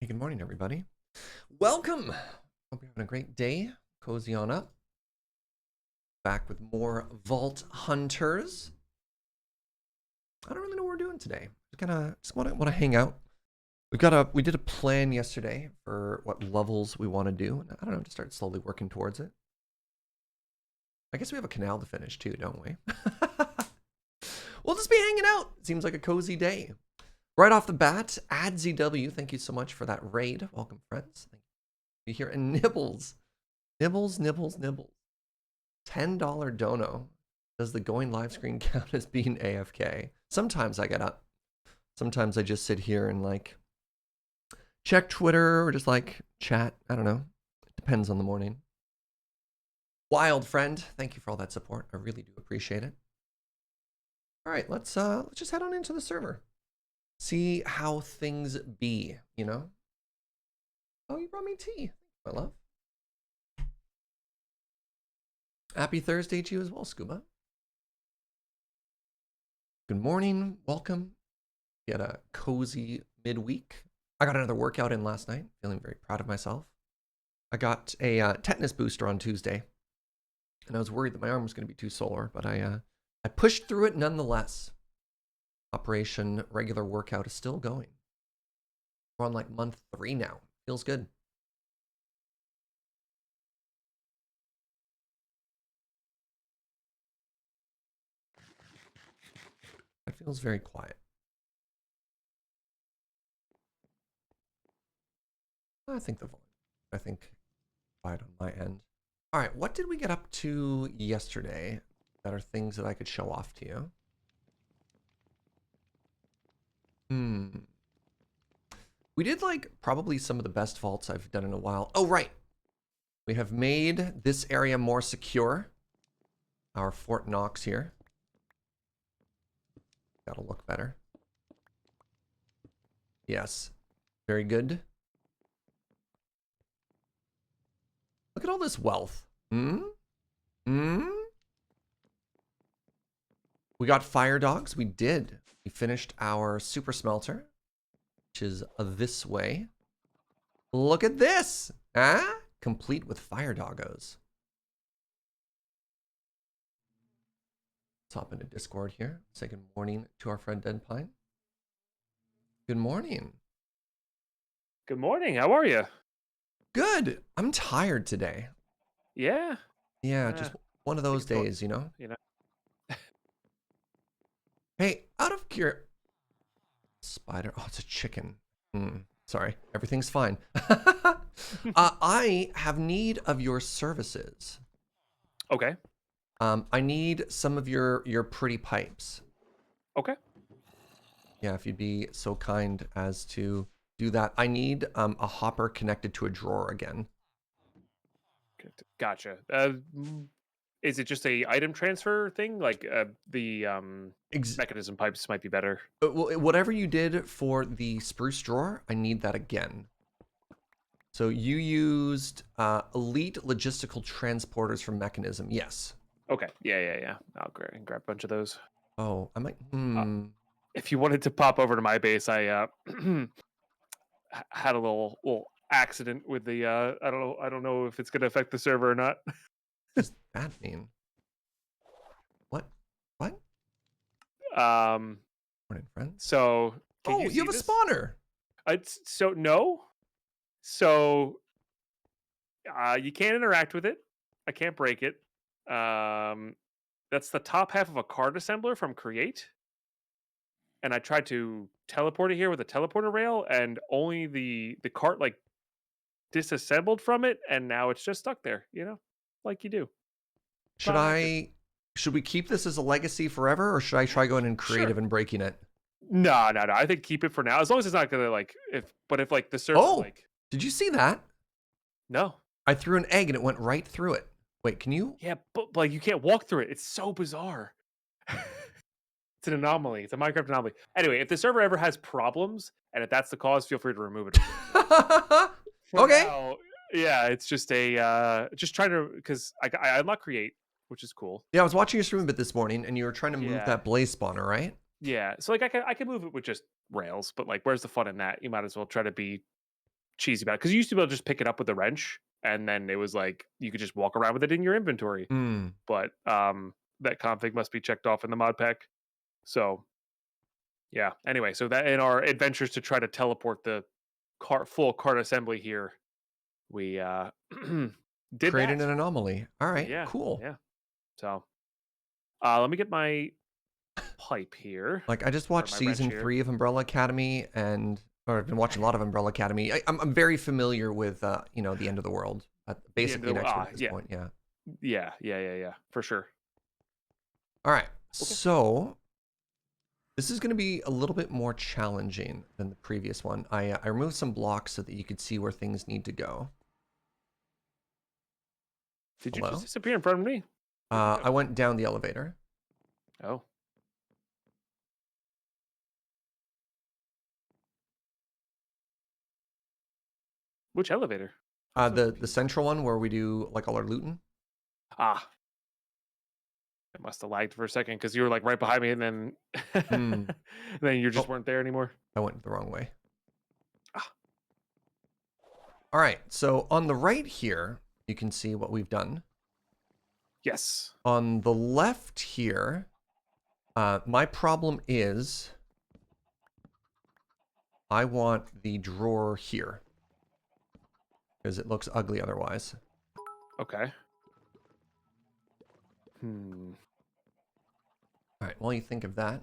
Hey, good morning, everybody. Welcome. Hope you're having a great day. Cozy on up. Back with more Vault Hunters. I don't really know what we're doing today. Just want to hang out. We did a plan yesterday for what levels we want to do. And I don't know, to start slowly working towards it. I guess we have a canal to finish too, don't we? We'll just be hanging out. Seems like a cozy day. Right off the bat, AdZW, thank you so much for that raid. Welcome, friends. Thank you here. And Nibbles. Nibbles. $10 dono. Does the going live screen count as being AFK? Sometimes I get up. Sometimes I just sit here and like check Twitter or just like chat. I don't know. It depends on the morning. Wild friend, thank you for all that support. I really do appreciate it. All right, let's just head on into the server. See how things be, you know? Oh, you brought me tea, my love. Happy Thursday to you as well, Scuba. Good morning, welcome. We had a cozy midweek. I got another workout in last night, feeling very proud of myself. I got a tetanus booster on Tuesday, and I was worried that my arm was going to be too sore, but I pushed through it nonetheless. Operation regular workout is still going. We're on like month 3 now. Feels good. It feels very quiet. I think quiet on my end. All right, what did we get up to yesterday that are things that I could show off to you? We did like probably some of the best vaults I've done in a while. Oh, right. We have made this area more secure. Our Fort Knox here. Gotta look better. Yes. Very good. Look at all this wealth. We got fire dogs. We did. We finished our super smelter, which is this way. Look at this. Huh? Complete with fire doggos. Let's hop into Discord here. Say good morning to our friend DeadPine. Good morning. Good morning. How are you? Good. I'm tired today. Yeah. Yeah, just one of those days, you know? Hey, out of cure. Spider. Oh, it's a chicken. Sorry. Everything's fine. I have need of your services. Okay. I need some of your pretty pipes. Okay. Yeah, if you'd be so kind as to do that. I need a hopper connected to a drawer again. Gotcha. Is it just a item transfer thing? Like the mechanism pipes might be better. Well, whatever you did for the spruce drawer, I need that again. So you used elite logistical transporters from Mechanism. Yes. Okay. Yeah. I'll grab a bunch of those. Oh, I might. If you wanted to pop over to my base, I had a little accident with the I don't know if it's going to affect the server or not. What does that mean? What? Morning, friends. So you have a spawner. So you can't interact with it. I can't break it. That's the top half of a card assembler from Create. And I tried to teleport it here with a teleporter rail, and only the cart like disassembled from it, and now it's just stuck there, like you do. Should we keep this as a legacy forever, or should I try going in creative and breaking it? No. I think keep it for now, as long as it's not gonna like if like the server did you see that? No. I threw an egg and it went right through it. Wait, can you? Yeah, but like you can't walk through it. It's so bizarre. It's an anomaly. It's a Minecraft anomaly. Anyway, if the server ever has problems, and if that's the cause, feel free to remove it. Okay. Now, yeah, it's just just trying to, because I unlock Create, which is cool. Yeah, I was watching your stream a bit this morning, and you were trying to move that blaze spawner, right? Yeah, so like I can move it with just rails, but like, where's the fun in that? You might as well try to be cheesy about it, because you used to be able to just pick it up with a wrench, and then it was like you could just walk around with it in your inventory. Mm. But that config must be checked off in the mod pack. So yeah. Anyway, so that in our adventures to try to teleport the full cart assembly here, we did Created that. an anomaly. All right, Yeah, cool. yeah. So let me get my pipe here, Like I just or watched my wrench season here. 3 of Umbrella Academy, or I've been watching a lot of Umbrella Academy. I'm very familiar with you know, the end of the world. The end Basically of an the expert at this yeah, point. Yeah. yeah, for sure. All right. Okay. So this is going to be a little bit more challenging than the previous one. I removed some blocks so that you could see where things need to go. Did you just Hello? disappear in front of me? Where'd you I go? went down the elevator. Oh, which elevator? What's up? The central one where we do like all our looting. Ah, it must have lagged for a second because you were like right behind me, and then Hmm. then you just Oh, weren't there anymore. I went the wrong way. Ah, All right. So on the right here, you can see what we've done. yes. On the left here, my problem is I want the drawer here because it looks ugly otherwise. Okay. Hmm. All right, while you think of that.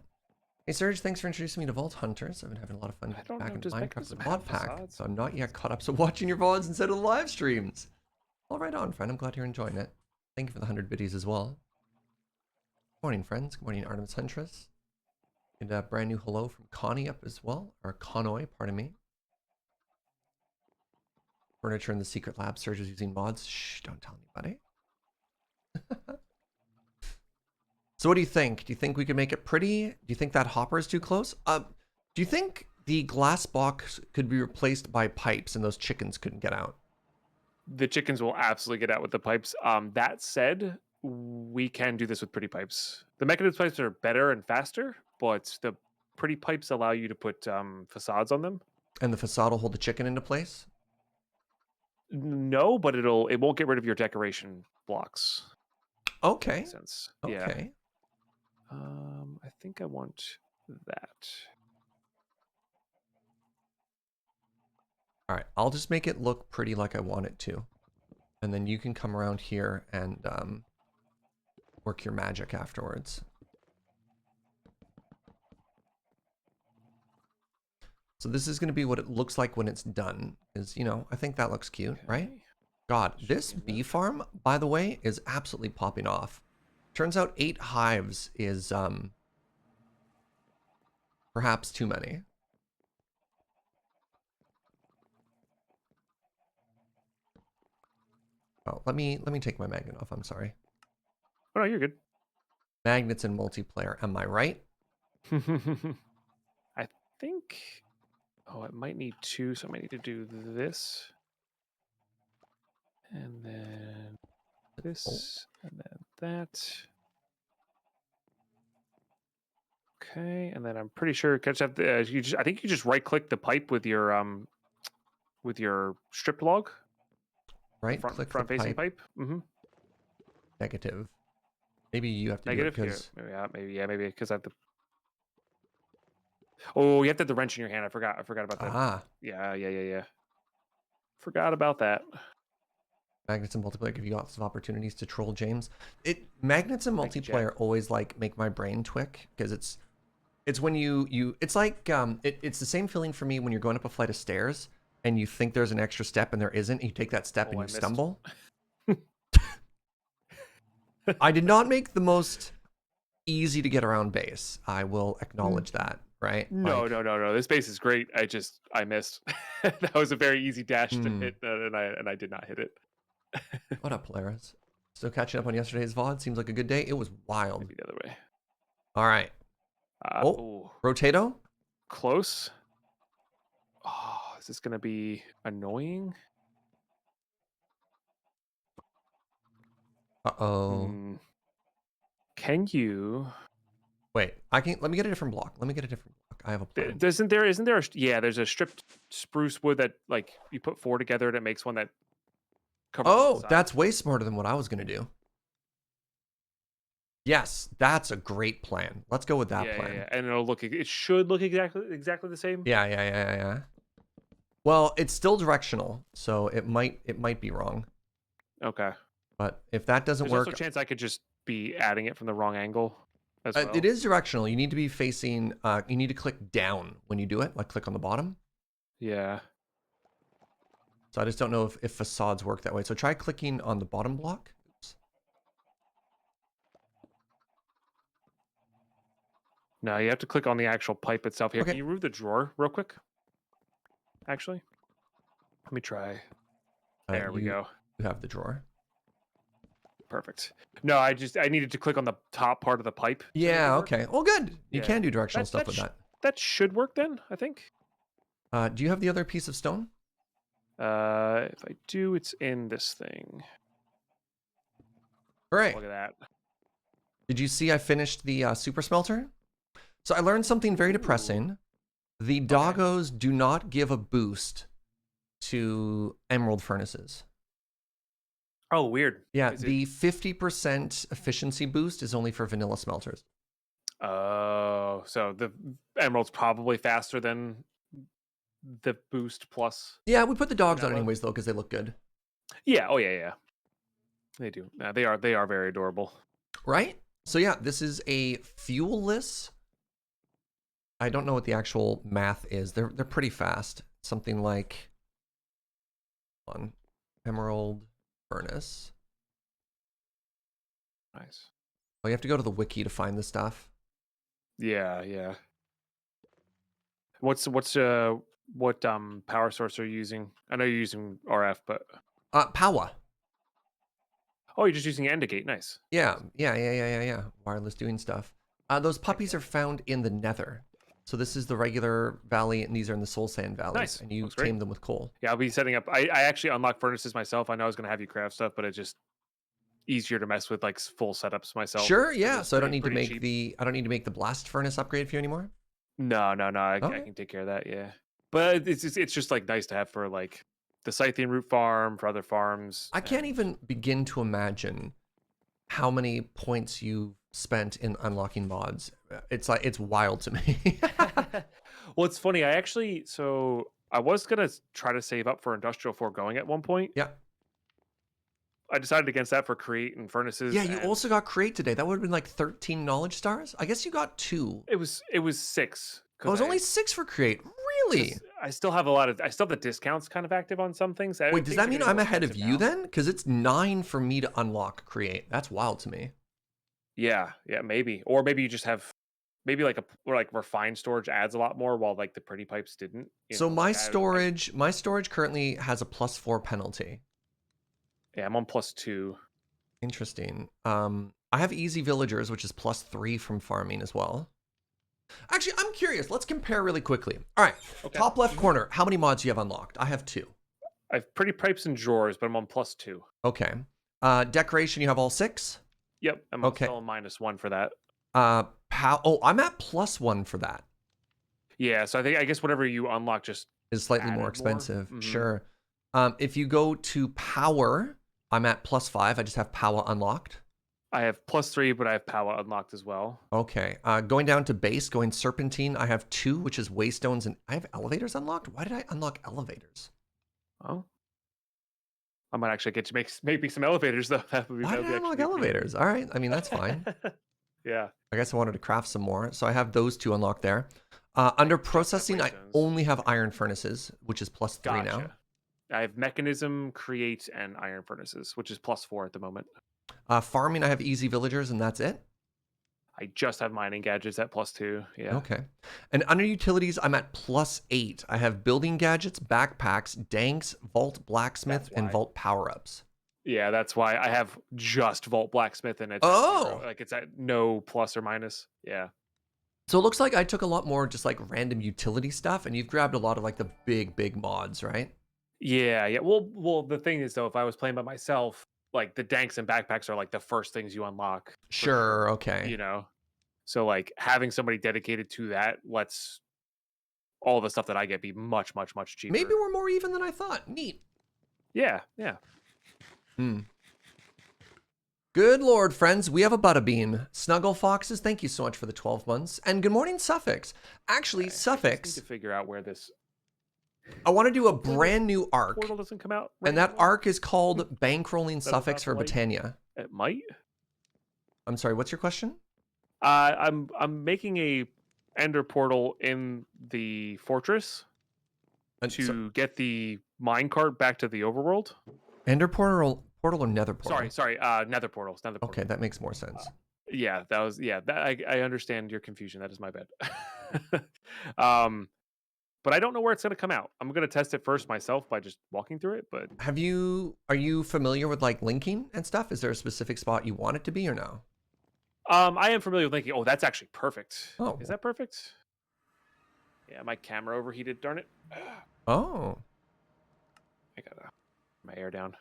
Hey Serge, thanks for introducing me to Vault Hunters. I've been having a lot of fun I don't back know. into Does Minecraft with mechanism have Modpack, facades? so I'm not yet caught up. So watching your VODs instead of the live streams. All right on, friend. I'm glad you're enjoying it. Thank you for the 100 biddies as well. Good morning, friends. Good morning, Artemis Huntress. And a brand new hello from Connie up as well, or Connoy, pardon me. Furniture in the secret lab. Serge is using mods. Shh, don't tell anybody. So what do you think? Do you think we could make it pretty? Do you think that hopper is too close? Do you think the glass box could be replaced by pipes and those chickens couldn't get out? The chickens will absolutely get out with the pipes. That said, we can do this with pretty pipes. The mechanism pipes are better and faster, but the pretty pipes allow you to put facades on them. And the facade will hold the chicken into place? No, but it won't get rid of your decoration blocks. Okay. Makes sense. Yeah. Okay. I think I want that. All right. I'll just make it look pretty like I want it to. And then you can come around here and work your magic afterwards. So this is going to be what it looks like when it's done. Is, you know, I think that looks cute, right? Okay. God, Should this be bee enough. farm, by the way, is absolutely popping off. Turns out 8 hives is perhaps too many. Oh, let me take my magnet off. I'm sorry. Oh no, you're good. Magnets in multiplayer, am I right? I think. Oh, it might need two, so I might need to do this, and then this, and then that. Okay, and then I'm pretty sure catch up. I think you just right click the pipe with your strip log, the Right click the front facing pipe, pipe. Mm-hmm. negative. Maybe you have to do it Negative. Yeah, because maybe because I have the. Oh, you have to have the wrench in your hand. I forgot. I forgot about that. Yeah. Forgot about that. magnets in multiplayer give you lots of opportunities to troll James. Magnets in Thank you, chat. multiplayer always like make my brain twick because it's when it's like it's the same feeling for me when you're going up a flight of stairs and you think there's an extra step and there isn't. And you take that step Oh, and I you missed. stumble. I did not make the most easy to get around base. I will acknowledge that, right? No, Like, no. This base is great. I missed. That was a very easy dash to hmm. hit, and I did not hit it. What up, Polaris? Still catching up on yesterday's VOD. Seems like a good day. It was wild. Maybe the other way. All right. Oh, Oh, Rotato? close. Oh, is this gonna be annoying? Uh-oh. Can you? Wait, let me get a different block. Let me get a different block. unlock. I have a plan. Isn't there yeah, there's a stripped spruce wood that like you put 4 together and it makes one that covers all the Oh, sides. that's way smarter than what I was going to do. Yes, that's a great plan. Let's go with that plan. Yeah. And it should look exactly the same. Yeah. Well, it's still directional, so it might be wrong. Okay. But if that doesn't There's work, also a chance I could just be adding it from the wrong angle as well. it is directional. You need to be facing. You need to click down when you do it. Like click on the bottom. Yeah. So I just don't know if facades work that way. So try clicking on the bottom block. Oops. No, you have to click on the actual pipe itself. Here, Okay. can you move the drawer real quick? Actually, let me try. There we go. You have the drawer. Perfect. No, I needed to click on the top part of the pipe. Yeah. Okay. Well, good. You Yeah. can do directional stuff with that. That should work then, I think. Do you have the other piece of stone? If I do, it's in this thing. All right. Look at that. Did you see I finished the super smelter? So I learned something very depressing. The doggos do not give a boost to emerald furnaces. Oh, weird. Yeah, the 50% efficiency boost is only for vanilla smelters. Oh, so the emerald's probably faster than the boost plus. Yeah, we put the dogs on vanilla. anyways though because they look good. Yeah. Oh, yeah. They do. They are very adorable. Right? So yeah, this is a fuelless. I don't know what the actual math is. They're pretty fast. Something like on emerald furnace. Nice. Well, you have to go to the wiki to find the stuff. Yeah. What power source are you using? I know you're using RF, but Power. oh, you're just using Endgate. Nice. Yeah. Wireless doing stuff. Those puppies are found in the Nether. So this is the regular valley, and these are in the Soul Sand valleys. Nice. And you Looks great. tame them with coal. Yeah, I'll be setting up. I actually unlock furnaces myself. I know I was going to have you craft stuff, but it's just easier to mess with like full setups myself. Sure, yeah. So I don't need to make cheap. I don't need to make the blast furnace upgrade for you anymore. No. I can take care of that. Yeah, but it's just like nice to have for like the Scythian root farm, for other farms. I can't even begin to imagine how many points you spent in unlocking mods. It's wild to me. Well, it's funny. I was gonna try to save up for industrial before going at one point. Yeah. I decided against that for create and furnaces. Yeah, you also got create today. That would have been like 13 knowledge stars. I guess you got 2. It was 6. Oh, it was only 6 for create. Really? I still have the discounts kind of active on some things. Wait, does that mean I'm ahead of you then? Because it's 9 for me to unlock create. That's wild to me. Yeah, maybe. Or maybe you just have like refined storage adds a lot more while like the pretty pipes didn't. So my storage currently has a +4 penalty. Yeah, I'm on +2. Interesting. I have easy villagers, which is +3 from farming as well. Actually, I'm curious. Let's compare really quickly. All right. Okay. Top left corner. How many mods do you have unlocked? I have 2. I have pretty pipes and drawers, but I'm on +2. Okay. Decoration, you have all 6? Yep. I'm still on -1 for that. I'm at +1 for that. Yeah, so I guess whatever you unlock just is slightly more expensive. Mm-hmm. Sure. If you go to power, I'm at +5. I just have power unlocked. I have +3, but I have power unlocked as well. Okay. Going down to base, going serpentine, I have 2, which is waystones, and I have elevators unlocked. Why did I unlock elevators? Oh. I might actually get to make maybe some elevators though. Why did I unlock elevators? All right. I mean, that's fine. Yeah. I guess I wanted to craft some more, so I have those 2 unlocked there. Under processing, I only have iron furnaces, which is +3 now. I have mechanism, create, and iron furnaces, which is +4 at the moment. Farming, I have easy villagers, and that's it. I just have mining gadgets at +2. Yeah. Okay. And under utilities, I'm at +8. I have building gadgets, backpacks, danks, vault blacksmith, and vault power-ups. Yeah, that's why I have just vault blacksmith, and it's it's at no plus or minus. Yeah. So it looks like I took a lot more just like random utility stuff, and you've grabbed a lot of like the big mods, right? Yeah. Well, the thing is though, if I was playing by myself, like the danks and backpacks are like the first things you unlock. Sure. Okay. So like having somebody dedicated to that lets all the stuff that I get be much, much, much cheaper. Maybe we're more even than I thought. Neat. Yeah, yeah. Good Lord, friends. We have a Butterbean. Snuggle Foxes, thank you so much for the 12 months. And good morning, Suffix. Actually, Okay, I Suffix, just need to figure out where this I want to do a brand new arc. portal doesn't come out. And that randomly. arc is called Bankrolling That Suffix for without the light? Botania. It might. I'm sorry, what's your question? I'm making a ender portal in the fortress to get the minecart back to the overworld. Ender portal or nether portal? Sorry, nether portals. Nether portal. Okay, that makes more sense. Yeah, that was that I understand your confusion. That is my bad. But I don't know where it's gonna come out. I'm gonna test it first myself by just walking through it. But are you familiar with like linking and stuff? Is there a specific spot you want it to be or no? I am familiar with linking. Oh, that's actually perfect. Oh. Is that perfect? Yeah, my camera overheated. Darn it. Oh. I gotta my air down.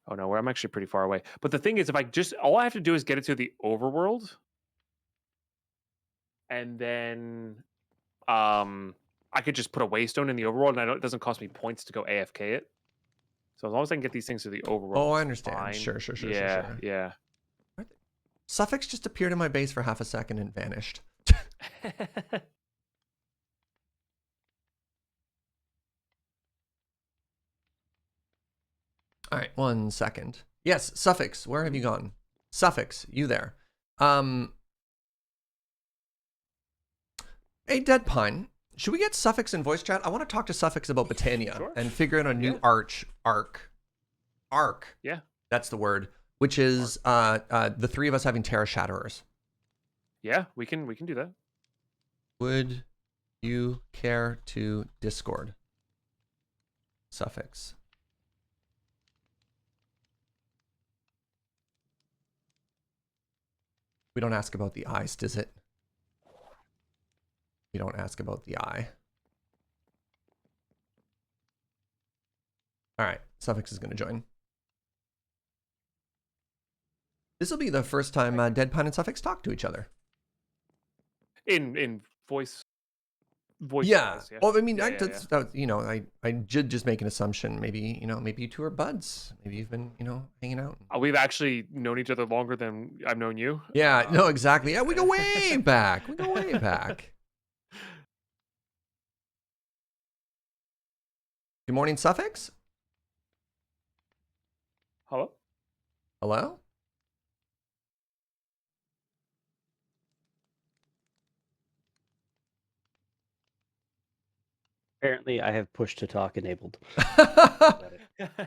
Oh no, I'm actually pretty far away. But the thing is, if all I have to do is get it to the overworld, and then I could just put a waystone in the overworld, and it doesn't cost me points to go AFK it. So as long as I can get these things to the overworld. Oh, I understand. Fine. Sure. Yeah. Suffix just appeared in my base for half a second and vanished. All right, 1 second. Yes, Suffix, where have you gone? Suffix, you there. Hey, DeadPine, should we get Suffix in voice chat? I want to talk to Suffix about Botania and figure out a new arc. Yeah. That's the word, which is the three of us having Terra Shatterers. Yeah, we can do that. Would you care to Discord? Suffix. We don't ask about the eyes, does it? We don't ask about the eye. All right, Suffix is going to join. This will be the first time DeadPine and Suffix talk to each other. In voice. Yeah. Wise, yeah. Well, I mean, That's you know, I did just make an assumption. Maybe you two are buds. Maybe you've been, hanging out. We've actually known each other longer than I've known you. Yeah. No, exactly. Yeah, we go way back. We go way back. Good morning, Suffix. Hello. Hello. Apparently, I have push to talk enabled.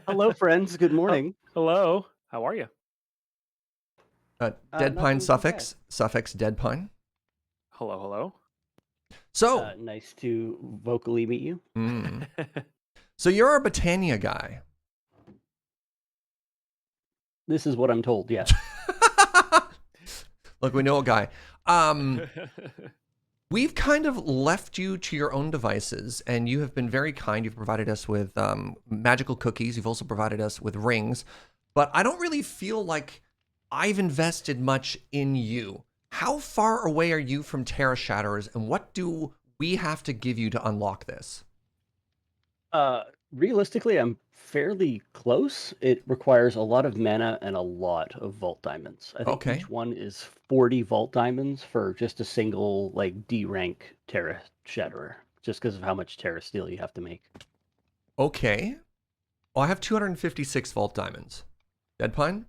Hello, friends. Good morning. Hello. How are you? DeadPine Suffix. Suffix DeadPine. Hello. So nice to vocally meet you. So you're a Botania guy. This is what I'm told. Yes. Look, we know a guy. We've kind of left you to your own devices, and you have been very kind. You've provided us with magical cookies. You've also provided us with rings. But I don't really feel like I've invested much in you. How far away are you from Terra Shatterers, and what do we have to give you to unlock this? Realistically, I'm fairly close. It requires a lot of mana and a lot of vault diamonds. I think each one is 40 vault diamonds for just a single like D rank Terra Shatterer, just because of how much Terra Steel you have to make. Okay. Well, I have 256 vault diamonds. DeadPine?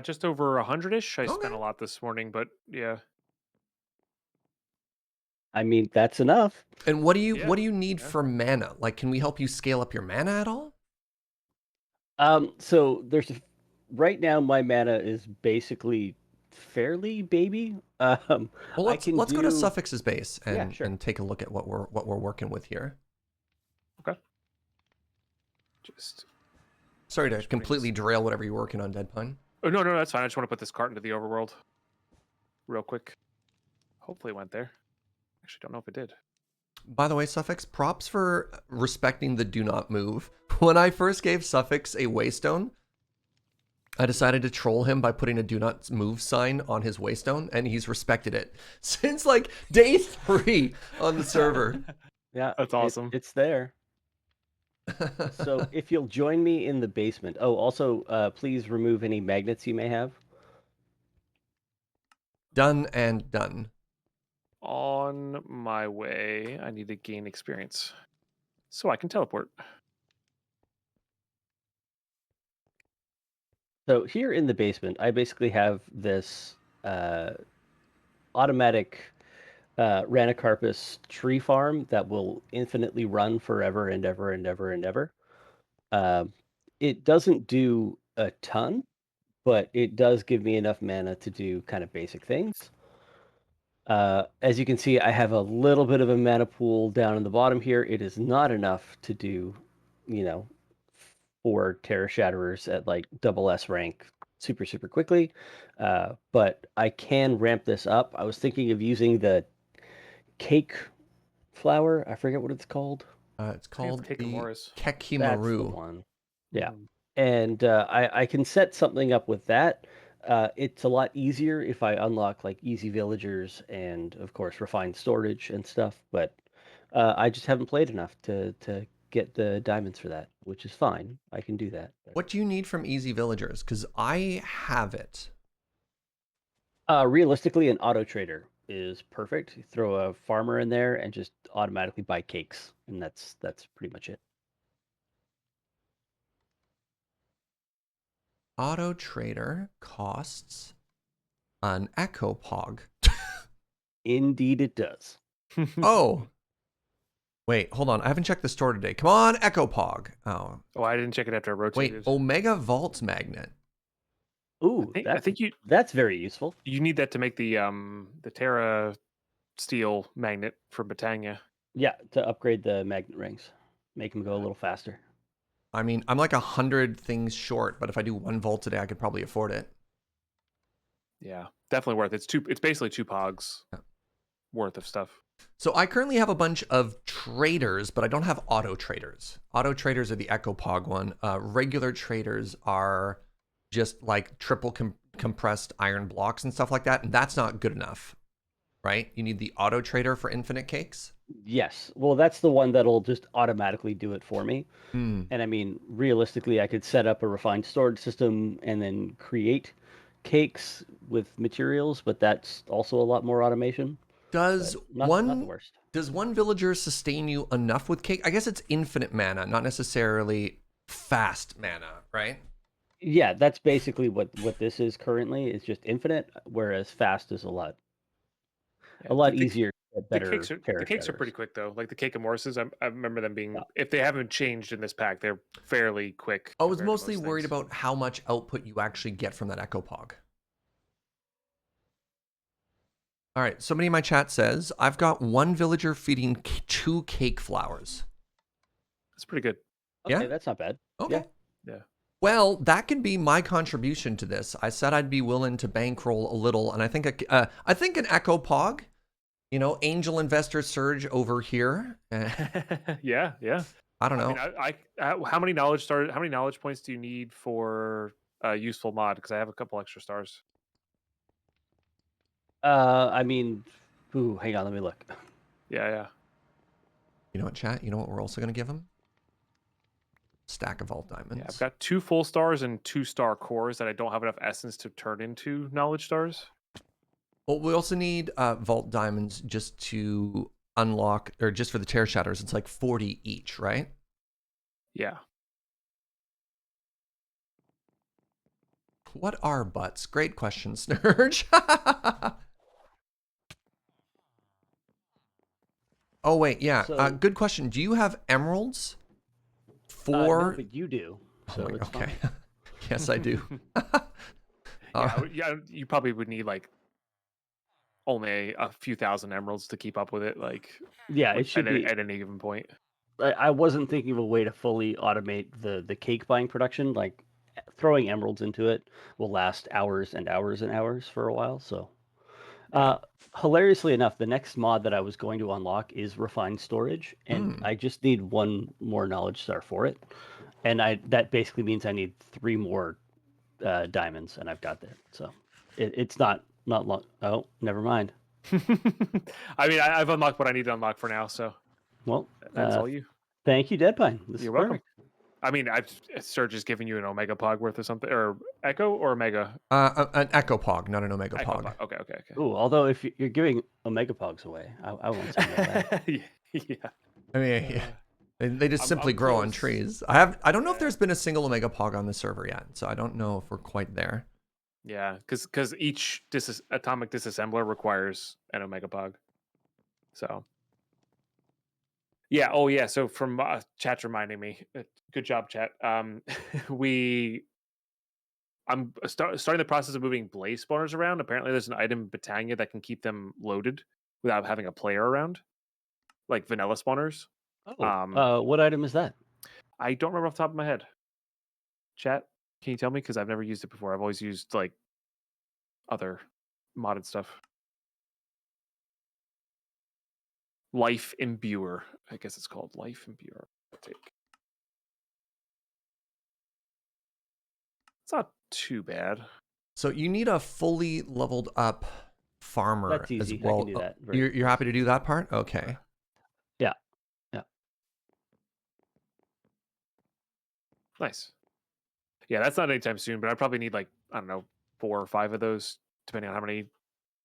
Just over 100-ish. I spent a lot this morning, but yeah. I mean, that's enough. And what do you need for mana? Like, can we help you scale up your mana at all? So right now my mana is basically fairly baby. Well, let's go to Suffix's base and take a look at what we're working with here. Okay. Sorry to completely derail whatever you're working on, DeadPine. Oh no, that's fine. I just want to put this cart into the overworld real quick. Hopefully it went there. Actually, don't know if it did. By the way, Suffix, props for respecting the do not move. When I first gave Suffix a waystone, I decided to troll him by putting a do not move sign on his waystone, and he's respected it since like day 3 on the server. Yeah, That's awesome. It's there. So if you'll join me in the basement. Oh, also, please remove any magnets you may have. Done and done. On my way, I need to gain experience so I can teleport. So here in the basement, I basically have this automatic Ranicarpus tree farm that will infinitely run forever and ever and ever and ever. It doesn't do a ton, but it does give me enough mana to do kind of basic things. As you can see, I have a little bit of a mana pool down in the bottom here. It is not enough to do, you know, 4 Terra Shatterers at like double S rank super, super quickly. But I can ramp this up. I was thinking of using the cake flower. I forget what it's called. It's called the Kekimaru's. That's the Kekimaru. one. Yeah. Mm. And I can set something up with that. It's a lot easier if I unlock like easy villagers and of course refined storage and stuff, but I just haven't played enough to get the diamonds for that, which is fine. I can do that. What do you need from easy villagers? Because I have it. Realistically, an auto trader is perfect. You throw a farmer in there and just automatically buy cakes, and that's pretty much it. Auto trader costs an echo pog. Indeed, it does. Oh. Wait, hold on. I haven't checked the store today. Come on, echo pog. Oh. Oh, I didn't check it after I rotated. Wait, Omega Vault magnet. Ooh, I think that's very useful. you need that to make the Terra steel magnet for Botania. Yeah, to upgrade the magnet rings, make them go a little faster. I mean, I'm like 100 things short, but if I do 1 vault today, I could probably afford it. Yeah, definitely worth it. It's basically 2 pogs worth of stuff. So I currently have a bunch of traders, but I don't have auto traders. Auto traders are the echo pog one. Regular traders are just like triple compressed iron blocks and stuff like that, and that's not good enough, right? You need the auto trader for infinite cakes. Yes, well, that's the one that'll just automatically do it for me. Mm. And I mean, realistically, I could set up a refined storage system and then create cakes with materials, but that's also a lot more automation. Does not the worst. Does one villager sustain you enough with cake? I guess it's infinite mana, not necessarily fast mana, right? Yeah, that's basically what this is currently. It's just infinite, whereas fast is a lot easier. The cakes are pretty quick though. Like the Kekimaru's, I remember them being, if they haven't changed in this pack, they're fairly quick. I was mostly worried about how much output you actually get from that echo pog. All right, somebody in my chat says, I've got 1 villager feeding 2 cake flowers. That's pretty good. Okay, Yeah? that's not bad. Okay. Yeah. Well, that can be my contribution to this. I said I'd be willing to bankroll a little, and I think an echo pog, you know, angel investor surge over here. Yeah. I don't know. I mean, how many knowledge points do you need for a useful mod? Because I have a couple extra stars. I mean, ooh, hang on, let me look. Yeah. You know what, chat? You know what we're also going to give him? Stack of vault diamonds. Yeah, I've got 2 full stars and 2 star cores that I don't have enough essence to turn into knowledge stars. Well, we also need vault diamonds just to unlock, or just for the Terra Shatters. It's like 40 each, right? Yeah. What are butts? Great question, Snurge. Oh, wait, yeah. So, good question. Do you have emeralds? No, but you do. So it's okay. fine. Yes, I do. Yeah, you probably would need like only a few thousand emeralds to keep up with it. Like, yeah, it should be at any given point. I wasn't thinking of a way to fully automate the cake buying production. Like throwing emeralds into it will last hours and hours and hours for a while. So, hilariously enough, the next mod that I was going to unlock is refined storage, and I just need 1 more knowledge star for it. And that basically means I need 3 more diamonds, and I've got that. So it's not long. Oh, never mind. I mean, I've unlocked what I need to unlock for now, so Well, that's all you. thank you, DeadPine. This You're is welcome. perfect. I mean, Surge is giving you an Omega Pog worth or something, or Echo or Omega. An Echo Pog, not an Omega Echo Pog. Okay. Ooh, although if you're giving Omega Pogs away, I won't say no to that. Yeah. I mean, yeah. They just simply I'm grow on close. trees. I don't know if Yeah. there's been a single Omega Pog on the server yet, so I don't know if we're quite there. Yeah, because each atomic disassembler requires an Omega Pog. So. Yeah. Oh, yeah. So from chat's reminding me. Good job, chat. I'm starting the process of moving blaze spawners around. Apparently, there's an item in Botania that can keep them loaded without having a player around, like vanilla spawners. Oh, what item is that? I don't remember off the top of my head. Chat, can you tell me? Because I've never used it before. I've always used like other modded stuff. Life Imbuer, I guess it's called Life Imbuer. It's not too bad. So you need a fully leveled up farmer. That's easy. As well. I can do that. You're happy to do that part? Okay. Yeah. Nice. Yeah, that's not anytime soon, but I probably need like, I don't know, 4 or 5 of those, depending on how many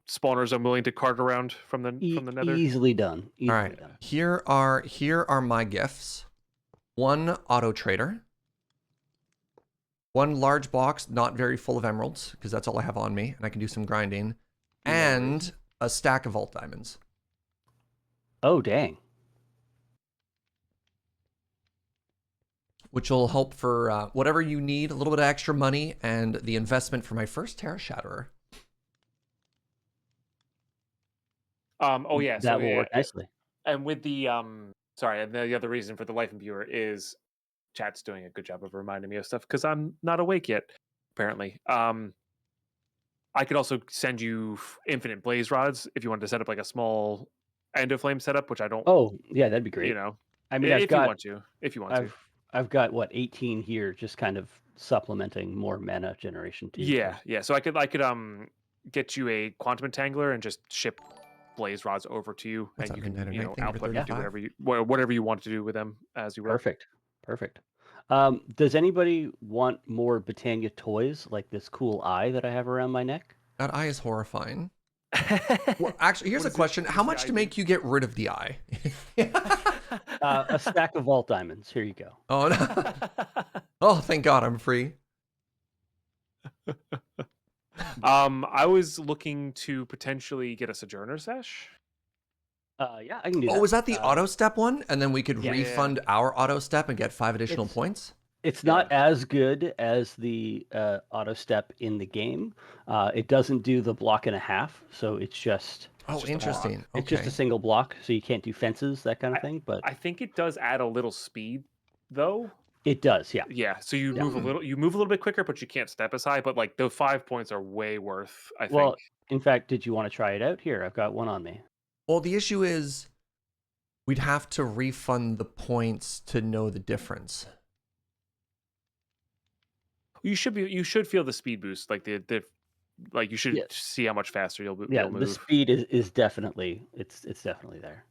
spawners I'm willing to cart around from the nether. Easily done. All right. Done. Here are my gifts. 1 auto trader. 1 large box, not very full of emeralds, because that's all I have on me, and I can do some grinding. And a stack of vault diamonds. Oh, dang. Which will help for whatever you need, a little bit of extra money, and the investment for my first Terra Shatterer. Oh yeah, that will work nicely. And with the sorry, and the other reason for the Life Imbuer is chat's doing a good job of reminding me of stuff because I'm not awake yet, apparently. I could also send you infinite blaze rods if you wanted to set up like a small end of flame setup, which I don't. Oh, yeah, that'd be great. You know, I mean, if you want to. I've got what 18 here, just kind of supplementing more mana generation too. Yeah. So I could get you a quantum entangler and just ship blaze rods over to you, and you can output and do whatever you want to do with them as you will. Perfect. Does anybody want more Botania toys like this cool eye that I have around my neck? That eye is horrifying. Well, actually, here's a question. How much to make you get rid of the eye? A stack of vault diamonds. Here you go. Oh, no. Oh, thank God I'm free. I was looking to potentially get a Sojourner Sesh. Yeah, I can do that. Oh, was that the auto step one? And then we could refund our auto step and get 5 additional points? It's not as good as the auto step in the game. It doesn't do the block and a half, so it's just... Oh, interesting. It's just a single block, so you can't do fences, that kind of thing. But I think it does add a little speed, though. It does, yeah. Yeah, so you move a little. You move a little bit quicker, but you can't step as high. But like the 5 points are way worth. I think. Well, in fact, did you want to try it out? Here, I've got one on me. Well, the issue is we'd have to refund the points to know the difference. You should feel the speed boost, like you should see how much faster you'll move. The speed is definitely it's definitely there.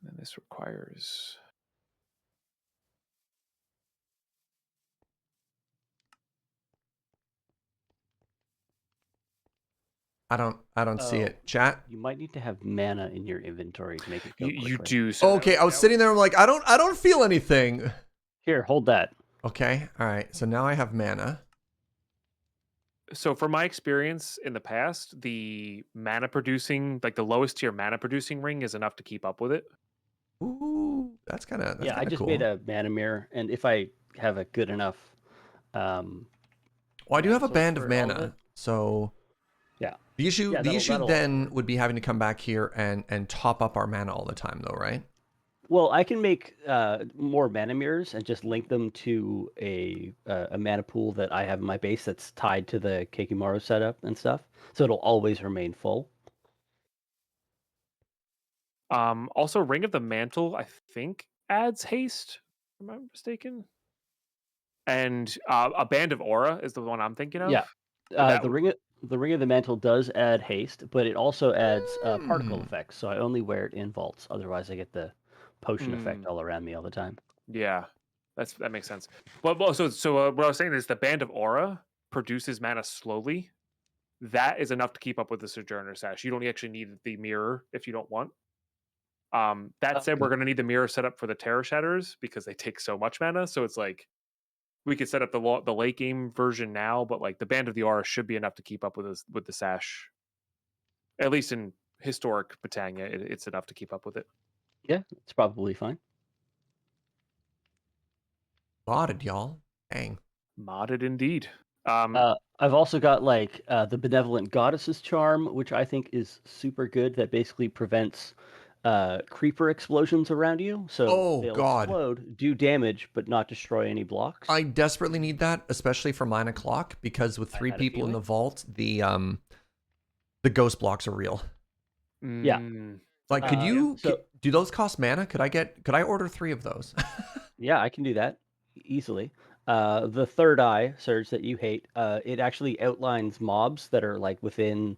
And then this requires. I don't see it. Chat. You might need to have mana in your inventory to make it go quickly. You do. So okay, I was sitting there. I'm like, I don't feel anything. Here, hold that. Okay, all right. So now I have mana. So from my experience in the past, the mana producing, like the lowest tier mana producing ring, is enough to keep up with it. Ooh, that's kind of I just made a mana mirror, and if I have a good enough. Well, I do have a band of mana, so. Yeah. The issue then would be having to come back here and top up our mana all the time, though, right? Well, I can make more mana mirrors and just link them to a mana pool that I have in my base that's tied to the Kekimaru setup and stuff, so it'll always remain full. Also, Ring of the Mantle, I think, adds haste. Am I mistaken? And a Band of Aura is the one I'm thinking of. Yeah. That The would, ring of the mantle does add haste, but it also adds particle Mm. effects. So I only wear it in vaults. Otherwise, I get the potion effect Mm. all around me all the time. Yeah, that makes sense. Well, what I was saying is the Band of Aura produces mana slowly. That is enough to keep up with the Sojourner Sash. You don't actually need the mirror if you don't want. That said, we're Okay. going to need the mirror set up for the Terror Shatters because they take so much mana. So it's like we could set up the late game version now, but like the Band of the Aura should be enough to keep up with the Sash. At least in historic Botania, it's enough to keep up with it. Yeah, it's probably fine. Modded, y'all. Dang. Modded indeed. I've also got like the Benevolent Goddess's Charm, which I think is super good. That basically prevents creeper explosions around you. So Oh, they'll God. explode, do damage, but not destroy any blocks. I desperately need that, especially for mine o'clock, because with I 3 had a people in feeling. the vault, the ghost blocks are real. Yeah. Like, could you So do those cost mana? Could I order 3 of those? yeah, I can do that easily. The Third Eye Surge that you hate, it actually outlines mobs that are like within,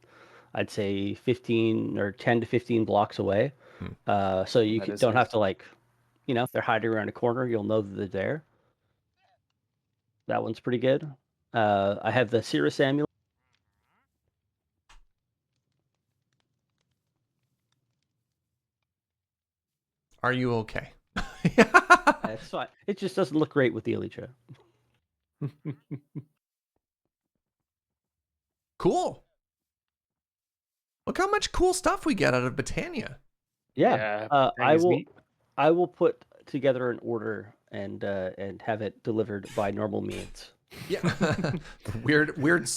I'd say 15 or 10 to 15 blocks away. So you That is don't have nice. to like, if they're hiding around a corner, you'll know that they're there. That one's pretty good. I have the Cirrus Amulet. Are you okay? It's fine. It just doesn't look great with the Elytra. Cool. Look how much cool stuff we get out of Botania. Yeah. Yeah, Botania's neat. I will put together an order and have it delivered by normal means. Yeah. weird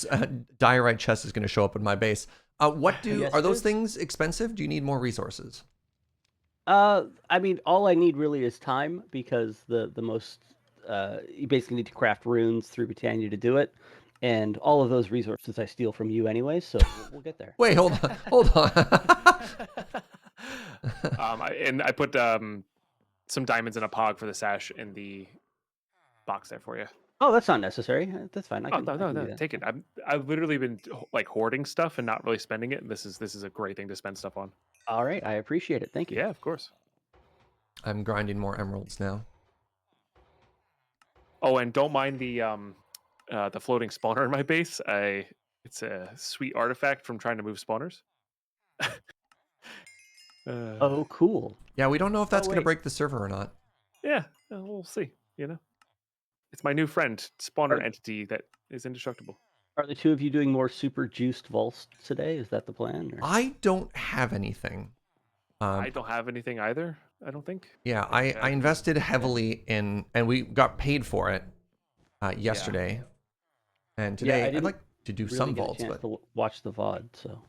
diorite chest is going to show up in my base. Yes, Are it those is. things expensive? Do you need more resources? I mean, all I need really is time because the most you basically need to craft runes through Botania to do it, and all of those resources I steal from you anyway, so we'll get there. Wait, hold on. Hold on. I put some diamonds in a pog for the sash in the box there for you. Oh, that's not necessary. That's fine. I Oh can do no, that. take it. I've literally been like hoarding stuff and not really spending it, and this is a great thing to spend stuff on. All right, I appreciate it. Thank you. Yeah, of course. I'm grinding more emeralds now. Oh, and don't mind the floating spawner in my base. It's a sweet artifact from trying to move spawners. Oh, cool. Yeah, we don't know if that's going to Wait. break the server or not. Yeah, we'll see. It's my new friend, spawner entity that is indestructible. Are the two of you doing more super juiced vaults today? Is that the plan? Or? I don't have anything. I don't have anything either, I don't think. Yeah, I invested heavily in, and we got paid for it yesterday. And today I'd like to do really some get a vaults, chance but to watch the VOD, so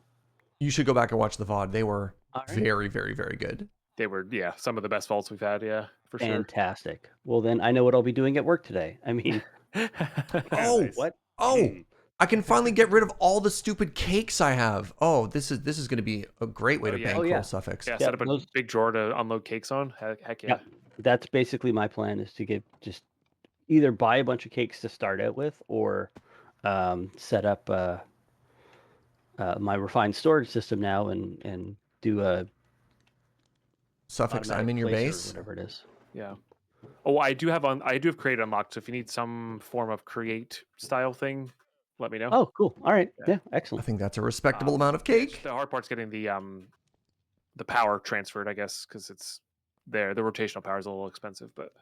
you should go back and watch the VOD. They were right. very, very, very good. They were, some of the best vaults we've had, for sure. Fantastic. Well, then I know what I'll be doing at work today. I mean, Oh, Nice. what? Oh, I can finally get rid of all the stupid cakes I have. Oh, this is going to be a great way to bankroll Suffix. Yeah, set up a big drawer to unload cakes on. Heck yeah. That's basically my plan, is to just either buy a bunch of cakes to start out with, or set up my refined storage system now and do a Suffix, I'm in your base. whatever it is. Yeah. Oh, I do have create unlocked. So if you need some form of create style thing, let me know. Oh, cool. All right. Yeah, excellent. I think that's a respectable amount of cake. The hard part's getting the power transferred, I guess, because it's there. The rotational power is a little expensive, but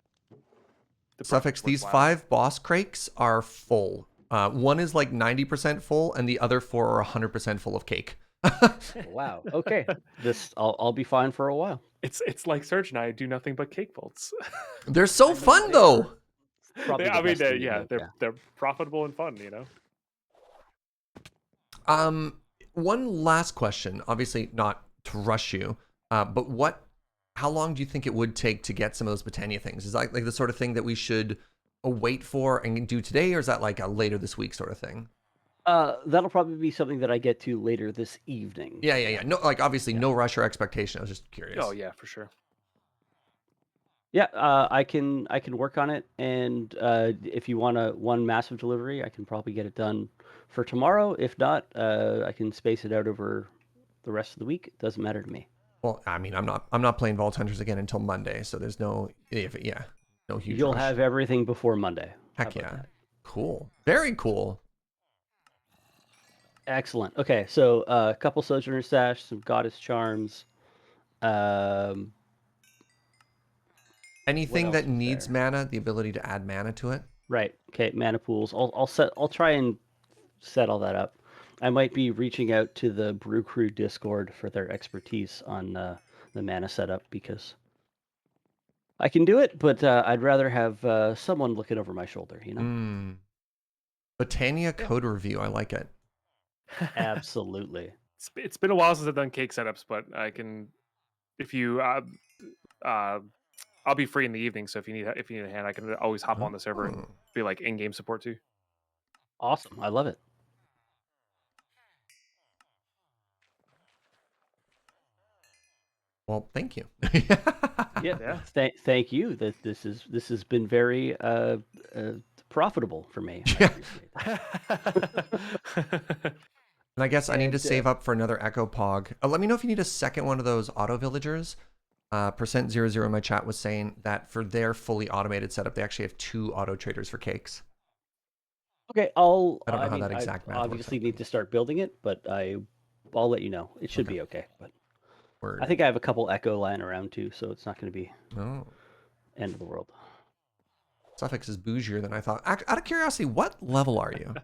Suffix, these 5 boss crakes are full. One is like 90% full, and the other 4 are 100% full of cake. Wow. Okay. I'll be fine for a while. It's like Serge and I do nothing but cake vaults. They're so fun though. They're profitable and fun, One last question, obviously not to rush you, but how long do you think it would take to get some of those Botania things? Is that like the sort of thing that we should wait for and do today, or is that like a later this week sort of thing? That'll probably be something that I get to later this evening. Yeah. No, like obviously no rush or expectation. I was just curious. Oh yeah, for sure. Yeah, I can work on it, and if you want one massive delivery, I can probably get it done for tomorrow. If not, I can space it out over the rest of the week. It doesn't matter to me. Well, I mean, I'm not playing Vault Hunters again until Monday, so there's no no huge You'll rush. have everything before Monday. How Heck about yeah. that? Cool. Very cool. Excellent. Okay, so a couple Sojourner Stash, some Goddess Charms. Um, what Anything else that was needs there? mana, the ability to add mana to it. Right. Okay, mana pools. I'll try and set all that up. I might be reaching out to the Brew Crew Discord for their expertise on the mana setup because I can do it, but I'd rather have someone looking over my shoulder, you know? Mm. Botania Yeah. code review. I like it. Absolutely. It's been a while since I've done cake setups, but I can if you uh I'll be free in the evening, so if you need a hand, I can always hop on the server and Oh. be like in-game support too. Awesome. I love it. Well, thank you. Yeah. Yeah. Thank you. This has been very uh, profitable for me. I Yeah. appreciate that. And I guess I need to And save up for another Echo Pog. Let me know if you need a second one of those auto villagers. %00 in my chat was saying that for their fully automated setup, they actually have 2 auto traders for cakes. okay, I don't know I how mean, that I exact math works obviously out. need to start building it, but I'll let you know. It should Okay. be okay. But I Word. think I have a couple Echo lying around too, so it's not going to be Oh. end of the world. Suffix is bougier than I thought. Out of curiosity, what level are you?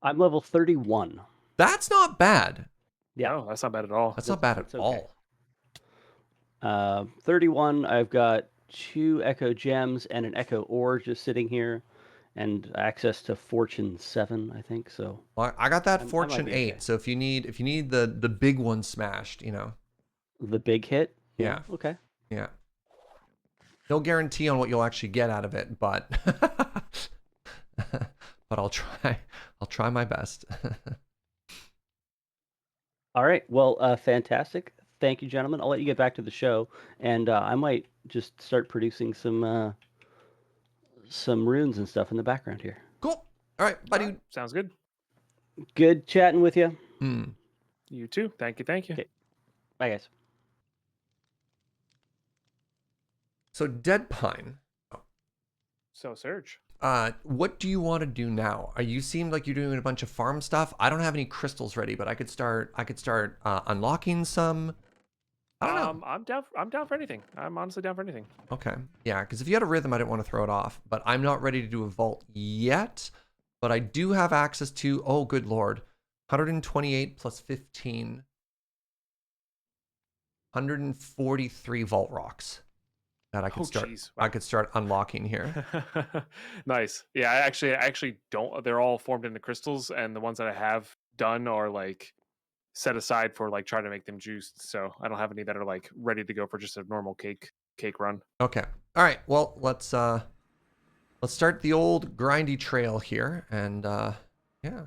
I'm level 31. That's not bad. Yeah, No, that's not bad at all. That's not bad at that's okay. all. 31. I've got 2 Echo Gems and an Echo Ore just sitting here, and access to Fortune 7, I think. So Well, I got that I might Fortune be 8. okay. So if you need the big one smashed, you know. The big hit. Yeah. Yeah. Okay. Yeah. No guarantee on what you'll actually get out of it, but but I'll try. I'll try my best. All right. Well, fantastic. Thank you, gentlemen. I'll let you get back to the show, and I might just start producing some runes and stuff in the background here. Cool. All right. Bye, All right, dude. sounds good. Good chatting with you. Hmm. You too. Thank you. Thank you. Okay. Bye, guys. So DeadPine. So Serge. What do you want to do now? You seem like you're doing a bunch of farm stuff. I don't have any crystals ready, but I could start unlocking some. I don't know. I'm down. I'm down for anything. I'm honestly down for anything. Okay. Yeah, because if you had a rhythm, I didn't want to throw it off. But I'm not ready to do a vault yet. But I do have access to, oh, good lord, 128 plus 15. 143 vault rocks that I could Oh, start. jeez. I Wow. could start unlocking here. Nice. Yeah, I actually don't. They're all formed into crystals, and the ones that I have done are like set aside for like trying to make them juiced. So I don't have any that are like ready to go for just a normal cake run. Okay. All right. Well, let's start the old grindy trail here, and yeah.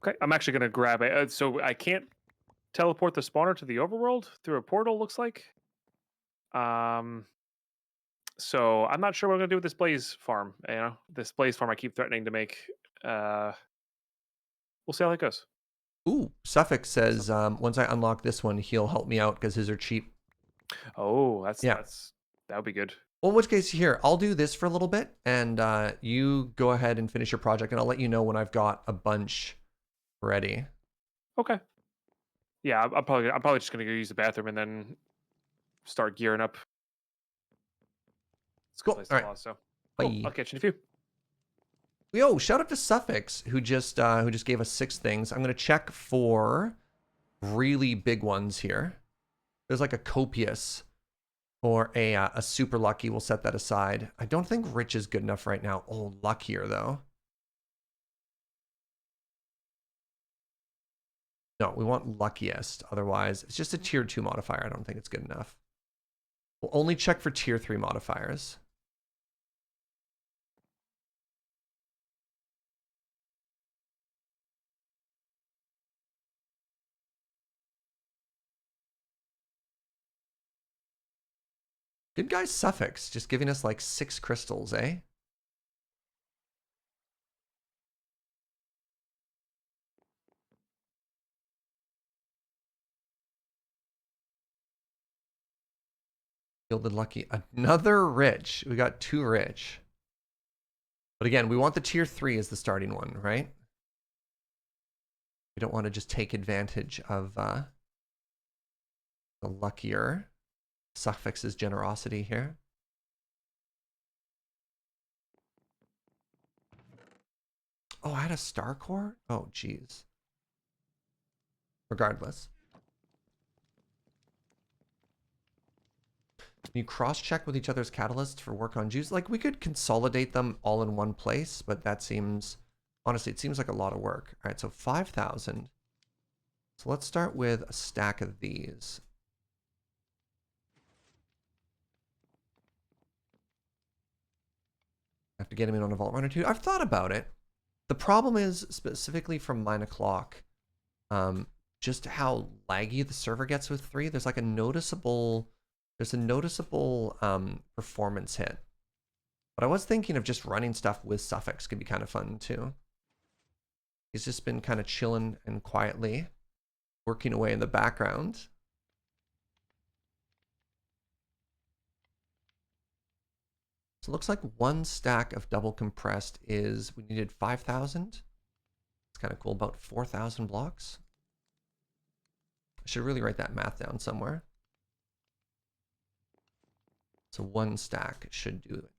Okay, I'm actually gonna grab it. So I can't teleport the spawner to the overworld through a portal. Looks like. Um. So I'm not sure what I'm gonna do with this blaze farm. You know, this blaze farm I keep threatening to make. Uh, we'll see how it goes. Ooh, Suffix says Something. once I unlock this one, he'll help me out because his are cheap. Oh, Yeah. that would be good. Well, in which case, here, I'll do this for a little bit, and you go ahead and finish your project, and I'll let you know when I've got a bunch ready. Okay. Yeah, I'm probably just gonna go use the bathroom and then start gearing up. It's a good Cool. place All to right. pause. So cool. Bye. I'll catch you in a few. Yo, shout out to Suffix who just gave us 6 things. I'm gonna check for really big ones here. There's like a copious or a super lucky. We'll set that aside. I don't think rich is good enough right now. Oh, luckier though. No, we want luckiest. Otherwise, it's just a tier 2 modifier. I don't think it's good enough. We'll only check for tier 3 modifiers. Good guy Suffix, just giving us like 6 crystals, eh? Gilded Lucky. Another rich. We got 2 rich. But again, we want the tier 3 as the starting one, right? We don't want to just take advantage of the luckier Suffix's generosity here. Oh, I had a star core? Oh, geez. Regardless. Can you cross-check with each other's catalysts for work on juice? Like, we could consolidate them all in one place, but that seems... Honestly, it seems like a lot of work. All right, so 5,000. So let's start with a stack of these. I have to get him in on a vault run or two. I've thought about it. The problem is, specifically from 9 o'clock, just how laggy the server gets with 3. There's like a noticeable... There's a noticeable performance hit. But I was thinking of just running stuff with Suffix could be kind of fun too. He's just been kind of chilling and quietly working away in the background. So it looks like 1 stack of double compressed is, we needed 5,000. It's kind of cool, about 4,000 blocks. I should really write that math down somewhere. So 1 stack should do it.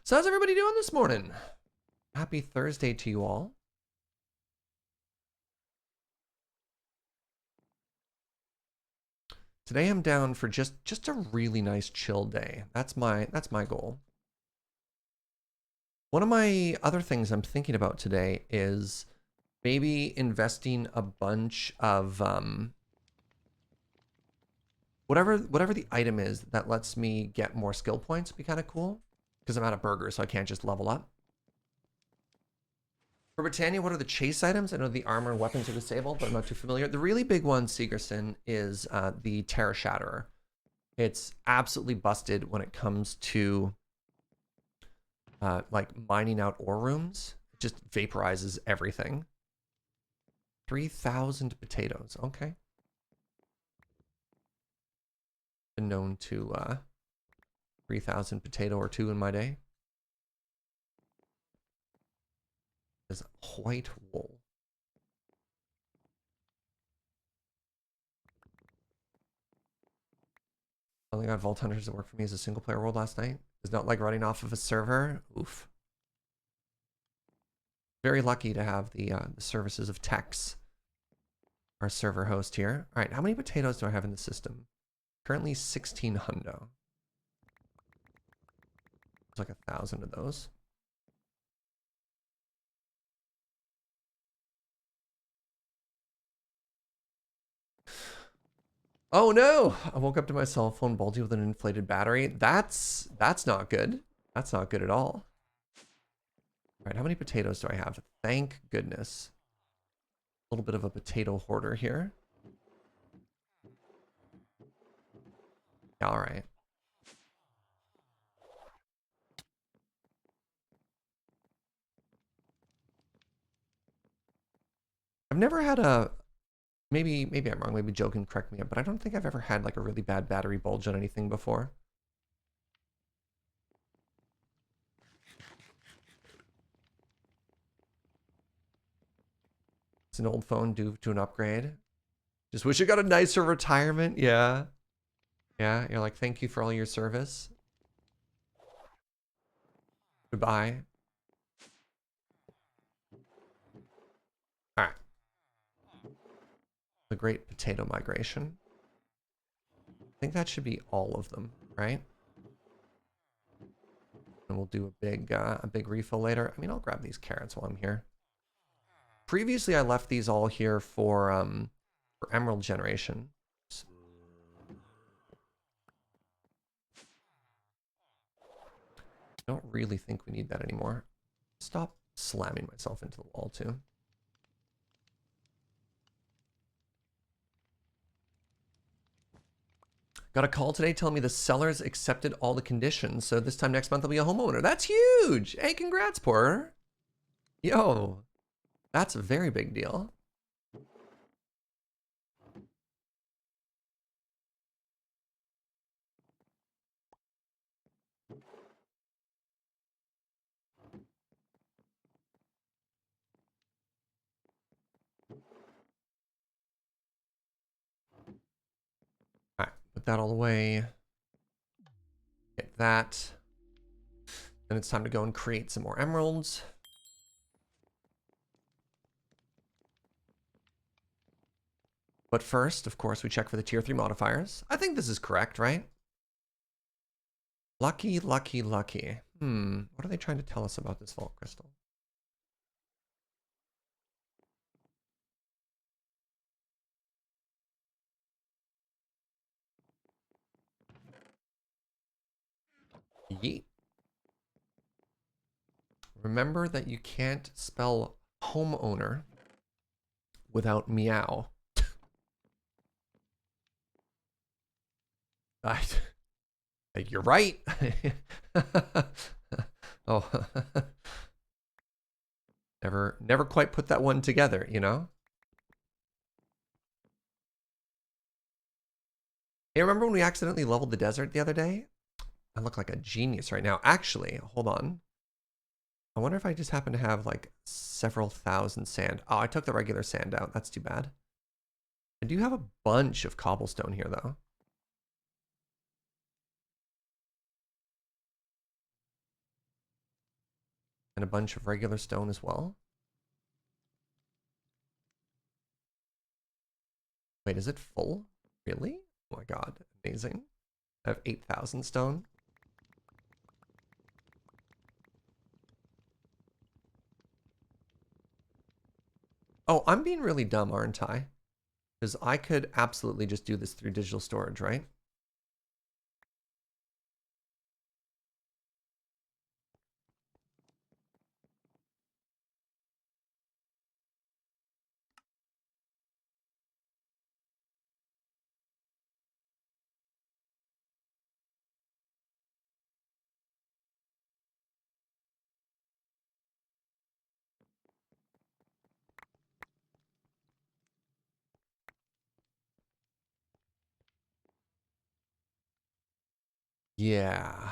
So how's everybody doing this morning? Happy Thursday to you all. Today I'm down for just a really nice chill day. That's my goal. One of my other things I'm thinking about today is maybe investing a bunch of whatever the item is that lets me get more skill points would be kind of cool. Because I'm out of burger, so I can't just level up. For Botania, what are the chase items? I know the armor and weapons are disabled, but I'm not too familiar. The really big one, Segerson, is the Terra Shatterer. It's absolutely busted when it comes to like mining out ore rooms. It just vaporizes everything. 3,000 potatoes. Okay. Been known to 3,000 potato or 2 in my day. Is white wool. I only got Vault Hunters that worked for me as a single player world last night. It's not like running off of a server. Oof. Very lucky to have the services of Tex, our server host here. All right, how many potatoes do I have in the system? Currently 16 hundo. There's like 1,000 of those. Oh no! I woke up to my cell phone bulgy with an inflated battery. That's not good. That's not good at all. All right, how many potatoes do I have? Thank goodness. A little bit of a potato hoarder here. All right. I've never had a, maybe I'm wrong, maybe Joe can correct me, but I don't think I've ever had like a really bad battery bulge on anything before. It's an old phone due to an upgrade. Just wish it got a nicer retirement. Yeah. Yeah, you're like, thank you for all your service. Goodbye. All right. The great potato migration. I think that should be all of them, right? And we'll do a big refill later. I mean, I'll grab these carrots while I'm here. Previously, I left these all here for emerald generation. Don't really think we need that anymore. Stop slamming myself into the wall too. Got a call today telling me the sellers accepted all the conditions, so this time next month I'll be a homeowner. That's huge! Hey, congrats, Porter. Yo, that's a very big deal. All right, put that all away. Get that. Then it's time to go and create some more emeralds. But first, of course, we check for the tier 3 modifiers. I think this is correct, right? Lucky, lucky, lucky. What are they trying to tell us about this vault crystal? Yeet. Remember that you can't spell homeowner without meow. You're right. Oh, never quite put that one together, you know? Hey, remember when we accidentally leveled the desert the other day? I look like a genius right now. Actually, hold on. I wonder if I just happen to have like several thousand sand. Oh, I took the regular sand out. That's too bad. I do have a bunch of cobblestone here, though. And a bunch of regular stone as well. Wait, is it full? Really? Oh my god, amazing. I have 8,000 stone. Oh, I'm being really dumb, aren't I? Because I could absolutely just do this through digital storage, right? Yeah.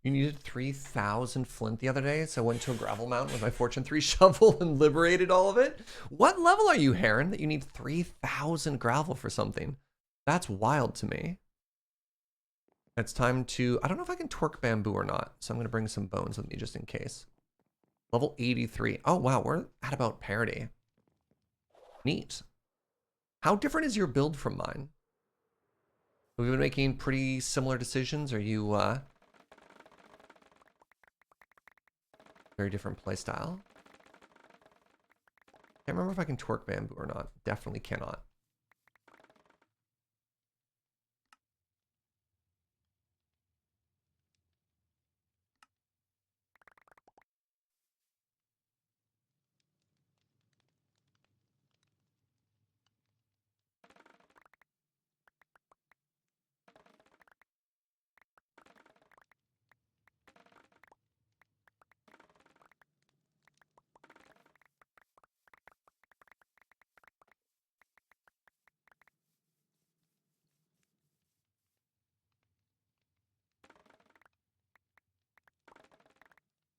You needed 3,000 flint the other day, so I went to a gravel mountain with my Fortune 3 shovel and liberated all of it. What level are you, Heron, that you need 3,000 gravel for something? That's wild to me. It's time to... I don't know if I can twerk bamboo or not, so I'm going to bring some bones with me just in case. Level 83. Oh, wow, we're at about parity. Neat. How different is your build from mine? Have we been making pretty similar decisions? Are you, very different playstyle? Can't remember if I can twerk bamboo or not. Definitely cannot.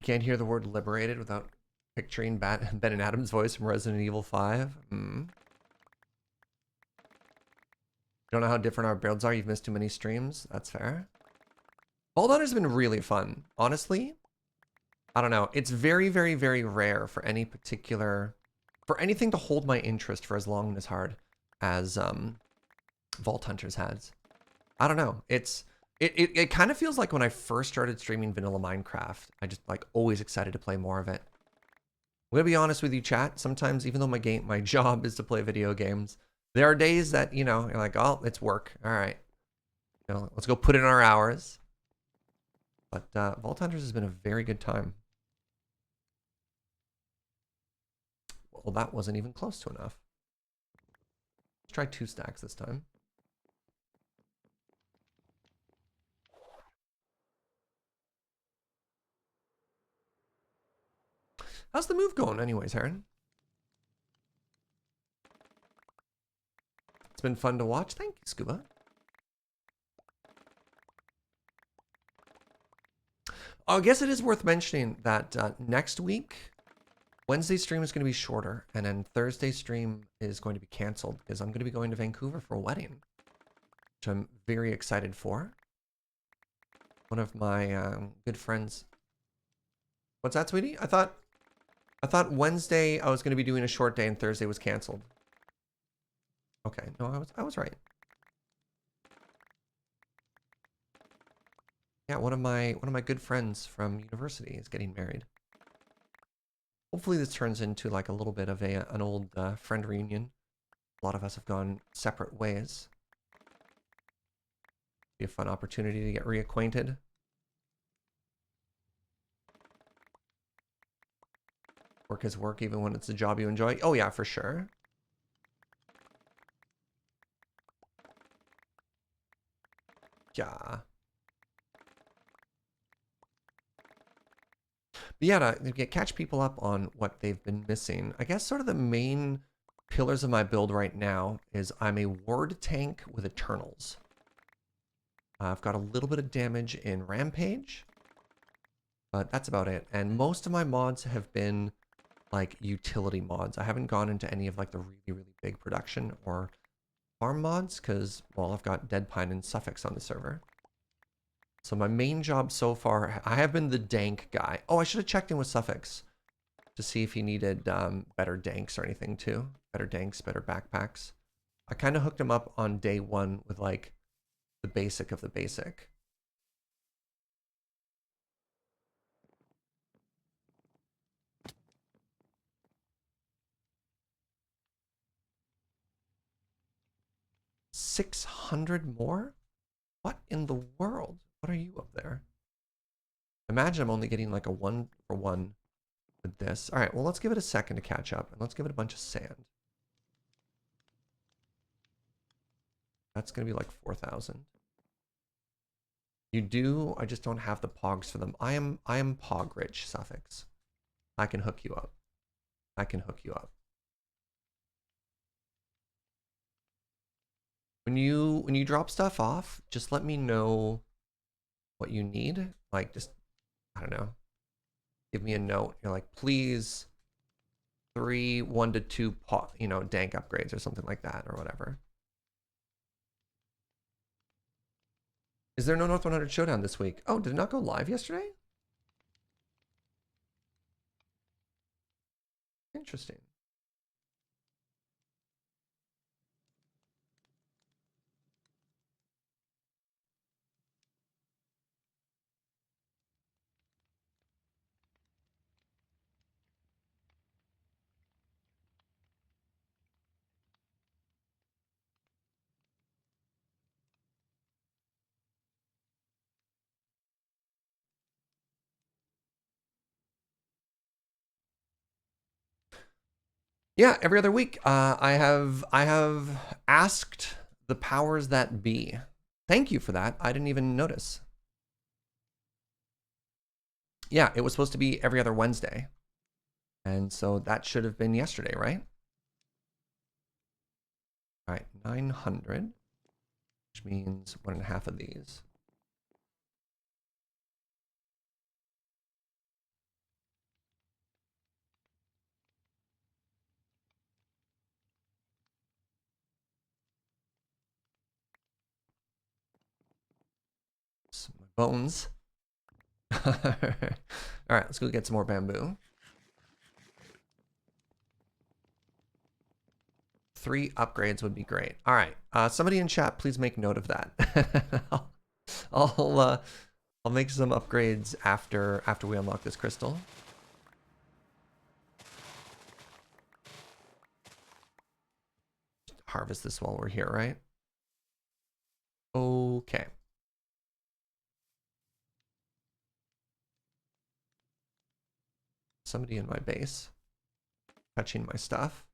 Can't hear the word liberated without picturing Ben and Adam's voice from Resident Evil 5. You don't know how different our builds are? You've missed too many streams? That's fair. Vault Hunter's been really fun. Honestly, I don't know. It's very, very, very rare for any particular... for anything to hold my interest for as long and as hard as Vault Hunters has. I don't know. It kind of feels like when I first started streaming vanilla Minecraft, I just like always excited to play more of it. I'm gonna be honest with you, chat. Sometimes, even though my job is to play video games, there are days that, you know, you're like, oh, it's work. All right, you know, let's go put in our hours. But Vault Hunters has been a very good time. Well, that wasn't even close to enough. Let's try 2 stacks this time. How's the move going anyways, Heron? It's been fun to watch. Thank you, Scuba. Oh, I guess it is worth mentioning that next week, Wednesday's stream is going to be shorter, and then Thursday's stream is going to be canceled because I'm going to be going to Vancouver for a wedding, which I'm very excited for. One of my good friends. What's that, sweetie? I thought Wednesday I was going to be doing a short day and Thursday was canceled. Okay, no, I was right. Yeah, one of my good friends from university is getting married. Hopefully this turns into like a little bit of an old friend reunion. A lot of us have gone separate ways. Be a fun opportunity to get reacquainted. Work is work even when it's a job you enjoy. Oh yeah, for sure. Yeah. But yeah, to catch people up on what they've been missing, I guess sort of the main pillars of my build right now is I'm a ward tank with Eternals. I've got a little bit of damage in Rampage, but that's about it. And most of my mods have been like utility mods. I haven't gone into any of like the really, really big production or farm mods because, well, I've got DeadPine and Suffix on the server. So my main job so far, I have been the dank guy. Oh, I should have checked in with Suffix to see if he needed better danks or anything too. Better danks, better backpacks. I kind of hooked him up on day 1 with like the basic of the basic. $600 more? What in the world? What are you up there? Imagine I'm only getting like a 1-for-1 with this. All right, well, let's give it a second to catch up, and let's give it a bunch of sand. That's going to be like 4,000. You do, I just don't have the pogs for them. I am pog rich, Suffix. I can hook you up. I can hook you up. When you drop stuff off, just let me know what you need. Like, just, I don't know, give me a note. You're like, please 3 1 to 2 dank upgrades or something like that or whatever. Is there no North 100 Showdown this week? Oh, did it not go live yesterday? Interesting. Yeah, every other week, I have asked the powers that be. Thank you for that. I didn't even notice. Yeah, it was supposed to be every other Wednesday, and so that should have been yesterday, right? All right, 900, which means 1.5 of these. My bones. All right, let's go get some more bamboo. 3 upgrades would be great. All right, somebody in chat, please make note of that. I'll make some upgrades after we unlock this crystal. harvest this while we're here, right? Okay. Somebody in my base touching my stuff.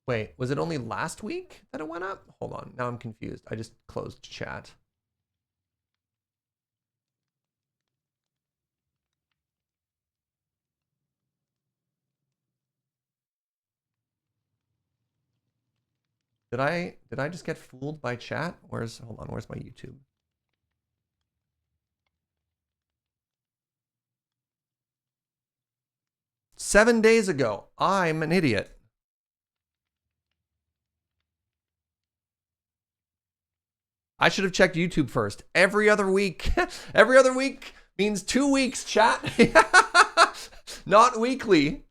Wait, was it only last week that it went up? Hold on, now I'm confused. I just closed chat. Did I just get fooled by chat? Hold on, where's my YouTube? Seven days ago. I'm an idiot. I should have checked YouTube first. Every other week. Every other week means 2 weeks, chat. Not weekly.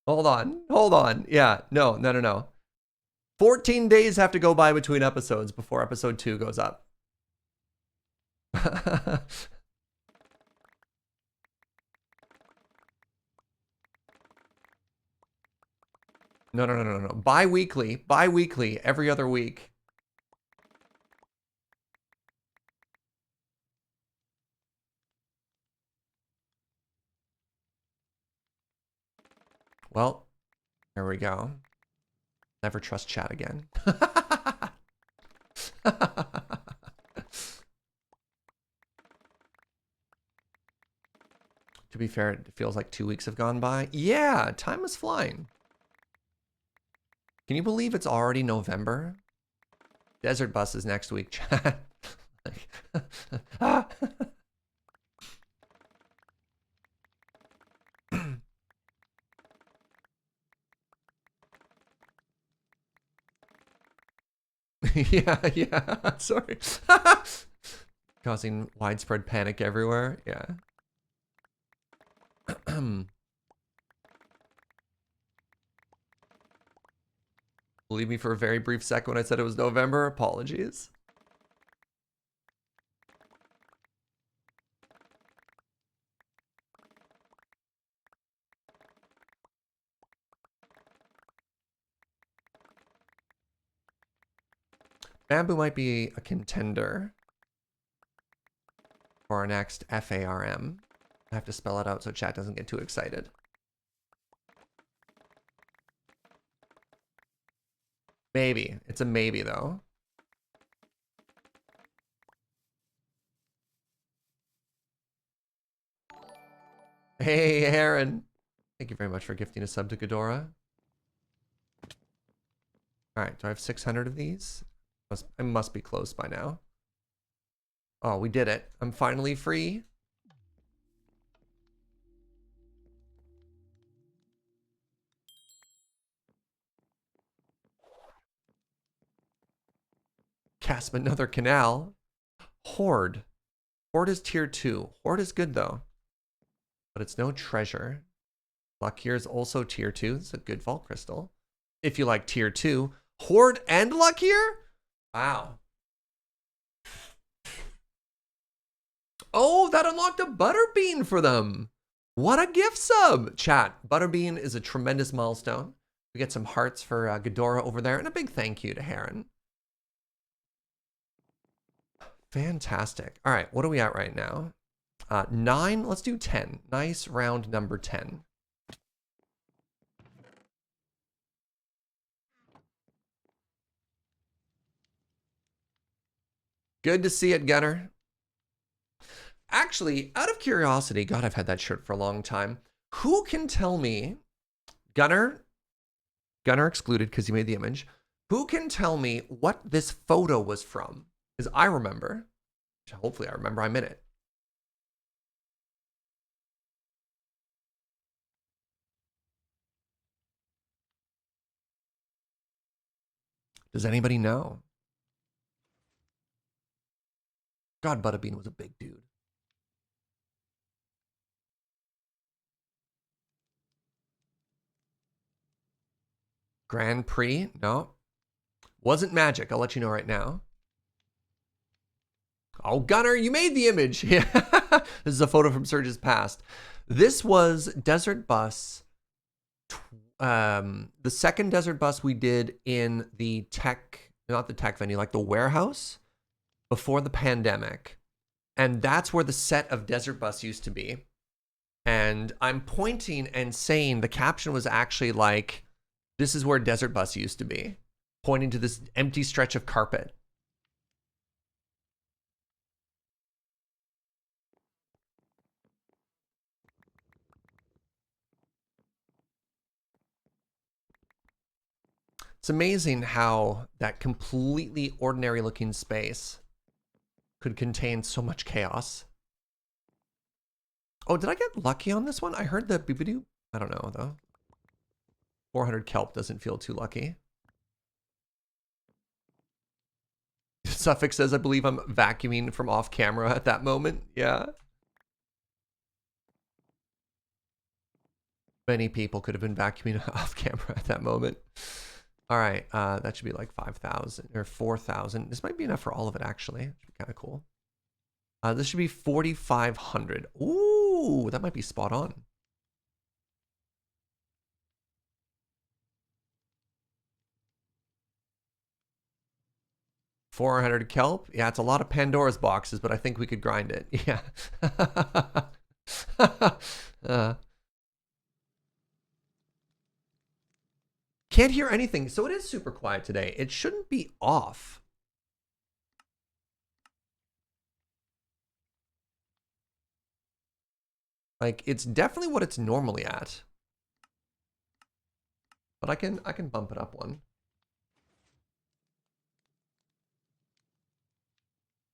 Hold on. Yeah, no. 14 days have to go by between episodes before episode 2 goes up. No. Bi-weekly, every other week. Well, there we go. Never trust chat again. To be fair, it feels like 2 weeks have gone by. Yeah, time is flying. Can you believe it's already November? Desert bus is next week, chat. Yeah, sorry. Causing widespread panic everywhere, yeah. Believe me for a very brief second when I said it was November. Apologies. Bamboo might be a contender for our next FARM. I have to spell it out so chat doesn't get too excited. Maybe. It's a maybe, though. Hey, Aaron. Thank you very much for gifting a sub to Ghidorah. All right, do I have 600 of these? I must be close by now. Oh, we did it. I'm finally free. Casp another canal. Horde. Horde is tier 2. Horde is good, though. But it's no treasure. Luck here is also tier 2. It's a good vault crystal. If you like tier 2. Horde and luck here? Wow. Oh, that unlocked a Butterbean for them. What a gift sub. Chat, Butterbean is a tremendous milestone. We get some hearts for Ghidorah over there. And a big thank you to Heron. Fantastic. All right, what are we at right now? 9. Let's do 10. Nice round number 10. Good to see it, Gunner. Actually, out of curiosity, God, I've had that shirt for a long time. Who can tell me, Gunner excluded because he made the image. Who can tell me what this photo was from? Because I remember. Hopefully I remember I'm in it. Does anybody know? God, Butterbean was a big dude. Grand Prix? No. Wasn't magic, I'll let you know right now. Oh, Gunner, you made the image. Yeah. This is a photo from Surge's past. This was Desert Bus. The second Desert Bus we did in the tech, not the tech venue, like the warehouse before the pandemic. And that's where the set of Desert Bus used to be. And I'm pointing and saying the caption was actually like, this is where Desert Bus used to be, pointing to this empty stretch of carpet. It's amazing how that completely ordinary looking space could contain so much chaos. Oh, did I get lucky on this one? I heard the boop-a-doo. I don't know though. 400 kelp doesn't feel too lucky. Suffix says, I believe I'm vacuuming from off camera at that moment. Yeah. Many people could have been vacuuming off camera at that moment. All right, that should be like 5,000 or 4,000. This might be enough for all of it, actually. Should be kind of cool. This should be 4,500. Ooh, that might be spot on. $400 kelp. Yeah, it's a lot of Pandora's boxes, but I think we could grind it. Yeah. Can't hear anything, so it is super quiet today. It shouldn't be off. Like, it's definitely what it's normally at. But I can bump it up one.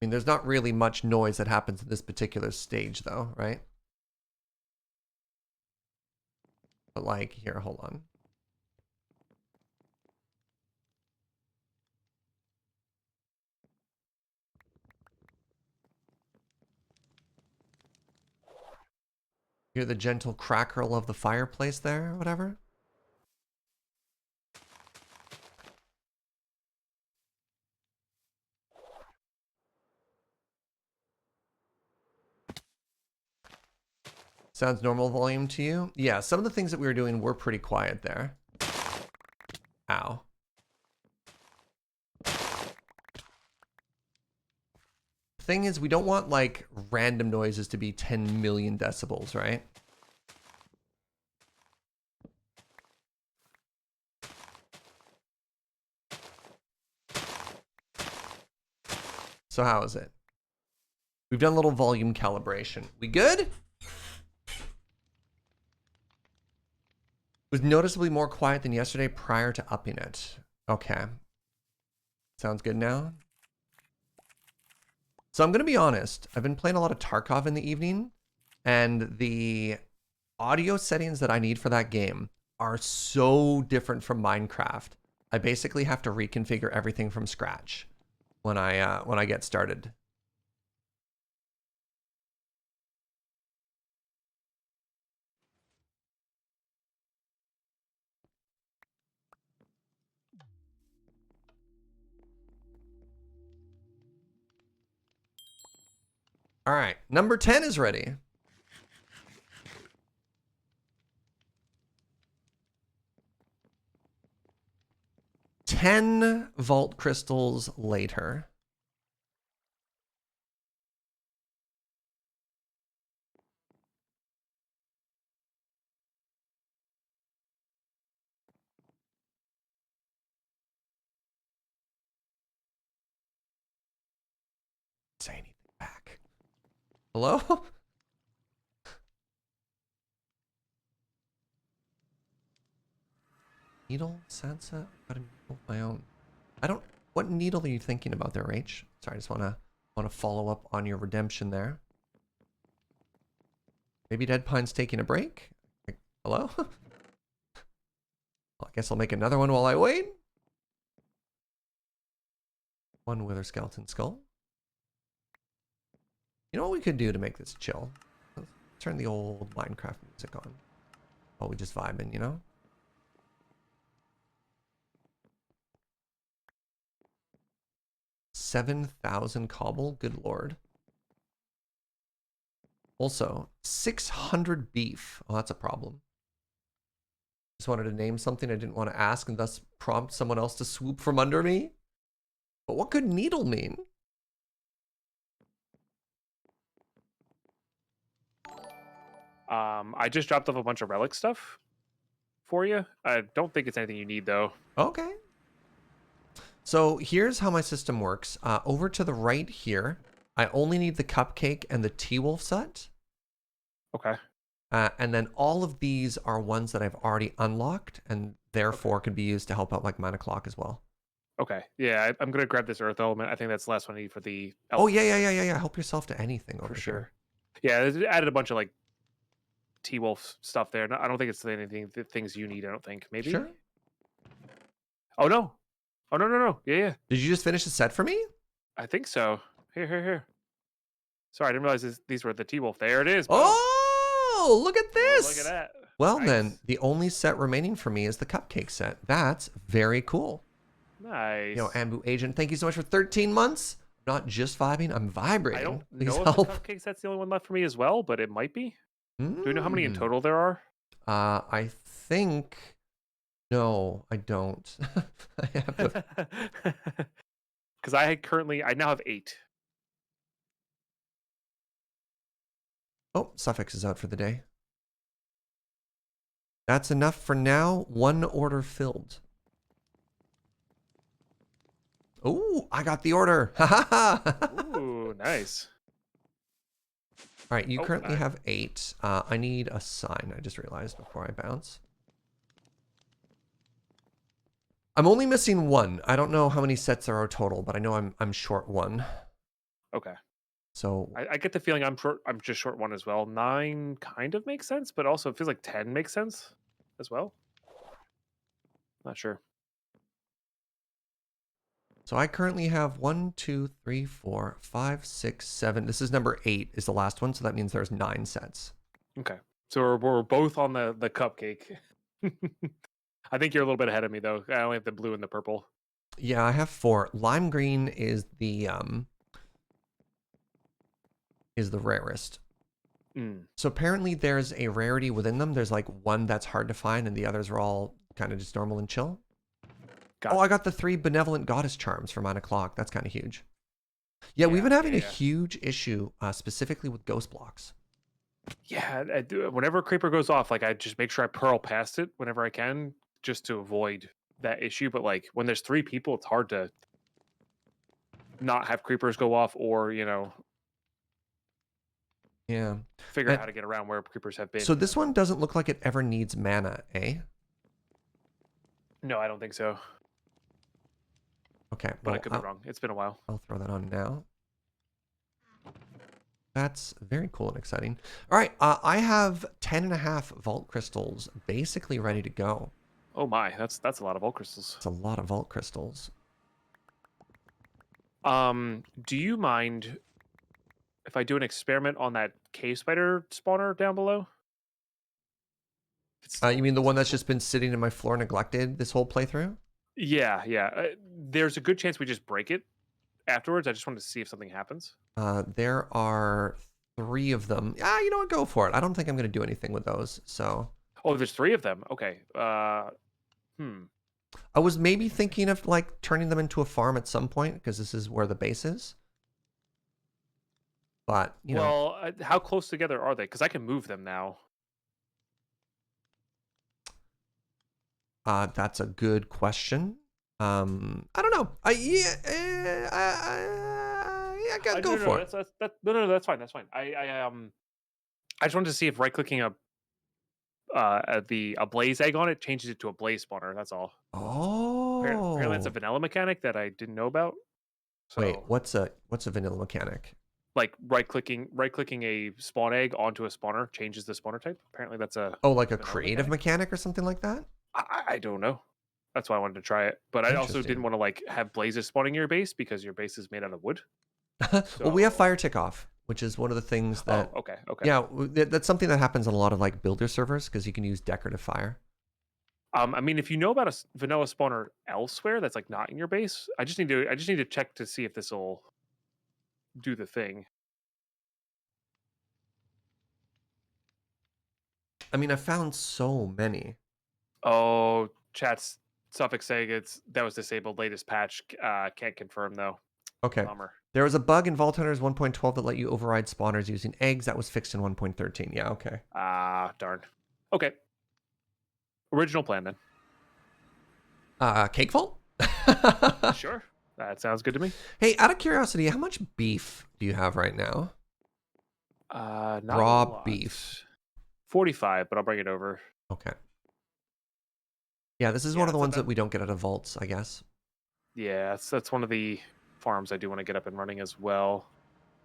I mean, there's not really much noise that happens in this particular stage though, right? But like, here, hold on. Hear the gentle crackle of the fireplace there, or whatever? Sounds normal volume to you? Yeah, some of the things that we were doing were pretty quiet there. Ow. Thing is, we don't want like random noises to be 10 million decibels, right? So how is it? We've done a little volume calibration. We good? It was noticeably more quiet than yesterday prior to upping it. Okay. Sounds good now. So I'm going to be honest. I've been playing a lot of Tarkov in the evening, and the audio settings that I need for that game are so different from Minecraft. I basically have to reconfigure everything from scratch when I get started. All right, number 10 is ready. $10 vault crystals later. Say anything back. Hello? Needle, Sansa? Got a needle of my own. I don't. What needle are you thinking about there, Rach? Sorry, I just wanna follow up on your redemption there. Maybe DeadPine's taking a break. Like, hello? Well, I guess I'll make another one while I wait. One Wither Skeleton Skull. You know what we could do to make this chill? Let's turn the old Minecraft music on. Oh, we just vibing, you know? 7,000 cobble. Good lord. Also, 600 beef. Oh, that's a problem. Just wanted to name something I didn't want to ask and thus prompt someone else to swoop from under me. But what could needle mean? I just dropped off a bunch of relic stuff for you. I don't think it's anything you need, though. Okay. So here's how my system works. Over to the right here, I only need the cupcake and the T-Wolf set. Okay. And then all of these are ones that I've already unlocked and therefore can be used to help out like Mana Clock as well. Okay. Yeah, I'm going to grab this Earth Element. I think that's the last one I need for the... Oh, yeah. Help yourself to anything over for sure. here. Yeah, it added a bunch of like T-Wolf stuff there. I don't think it's anything, things you need, I don't think. Maybe? Sure. Oh, no. Oh, no. Yeah. Did you just finish the set for me? I think so. Here. Sorry, I didn't realize these were the T-Wolf. There it is. Oh, look at this. Oh, look at that. Well, Nice. then, the only set remaining for me is the cupcake set. That's very cool. Nice. Yo, Ambu Agent, thank you so much for 13 months. I'm not just vibing, I'm vibrating. I don't Please know help. if the cupcakes that's the only one left for me as well, but it might be. Do we know how many in Mm. total there are? I think... No, I don't. I have to... Because I now have 8. Oh, Suffix is out for the day. That's enough for now. 1 order filled. Oh, I got the order. Ha ha. Ooh, nice. All right, you Oh, currently have 8. I need a sign. I just realized before I bounce. I'm only missing 1. I don't know how many sets there are total, but I know I'm short 1. Okay. So I get the feeling I'm just short 1 as well. 9 kind of makes sense, but also it feels like 10 makes sense as well. Not sure. So I currently have 1, 2, 3, 4, 5, 6, 7. This is number 8 is the last one, so that means there's 9 sets. Okay. So we're both on the cupcake. I think you're a little bit ahead of me though. I only have the blue and the purple. Yeah, I have 4. Lime green is the rarest. So apparently there's a rarity within them. There's like one that's hard to find and the others are all kind of just normal and chill. Oh, I got the 3 benevolent goddess charms for Mana Clock. That's kind of huge. Yeah, we've been having a huge issue specifically with ghost blocks. Yeah, I do. Whenever a creeper goes off, like I just make sure I pearl past it whenever I can, just to avoid that issue. But like when there's 3 people, it's hard to not have creepers go off, or Yeah, figure out how to get around where creepers have been. So this one doesn't look like it ever needs mana, eh? No, I don't think so. Okay, But I could be wrong. It's been a while. I'll throw that on now. That's very cool and exciting. All right, I have 10.5 vault crystals basically ready to go. Oh my, that's a lot of vault crystals. It's a lot of vault crystals. Do you mind if I do an experiment on that cave spider spawner down below? You mean the one that's just been sitting in my floor neglected this whole playthrough? Yeah. There's a good chance we just break it afterwards. I just wanted to see if something happens. There are 3 of them. You know what? Go for it. I don't think I'm going to do anything with those. So. Oh, there's 3 of them. Okay. I was maybe thinking of like turning them into a farm at some point because this is where the base is. But you know. Well, how close together are they? Because I can move them now. That's a good question. I don't know. Go for it. No, that's fine. That's fine. I just wanted to see if right-clicking a blaze egg on it changes it to a blaze spawner. That's all. Oh. Apparently, it's a vanilla mechanic that I didn't know about. So, wait, what's a vanilla mechanic? Like right-clicking a spawn egg onto a spawner changes the spawner type. Apparently, that's a like a creative mechanic or something like that. I don't know. That's why I wanted to try it. But I also didn't want to like have blazes spawning your base because your base is made out of wood. Well, we have fire tick off, which is one of the things that. Oh, okay. Yeah, that's something that happens on a lot of like builder servers because you can use decorative fire. I mean, if you know about a vanilla spawner elsewhere that's like not in your base, I just need to check to see if this will do the thing. I mean, I found so many. Oh, chat's suffix saying that was disabled latest patch. Can't confirm though. Okay. Bummer. There was a bug in Vault Hunters 1.12 that let you override spawners using eggs. That was fixed in 1.13. Yeah, okay. Darn. Okay. Original plan then. Cake Vault? Sure. That sounds good to me. Hey, out of curiosity, how much beef do you have right now? Not Raw a lot. beef. 45, but I'll bring it over. Okay. Yeah, this is one of the ones that we don't get out of vaults, I guess. Yeah, that's one of the farms I do want to get up and running as well.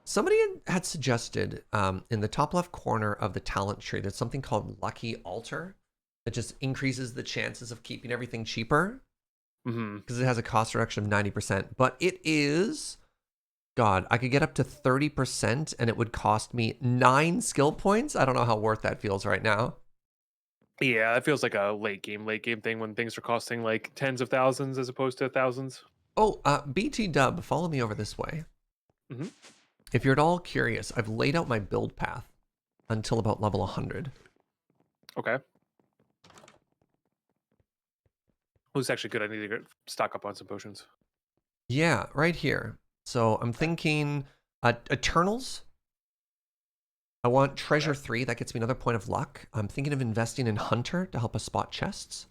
Somebody had suggested in the top left corner of the talent tree, there's something called Lucky Altar that just increases the chances of keeping everything cheaper because it has a cost reduction of 90%. But it is, God, I could get up to 30% and it would cost me 9 skill points. I don't know how worth that feels right now. Yeah, that feels like a late game thing when things are costing like tens of thousands as opposed to thousands. Oh, BT Dub, follow me over this way. Mm-hmm. If you're at all curious, I've laid out my build path until about level 100. Okay. Oh, it's actually good. I need to stock up on some potions. Yeah, right here. So I'm thinking Eternals. I want Treasure 3. That gets me another point of luck. I'm thinking of investing in Hunter to help us spot chests.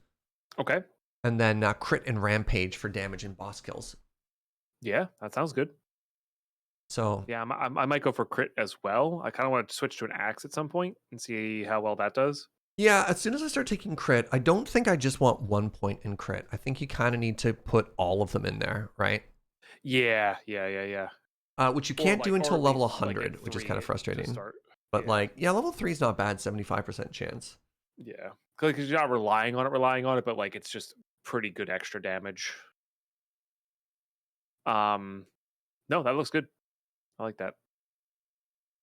Okay. And then Crit and Rampage for damage and boss kills. Yeah, that sounds good. So yeah, I might go for crit as well. I kind of want to switch to an axe at some point and see how well that does. yeah, as soon as I start taking crit, I don't think I just want 1 point in crit. I think you kind of need to put all of them in there, right? Yeah. Which you can't do until level least, 100, which is kind of frustrating. But yeah. level 3 is not bad, 75% chance. Yeah, because you're not relying on it, but like it's just pretty good extra damage. No, that looks good. I like that.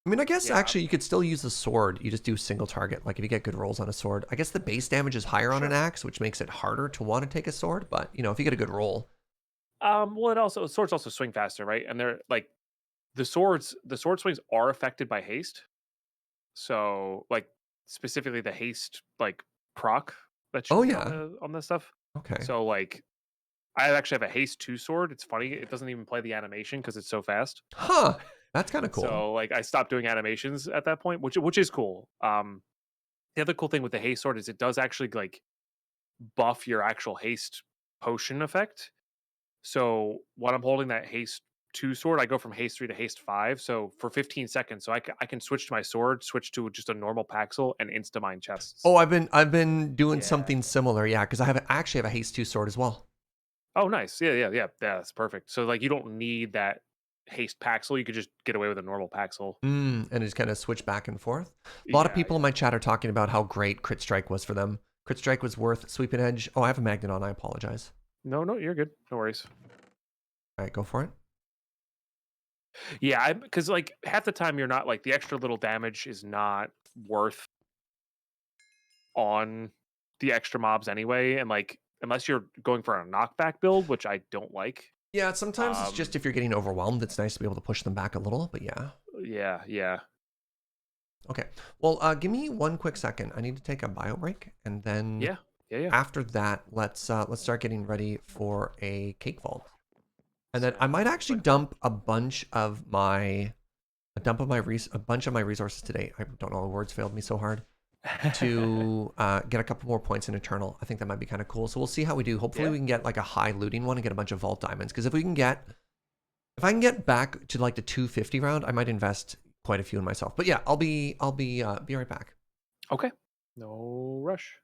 I mean, I guess Yeah, actually you could still use the sword. You just do single target. Like if you get good rolls on a sword, I guess the base damage is higher on an axe, which makes it harder to want to take a sword. But you know, if you get a good roll, well, swords also swing faster, right? And they're like the sword swings are affected by haste. So like specifically the haste like proc that you oh can get yeah, on this stuff. okay, So like I actually have a haste 2 sword. It's funny, it doesn't even play the animation because it's so fast. huh? That's kind of cool. So like I stopped doing animations at that point, which is cool. The other cool thing with the haste sword is it does actually like buff your actual haste potion effect. So when I'm holding that haste 2 sword, I go from haste 3 to haste 5. So for 15 seconds, so I can switch to my sword, switch to just a normal Paxel, and insta mine chests. Oh, I've been doing Yeah. something similar, yeah, because I actually have a haste 2 sword as well. Oh, nice. Yeah. That's perfect. So like you don't need that haste Paxel. You could just get away with a normal Paxel. And just kind of switch back and forth. A lot of Yeah. people in my chat are talking about how great Crit Strike was for them. Crit Strike was worth Sweeping Edge. Oh, I have a magnet on. I apologize. No, you're good. No worries. All right, go for it. Yeah, because like half the time you're not like the extra little damage is not worth on the extra mobs anyway, and like unless you're going for a knockback build, which I don't like. Yeah, sometimes it's just if you're getting overwhelmed, it's nice to be able to push them back a little, but yeah. Yeah. Okay. Well, give me 1 quick second. I need to take a bio break, and then Yeah. after that, let's start getting ready for a cake vault. And then I might actually dump a bunch of my resources today. I don't know, the words failed me so hard. To get a couple more points in Eternal. I think that might be kind of cool. So we'll see how we do. Hopefully we can get like a high looting one and get a bunch of vault diamonds. Because if I can get back to like the 250 round, I might invest quite a few in myself. But yeah, I'll be right back. Okay. No rush.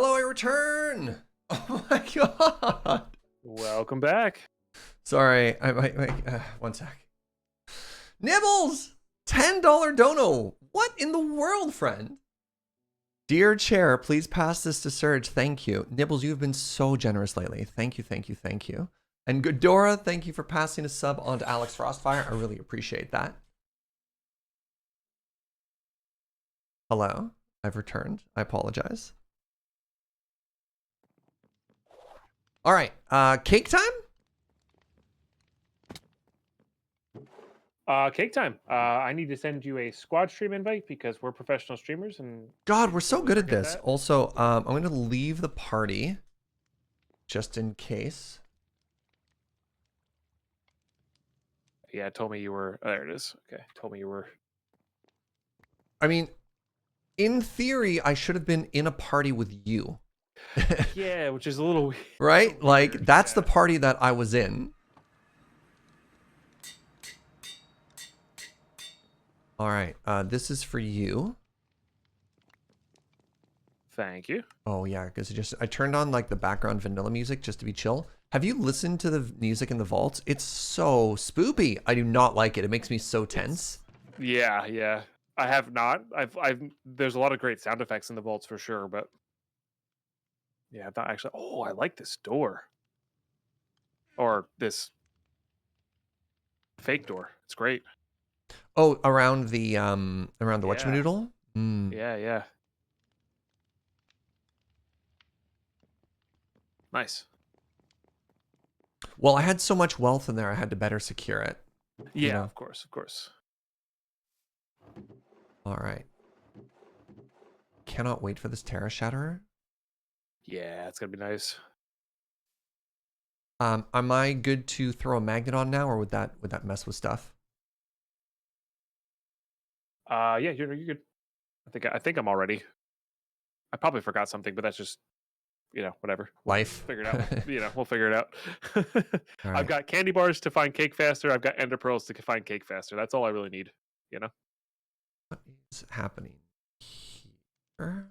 Hello, I return. Oh my god. Welcome back. Sorry, I might. One sec. Nibbles, $10 dono. What in the world, friend? Dear chair, please pass this to Serge. Thank you. Nibbles, you've been so generous lately. Thank you, thank you, thank you. And Goodora, thank you for passing a sub on to Alex Frostfire. I really appreciate that. Hello, I've returned. I apologize. All right, cake time? Cake time. I need to send you a squad stream invite because we're professional streamers and God, we're so good at this. that. Also, I'm going to leave the party just in case. Yeah, it told me you were. Oh, there it is. Okay, told me you were. I mean, in theory, I should have been in a party with you. Yeah, which is a little weird. Right? Like, that's the Yeah. party that I was in. All right, this is for you. Thank you. Oh yeah, because I turned on like the background vanilla music just to be chill. Have you listened to the music in the vaults? It's so spoopy. I do not like it. It makes me so tense. Yeah. I have not. There's a lot of great sound effects in the vaults for sure, but yeah, I've not actually. Oh, I like this door. Or this fake door. It's great. Oh, around the Yeah. whatchamadoodle? Yeah. Nice. Well, I had so much wealth in there, I had to better secure it. Yeah, You know? of course. All right. Cannot wait for this Terra Shatterer. Yeah, it's gonna be nice. Am I good to throw a magnet on now, or would that mess with stuff? Yeah, you're good. I think I'm all ready. I probably forgot something, but that's just whatever. Life. Figure it out. We'll figure it out. All right. I've got candy bars to find cake faster. I've got ender pearls to find cake faster. That's all I really need. What is happening here?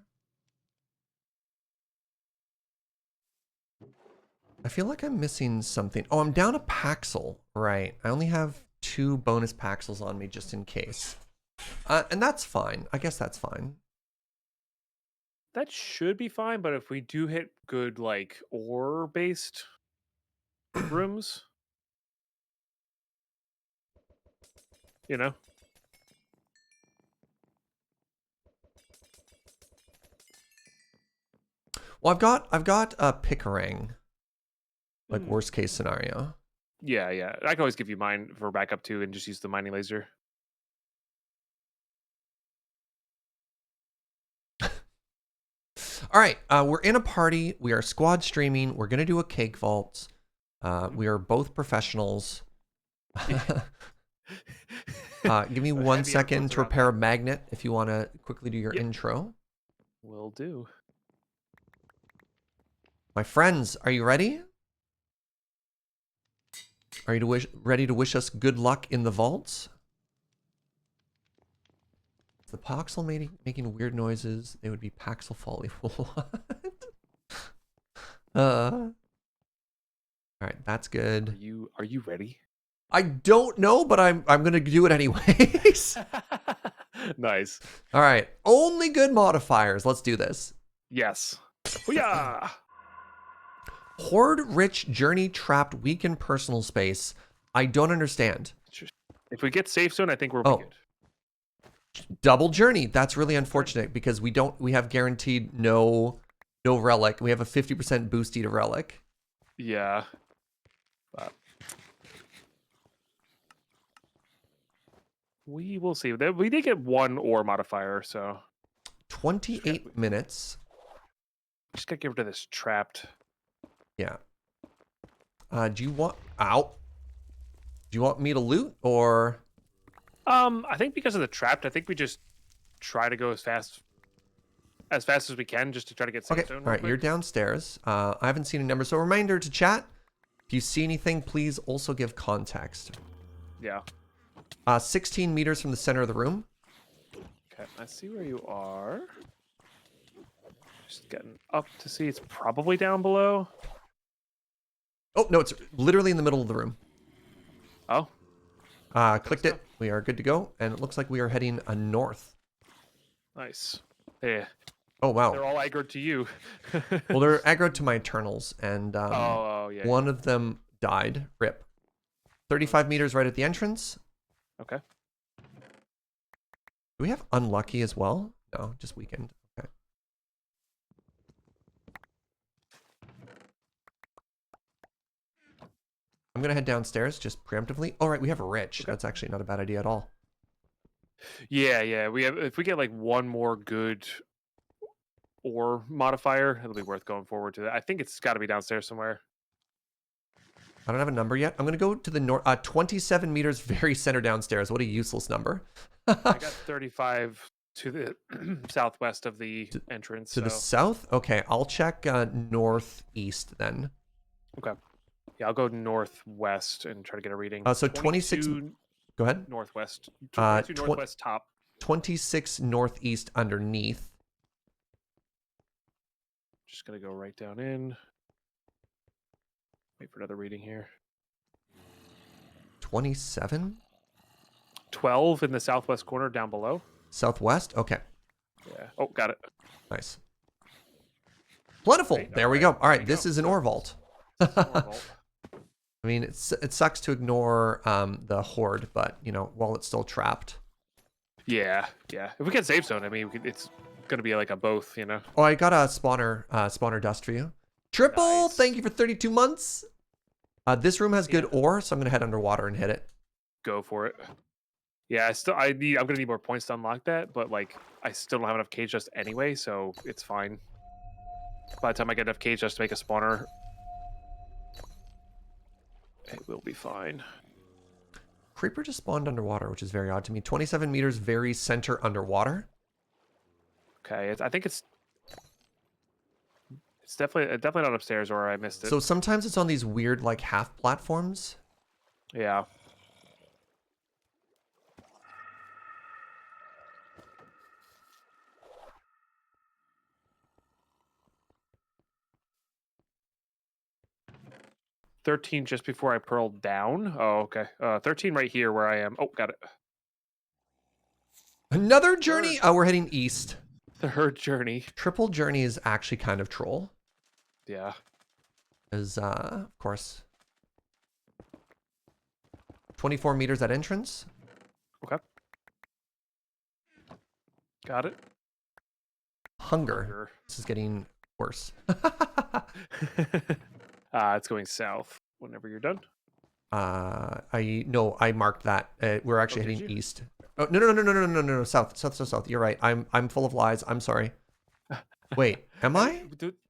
I feel like I'm missing something. Oh, I'm down a Paxel. Right. I only have 2 bonus Paxels on me just in case. And that's fine. I guess that's fine. That should be fine, but if we do hit good like ore based rooms, Well, I've got a Pickering. Like worst case scenario. Yeah. I can always give you mine for backup too, and just use the mining laser. All right, we're in a party. We are squad streaming. We're gonna do a cake vault. We are both professionals. Give me 1 second to repair a magnet if you want to quickly do your intro. Will do. My friends, are you ready? Are you ready to wish us good luck in the vaults? If the Paxel making weird noises, they would be Paxel folly. What? All right, that's good. Are you ready? I don't know, but I'm gonna do it anyways. Nice. All right, only good modifiers. Let's do this. Yes. Booyah! Horde rich journey trapped weakened personal space. I don't understand. If we get safe zone, I think we're good. Double journey. That's really unfortunate because we have guaranteed no relic. We have a 50% boosty to relic. Yeah. We will see. We did get 1 ore modifier, so 28 minutes. Just gotta get rid of this trapped. Yeah. Do you want out? Do you want me to loot or? I think because of the trapped, I think we just try to go as fast as we can, just to try to get safe zone. All right, you're downstairs. I haven't seen a number, so a reminder to chat. If you see anything, please also give context. Yeah. 16 meters from the center of the room. Okay, I see where you are. Just getting up to see. It's probably down below. Oh, no, it's literally in the middle of the room. Oh. Clicked it. We are good to go. And it looks like we are heading north. Nice. Yeah. Oh, wow. They're all aggroed to you. Well, they're aggroed to my Eternals, and yeah. one of them died. Rip. 35 meters right at the entrance. Okay. Do we have unlucky as well? No, just weakened. Okay. I'm going to head downstairs just preemptively. All right, we have a rich. Okay. That's actually not a bad idea at all. Yeah. We have, if we get like one more good ore modifier, it'll be worth going forward to that. I think it's got to be downstairs somewhere. I don't have a number yet. I'm going to go to the north, 27 meters, very center downstairs. What a useless number. I got 35 to the southwest of the entrance. To the south? Okay, I'll check northeast then. Okay. Yeah, I'll go northwest and try to get a reading. So 26. Go ahead. Northwest. 22 northwest top. 26 northeast underneath. Just gonna go right down in. Wait for another reading here. 27? 12 in the southwest corner down below. Southwest? Okay. Yeah. Oh, got it. Nice. Plentiful. Great. There we go. All right, this is an ore vault. I mean, it sucks to ignore the horde, but, you know, while it's still trapped. Yeah. If we get save zone, I mean, it's going to be like a both, you know? Oh, I got a spawner dust for you. Triple, nice. Thank you for 32 months. This room has good ore, so I'm going to head underwater and hit it. Go for it. Yeah, I'm going to need more points to unlock that, but, like, I still don't have enough cage dust anyway, so it's fine. By the time I get enough cage dust to make a spawner, it will be fine. Creeper just spawned underwater, which is very odd to me. 27 meters, very center underwater. Okay, I think it's definitely not upstairs, or I missed it. So sometimes it's on these weird, like, half platforms. Yeah. $13 just before I pearled down. Oh, okay. 13 right here where I am. Oh, got it. Another journey. Oh, we're heading east. Third journey. Triple journey is actually kind of troll. Yeah. Is of course 24 meters at entrance. Okay. Got it. Hunger. This is getting worse. It's going south whenever you're done. I marked that. We're actually heading east. Oh, no, south. You're right. I'm full of lies. I'm sorry. Wait, am I?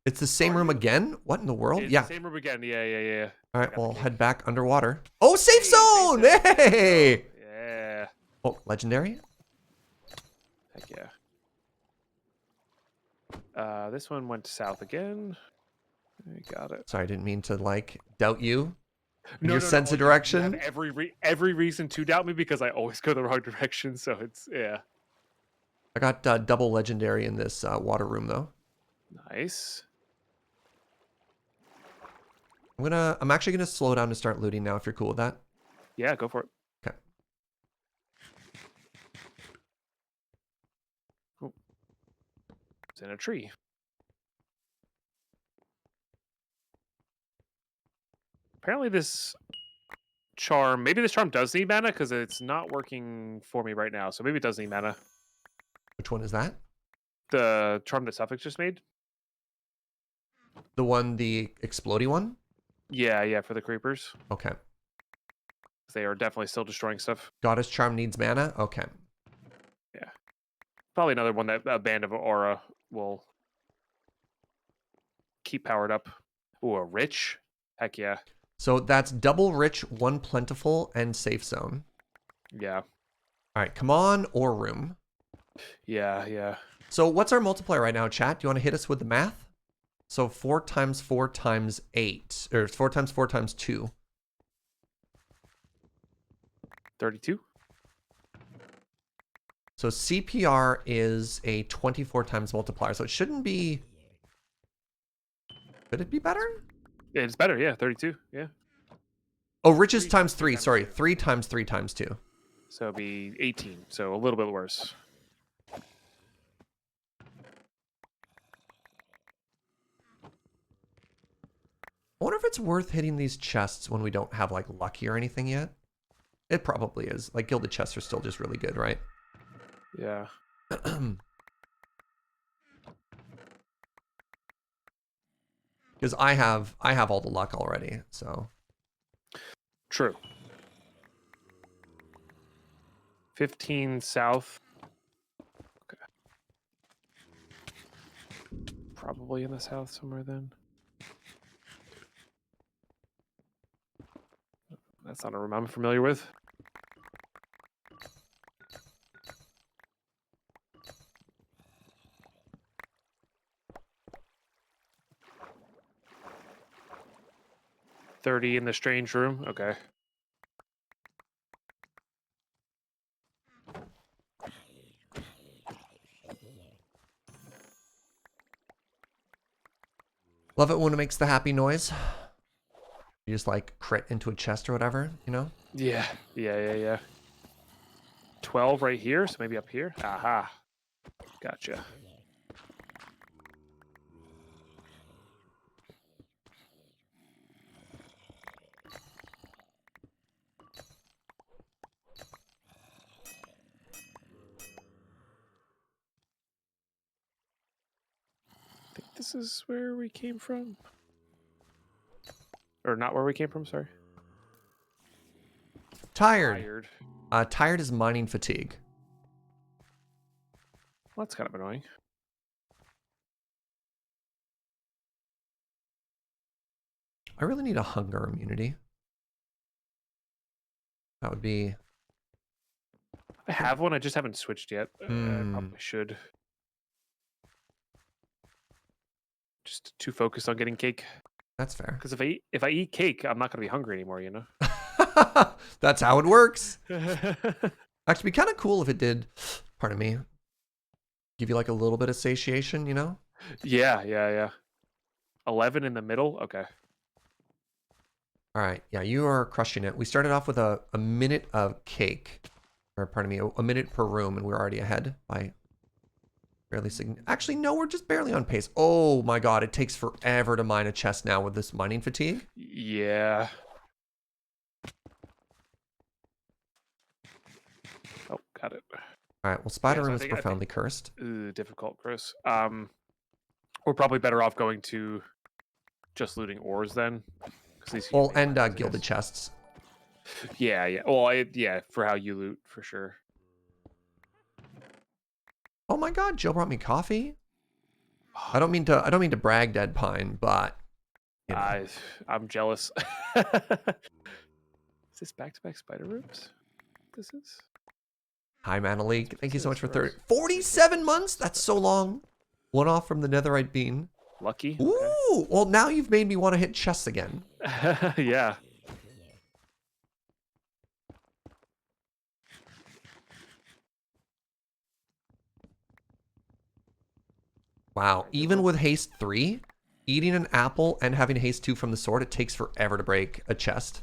It's the same room again? What in the world? It's yeah. the same room again. Yeah. All right, we'll head back underwater. Oh, safe zone! Hey! Yeah. Oh, legendary? Heck yeah. This one went south again. I got it. Sorry, I didn't mean to, like, doubt you. Your No, sense of direction. You have every reason to doubt me because I always go the wrong direction. So it's I got double legendary in this water room though. Nice. I'm actually gonna slow down to start looting now if you're cool with that. Yeah, go for it. Okay. Oh. It's in a tree. Apparently maybe this charm does need mana because it's not working for me right now. So maybe it does need mana. Which one is that? The charm that Suffix just made. The explodey one? Yeah, for the creepers. Okay. They are definitely still destroying stuff. Goddess charm needs mana? Okay. Yeah. Probably another one that a Band of Aura will keep powered up. Ooh, a rich? Heck yeah. So that's double rich, one plentiful, and safe zone. Yeah. All right, come on, ore room. Yeah. So what's our multiplier right now, chat? Do you want to hit us with the math? So 4 times 4 times 8, or 4 times 4 times 2. 32. So CPR is a 24 times multiplier, so it shouldn't be Could it be better? It's better, yeah. 32, yeah. Oh, riches times 3. Sorry, 3 times 3 times 2. So it'd be 18. So a little bit worse. I wonder if it's worth hitting these chests when we don't have like lucky or anything yet. It probably is. Like gilded chests are still just really good, right? Yeah. Because I have all the luck already, so. True. 15 south. Okay. Probably in the south somewhere then. That's not a room I'm familiar with. $30 in the strange room. Okay. Love it when it makes the happy noise. You just like crit into a chest or whatever, you know? Yeah. 12 right here, so maybe up here. Aha. Gotcha. I think this is where we came from. Or not where we came from, sorry. Tired. Tired is mining fatigue. Well, that's kind of annoying. I really need a hunger immunity. That would be... I have one, I just haven't switched yet. I probably should. Just too focused on getting cake. That's fair. Because if I eat cake, I'm not going to be hungry anymore, you know? That's how it works. Actually, it'd be kind of cool if it did, pardon me, give you like a little bit of satiation, you know? Yeah. 11 in the middle? Okay. All right. Yeah, you are crushing it. We started off with a minute of cake. Or pardon me, a minute per room, and we're already ahead by barely actually, no, we're just barely on pace. Oh my god, it takes forever to mine a chest now with this mining fatigue. Yeah. Oh, got it. All right, well, Spider Room is profoundly cursed. Difficult, gross. We're probably better off going to just looting ores then. Well, and gilded chests. Yeah. Well, yeah, for how you loot, for sure. Oh my god, Joe brought me coffee. I don't mean to brag, DeadPine, but you know. I'm jealous. Is this back-to-back spider rooms? This is. Hi, Mana League. Thank you so much for 47 months. That's so long. One off from the Netherite Bean. Lucky. Ooh, okay. Well, now you've made me want to hit chests again. Yeah. Wow, even with haste 3, eating an apple and having haste 2 from the sword, it takes forever to break a chest.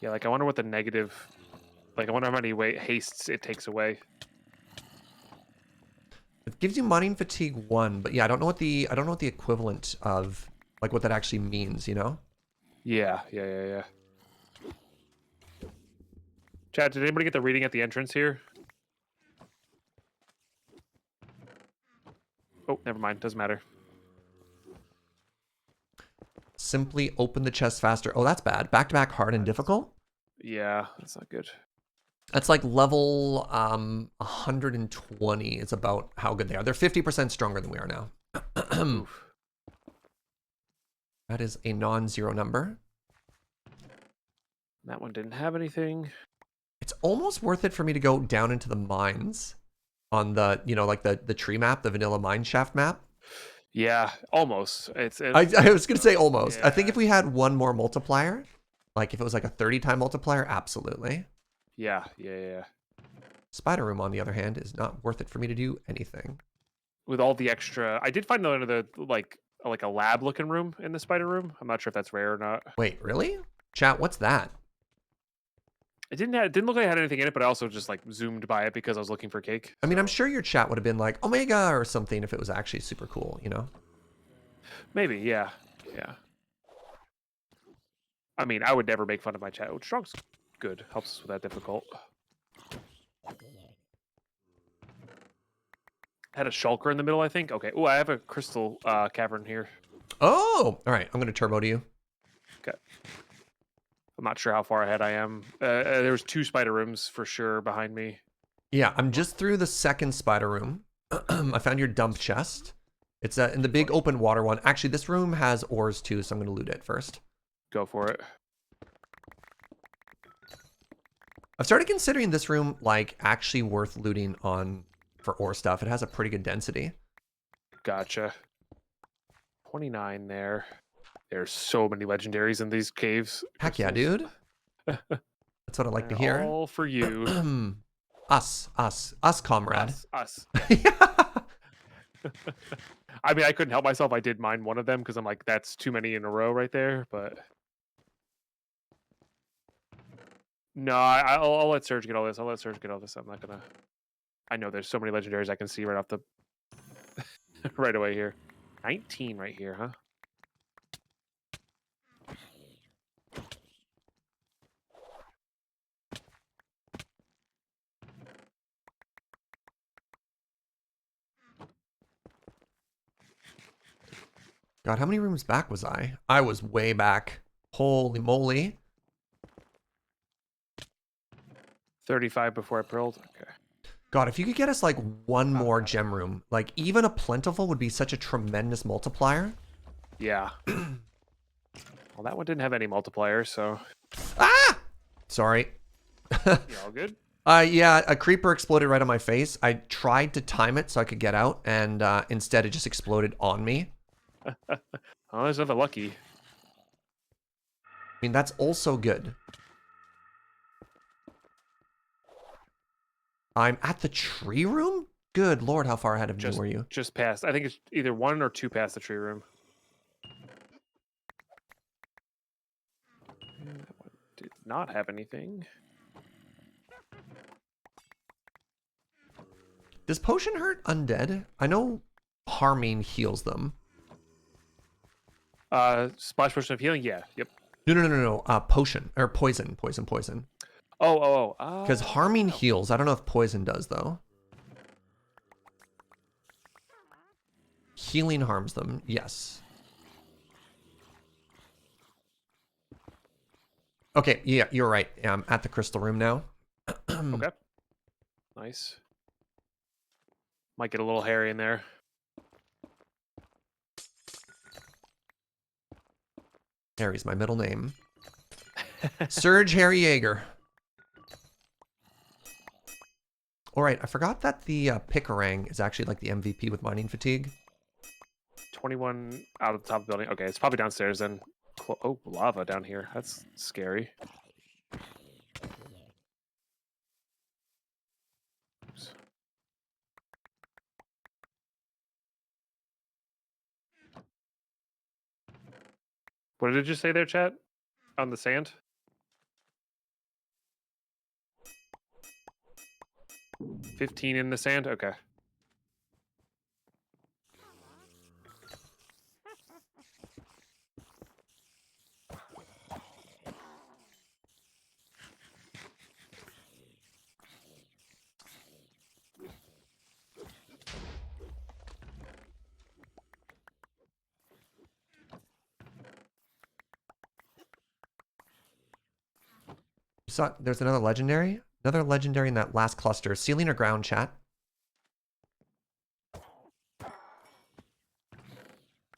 Yeah, like I wonder what the negative, like I wonder how many hastes it takes away. It gives you mining fatigue 1, but yeah, I don't know what the equivalent of like what that actually means, you know? Yeah. Chat, did anybody get the reading at the entrance here? Oh, never mind. Doesn't matter. Simply open the chest faster. Oh, that's bad. Back-to-back hard and difficult? Yeah, that's not good. That's like level 120 is about how good they are. They're 50% stronger than we are now. That is a non-zero number. That one didn't have anything. It's almost worth it for me to go down into the mines on the, you know, like the tree map, the vanilla mine shaft map. Yeah, almost. I was going to say almost. Yeah. I think if we had one more multiplier, like if it was like a 30-time multiplier, absolutely. Yeah. Spider room, on the other hand, is not worth it for me to do anything. With all the extra, I did find the like a lab looking room in the spider room. I'm not sure if that's rare or not. Wait, really? Chat, what's that? It didn't look like it had anything in it, but I also just like zoomed by it because I was looking for cake. I mean, I'm sure your chat would have been like Omega or something if it was actually super cool, you know? Maybe, yeah. Yeah. I mean, I would never make fun of my chat. Strong's good. Helps us with that difficult. Had a shulker in the middle, I think. Okay. Oh, I have a crystal cavern here. Oh! Alright, I'm going to turbo to you. Okay. I'm not sure how far ahead I am. There's 2 spider rooms for sure behind me. Yeah, I'm just through the second spider room. I found your dump chest. It's in the big open water one. Actually, this room has ores too, so I'm going to loot it first. Go for it. I've started considering this room like actually worth looting on for ore stuff. It has a pretty good density. Gotcha. 29 there. There's so many legendaries in these caves. Heck yeah, dude. That's what I like to hear. All for you. Us, comrade. Us. Yeah. I mean, I couldn't help myself. I did mine one of them because I'm like, that's too many in a row right there. But no, I'll let Serge get all this. I'm not gonna. I know there's so many legendaries I can see right off the right away here. 19 right here, huh? God, how many rooms back was I? I was way back. Holy moly. 35 before I pearled. Okay. God, if you could get us like one more gem room, like even a plentiful would be such a tremendous multiplier. Yeah. Well, that one didn't have any multipliers, so. Ah! Sorry. You all good? Yeah, a creeper exploded right on my face. I tried to time it so I could get out, and instead it just exploded on me. Oh, there's another lucky. I mean, that's also good. I'm at the tree room? Good lord, how far ahead of me were you? Just past. I think it's either 1 or 2 past the tree room. That one did not have anything. Does potion hurt undead? I know harming heals them. Splash potion of healing? Yeah. Yep. No. Potion. Or poison. Poison. Oh. Because harming heals. I don't know if poison does, though. Healing harms them. Yes. Okay, yeah, you're right. I'm at the crystal room now. Okay. Nice. Might get a little hairy in there. Harry's my middle name. Serge Harry Yeager. All right, I forgot that the Picarang is actually like the MVP with mining fatigue. 21 out of the top of the building. Okay, it's probably downstairs then. Oh, lava down here. That's scary. Oops. What did you say there, chat? On the sand? $15 in the sand? Okay. So there's another legendary? Another legendary in that last cluster. Ceiling or ground, chat?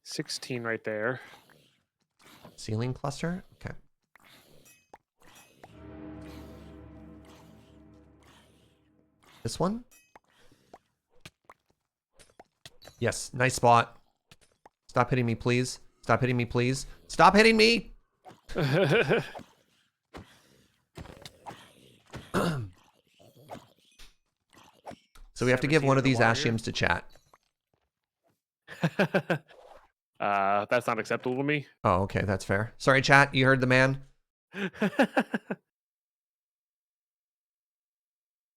16 right there. Ceiling cluster? Okay. This one? Yes, nice spot. Stop hitting me, please. Stop hitting me, please. Stop hitting me! So we have to give 17 one in of the these water Ashiums to chat. here. That's not acceptable to me. Oh, okay, that's fair. Sorry, chat, you heard the man.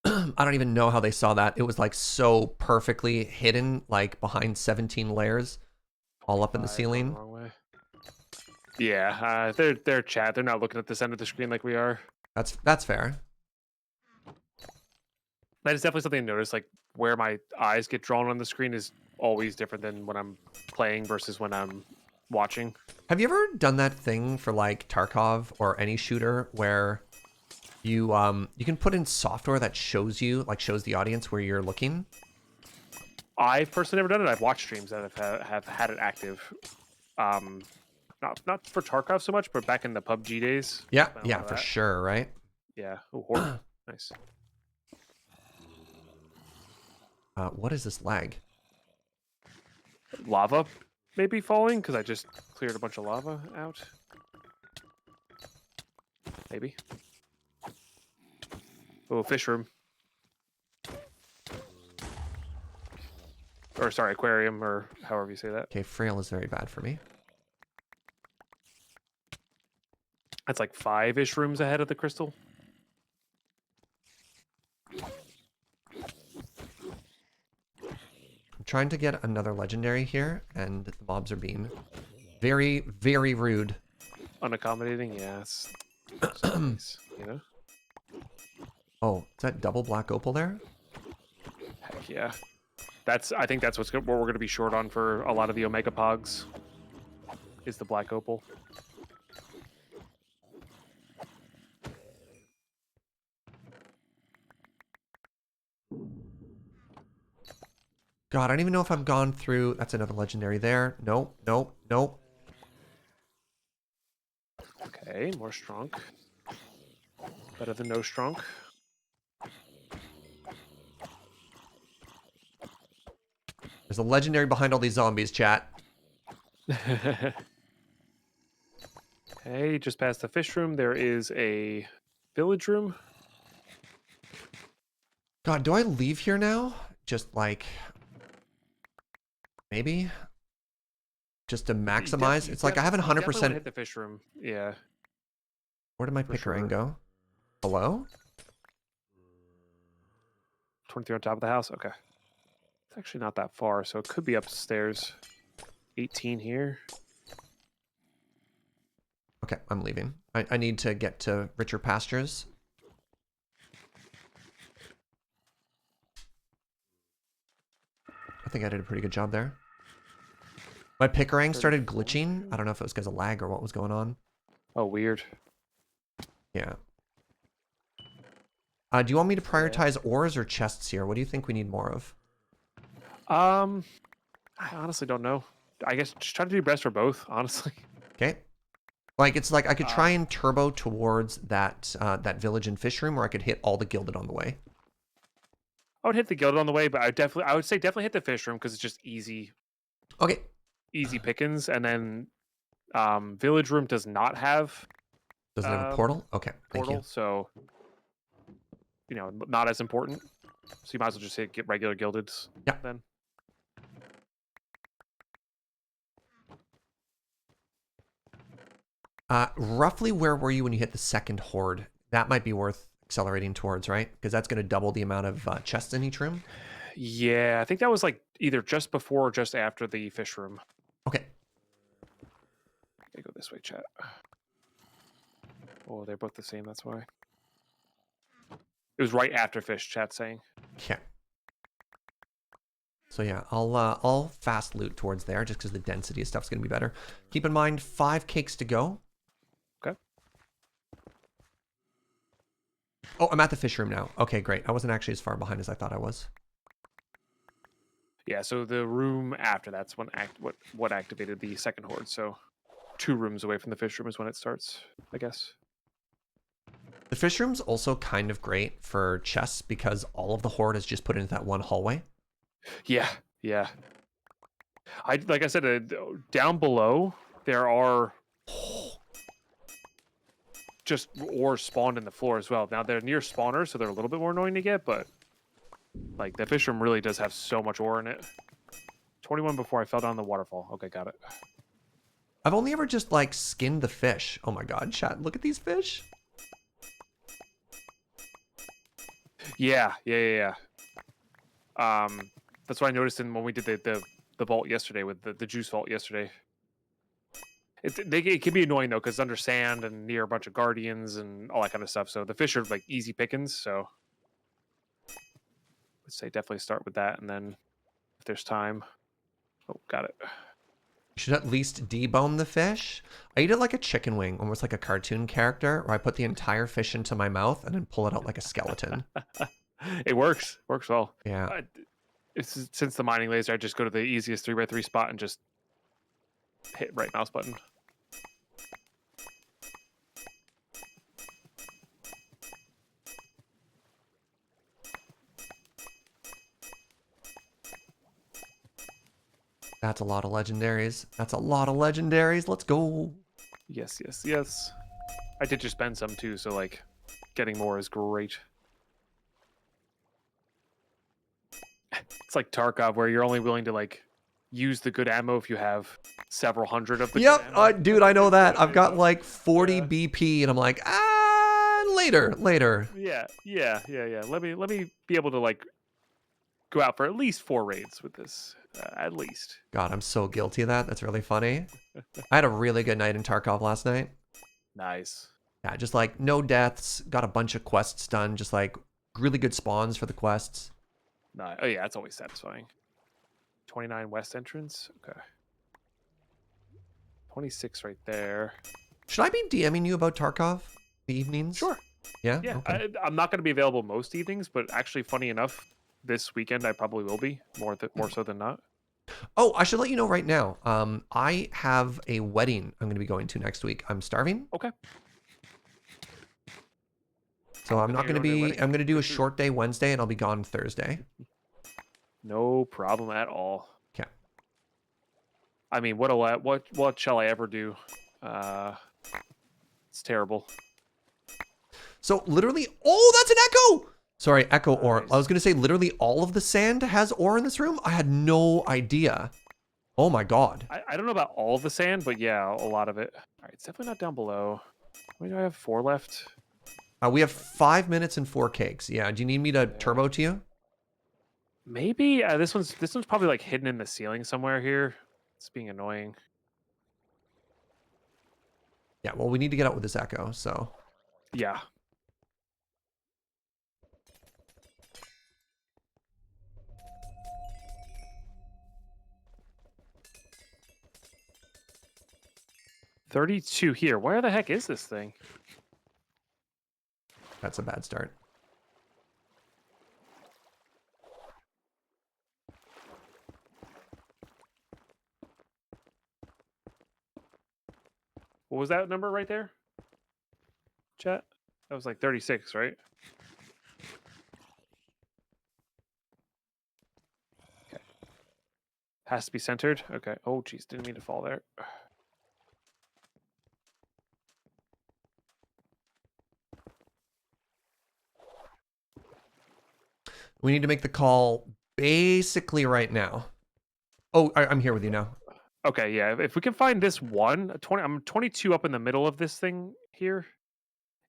I don't even know how they saw that. It was like so perfectly hidden, like behind 17 layers, all up in the ceiling. Wrong way. Yeah, they're chat. They're not looking at the center of the screen like we are. That's fair. That is definitely something to notice. Like where my eyes get drawn on the screen is always different than when I'm playing versus when I'm watching. Have you ever done that thing for like Tarkov or any shooter where you can put in software that shows the audience where you're looking? I've personally never done it. I've watched streams that have had it active. Not for Tarkov so much, but back in the PUBG days. Yeah, for sure, right? Yeah. Oh, horde. Nice. What is this lag? Lava maybe falling because I just cleared a bunch of lava out. Maybe. Oh, fish room. Or sorry, aquarium, or however you say that. Okay, frail is very bad for me. That's like 5-ish rooms ahead of the crystal. I'm trying to get another legendary here, and the mobs are being very, very rude. Unaccommodating, yeah. It's nice, you know? Oh, is that double black opal there? Heck yeah. I think that's what we're going to be short on for a lot of the Omega Pogs, is the black opal. God, I don't even know if I've gone through... That's another legendary there. Nope, nope, nope. Okay, more strong. Better than no strong. There's a legendary behind all these zombies, chat. Okay, just past the fish room, there is a village room. God, do I leave here now? Just like... Maybe? Just to maximize? It's like I haven't 100%... hit the fish room, yeah. Where did my pickering go? Hello? 23 on top of the house, okay. It's actually not that far, so it could be upstairs. 18 here. Okay, I'm leaving. I need to get to richer pastures. I think I did a pretty good job there. My pickering started glitching. I don't know if it was because of lag or what was going on. Oh, weird. Yeah. Do you want me to prioritize ores or chests here? What do you think we need more of? I honestly don't know. I guess just try to do best for both, honestly. Okay. Like, it's like I could try and turbo towards that that village and fish room, or I could hit all the gilded on the way. I would hit the gilded on the way, but I would say definitely hit the fish room because it's just easy. Okay. Easy pickings, and then village room does not have. Doesn't have a portal? Okay, thank you. So, you know, not as important. So you might as well just get regular gilded. Yeah. Then. Roughly where were you when you hit the second horde? That might be worth accelerating towards, right? Because that's going to double the amount of chests in each room. Yeah, I think that was like either just before or just after the fish room. Okay. Okay, go this way, chat. Oh, they're both the same, that's why. It was right after fish, chat saying. Okay. So yeah, I'll fast loot towards there just because the density of stuff's going to be better. Keep in mind, 5 cakes to go. Okay. Oh, I'm at the fish room now. Okay, great. I wasn't actually as far behind as I thought I was. Yeah, so the room after that's when what activated the second horde. So 2 rooms away from the fish room is when it starts, I guess. The fish room's also kind of great for chests because all of the horde is just put into that one hallway. Yeah, yeah. Like I said, down below there are just ores spawned in the floor as well. Now they're near spawners, so they're a little bit more annoying to get, but Like, the fish room really does have so much ore in it. 21 before I fell down the waterfall. Okay, got it. I've only ever just like skinned the fish. Oh my god, chat, look at these fish. Yeah. That's what I noticed when we did the vault yesterday with the juice vault yesterday. It can be annoying though because under sand and near a bunch of guardians and all that kind of stuff. So the fish are like easy pickings. So let's say definitely start with that, and then if there's time. Oh, got it. Should at least debone the fish. I eat it like a chicken wing, almost like a cartoon character, where I put the entire fish into my mouth and then pull it out like a skeleton. It works. Works well. Yeah. Since the mining laser, I just go to the easiest 3x3 spot and just hit right mouse button. That's a lot of legendaries. That's a lot of legendaries. Let's go. Yes. I did just spend some too, so like getting more is great. It's like Tarkov, where you're only willing to like use the good ammo if you have several hundred of the good ammo. Dude, I know that. I've got like 40 BP and I'm like, later. Yeah. Let me be able to like go out for at least 4 raids with this, at least. God, I'm so guilty of that. That's really funny. I had a really good night in Tarkov last night. Nice. Yeah, just like no deaths, got a bunch of quests done, just like really good spawns for the quests. Nice. Oh yeah, that's always satisfying. 29 west entrance. Okay. 26 right there. Should I be DMing you about Tarkov the evenings? Sure. Yeah? Yeah. Okay. I'm not going to be available most evenings, but actually, funny enough, this weekend I probably will be more so than not. Oh, I should let you know right now. I have a wedding I'm going to be going to next week. I'm starving. Okay. So I'm not going to be, I'm going to do a short day Wednesday and I'll be gone Thursday. No problem at all. Okay. I mean, what shall I ever do? It's terrible. So literally, oh, that's an echo. Sorry, echo ore. Nice. I was going to say literally all of the sand has ore in this room. I had no idea. Oh my God. I don't know about all the sand, but yeah, a lot of it. All right, it's definitely not down below. How many do I have? 4 left. We have 5 minutes and 4 cakes. Yeah. Do you need me to turbo to you? Maybe this one's probably like hidden in the ceiling somewhere here. It's being annoying. Yeah. Well, we need to get out with this echo. So Yeah. $32 here. Where the heck is this thing? that's a bad start. What was that number right there? Chat? That was like 36, right? Okay. Has to be centered. Okay. Oh, geez. Didn't mean to fall there. We need to make the call basically right now. Oh, I'm here with you now. Okay, yeah. If we can find this one, I'm 22 up in the middle of this thing here.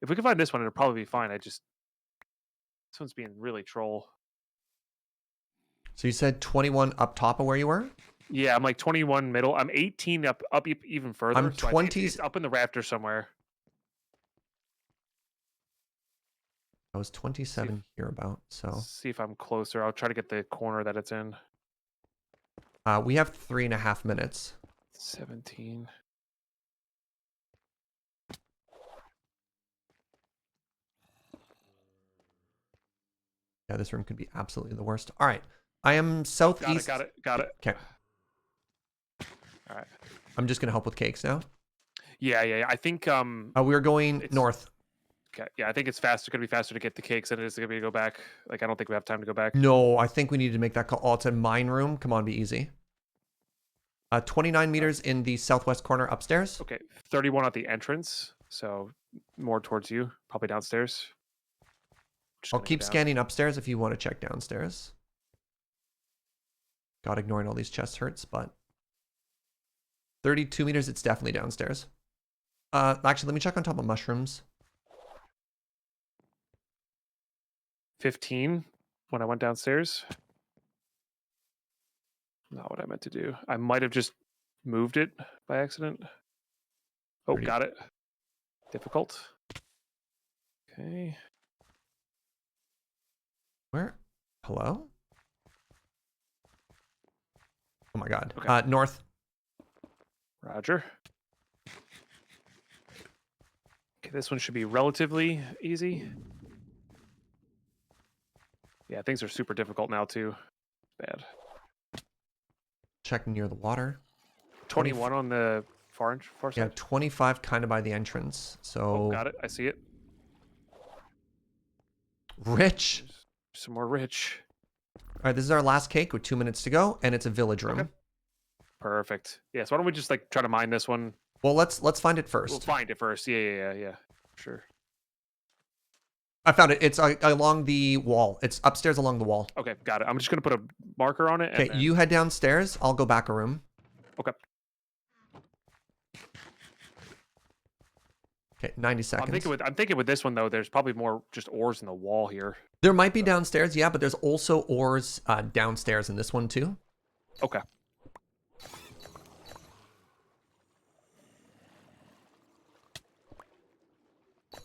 If we can find this one, it'll probably be fine. This one's being really troll. So you said 21 up top of where you were? Yeah, I'm like 21 middle. I'm 18 up even further. I'm so 20 it's up in the rafter somewhere. I was 27 here about, so. See if I'm closer. I'll try to get the corner that it's in. We have 3.5 minutes. 17. Yeah, this room could be absolutely the worst. All right. I am southeast. Got it. Okay. All right. I'm just going to help with cakes now. Yeah. I think we're going north. Okay. Yeah, I think it's faster. Going to be faster to get the cakes than it is going to be to go back. Like, I don't think we have time to go back. No, I think we need to make that call. Oh, it's a mine room. Come on, be easy. 29 meters in the southwest corner upstairs. Okay. 31 at the entrance. So more towards you, probably downstairs. I'll keep scanning upstairs if you want to check downstairs. God, ignoring all these chest hurts, but 32 meters, it's definitely downstairs. Actually, let me check on top of mushrooms. 15 when I went downstairs. Not what I meant to do. I might have just moved it by accident. Oh, 30. got it. Difficult. Okay. Where? Hello? Oh my god. Okay. North. Roger. Okay, this one should be relatively easy. Yeah, things are super difficult now too. Bad. Checking near the water. 21 on the far side. Yeah, 25 kind of by the entrance. So. Oh, got it. I see it. Rich. There's some more rich. All right, this is our last cake with 2 minutes to go, and it's a village room. Okay. Perfect. Yeah, so why don't we just like try to mine this one? Well, let's find it first. We'll find it first. Yeah. Sure. I found it. It's along the wall. It's upstairs along the wall. Okay, got it. I'm just gonna put a marker on it. Okay, then... you head downstairs. I'll go back a room. Okay. Okay, 90 seconds. I'm thinking with this one though, there's probably more just ores in the wall here. There might be downstairs, yeah, but there's also ores downstairs in this one too. Okay.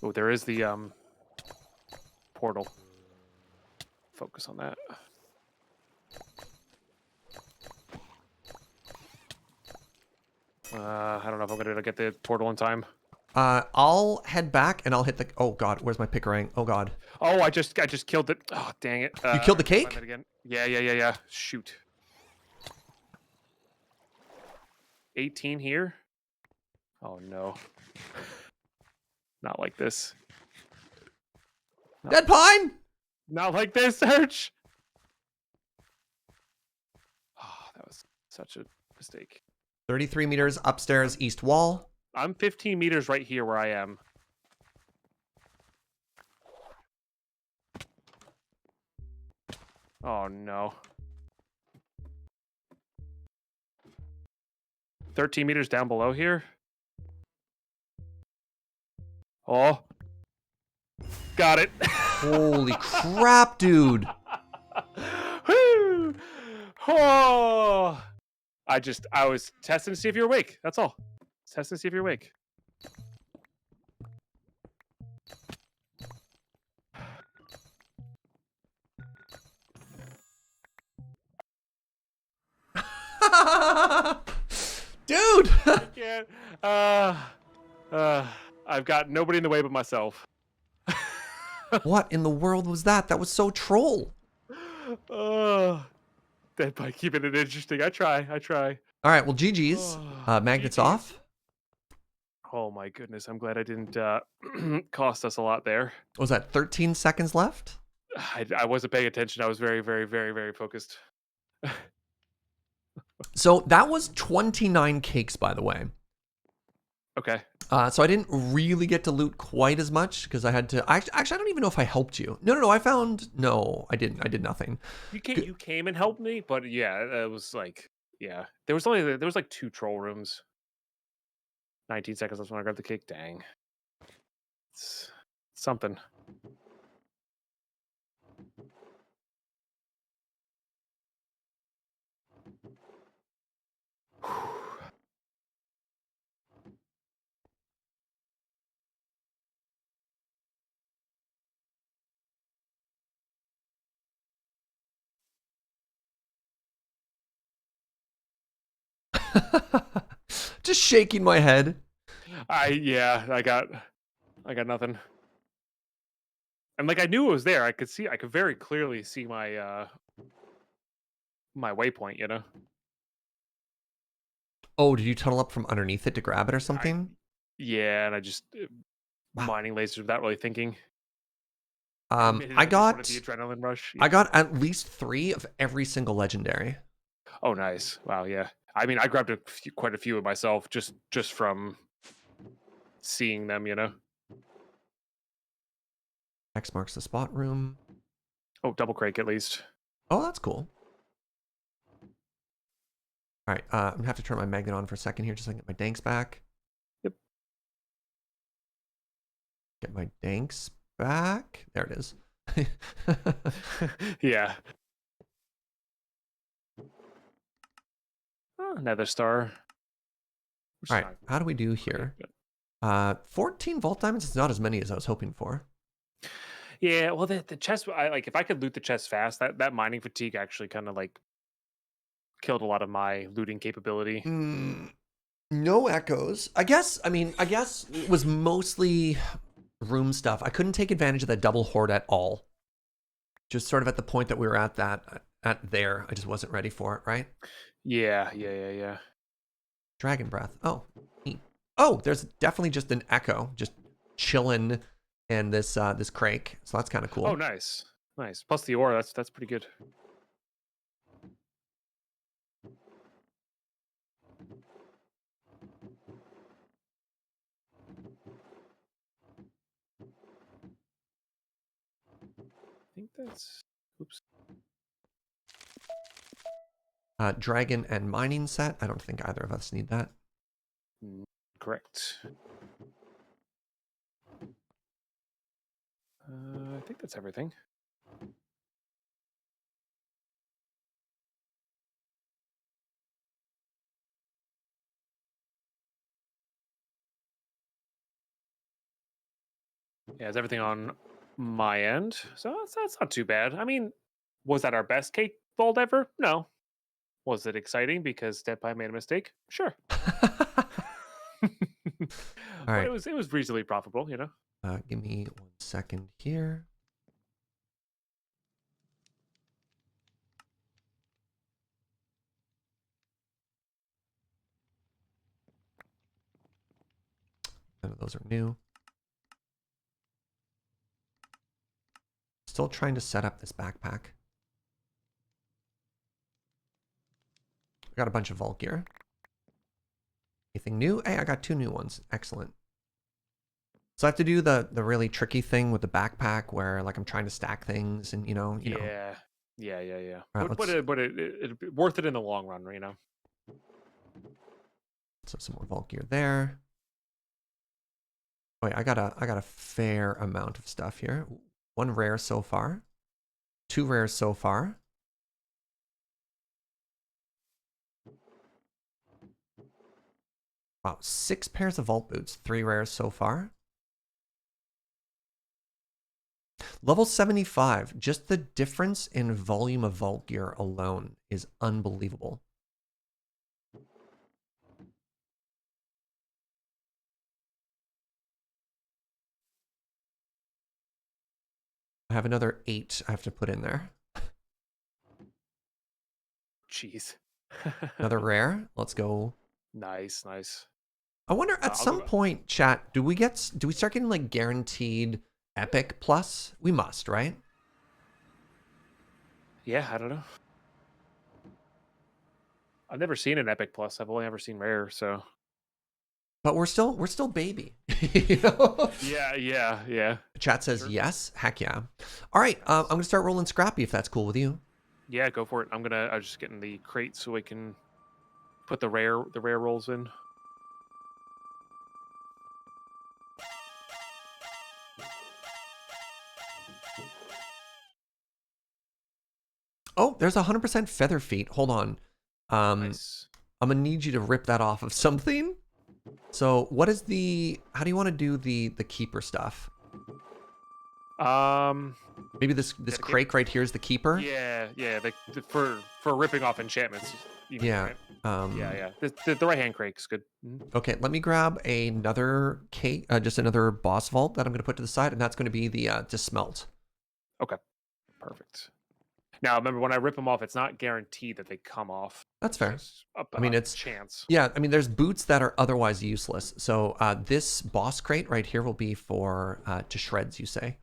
Oh, there is the portal. Focus on that. I don't know if I'm gonna get the portal in time. I'll head back and I'll hit the. Oh god, where's my pickerang? Oh god. Oh, I just killed it. Oh, dang it! You killed the cake? Find it again. Yeah. Shoot. 18 here. Oh no. Not like this. DeadPine! Not like this, Serge. Oh, that was such a mistake. 33 meters upstairs, east wall. I'm 15 meters right here where I am. Oh no. 13 meters down below here. Oh. Got it. Holy crap, dude. Woo! Oh. I was testing to see if you're awake. That's all. Testing to see if you're awake. Dude! I can't. I've got nobody in the way but myself. What in the world was that? That was so troll. That by keeping it interesting. I try. All right, well, GG's. Magnets off. Oh my goodness. I'm glad I didn't cost us a lot there. What was that 13 seconds left? I wasn't paying attention. I was very, very, very, very focused. So that was 29 cakes, by the way. Okay. So I didn't really get to loot quite as much because I had to. Actually, I don't even know if I helped you. No. I found. No, I didn't. I did nothing. You came and helped me, but yeah, it was like there was like 2 troll rooms. 19 seconds. That's when I grabbed the cake. Dang. It's something. Just shaking my head. I got nothing. And like I knew it was there. I could very clearly see my my waypoint, you know. Oh, did you tunnel up from underneath it to grab it or something? Yeah, and I just mining lasers without really thinking. I got the adrenaline rush. I got at least 3 of every single legendary. Oh, nice. Wow, yeah. I mean, I grabbed quite a few of myself just from seeing them, you know. X marks the spot room. Oh, double crate at least. Oh, that's cool. All right, I'm gonna have to turn my magnet on for a second here just so I can get my danks back. Yep. Get my danks back. There it is. Yeah. Oh, another star. All right, how do we do here? 14 vault diamonds is not as many as I was hoping for. Yeah, well, the chest, I like if I could loot the chest fast, that mining fatigue actually kind of like killed a lot of my looting capability. No echoes. I guess it was mostly room stuff. I couldn't take advantage of that double horde at all. Just sort of at the point that we were at I just wasn't ready for it, right? Yeah. Dragon breath. Oh, neat. Oh, there's definitely just an echo, just chilling in this this crake. So that's kind of cool. Oh, nice. Plus the ore, that's pretty good. I think that's. Oops. Dragon and mining set. I don't think either of us need that. Correct. I think that's everything. Yeah, it's everything on my end. So that's not too bad. I mean, was that our best cake vault ever? No. Was it exciting because DeadPine made a mistake? Sure. All right. But it was reasonably profitable, you know. Give me 1 second here. None of those are new. Still trying to set up this backpack. I got a bunch of vault gear. Anything new? Hey, I got 2 new ones. Excellent. So I have to do the really tricky thing with the backpack where like I'm trying to stack things and you know. Yeah. Right, But it worth it in the long run, you know. So some more vault gear there. Wait, I got a fair amount of stuff here. 1 rare so far. 2 rares so far. Wow, 6 pairs of vault boots. 3 rares so far. Level 75. Just the difference in volume of vault gear alone is unbelievable. I have another 8 I have to put in there. Jeez. Another rare. Let's go. Nice. I wonder at some point, chat, do we start getting like guaranteed epic plus? We must, right? Yeah, I don't know. I've never seen an epic plus. I've only ever seen rare, so. But we're still baby. You know? Yeah. Chat says yes. Heck yeah. All right, I'm gonna start rolling Scrappy if that's cool with you. Yeah, go for it. I'm just getting the crate so we can put the rare rolls in. Oh, there's 100% feather feet. Hold on. Nice. I'm gonna need you to rip that off of something. So what is how do you want to do the keeper stuff? Maybe this crake right here is the keeper. Yeah. For ripping off enchantments. Yeah. Right? Yeah. The right hand crake's good. Okay, let me grab another cake, just another boss vault that I'm going to put to the side, and that's going to be the to smelt. Okay, perfect. Now remember, when I rip them off, it's not guaranteed that they come off. That's fair. I mean, it's chance. Yeah, I mean, there's boots that are otherwise useless. So this boss crate right here will be for to shreds, you say.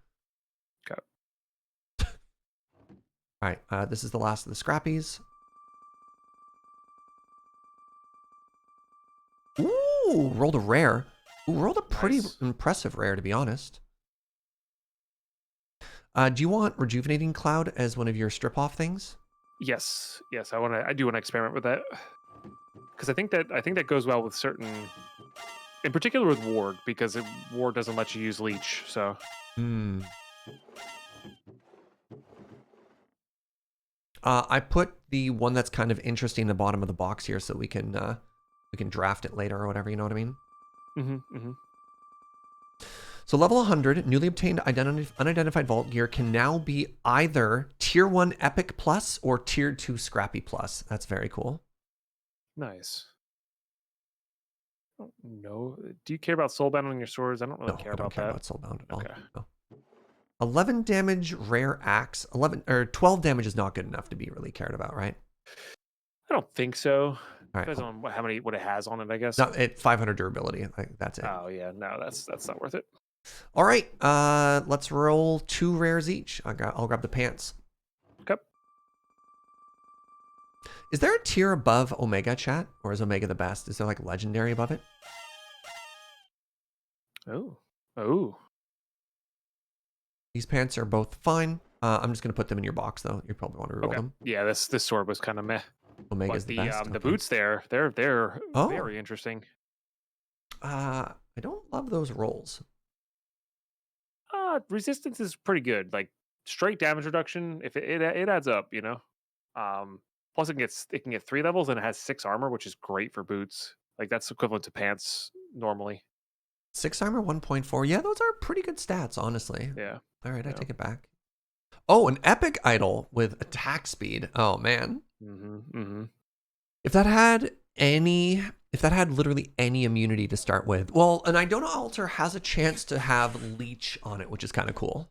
Okay. All right, this is the last of the scrappies. Ooh, rolled a rare. Ooh, rolled a pretty impressive rare, to be honest. Do you want Rejuvenating Cloud as one of your strip-off things? Yes, yes. I do want to experiment with that because I think that goes well with certain, in particular with Ward, because Ward doesn't let you use Leech. So. I put the one that's kind of interesting in the bottom of the box here, so we can draft it later or whatever. You know what I mean? So level 100, newly obtained unidentified vault gear can now be either tier 1 epic plus or tier 2 scrappy plus. That's very cool. Nice. No, do you care about soulbound on your swords? I don't really care about that. I don't care about soulbound at all. Okay. No. 11 damage rare axe. 12 damage is not good enough to be really cared about, right? I don't think so. All right. Depends on what it has on it, I guess. No, 500 durability. That's it. Oh yeah, no, that's not worth it. All right, let's roll 2 rares each. I'll grab the pants. Okay. Is there a tier above Omega, chat? Or is Omega the best? Is there like legendary above it? Oh. These pants are both fine. I'm just gonna put them in your box though. You probably want to reroll them. Yeah, this sword was kind of meh. Omega's the best. The boots they're very interesting. I don't love those rolls. Resistance is pretty good. Like straight damage reduction, if it adds up, you know. Plus it can get 3 levels and it has 6 armor, which is great for boots. Like that's equivalent to pants normally. 6 armor, 1.4. Yeah, those are pretty good stats, honestly. Yeah. All right, I take it back. Oh, an epic idol with attack speed. Oh man. If that had literally any immunity to start with. Well, an Idona altar has a chance to have leech on it, which is kind of cool.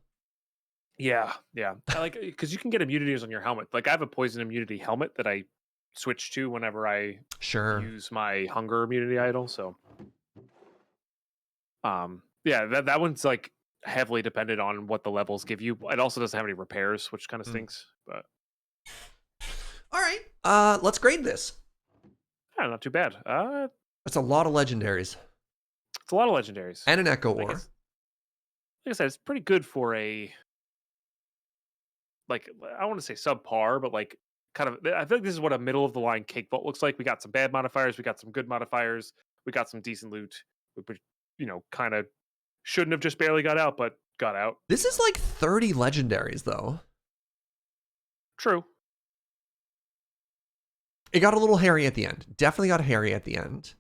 Yeah. I like, because you can get immunities on your helmet. Like I have a poison immunity helmet that I switch to whenever I use my hunger immunity idol. So, yeah, that one's like heavily dependent on what the levels give you. It also doesn't have any repairs, which kind of stinks. But all right, let's grade this. Yeah, not too bad. That's a lot of legendaries. It's a lot of legendaries. And an echo ore. Like I said, it's pretty good for a, like, I don't want to say subpar, but like kind of, I feel like this is what a middle of the line cake vault looks like. We got some bad modifiers, we got some good modifiers, we got some decent loot. We, kind of shouldn't have just barely got out, but got out. This is like 30 legendaries though. True. It got a little hairy at the end. Definitely got hairy at the end.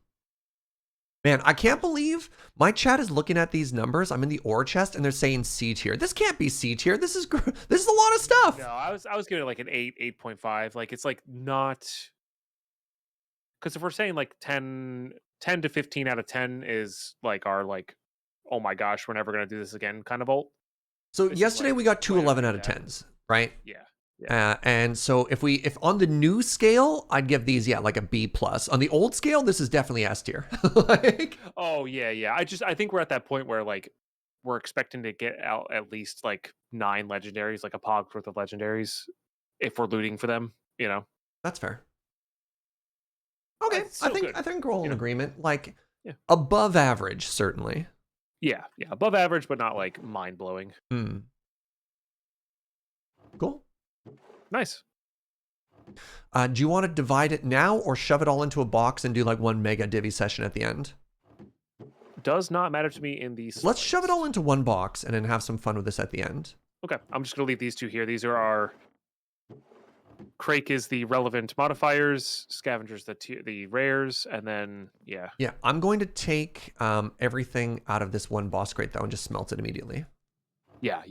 Man, I can't believe my chat is looking at these numbers. I'm in the ore chest and they're saying C tier. This can't be C tier. This is a lot of stuff. No, I was giving it like an 8, 8.5. Like it's like not, because if we're saying like 10 to 15 out of 10 is like our like, oh my gosh, we're never gonna do this again kind of vault. So yesterday we got 2 11 out of 10s, right? Yeah. And so if on the new scale, I'd give these like a B plus. On the old scale, this is definitely S tier. Oh yeah. I think we're at that point where like we're expecting to get out at least like 9 legendaries, like a pog's worth of legendaries, if we're looting for them. That's fair. Okay, I think we're all in agreement. Like above average, certainly. Yeah, above average, but not like mind blowing. Cool. Nice. Do you want to divide it now or shove it all into a box and do like one mega divvy session at the end? Does not matter to me in these. Let's shove it all into one box and then have some fun with this at the end. Okay, I'm just going to leave these 2 here. These are our... Crake is the relevant modifiers, Scavengers the rares, and then, yeah. Yeah, I'm going to take everything out of this one boss crate, though, and just smelt it immediately. Yeah.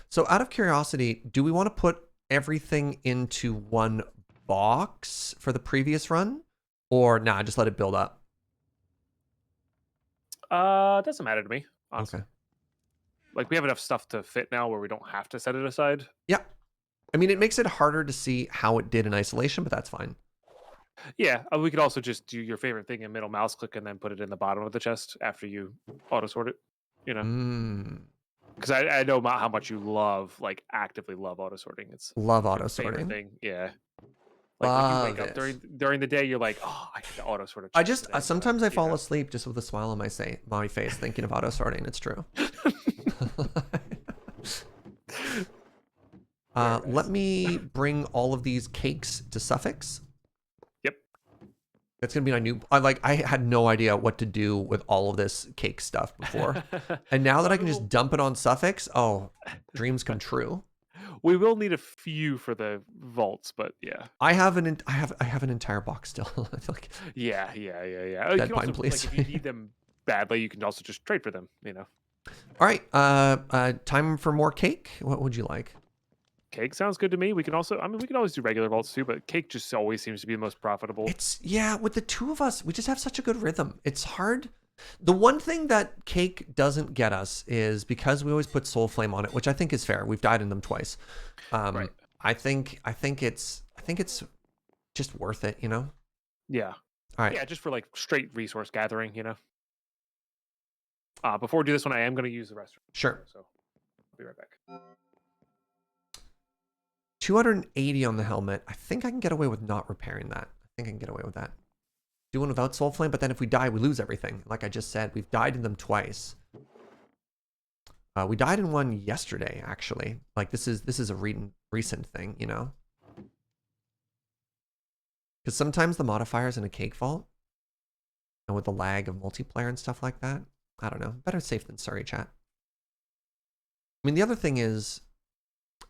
So out of curiosity, do we want to put everything into one box for the previous run? Or nah, just let it build up? It doesn't matter to me, honestly. Okay. Like, we have enough stuff to fit now where we don't have to set it aside. Yeah. I mean, it makes it harder to see how it did in isolation, but that's fine. Yeah, we could also just do your favorite thing in middle mouse click and then put it in the bottom of the chest after you auto sort it, Because I know how much you actively love auto sorting. It's love auto sorting. Thing. Yeah. Like when you wake up during the day, you're like, oh, I get to auto sort of. Sometimes I fall asleep just with a smile on my face thinking of auto sorting. It's true. Very Let nice. me bring all of these cakes to Suffix. Yep. That's gonna be my new. I had no idea what to do with all of this cake stuff before, and now that I can just dump it on Suffix, oh, dreams come true. We will need a few for the vaults, but yeah. I have an entire box still. I feel like Yeah. DeadPine, please. Like, if you need them badly, you can also just trade for them. You know. All right, time for more cake. What would you like? Cake sounds good to me. We can also, I mean, we can always do regular vaults too, but cake just always seems to be the most profitable. Yeah, with the two of us, we just have such a good rhythm. It's hard. The one thing that cake doesn't get us is because we always put Soul Flame on it, which I think is fair. We've died in them twice. Right. I think it's just worth it, you know? Yeah. All right. Yeah, just for like straight resource gathering, you know. Before we do this one, I am going to use the restroom. Sure. So I'll be right back. 280 on the helmet. I think I can get away with not repairing that. I think I can get away with that. Doing without Soul Flame, but then if we die, we lose everything. Like I just said, we've died in them twice. We died in one yesterday, actually. Like this is a recent thing, you know? Because sometimes the modifiers in a cake vault, and with the lag of multiplayer and stuff like that, I don't know. Better safe than sorry, chat. I mean, the other thing is,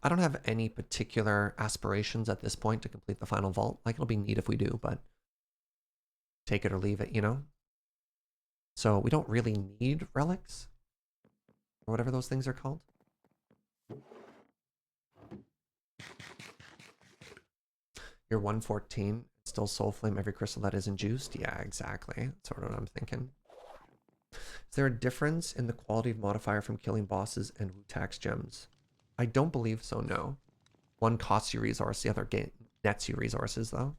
I don't have any particular aspirations at this point to complete the final vault. Like, it'll be neat if we do, but take it or leave it, you know? So we don't really need relics, or whatever those things are called. You're 114, still Soul Flame every crystal that isn't juiced? Yeah, exactly. That's sort of what I'm thinking. Is there a difference in the quality of modifier from killing bosses and tax gems? I don't believe so, no. One costs you resource, the other nets you resources, though.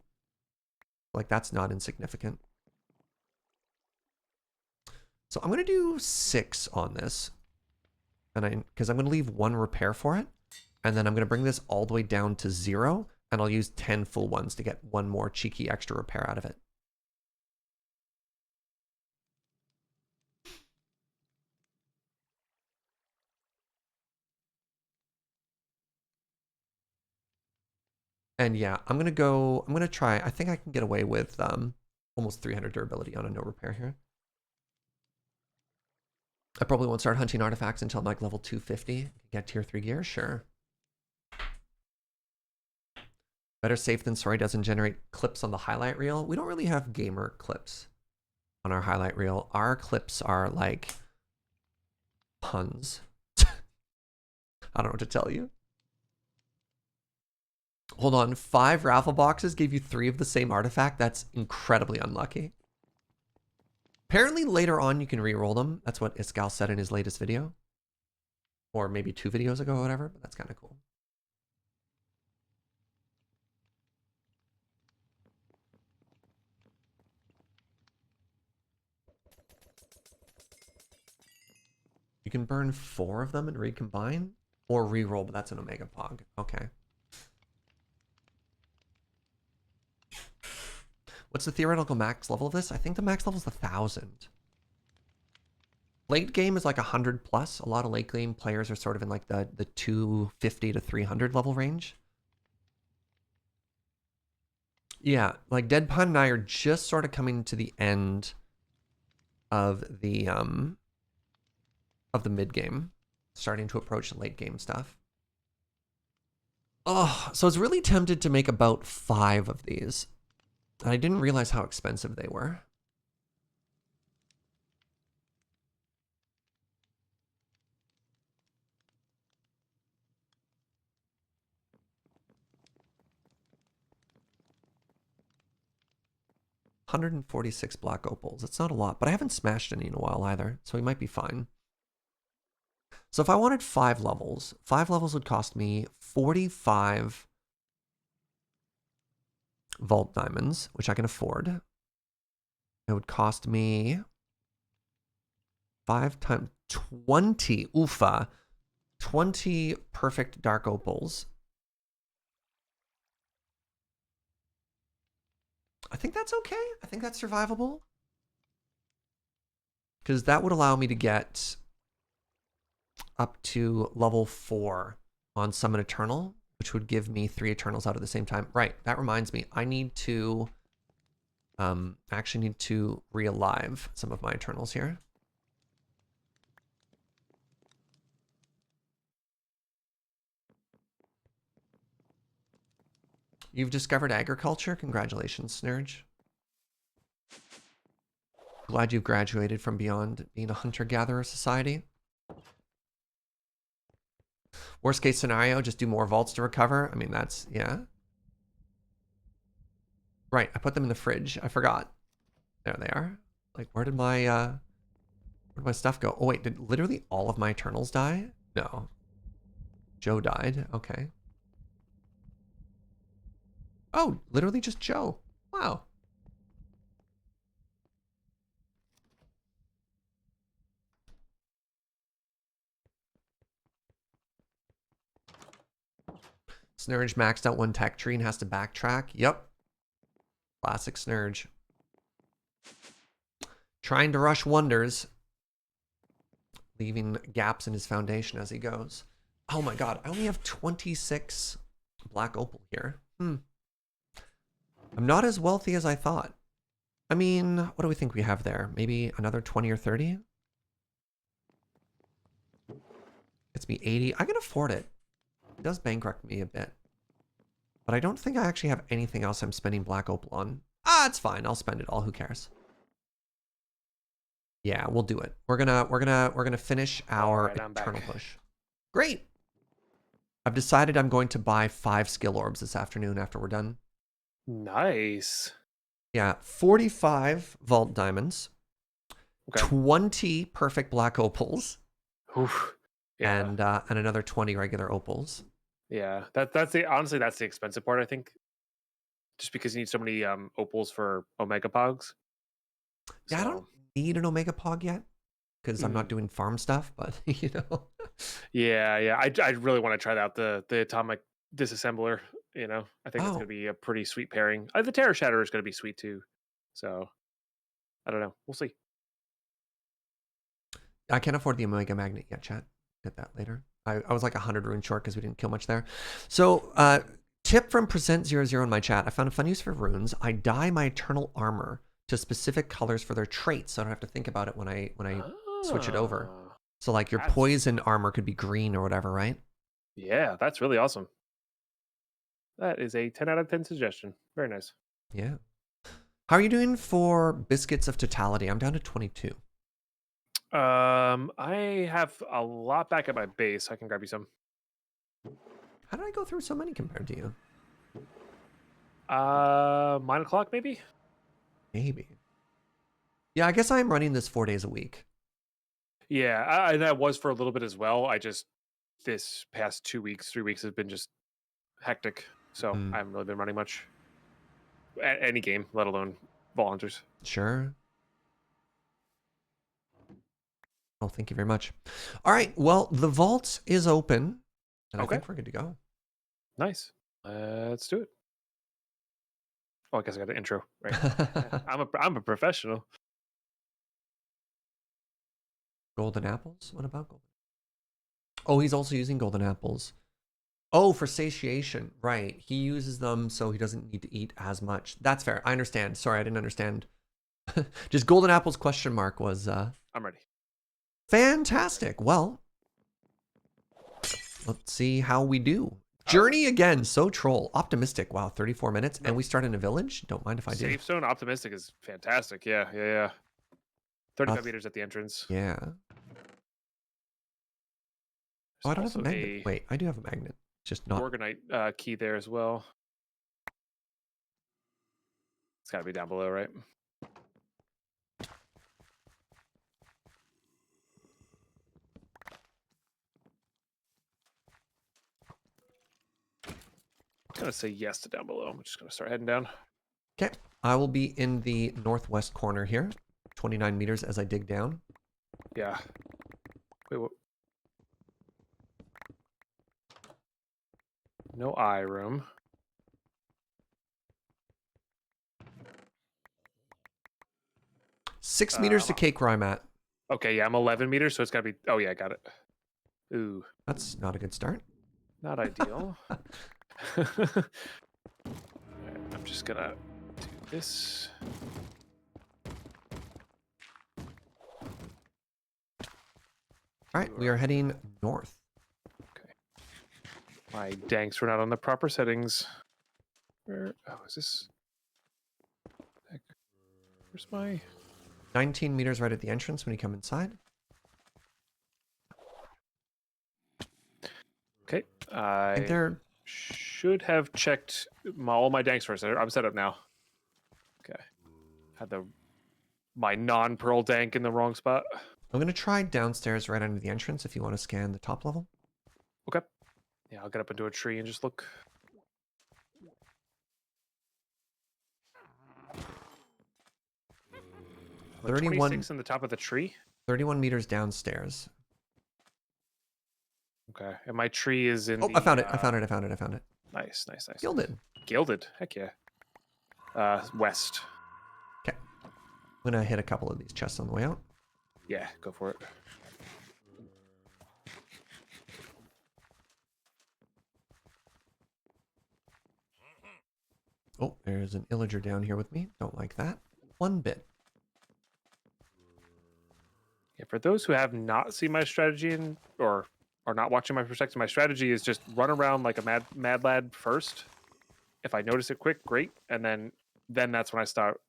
Like, that's not insignificant. So I'm going to do 6 on this. And because I'm going to leave 1 repair for it. And then I'm going to bring this all the way down to 0. And I'll use 10 full ones to get 1 more cheeky extra repair out of it. And yeah, I'm going to try. I think I can get away with almost 300 durability on a no repair here. I probably won't start hunting artifacts until like level 250. Get tier 3 gear, sure. Better safe than sorry doesn't generate clips on the highlight reel. We don't really have gamer clips on our highlight reel. Our clips are like puns. I don't know what to tell you. Hold on, 5 raffle boxes gave you 3 of the same artifact. That's incredibly unlucky. Apparently later on you can re-roll them. That's what Iskal said in his latest video. Or maybe 2 videos ago or whatever, but that's kind of cool. You can burn 4 of them and recombine? Or re-roll, but that's an Omega Pog. Okay. What's the theoretical max level of this? I think the max level is 1,000. Late game is like 100 plus. A lot of late game players are sort of in like the 250 to 300 level range. Yeah, like DeadPine and I are just sort of coming to the end of the mid game, starting to approach the late game stuff. Oh, so I was really tempted to make about 5 of these. And I didn't realize how expensive they were. $146 black opals. It's not a lot, but I haven't smashed any in a while either, so we might be fine. So if I wanted 5 levels, 5 levels would cost me 45 vault diamonds, which I can afford. It would cost me 5 times 20, oofa, 20 perfect dark opals. I think that's okay. I think that's survivable. Because that would allow me to get up to level 4 on Summon Eternal which would give me 3 Eternals out at the same time. Right, that reminds me. I need to actually need to re-alive some of my Eternals here. You've discovered agriculture? Congratulations, Snurge. Glad you've graduated from beyond being a hunter-gatherer society. Worst case scenario, just do more vaults to recover. I mean, that's, yeah. Right, I put them in the fridge. I forgot. There they are. Like, where did my stuff go? Oh, wait, did literally all of my Eternals die? No. Joe died. Okay. Oh, literally just Joe. Wow. Snurge maxed out one tech tree and has to backtrack. Yep. Classic Snurge. Trying to rush wonders. Leaving gaps in his foundation as he goes. Oh my god, I only have 26 black opal here. I'm not as wealthy as I thought. I mean, what do we think we have there? Maybe another 20 or 30? It's me 80. I can afford it. It does bankrupt me a bit. But I don't think I actually have anything else I'm spending black opal on. Ah, it's fine. I'll spend it all. Who cares? Yeah, we'll do it. We're gonna finish our eternal push. Great. I've decided I'm going to buy 5 skill orbs this afternoon after we're done. Nice. Yeah, 45 vault diamonds, Okay. 20 perfect black opals, Oof. Yeah. and another 20 regular opals. Yeah, that's honestly that's the expensive part, I think. Just because you need so many opals for Omega Pogs. Yeah, I don't need an Omega Pog yet because I'm not doing farm stuff, but you know. Yeah. I really want to try out the atomic disassembler. You know, I think that's Oh. gonna be a pretty sweet pairing. The Terror Shatter is gonna be sweet too. So I don't know. We'll see. I can't afford the Omega Magnet yet, chat. Get that later. I was like 100 runes short because we didn't kill much there. So, tip from Present00 in my chat. I found a fun use for runes. I dye my eternal armor to specific colors for their traits, so I don't have to think about it when I switch it over. So, like, your poison armor could be green or whatever, right? Yeah, that's really awesome. That is a 10 out of 10 suggestion. Very nice. Yeah. How are you doing for Biscuits of Totality? I'm down to 22. I have a lot back at my base. I can grab you some. How did I go through so many compared to you? Mine o'clock maybe? Maybe. Yeah, I guess I am running this 4 days a week. Yeah, and that was for a little bit as well. I just, this past 2 weeks, 3 weeks has been just hectic. So I haven't really been running much. Any game, let alone Vault Hunters. Sure. Oh, thank you very much. All right, well, the vault is open, and I think we're good to go. Nice. Let's do it. Oh, I guess I got an intro, right? I'm a professional. Golden apples? What about golden? Oh, he's also using golden apples. Oh, for satiation. Right. He uses them so he doesn't need to eat as much. That's fair. I understand. Sorry, I didn't understand. Just golden apples question mark was... I'm ready. Fantastic. Well, let's see how we do. Journey again. So troll. Optimistic. Wow, 34 minutes. And we start in a village? Don't mind if I do. Safe zone optimistic is fantastic. Yeah. 35 meters at the entrance. Yeah. Oh, I don't have a magnet. Wait, I do have a magnet. Just not. Organite key there as well. It's got to be down below, right? I'm going to say yes to down below. I'm just going to start heading down. Okay. I will be in the northwest corner here. 29 meters as I dig down. Yeah. Wait, what? No eye room. 6 meters to cake where I'm at. Okay, yeah, I'm 11 meters, so it's got to be... Oh, yeah, I got it. Ooh. That's not a good start. Not ideal. Alright, I'm just gonna do this. All right, we are heading north. Okay. My danks were not on the proper settings. Where? Oh, is this? Heck. Where's my? 19 meters right at the entrance when you come inside. Okay. I think they're... should have checked all my danks first. I'm set up now. Okay. Had my non-pearl dank in the wrong spot. I'm going to try downstairs right under the entrance if you want to scan the top level. Okay. Yeah, I'll get up into a tree and just look. I'm 26 in the top of the tree. 31 meters downstairs. Okay, and my tree is in. Oh, the, I found it! I found it! Nice, nice, nice. Gilded. Gilded. Heck yeah. West. Okay. I'm gonna hit a couple of these chests on the way out. Yeah, go for it. Oh, there's an illager down here with me. Don't like that. One bit. Yeah, for those who have not seen my strategy or are not watching my perspective, my strategy is just run around like a mad lad first. If I notice it quick, great, and then that's when I start.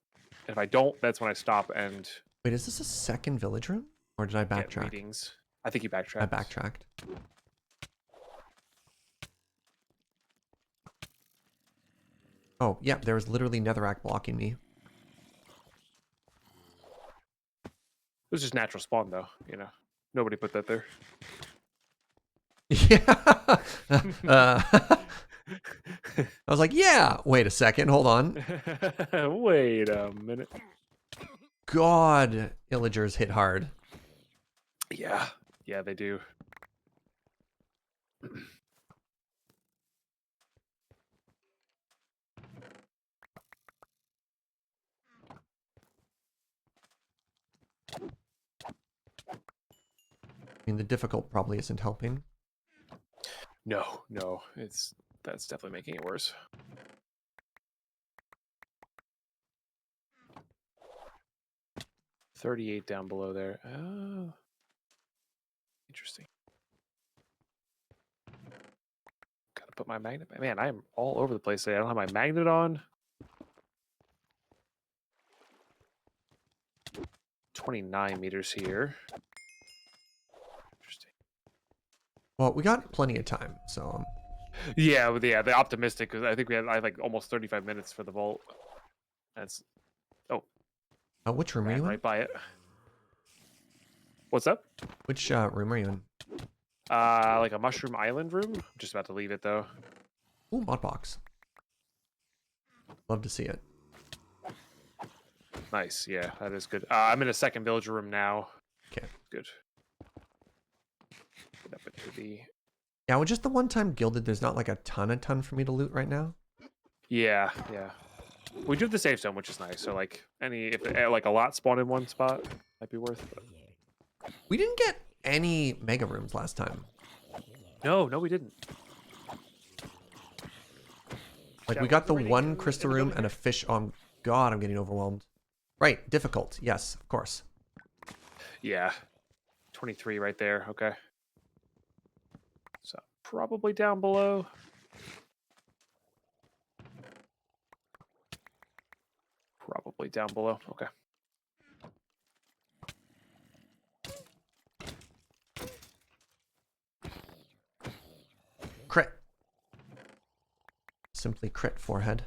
If I don't, that's when I stop and. Wait, is this a second village room, or did I backtrack? Readings. I think you backtracked. I backtracked. Oh, yeah, there was literally netherrack blocking me. It was just natural spawn, though. You know, nobody put that there. Yeah. I was like, yeah. Wait a second. Hold on. Wait a minute. God, illagers hit hard. Yeah. Yeah, they do. I mean, the difficult probably isn't helping. No, that's definitely making it worse. $38 down below there. Oh, interesting. Gotta put my magnet. Man, I'm all over the place today. I don't have my magnet on. 29 meters here. Interesting. Well, we got plenty of time, so. Yeah, the optimistic, because I think I had like almost 35 minutes for the vault. That's. Oh. Which room are you in? Right by it. What's up? Which room are you in? Like a mushroom island room. I'm just about to leave it though. Ooh, modbox. Love to see it. Nice, yeah, that is good. I'm in a second villager room now. Okay. Good. Get up into the. Yeah, with just the one time gilded, there's not like a ton for me to loot right now. Yeah, yeah. We do have the safe zone, which is nice. So like if like a lot spawn in one spot, might be worth it. We didn't get any mega rooms last time. No, we didn't. Like we got the one crystal room and a fish. Oh God, I'm getting overwhelmed. Right, difficult. Yes, of course. Yeah, 23 right there. Okay. So probably down below. Probably down below. Okay. Crit. Simply crit forehead.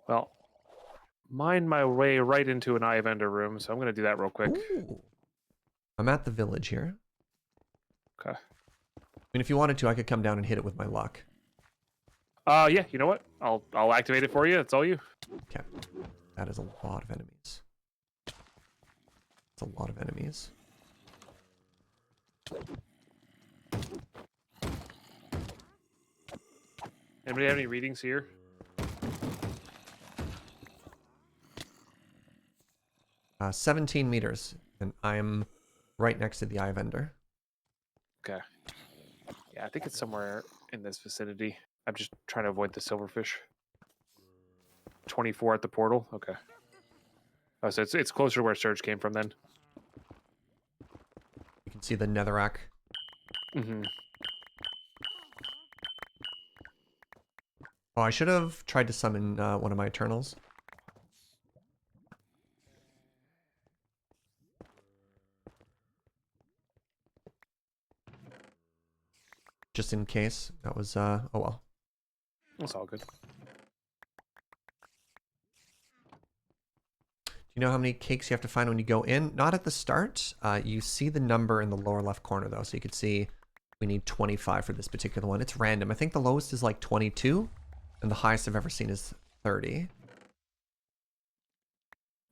Well, mine my way right into an eye vendor room, so I'm going to do that real quick. Ooh. I'm at the village here. Okay. I mean, if you wanted to, I could come down and hit it with my luck. Yeah, you know what? I'll activate it for you. It's all you. Okay. That is a lot of enemies. It's a lot of enemies. Anybody have any readings here? 17 meters, and I'm right next to the eye vendor. Okay. Yeah, I think it's somewhere in this vicinity. I'm just trying to avoid the silverfish. 24 at the portal. Okay. Oh, so it's closer to where Surge came from then. You can see the netherrack. Mm-hmm. Oh, I should have tried to summon one of my Eternals. Just in case. That was, oh well. That's all good. Do you know how many cakes you have to find when you go in? Not at the start. You see the number in the lower left corner, though, so you can see we need 25 for this particular one. It's random. I think the lowest is like 22, and the highest I've ever seen is 30.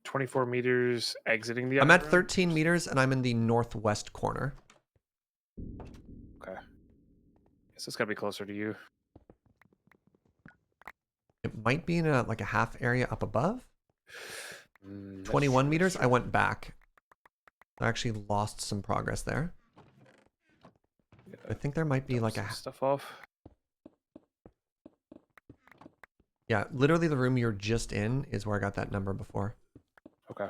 24 meters exiting the I'm iron at room? 13 meters, and I'm in the northwest corner. Okay. Guess it's got to be closer to you. It might be in a like a half area up above. 21 21 meters, I went back. I actually lost some progress there. I think there might be like a... stuff off. Yeah, literally the room you're just in is where I got that number before. Okay.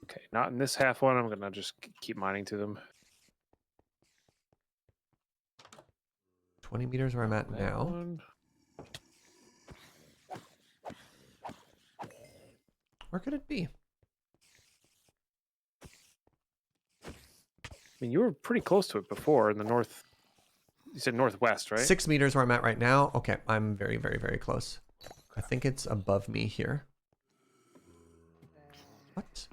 Okay, not in this half one. I'm going to just keep mining to them. 20 meters where I'm at now. One. Where could it be? I mean, you were pretty close to it before in the north. You said northwest, right? 6 meters where I'm at right now. Okay, I'm very, very, very close. I think it's above me here. What?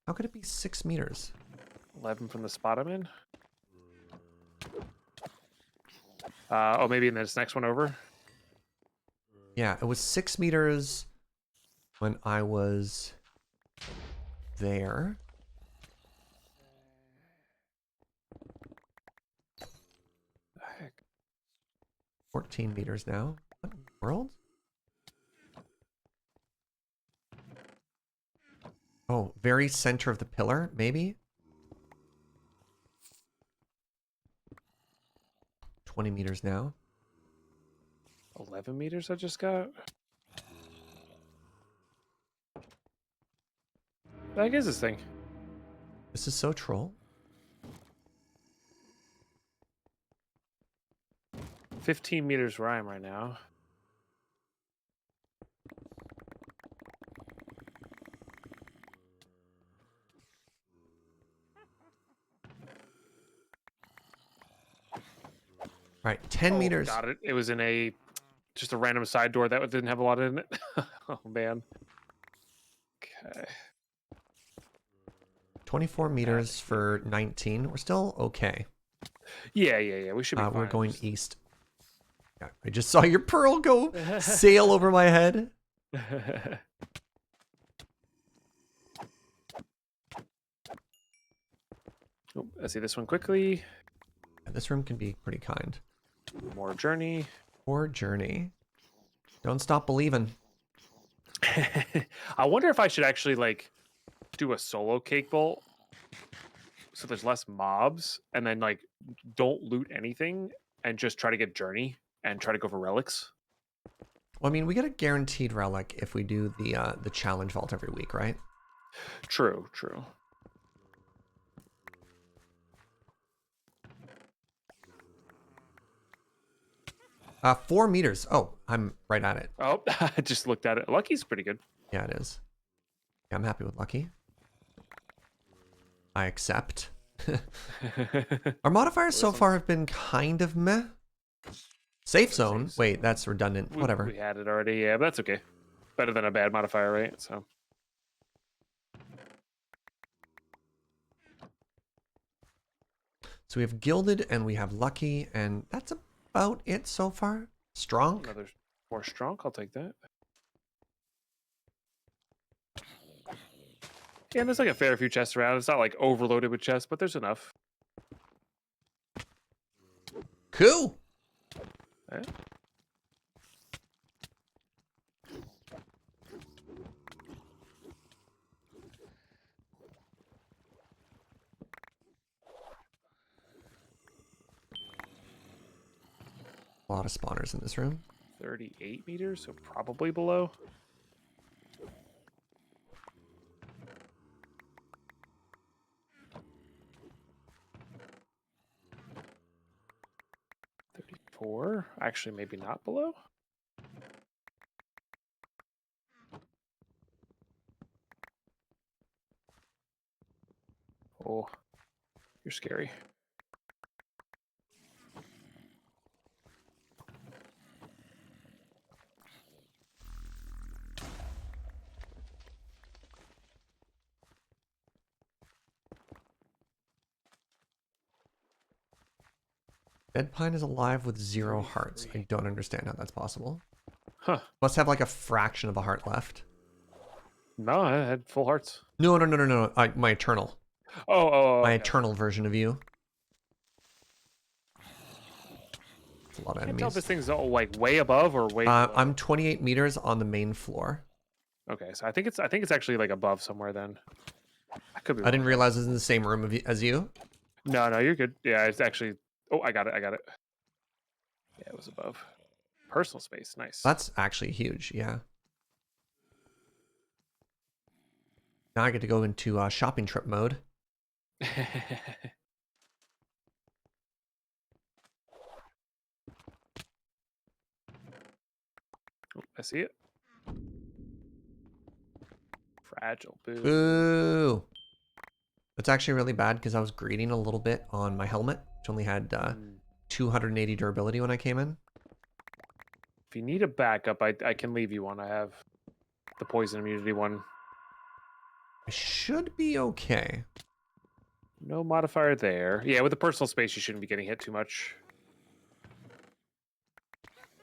How could it be 6 meters? 11 from the spot I'm in. Oh, maybe in this next one over. Yeah, it was 6 meters when I was there. The heck? 14 meters now. What in the world? Oh, very center of the pillar, maybe? 20 meters now. 11 meters I just got. The heck is this thing? This is so troll. 15 meters where I am right now. All right, 10 meters. Got it. It was in just a random side door that didn't have a lot in it. Oh, man. Okay. 24 meters for 19. We're still okay. Yeah. We should be fine. We're going east. Yeah, I just saw your pearl go sail over my head. Oh, let's see this one quickly. Yeah, this room can be pretty kind. More journey. More journey. Don't stop believing. I wonder if I should actually like do a solo cake bolt so there's less mobs, and then like don't loot anything and just try to get journey and try to go for relics. Well, I mean, we get a guaranteed relic if we do the challenge vault every week, right? True. 4 meters. Oh, I'm right at it. Oh, I just looked at it. Lucky's pretty good. Yeah, it is. Yeah, I'm happy with Lucky. I accept. Our modifiers so far have been kind of meh. Safe zone. Wait, that's redundant. Whatever. We had it already. Yeah, but that's okay. Better than a bad modifier, right? So. So we have Gilded and we have Lucky, and that's about it so far. Strong. Another more strong. I'll take that. Yeah, and there's like a fair few chests around. It's not like overloaded with chests, but there's enough. Cool. Yeah. A lot of spawners in this room. 38 meters, so probably below. Or actually maybe not below. Oh, you're scary. DeadPine is alive with 0 hearts. I don't understand how that's possible. Huh. Must have like a fraction of a heart left. No, I had full hearts. No. My eternal. Oh. My Okay. eternal version of you. It's a lot of I can't enemies. tell if this thing's like way above or way below. I'm 28 meters on the main floor. Okay, so I think it's actually like above somewhere then. I could be. I didn't realize it was in the same room as you. No, you're good. Yeah, it's actually. Oh, I got it. Yeah, it was above. Personal space, nice. That's actually huge. Yeah. Now I get to go into shopping trip mode. Oh, I see it. Fragile. Boo. Boo. It's actually really bad because I was greeting a little bit on my helmet, which only had 280 durability when I came in. If you need a backup, I can leave you one. I have the poison immunity one. I should be okay. No modifier there. Yeah, with the personal space, you shouldn't be getting hit too much.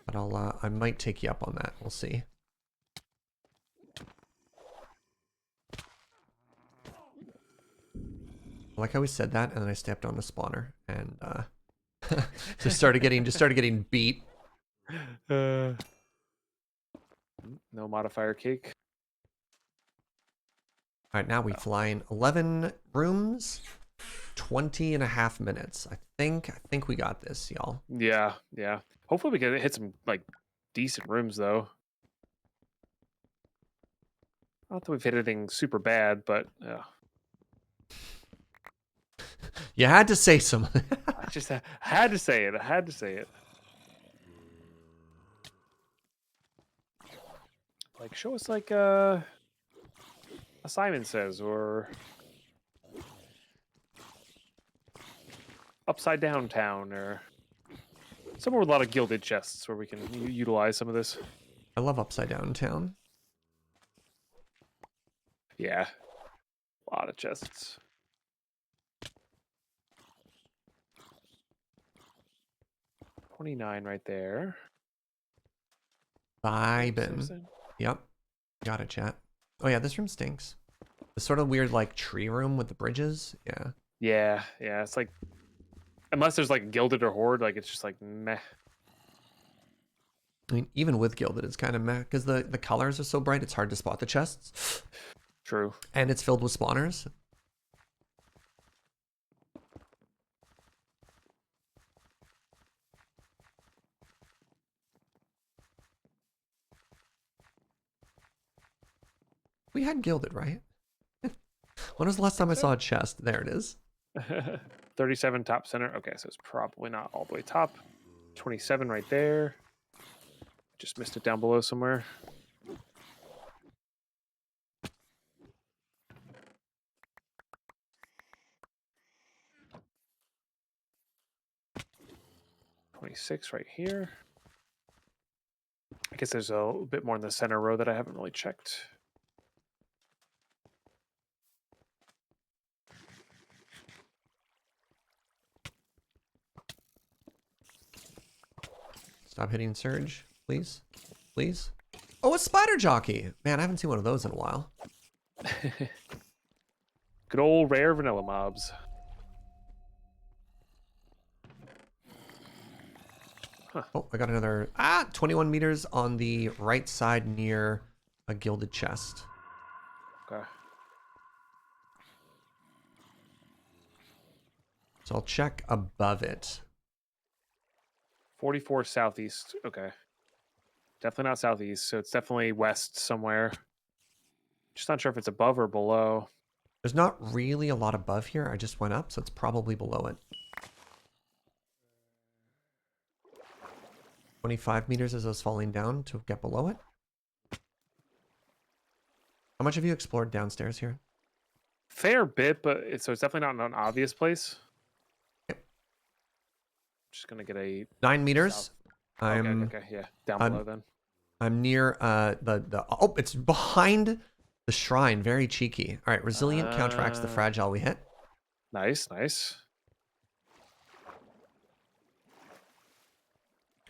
But I might take you up on that. We'll see. I like how we said that, and then I stepped on the spawner and just started getting beat. No modifier cake. All right, now we fly in 11 rooms, 20.5 minutes. I think we got this, y'all. Yeah. Hopefully we can hit some like decent rooms though. Not that we've hit anything super bad, but You had to say some. I just had to say it. I had to say it. Like, show us like Simon Says or Upside Down Town or somewhere with a lot of gilded chests where we can utilize some of this. I love Upside Down Town. Yeah, a lot of chests. $29 right there. Vibin'. Yep. Got it, chat. Oh yeah, this room stinks. The sort of weird like tree room with the bridges. Yeah. Yeah. It's like, unless there's like gilded or horde, like it's just like meh. I mean, even with gilded, it's kind of meh because the colors are so bright. It's hard to spot the chests. True. And it's filled with spawners. We had gilded, right? When was the last time I saw a chest? There it is. 37 top center. Okay, so it's probably not all the way top. 27 right there. Just missed it down below somewhere. $26 right here. I guess there's a little bit more in the center row that I haven't really checked. Stop hitting surge, please. Please. Oh, a spider jockey. Man, I haven't seen one of those in a while. Good old rare vanilla mobs. Huh. Oh, I got another 21 meters on the right side near a gilded chest. Okay. So I'll check above it. 44 southeast. Okay. Definitely not southeast, so it's definitely west somewhere. Just not sure if it's above or below. There's not really a lot above here. I just went up, so it's probably below it. 25 meters as I was falling down to get below it. How much have you explored downstairs here? Fair bit, but so it's definitely not an obvious place. Yep. Just gonna get a 9 meters. Okay, okay, yeah, down below then. I'm near oh, it's behind the shrine. Very cheeky. All right, resilient counteracts the fragile we hit. Nice, nice.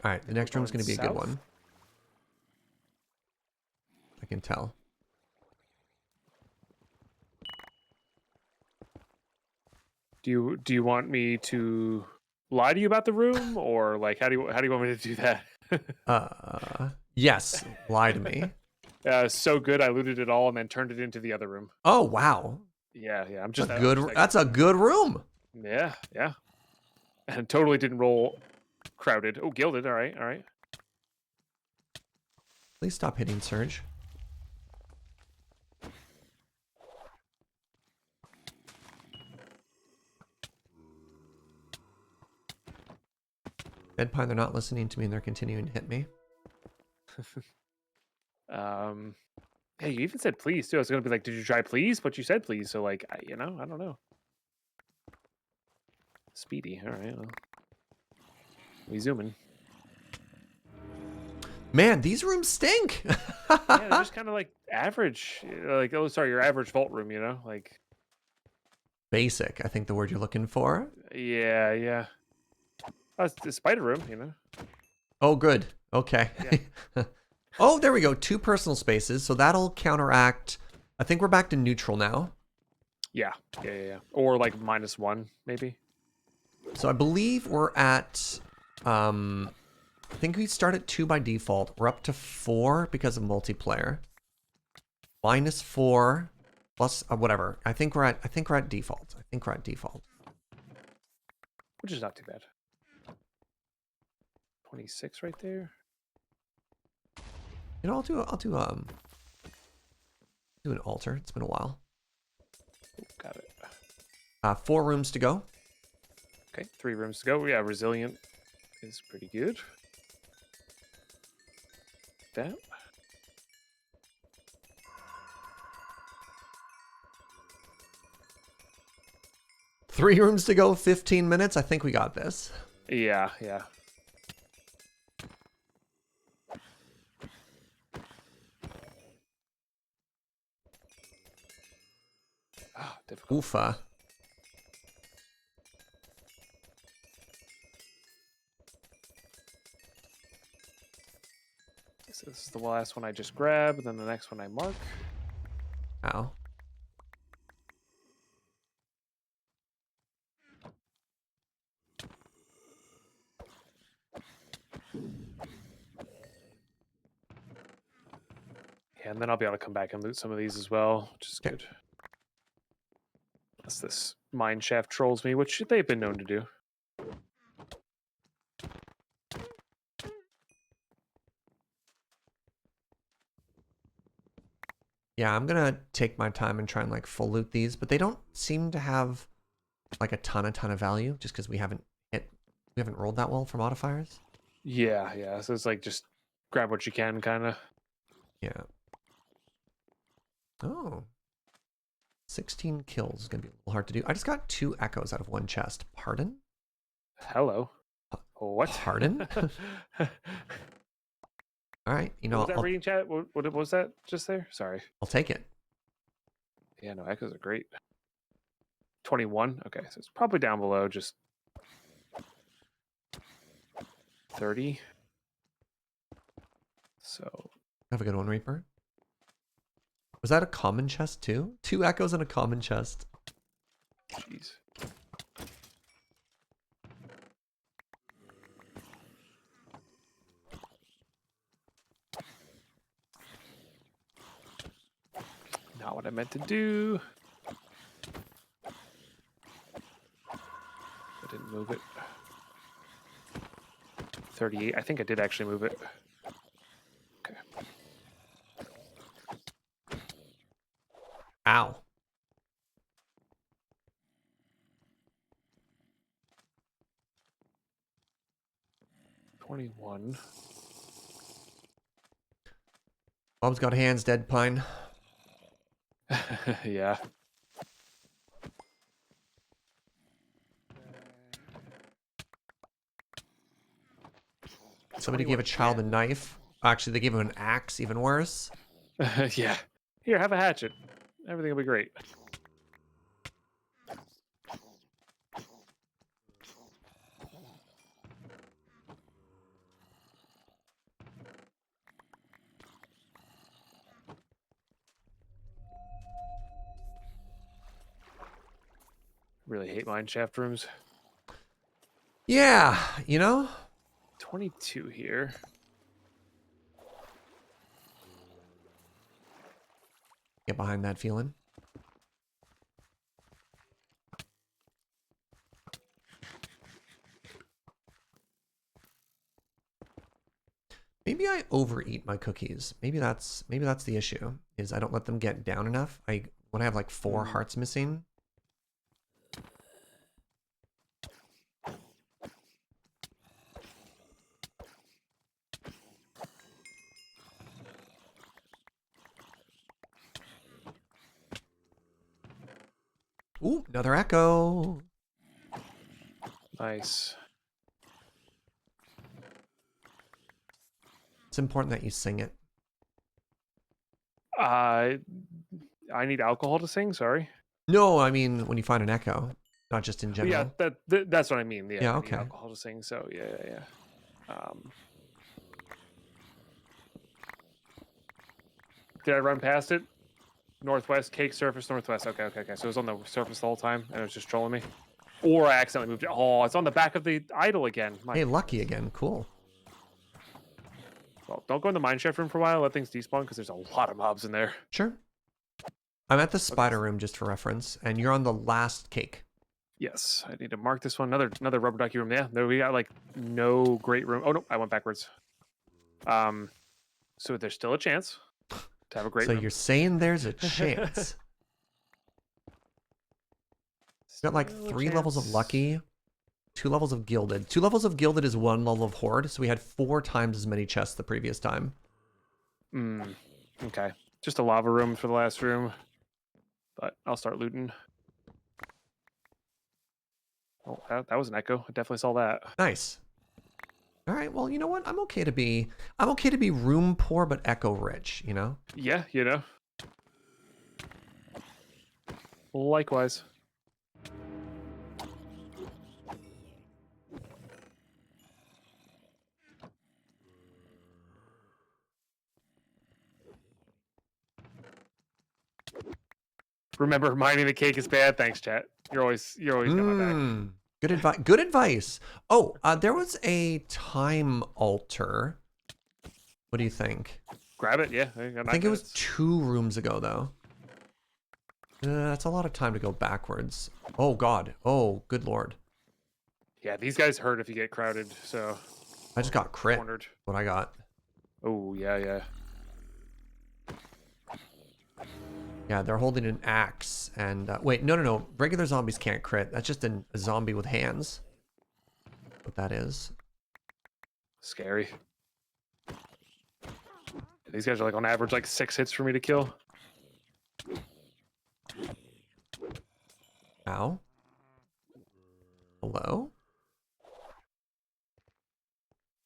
All right, the next room's going to be a good one. I can tell. Do you want me to lie to you about the room, or like how do you want me to do that? Yes, lie to me. So good, I looted it all and then turned it into the other room. Oh wow. Yeah, yeah. That's a good room. Yeah, yeah. And totally didn't roll crowded. Oh, gilded. All right, all right. Please stop hitting Surge. DeadPine, they're not listening to me and they're continuing to hit me. Yeah, you even said please too. I was gonna be like, did you try please? But you said please, so like, I don't know. Speedy. All right. Well, we zooming. Man, these rooms stink. Yeah, they're just kind of like average. Like, oh, sorry, your average vault room. Like basic. I think the word you're looking for. Yeah, yeah. Oh, it's the spider room. Oh, good. Okay. Yeah. Oh, there we go. 2 personal spaces. So that'll counteract. I think we're back to neutral now. Yeah. Or like -1, maybe. So I believe we're at, I think we start at 2 by default. We're up to 4 because of multiplayer. -4 plus whatever. I think we're at default. Which is not too bad. 26 right there. You know, I'll do an altar. It's been a while. Ooh, got it. 4 rooms to go. Okay, 3 rooms to go. Yeah, resilient is pretty good. That. Three rooms to go, 15 minutes. I think we got this. Yeah, yeah. Oh, difficult. Oofa. So this is the last one I just grab, and then the next one I mark. Ow. Yeah, and then I'll be able to come back and loot some of these as well, which is good. Unless this mine shaft trolls me, which they've been known to do. Yeah, I'm gonna take my time and try and like full loot these, but they don't seem to have like a ton of value just because we haven't rolled that well for modifiers. Yeah, yeah. So it's like just grab what you can, kind of. Yeah. Oh. 16 kills is gonna be a little hard to do. I just got 2 echoes out of 1 chest. Pardon? Hello. What? Pardon? All right, you know, what was that reading chat? What was that just there? Sorry. I'll take it. Yeah, no, echoes are great. 21. Okay, so it's probably down below, just 30. So Have a good one, Reaper. Was that a common chest too? 2 echoes and a common chest. jeez. Not what I meant to do. I didn't move it. 38. I think I did actually move it. Okay. Ow. $21. Bob's got hands, DeadPine. Yeah. Somebody gave a child a knife. Actually, they gave him an axe, even worse. Yeah. Here, have a hatchet. Everything will be great. Really hate mine shaft rooms. Yeah, you know? 22 here. Get behind that feeling. Maybe I overeat my cookies. Maybe that's the issue. Is I don't let them get down enough. When I have like 4 hearts missing. Ooh, another echo. Nice. It's important that you sing it. I need alcohol to sing. Sorry. No, I mean when you find an echo, not just in general. Yeah, that's what I mean. Yeah, I okay. need alcohol to sing. So yeah. Did I run past it? Northwest, cake surface, northwest. Okay. So it was on the surface the whole time, and it was just trolling me. Or I accidentally moved it. Oh, it's on the back of the idol again. Hey, lucky again. Cool. Well, don't go in the mineshaft room for a while. Let things despawn because there's a lot of mobs in there. Sure. I'm at the spider room just for reference, and you're on the last cake. Yes, I need to mark this one. Another rubber ducky room. Yeah, there we got like no great room. Oh no, I went backwards. So there's still a chance to have a great room. So you're saying there's a chance. Got like 3 levels of lucky, 2 levels of gilded. 2 levels of gilded is 1 level of horde, so we had 4 times as many chests the previous time. Okay. Just a lava room for the last room. But I'll start looting. Oh, that was an echo. I definitely saw that. Nice. All right, well, you know what? I'm okay to be room poor but echo rich, you know? Yeah, you know. Likewise. Remember, mining the cake is bad. Thanks, chat. You're always got my back. Good advice. Good advice. Oh, there was a time altar. What do you think? Grab it, yeah. I think it was 2 rooms ago, though. That's a lot of time to go backwards. Oh, God. Oh, good Lord. Yeah, these guys hurt if you get crowded, so... I just got crit. Cornered. What I got. Oh, yeah. Yeah, they're holding an axe. And, wait, no. Regular zombies can't crit. That's just a zombie with hands. What that is. Scary. These guys are like on average like 6 hits for me to kill. Ow. Hello?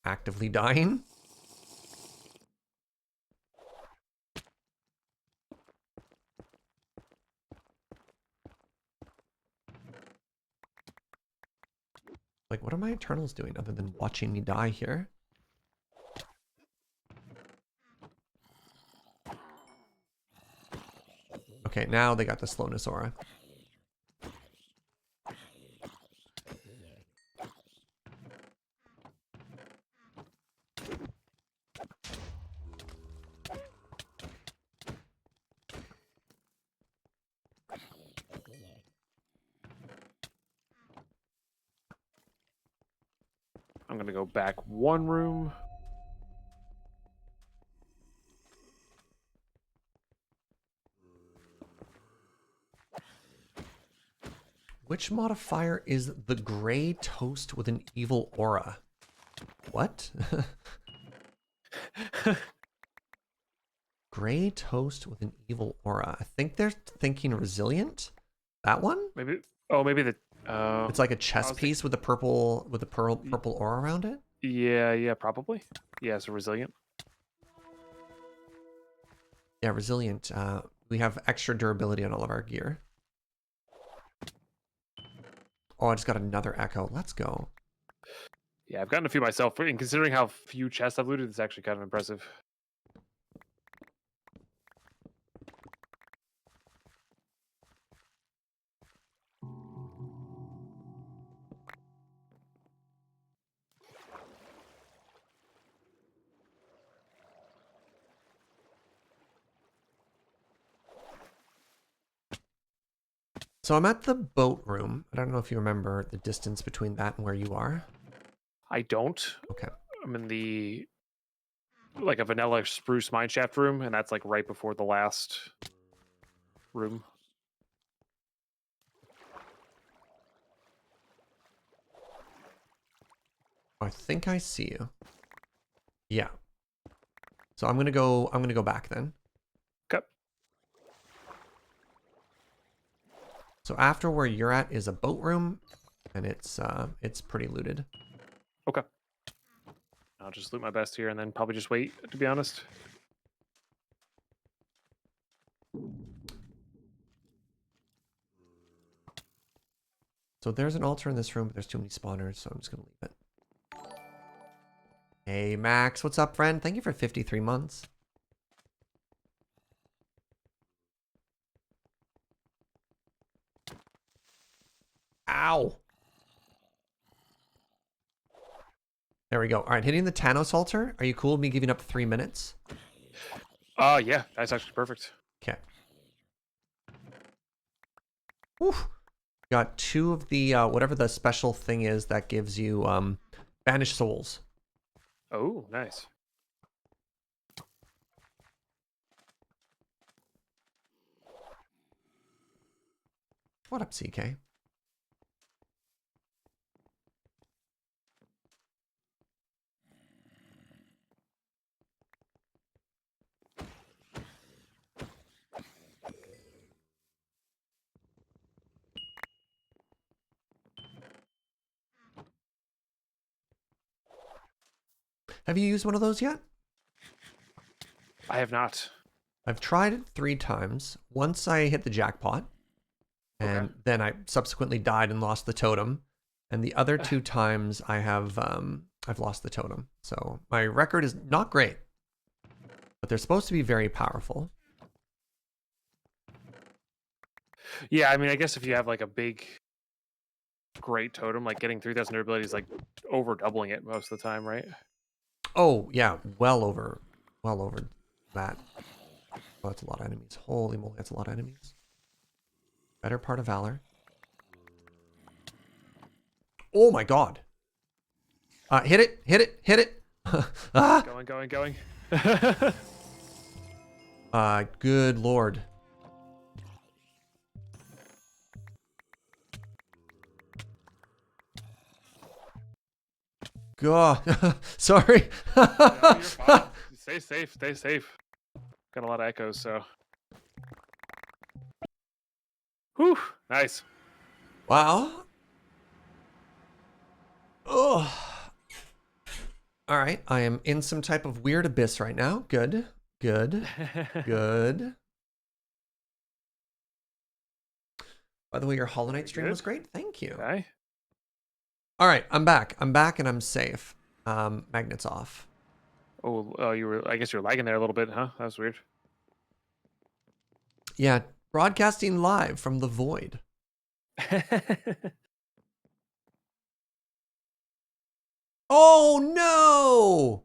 Actively dying? Like, what are my Eternals doing other than watching me die here? Okay, now they got the slowness aura. I'm going to go back one room. Which modifier is the gray toast with an evil aura? What? Gray toast with an evil aura. I think they're thinking resilient. That one? Maybe. Oh, maybe the. It's like a chess piece with a purple aura around it. Yeah, probably. Yeah, so resilient. Yeah, resilient. We have extra durability on all of our gear. Oh, I just got another echo. Let's go. Yeah, I've gotten a few myself. And considering how few chests I've looted, it's actually kind of impressive. So I'm at the boat room. I don't know if you remember the distance between that and where you are. I don't. Okay. I'm in the like a vanilla spruce mineshaft room, and that's like right before the last room. I think I see you. Yeah. So I'm gonna go back then. Okay. So after where you're at is a boat room, and it's pretty looted. Okay. I'll just loot my best here and then probably just wait, to be honest. So there's an altar in this room, but there's too many spawners, so I'm just gonna leave it. Hey Max, what's up, friend? Thank you for 53 months. Ow! There we go. All right, hitting the Tanos altar. Are you cool with me giving up 3 minutes? Yeah, that's actually perfect. Okay. Woof. Got 2 of the, whatever the special thing is that gives you, banished souls. Oh, nice. What up, CK? Have you used one of those yet? I have not. I've tried it 3 times. Once I hit the jackpot, and then I subsequently died and lost the totem. And the other 2 times I have I've lost the totem. So my record is not great, but they're supposed to be very powerful. Yeah, I mean, I guess if you have like a big, great totem, like getting 3,000 durability is like over doubling it most of the time, right? Oh yeah, well over that. Oh, that's a lot of enemies. Holy moly, that's a lot of enemies. Better part of valor. Oh my god. Hit it, hit it, hit it. Ah! Going. Good lord. God. Sorry. No, you're fine. Stay safe, stay safe. Got a lot of echoes, so. Whew, nice. Wow. Oh. All right, I am in some type of weird abyss right now. Good, good, good. By the way, your Hollow Knight stream was great. Thank you. Okay. All right, I'm back. I'm back and I'm safe. Magnets off. Oh, you were. I guess you were lagging there a little bit, huh? That was weird. Yeah, broadcasting live from the void. Oh no!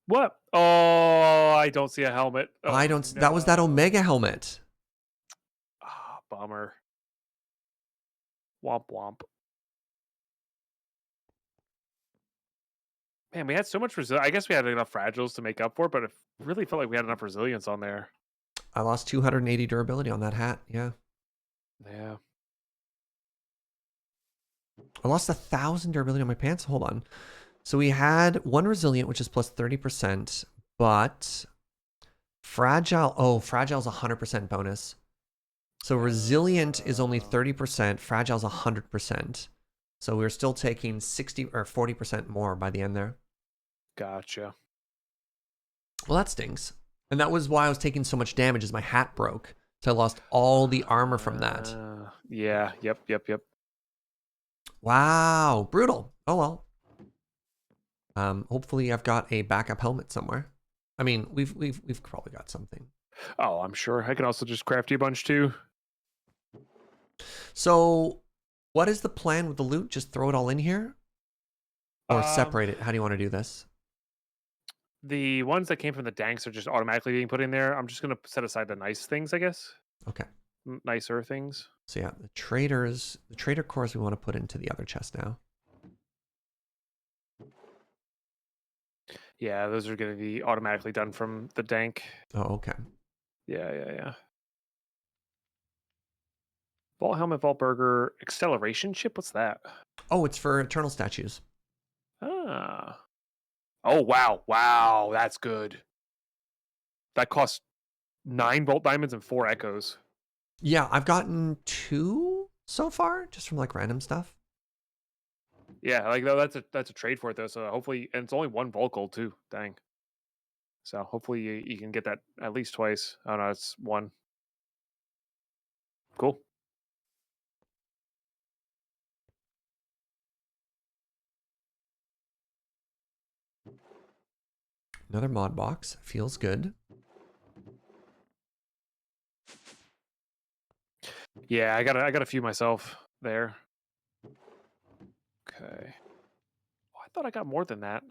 What? Oh, I don't see a helmet. Oh, I don't. That was that Omega helmet. Ah, bummer. Womp womp. Man, we had so much resilience. I guess we had enough fragiles to make up for it, but it really felt like we had enough resilience on there. I lost 280 durability on that hat. Yeah. Yeah. I lost 1,000 durability on my pants. Hold on. So we had one resilient, which is plus 30%, but fragile. Oh, fragile is 100% bonus. So resilient is only 30%. Fragile is 100%. So we're still taking 60 or 40% more by the end there. Gotcha. Well, that stinks. And that was why I was taking so much damage, as my hat broke. So I lost all the armor from that. Yeah. Yep. Wow, brutal. Oh well. Hopefully I've got a backup helmet somewhere. I mean, we've probably got something. Oh, I'm sure. I can also just craft you a bunch too. So, what is the plan with the loot? Just throw it all in here, or separate it? How do you want to do this? The ones that came from the danks are just automatically being put in there. I'm just gonna set aside the nice things, I guess. Okay. Nicer things. So yeah, the trader cores we want to put into the other chest now. Yeah, those are gonna be automatically done from the dank. Oh, okay. Yeah. Vault helmet, vault burger, acceleration chip. What's that? Oh, it's for eternal statues. Ah. Oh wow, that's good. That costs 9 vault diamonds and 4 echoes. Yeah, I've gotten 2 so far, just from like random stuff. Yeah, like though that's a trade for it though. So hopefully, and it's only 1 vault gold too. Dang. So hopefully you can get that at least twice. Oh no, it's 1. Cool. Another mod box. Feels good. Yeah, I got a few myself there. Okay. Oh, I thought I got more than that.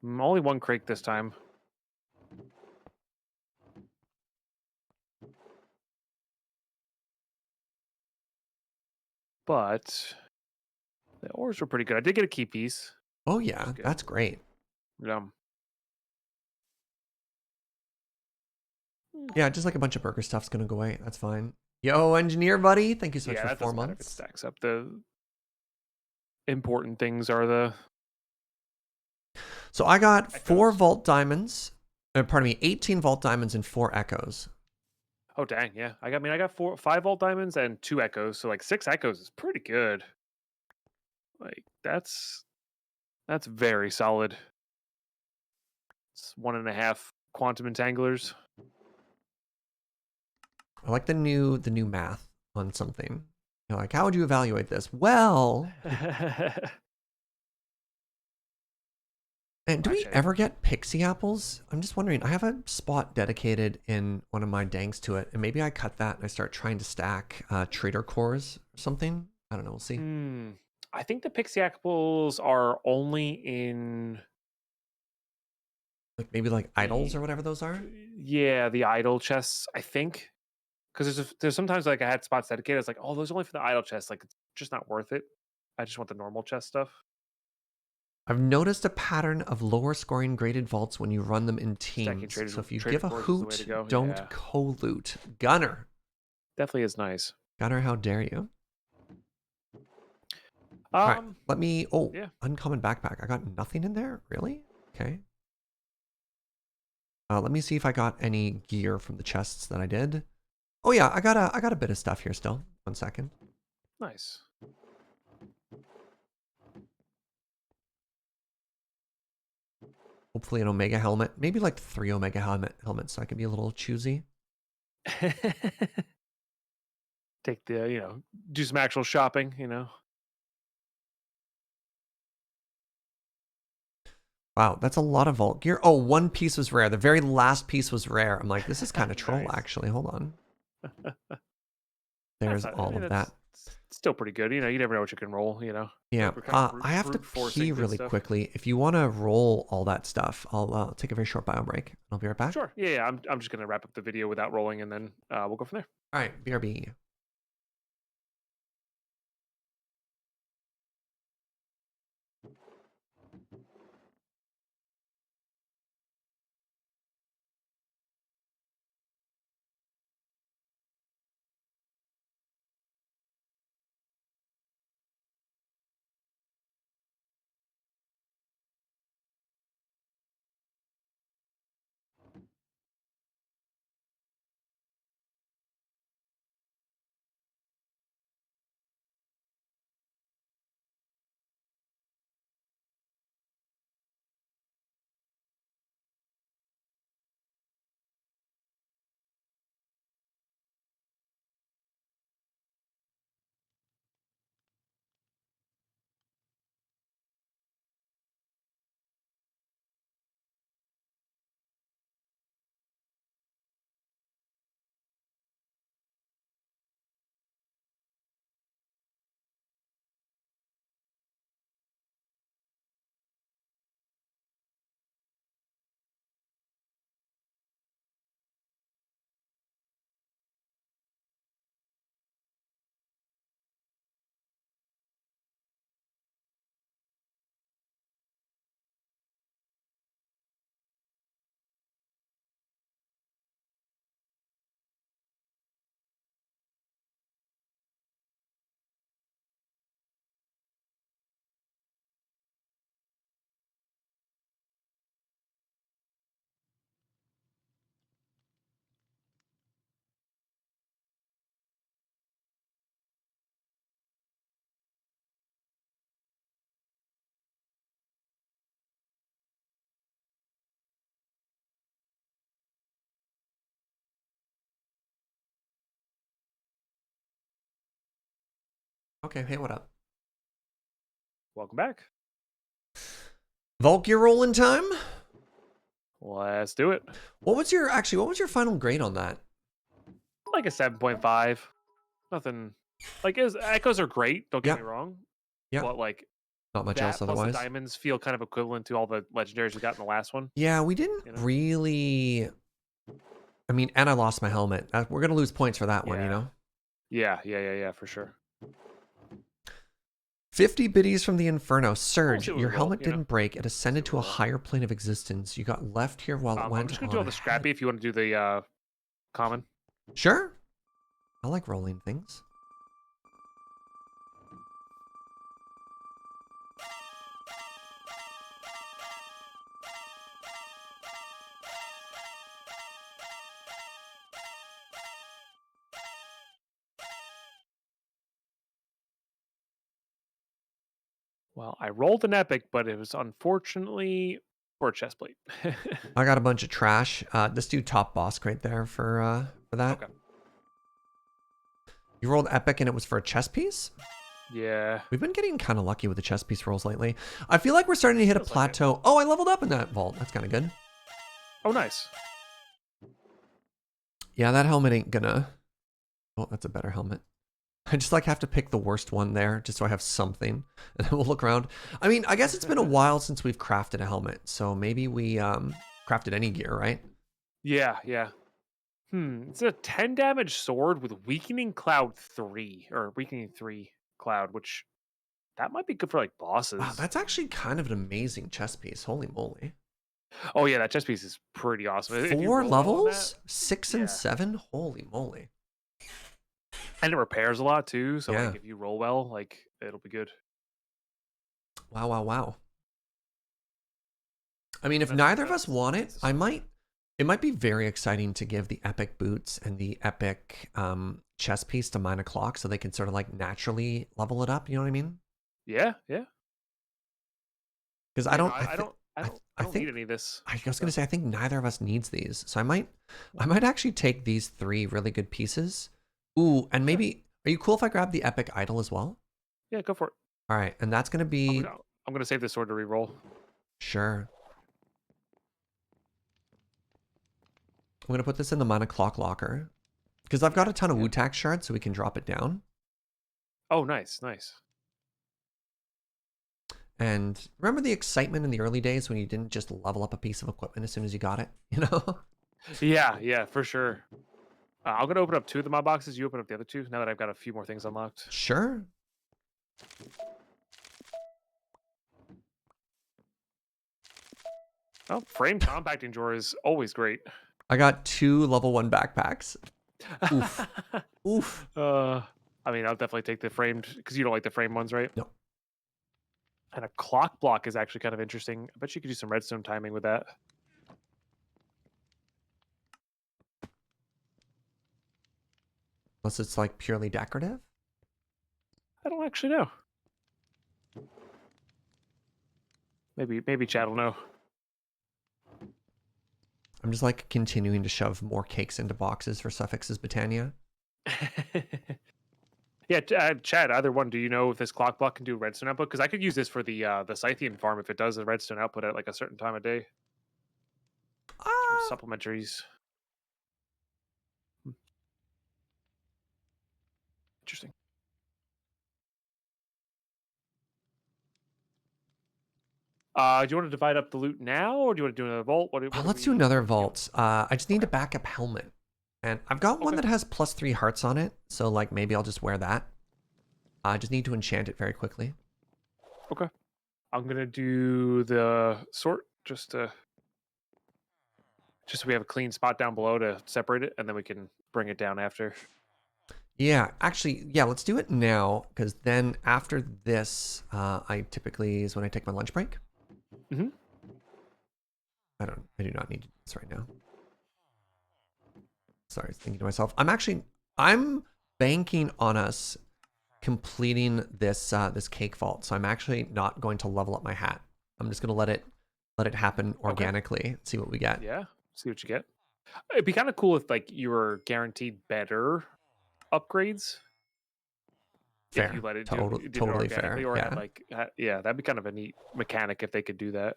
Only 1 crate this time. But the ores were pretty good. I did get a key piece. Oh yeah, that's great. Yeah, just like a bunch of burger stuff's gonna go away. That's fine. Yo, engineer buddy, thank you so much for that 4 doesn't matter if it months. stacks up. The important things are the. So I got Echoes. 4 vault diamonds. Pardon me, 18 vault diamonds and 4 echoes. Oh dang, yeah. I got 5 vault diamonds and 2 echoes. So like 6 echoes is pretty good. Like that's very solid. It's 1.5 quantum entanglers. I like the new math on something. You're like, how would you evaluate this? Well, and do we ever get pixie apples? I'm just wondering. I have a spot dedicated in one of my danks to it, and maybe I cut that and I start trying to stack trader cores or something. I don't know. We'll see. I think the pixie apples are only in like maybe like idols or whatever those are. Yeah, the idol chests. I think because there's sometimes like I had spots dedicated. It's like, oh, those are only for the idol chests. Like it's just not worth it. I just want the normal chest stuff. I've noticed a pattern of lower scoring graded vaults when you run them in teams. So if you give a hoot, don't co-loot. Gunner. Definitely is nice. Gunner, how dare you? All right, let me... Oh, yeah. Uncommon backpack. I got nothing in there? Really? Okay. Let me see if I got any gear from the chests that I did. Oh yeah, I got a bit of stuff here still. 1 second. Nice. Hopefully an Omega helmet. Maybe like 3 Omega helmets so I can be a little choosy. Take the, do some actual shopping, Wow, that's a lot of vault gear. Oh, 1 piece was rare. The very last piece was rare. I'm like, this is kind of troll, nice. actually. Hold on. There's all of that. Still pretty good. You never know what you can roll, Yeah, I have to pee really quickly. If you want to roll all that stuff, I'll take a very short bio break. I'll be right back. Sure. Yeah. I'm just going to wrap up the video without rolling, and then we'll go from there. All right, BRB. Okay, hey, what up? Welcome back. Volk, your rolling time? Let's do it. What was your final grade on that? Like a 7.5. Nothing. Like, echoes are great. Don't get me wrong. Yeah. But like Not much else that plus the otherwise. diamonds feel kind of equivalent to all the legendaries we got in the last one. Yeah, we didn't really. I mean, and I lost my helmet. We're gonna lose points for that one, you know. Yeah, for sure. 50 biddies from the Inferno. Surge, see what we your roll, helmet you know. didn't break. It ascended to a roll. higher plane of existence. You got left here while it went. I'm just gonna do all the scrappy if you want to do the common. Sure. I like rolling things. Well, I rolled an epic, but it was unfortunately for a chest plate. I got a bunch of trash. Let's do top boss right there for that. Okay. You rolled epic and it was for a chest piece? Yeah. We've been getting kind of lucky with the chest piece rolls lately. I feel like we're starting to hit a plateau. Like, oh, I leveled up in that vault. That's kind of good. Oh, nice. Yeah, that helmet ain't gonna... Oh, that's a better helmet. I just like have to pick the worst one there just so I have something. And then we'll look around. I mean, I guess it's been a while since we've crafted a helmet. So maybe we crafted any gear, right? Yeah. It's a 10 damage sword with weakening cloud 3 or weakening 3 cloud, which that might be good for like bosses. Wow, that's actually kind of an amazing chest piece. Holy moly. Oh yeah, that chest piece is pretty awesome. 4 levels? 6 and 7? Holy moly. And it repairs a lot too, so Yeah. like if you roll well, like it'll be good. Wow. I mean, if neither of us want it, it might be very exciting to give the epic boots and the epic chest piece to mine o'clock so they can sort of like naturally level it up, you know what I mean? Yeah. Because I don't need any of this. I was gonna say I think neither of us needs these. So I might actually take these 3 really good pieces. Ooh, and maybe are you cool if I grab the epic idol as well? Yeah, go for it. All right, and that's gonna be I'm gonna save this sword to reroll. Sure. I'm gonna put this in the mana clock locker. Because I've got a ton of Wu-Tak shards, so we can drop it down. Oh, nice. And remember the excitement in the early days when you didn't just level up a piece of equipment as soon as you got it, you know? Yeah, for sure. I'm gonna open up 2 of the mod boxes. You open up the other 2 now that I've got a few more things unlocked. Sure. Oh, frame compacting drawer is always great. I got 2 level 1 backpacks. Oof. Oof. I mean, I'll definitely take the framed because you don't like the frame ones, right? No. And a clock block is actually kind of interesting. I bet you could do some redstone timing with that. Unless it's like purely decorative. I don't actually know. Maybe Chad will know. I'm just like continuing to shove more cakes into boxes for Suffix's Botania. Yeah, Chad, either one, do you know if this clock block can do redstone output? Because I could use this for the Scythian farm if it does a redstone output at like a certain time of day. Some supplementaries. Interesting. Do you want to divide up the loot now, or do you want to do another vault? Let's do another vault. I just need a backup helmet. And I've got one that has +3 hearts on it, so like maybe I'll just wear that. I just need to enchant it very quickly. Okay. I'm gonna do the sort just so we have a clean spot down below to separate it, and then we can bring it down after. Yeah, actually, yeah, let's do it now, because then after this, I typically is when I take my lunch break. Mm-hmm. I do not need to do this right now. Sorry, I was thinking to myself. I'm banking on us completing this this cake vault. So I'm actually not going to level up my hat. I'm just gonna let it happen organically. See what we get. Yeah, see what you get. It'd be kind of cool if like you were guaranteed better upgrades. Fair. If you let it Totally did it organically, fair. or Yeah. had like yeah, that'd be kind of a neat mechanic if they could do that.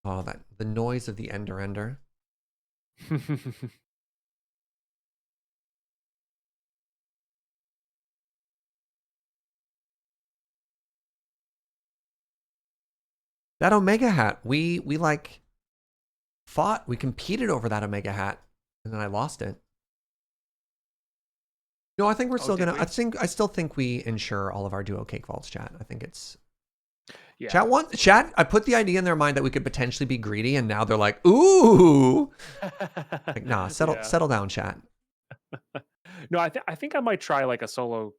Oh, the noise of the ender. That Omega hat, we like fought, we competed over that Omega hat, and then I lost it. No, I think we're still gonna. I still think we insure all of our duo cake vaults, chat. I think it's. Yeah. Chat. I put the idea in their mind that we could potentially be greedy, and now they're like, "Ooh." Like, nah, settle down, chat. No, I think I might try like a solo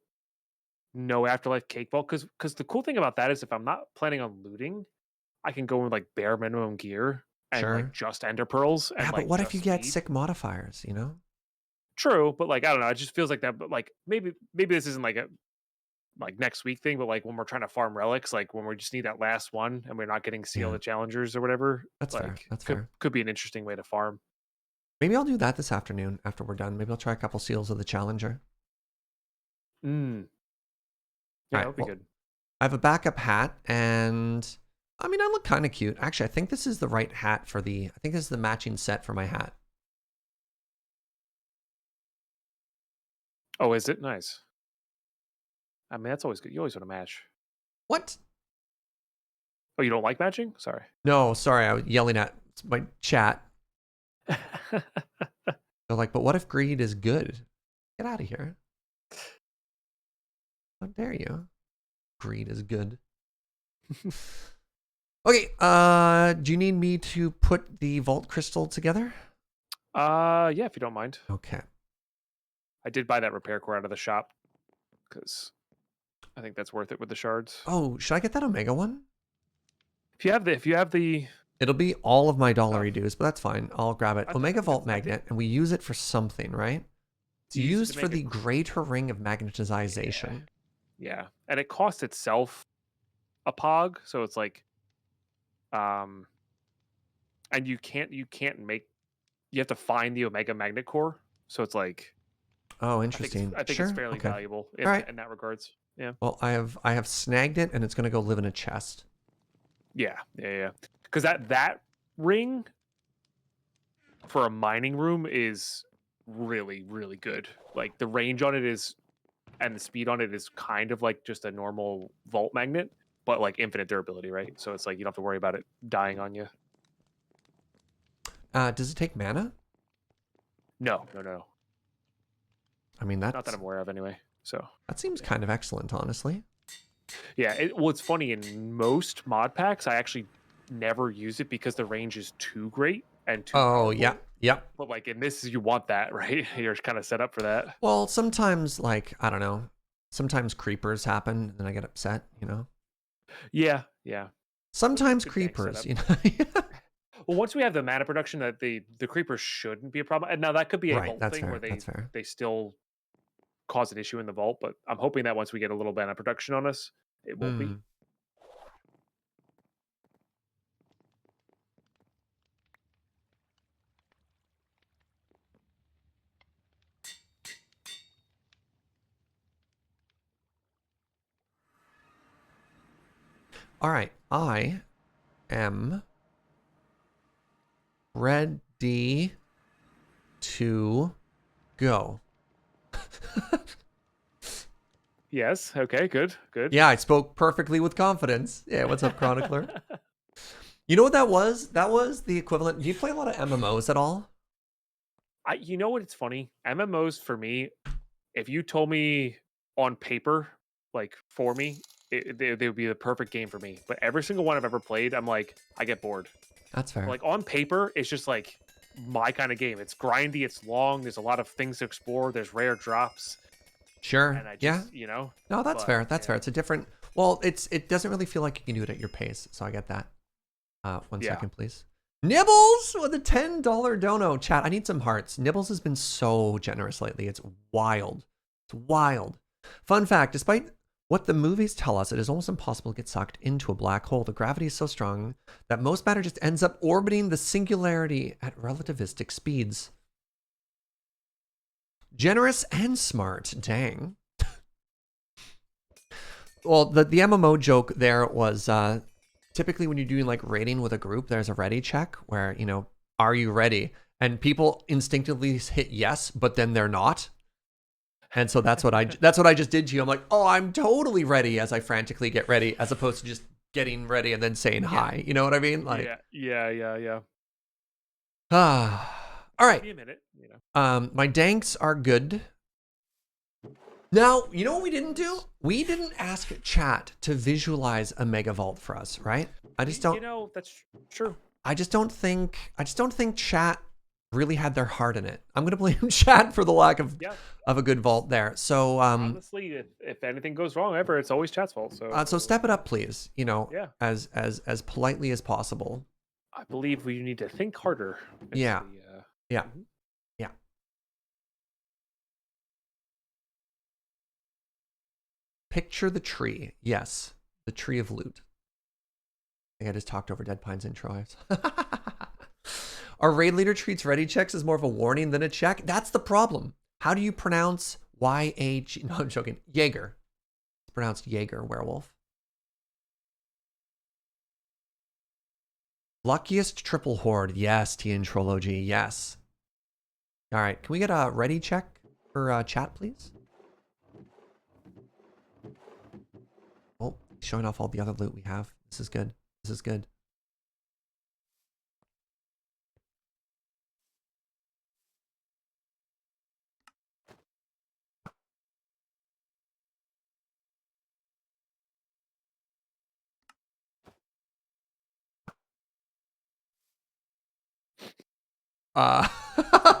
no afterlife cake vault, because the cool thing about that is if I'm not planning on looting, I can go with like bare minimum gear and like just ender pearls. And, yeah, but like, what if you get sick modifiers? You know. True, but like I don't know, it just feels like that. But like maybe this isn't like a next week thing, but like when we're trying to farm relics, like when we just need that last one and we're not getting seal the challengers or whatever. That's like, fair. That's fair. Could be an interesting way to farm. Maybe I'll do that this afternoon after we're done. Maybe I'll try a couple seals of the challenger. Yeah, that would be good. I have a backup hat, and I mean, I look kind of cute. Actually, I think this is the right hat for I think this is the matching set for my hat. Oh, is it? Nice. I mean, that's always good. You always want to match. What? Oh, you don't like matching? Sorry. No, sorry. I was yelling at my chat. They're like, but what if greed is good? Get out of here. How dare you? Greed is good. Okay, do you need me to put the vault crystal together? Yeah, if you don't mind. Okay. I did buy that repair core out of the shop because I think that's worth it with the shards. Oh, should I get that Omega one? If you have the it'll be all of my dollary dues, but that's fine. I'll grab it. Omega Vault Magnet, and we use it for something, right? It's used for the greater ring of magnetization. Yeah, and it costs itself a pog, so it's like, and you can't make. You have to find the Omega Magnet core, so it's like. Oh, interesting. I think it's fairly valuable in that regards. Yeah. Well, I have snagged it, and it's gonna go live in a chest. Yeah. Because that ring for a mining room is really, really good. Like the range on it is, and the speed on it is kind of like just a normal vault magnet, but like infinite durability, right? So it's like you don't have to worry about it dying on you. Does it take mana? No. I mean, that's not that I'm aware of anyway. So that seems kind of excellent, honestly. Yeah, it's funny, in most mod packs, I actually never use it because the range is too great and too powerful. Yeah. But like in this, you want that, right? You're kind of set up for that. Well, sometimes, like, I don't know, sometimes creepers happen, and then I get upset, you know? Yeah. Sometimes creepers, you know? Well, once we have the mana production, that the creepers shouldn't be a problem. And now that could be a vault thing where they still cause an issue in the vault, but I'm hoping that once we get a little mana production on us, it won't be. All right, I am ready to go. Yes. Okay. Good. Yeah, I spoke perfectly with confidence. Yeah, what's up, Chronicler? You know what that was? That was the equivalent. Do you play a lot of MMOs at all? You know what? It's funny. MMOs for me, if you told me on paper, like for me, they would be the perfect game for me. But every single one I've ever played, I'm like, I get bored. That's fair. Like on paper, it's just like my kind of game. It's grindy. It's long. There's a lot of things to explore. There's rare drops. Sure. And I just, you know. No, that's fair. That's fair. It's a different. Well, it doesn't really feel like you can do it at your pace. So I get that. 1 second, please. Nibbles with a $10 dono. Chat, I need some hearts. Nibbles has been so generous lately. It's wild. It's wild. Fun fact, despite What the movies tell us, it is almost impossible to get sucked into a black hole. The gravity is so strong that most matter just ends up orbiting the singularity at relativistic speeds. Generous and smart, dang. Well, the MMO joke there was typically when you're doing like raiding with a group, there's a ready check where, you know, are you ready? And people instinctively hit yes, but then they're not. And so that's what I just did to you. I'm like, oh, I'm totally ready as I frantically get ready, as opposed to just getting ready and then saying hi. You know what I mean? Like, yeah. All right. Give me a minute. You know. My danks are good. Now, you know what we didn't do? We didn't ask chat to visualize a mega vault for us, right? I just don't. You know, that's true. I just don't think chat really had their heart in it. I'm gonna blame chat for the lack of a good vault there. So honestly, if anything goes wrong ever, it's always chat's fault. So step it up, please. You know, yeah. as politely as possible. I believe we need to think harder. Yeah. Yeah. Mm-hmm. Yeah. Picture the tree. Yes, the tree of loot. I think I just talked over DeadPine's intro. Our raid leader treats ready checks as more of a warning than a check. That's the problem. How do you pronounce Y-A-G? No, I'm joking. Jaeger. It's pronounced Jaeger, werewolf. Luckiest triple horde. Yes, T and Trology. Yes. All right. Can we get a ready check for chat, please? Oh, showing off all the other loot we have. This is good. This is good.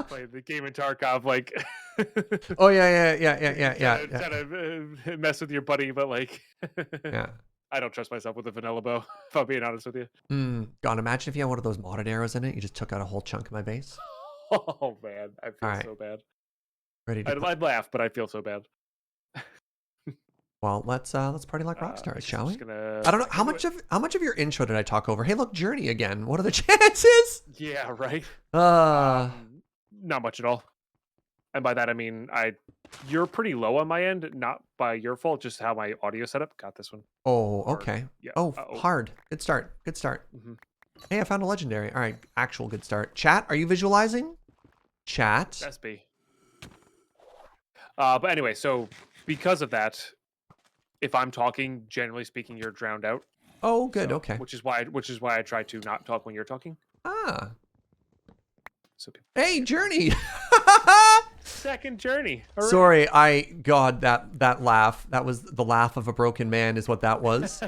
Play the game in Tarkov, like. Oh yeah. Trying to mess with your buddy, but like. Yeah. I don't trust myself with a vanilla bow, if I'm being honest with you. God, imagine if you had one of those modded arrows in it. You just took out a whole chunk of my base. Oh man, I feel so bad. Ready to I'd laugh, but I feel so bad. Well, let's party like rock stars, shall we? I don't know how much of your intro did I talk over. Hey, look, Journey again. What are the chances? Yeah, right. Not much at all. And by that I mean you're pretty low on my end, not by your fault, just how my audio setup. Got this one. Oh, okay. Yeah. Oh, hard. Good start. Good start. Mm-hmm. Hey, I found a legendary. All right, actual good start. Chat, are you visualizing? Chat. Best be. But anyway, so because of that, if I'm talking, generally speaking, you're drowned out. Oh, good. So, okay. Which is why I try to not talk when you're talking. Ah. So, hey, Journey. Second Journey. Hooray. Sorry, God, that laugh. That was the laugh of a broken man is what that was.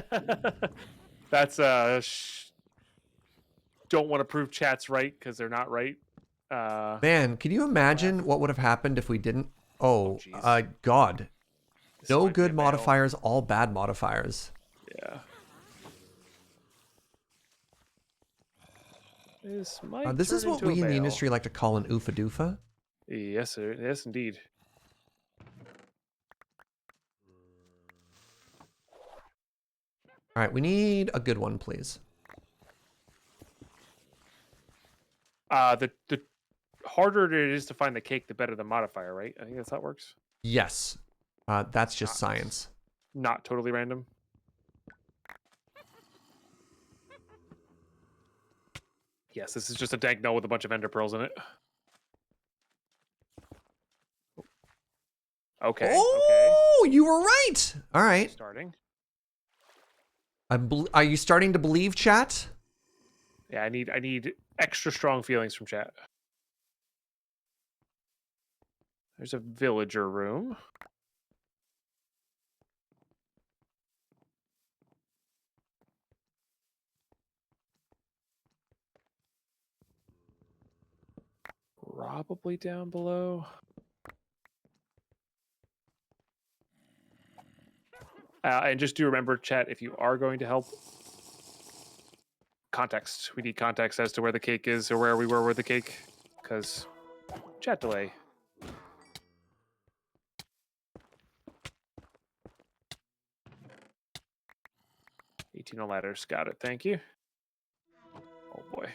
That's don't want to prove chat's right because they're not right. Man, can you imagine what would have happened if we didn't? Oh, God. This no good modifiers, all bad modifiers. Yeah. This is what we in the industry like to call an oofa doofa. Yes, sir. Yes, indeed. All right, we need a good one, please. The harder it is to find the cake, the better the modifier, right? I think that's how it works. Yes. That's just science. Not totally random. Yes, this is just a dank null with a bunch of ender pearls in it. Okay. Oh, you were right. All right. Starting. Are you starting to believe, chat? Yeah, I need extra strong feelings from chat. There's a villager room. Probably down below. And just do remember, chat, if you are going to help, context. We need context as to where the cake is or where we were with the cake. Because chat delay. 18 ladders. Got it. Thank you. Oh boy.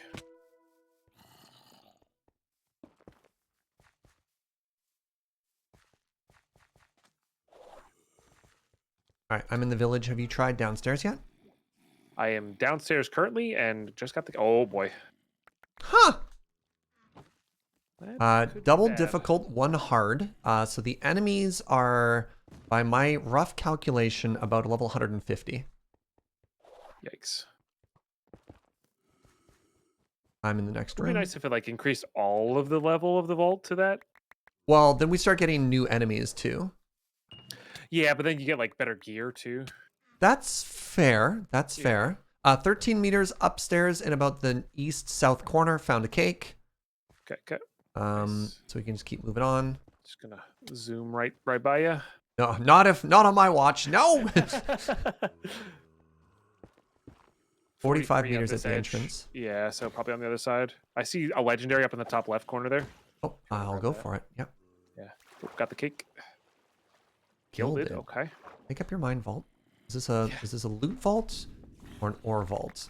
All right, I'm in the village. Have you tried downstairs yet? I am downstairs currently and just got the. Oh boy. Huh. That could be Double bad. difficult, 1 hard. So the enemies are, by my rough calculation, about level 150. Yikes. I'm in the next It would room. be nice if it like increased all of the level of the vault to that. Well, then we start getting new enemies too. Yeah, but then you get like better gear too. That's fair. That's fair. 13 meters upstairs in about the east-south corner. Found a cake. Okay. Nice. So we can just keep moving on. Just gonna zoom right by you. No, not on my watch. No. 45 meters at the entrance. Yeah, so probably on the other side. I see a legendary up in the top left corner there. Oh, I'll go for it. Yep. Yeah. Oh, got the cake. Killed it. Okay. Make up your mind, vault. Is this a loot vault or an ore vault?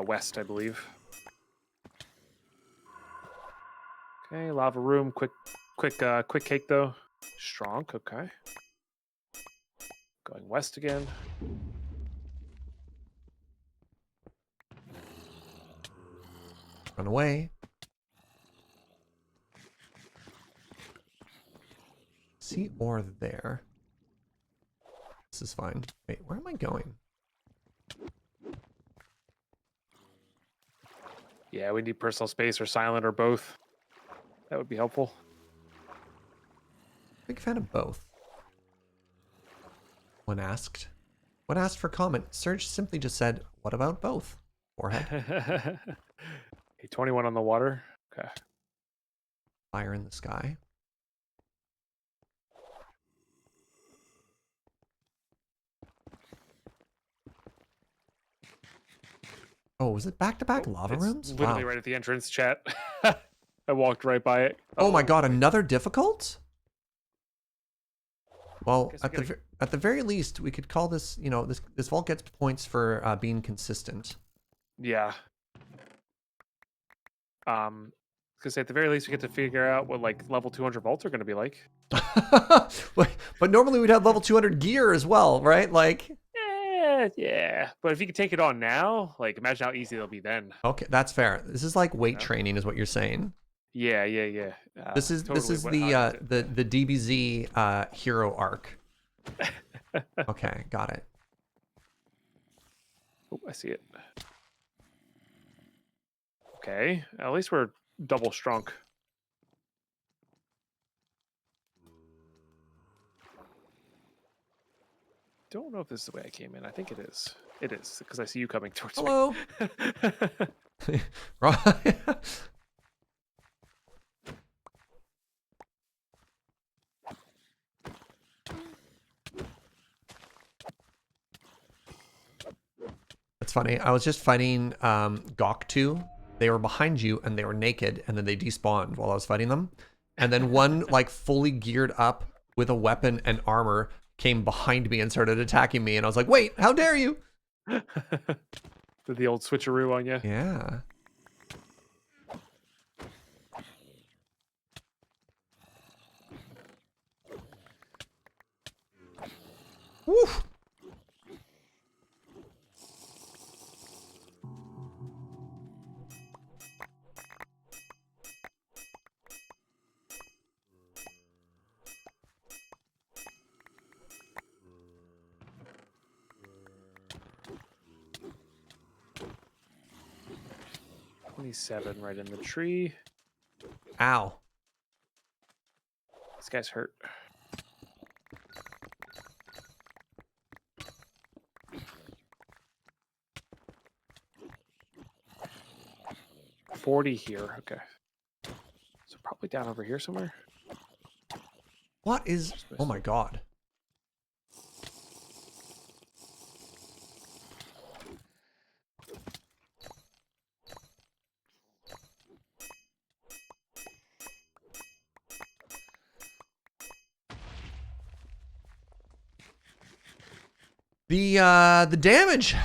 West, I believe. Okay, lava room. Quick cake though. Strong. Okay. Going west again. Run away. See ore there. This is fine. Wait, where am I going? Yeah, we need personal space or silent or both. That would be helpful. Big fan of both. When asked for comment, Serge simply just said, "What about both?" Forehead. Okay, 21 on the water. Okay. Fire in the sky. Oh, was it back-to-back lava rooms? Literally right at the entrance, chat. I walked right by it. Oh my god, another difficult? Well, at the very least, we could call this, you know, this vault gets points for being consistent. Yeah. Because at the very least, we get to figure out what like level 200 vaults are going to be like. But normally we'd have level 200 gear as well, right? Like. Yeah. But if you could take it on now, like imagine how easy it'll be then. Okay, that's fair. This is like weight training, is what you're saying. Yeah. This is the DBZ hero arc. Okay, got it. Oh, I see it. Okay, at least we're double strong. Don't know if this is the way I came in. I think it is. It is, because I see you coming towards me. Hello. Right. It's funny. I was just fighting Gawk 2. They were behind you and they were naked, and then they despawned while I was fighting them. And then one like fully geared up with a weapon and armor came behind me and started attacking me, and I was like, wait, how dare you? Did the old switcheroo on you? Yeah. Woo! $27 right in the tree. Ow. This guy's hurt. $40 here. Okay. So probably down over here somewhere. What is... Oh my god. The damage.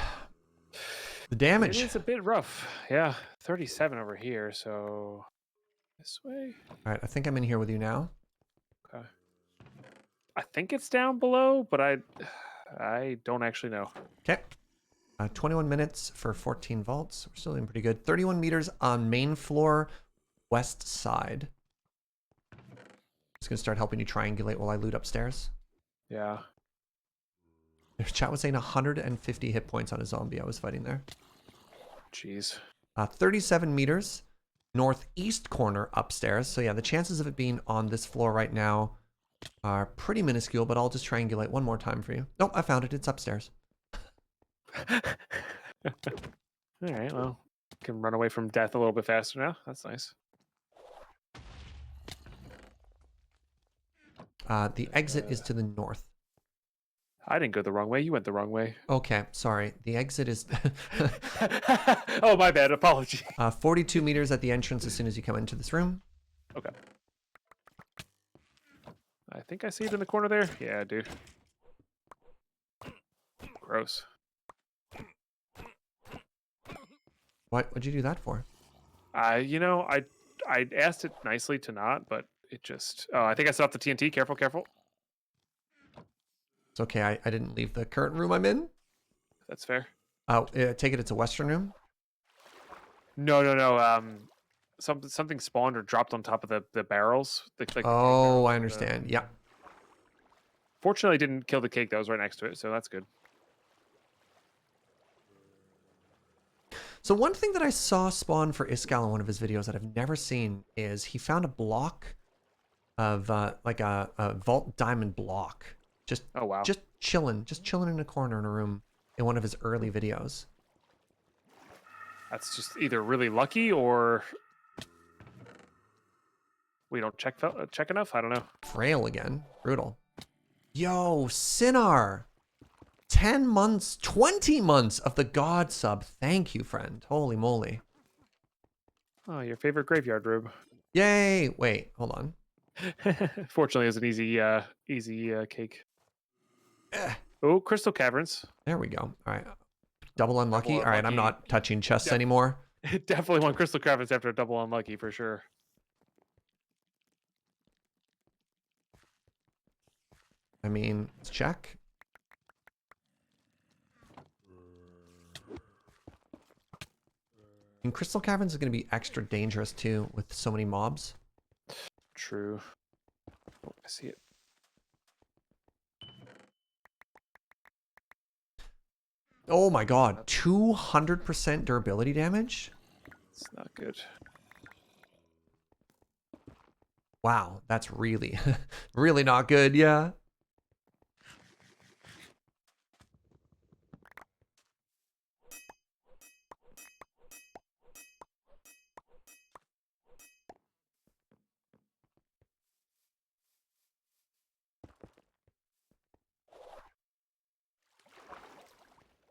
The damage. It is a bit rough. Yeah, 37 over here, so this way. All right, I think I'm in here with you now. Okay. I think it's down below, but I don't actually know. Okay. 21 minutes for 14 vaults. We're still doing pretty good. 31 meters on main floor, west side. Just gonna start helping you triangulate while I loot upstairs. Yeah. Their chat was saying 150 hit points on a zombie I was fighting there. Jeez. 37 meters, northeast corner upstairs. So yeah, the chances of it being on this floor right now are pretty minuscule, but I'll just triangulate one more time for you. Nope, I found it. It's upstairs. All right, well, can run away from death a little bit faster now. That's nice. The exit is to the north. I didn't go the wrong way. You went the wrong way. Okay, sorry. The exit is Oh, my bad. Apology. 42 meters at the entrance as soon as you come into this room. Okay. I think I see it in the corner there. Yeah, dude. Gross. What'd you do that for? You know, I asked it nicely to not, but it just... Oh, I think I set off the TNT. Careful, careful. It's okay. I didn't leave the current room I'm in. That's fair. Oh, take it it's a western room? No. Something spawned or dropped on top of the barrels. Oh, I understand. Yeah. Fortunately, didn't kill the cake that was right next to it, so that's good. So one thing that I saw spawn for Iskal in one of his videos that I've never seen is he found a block of like a vault diamond block. Just Oh, wow. just chilling in a corner in a room in one of his early videos. That's just either really lucky or we don't check enough. I don't know. Frail again. Brutal. Yo, Sinar. 10 months, 20 months of the God sub. Thank you, friend. Holy moly. Oh, your favorite graveyard room. Yay. Wait, hold on. Fortunately, it was an easy cake. Oh, crystal caverns. There we go. All right. Double unlucky. Double All right, I'm unlucky. not touching chests anymore. Definitely want crystal caverns after a double unlucky for sure. I mean, let's check. And crystal caverns is going to be extra dangerous too with so many mobs. True. Oh, I see it. Oh my god, 200% durability damage? It's not good. Wow, that's really, really not good, yeah.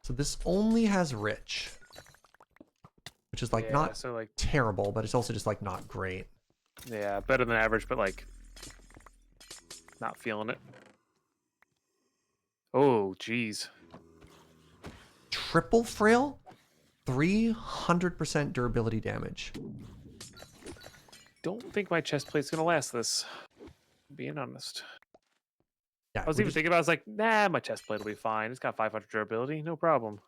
So this only has rich, which is like not so like terrible, but it's also just like not great. yeah, better than average, but like not feeling it. Oh, geez. Triple frail, 300% durability damage. Don't think my chest plate's gonna last this. Being honest. Yeah, I was even thinking about. I was like, nah, my chest plate will be fine. It's got 500 durability, no problem.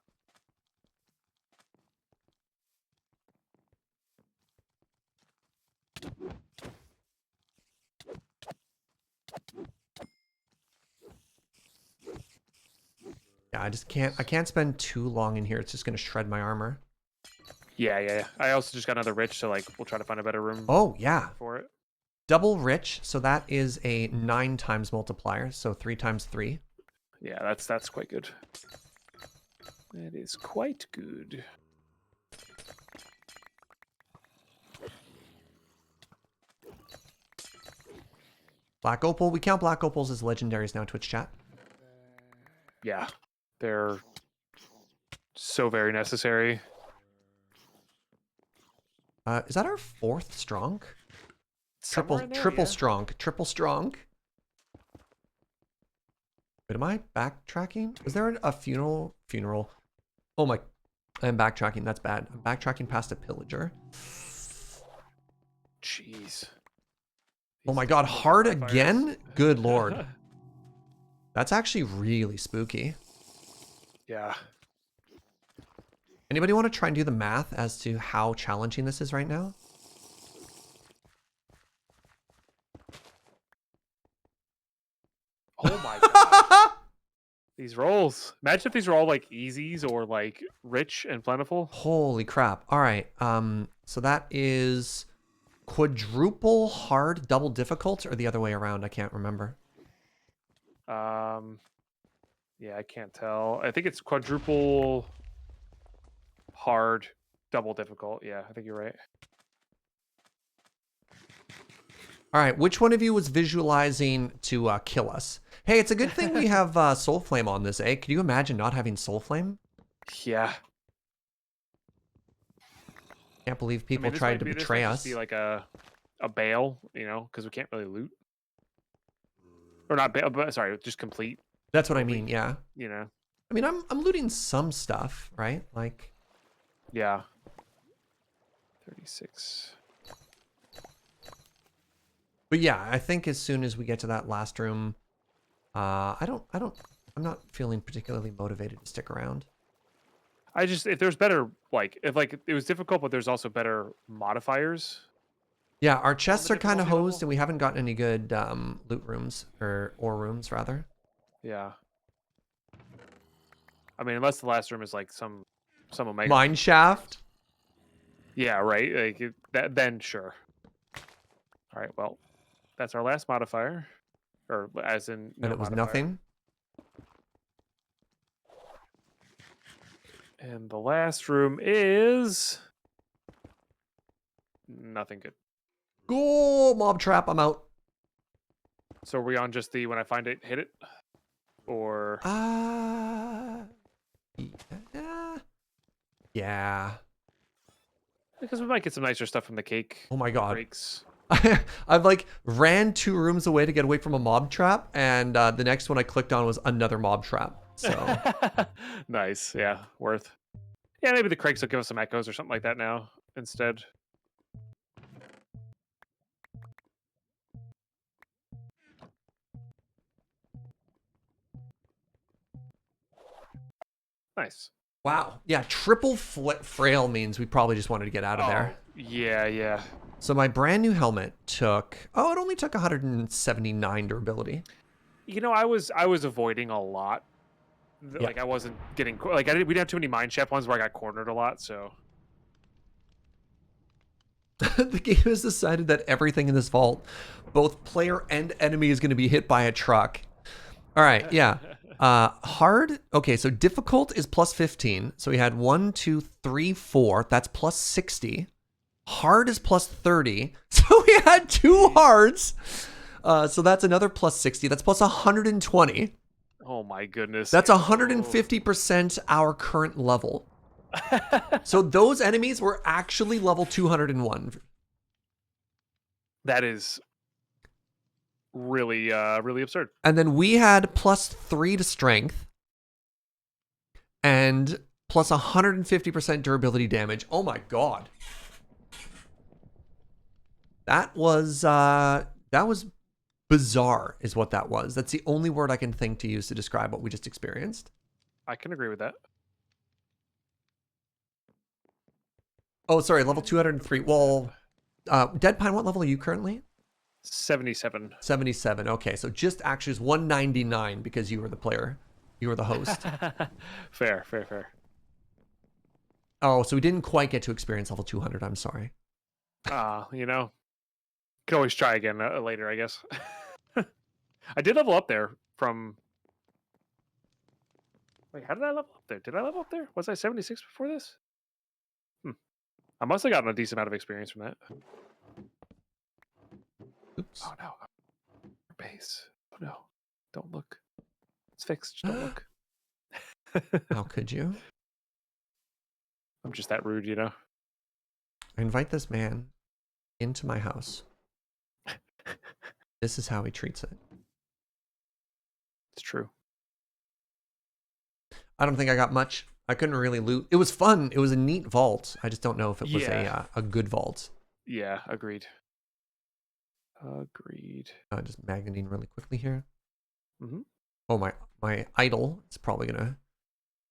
Yeah, I can't spend too long in here. It's just gonna shred my armor. Yeah. I also just got another rich, so like we'll try to find a better room. Oh yeah, For it. double rich. So that is a 9 times multiplier. So 3 times 3. Yeah, that's quite good. That is quite good. Black opal. We count black opals as legendaries now. Twitch chat. Yeah, they're so very necessary. Is that our 4th strong? Somewhere in there, Triple yeah. strong. Triple strong. Wait, am I backtracking? Was there a funeral? Oh my, I'm backtracking. That's bad. I'm backtracking past a pillager. Jeez. Oh my These god, hard bonfires. again? Good lord. That's actually really spooky. Yeah. Anybody want to try and do the math as to how challenging this is right now? Oh my god. These rolls. Imagine if these were all like easies or like rich and plentiful. Holy crap. All right. So that is quadruple hard, double difficult, or the other way around. I can't remember. Yeah, I can't tell. I think it's quadruple hard, double difficult. Yeah, I think you're right. All right. Which one of you was visualizing to kill us? Hey, it's a good thing we have Soul Flame on this, eh? Could you imagine not having Soul Flame? Yeah. Can't believe people tried to betray us. Be like a bail, you know, because we can't really loot. Or not bail, but sorry, just complete. That's what I mean, yeah. You know. I mean, I'm looting some stuff, right? Like. Yeah. 36. But yeah, I think as soon as we get to that last room, I'm not feeling particularly motivated to stick around. If there's better, if it was difficult, but there's also better modifiers. Yeah, our chests are kind of hosed, and we haven't gotten any good loot rooms or rooms rather. Yeah. I mean, unless the last room is like some omega mine shaft. Yeah, right. Like then sure. All right. Well, that's our last modifier, or as in. And it was nothing. And the last room is nothing good. Go mob trap. I'm out. So are we on just the when I find it, hit it, or? Yeah. Because we might get some nicer stuff from the cake. Oh my god. Breaks. I've like ran 2 rooms away to get away from a mob trap, and the next one I clicked on was another mob trap. So nice. Yeah, worth. Yeah, maybe the crakes will give us some echoes or something like that now instead. Nice. Wow. Yeah, triple frail means we probably just wanted to get out of there. Yeah, yeah. So my brand new helmet took, it only took 179 durability. You know, I was avoiding a lot. Yeah. Like I wasn't getting we didn't have too many mine shaft ones where I got cornered a lot, so. The game has decided that everything in this vault, both player and enemy, is going to be hit by a truck. All right, yeah. Hard, okay, so difficult is plus 15. So we had 1, 2, 3, 4. That's plus 60. Hard is plus 30. So we had 2 hards. So that's another plus 60. That's plus 120. Oh my goodness. That's 150% our current level. So those enemies were actually level 201. That is really, really absurd. And then we had plus 3 to strength and plus 150% durability damage. Oh my god. That was bizarre is what that was. That's the only word I can think to use to describe what we just experienced. I can agree with that. Oh, sorry, level 203. Well, DeadPine, what level are you currently? 77. 77. Okay, so just actually is 199 because you were the player. You were the host. Fair. Oh, so we didn't quite get to experience level 200. I'm sorry. You know, can always try again later, I guess. I did level up there from. Wait, how did I level up there? Did I level up there? Was I 76 before this? I must have gotten a decent amount of experience from that. Oops. Oh no. Base. Oh no. Don't look. It's fixed. Just don't look. How could you? I'm just that rude, you know? I invite this man into my house. This is how he treats it. It's true. I don't think I got much. I couldn't really loot. It was fun. It was a neat vault. I just don't know if it was a good vault. Yeah, agreed. Agreed. Just magneting really quickly here. Mm-hmm. Oh, my idol is probably gonna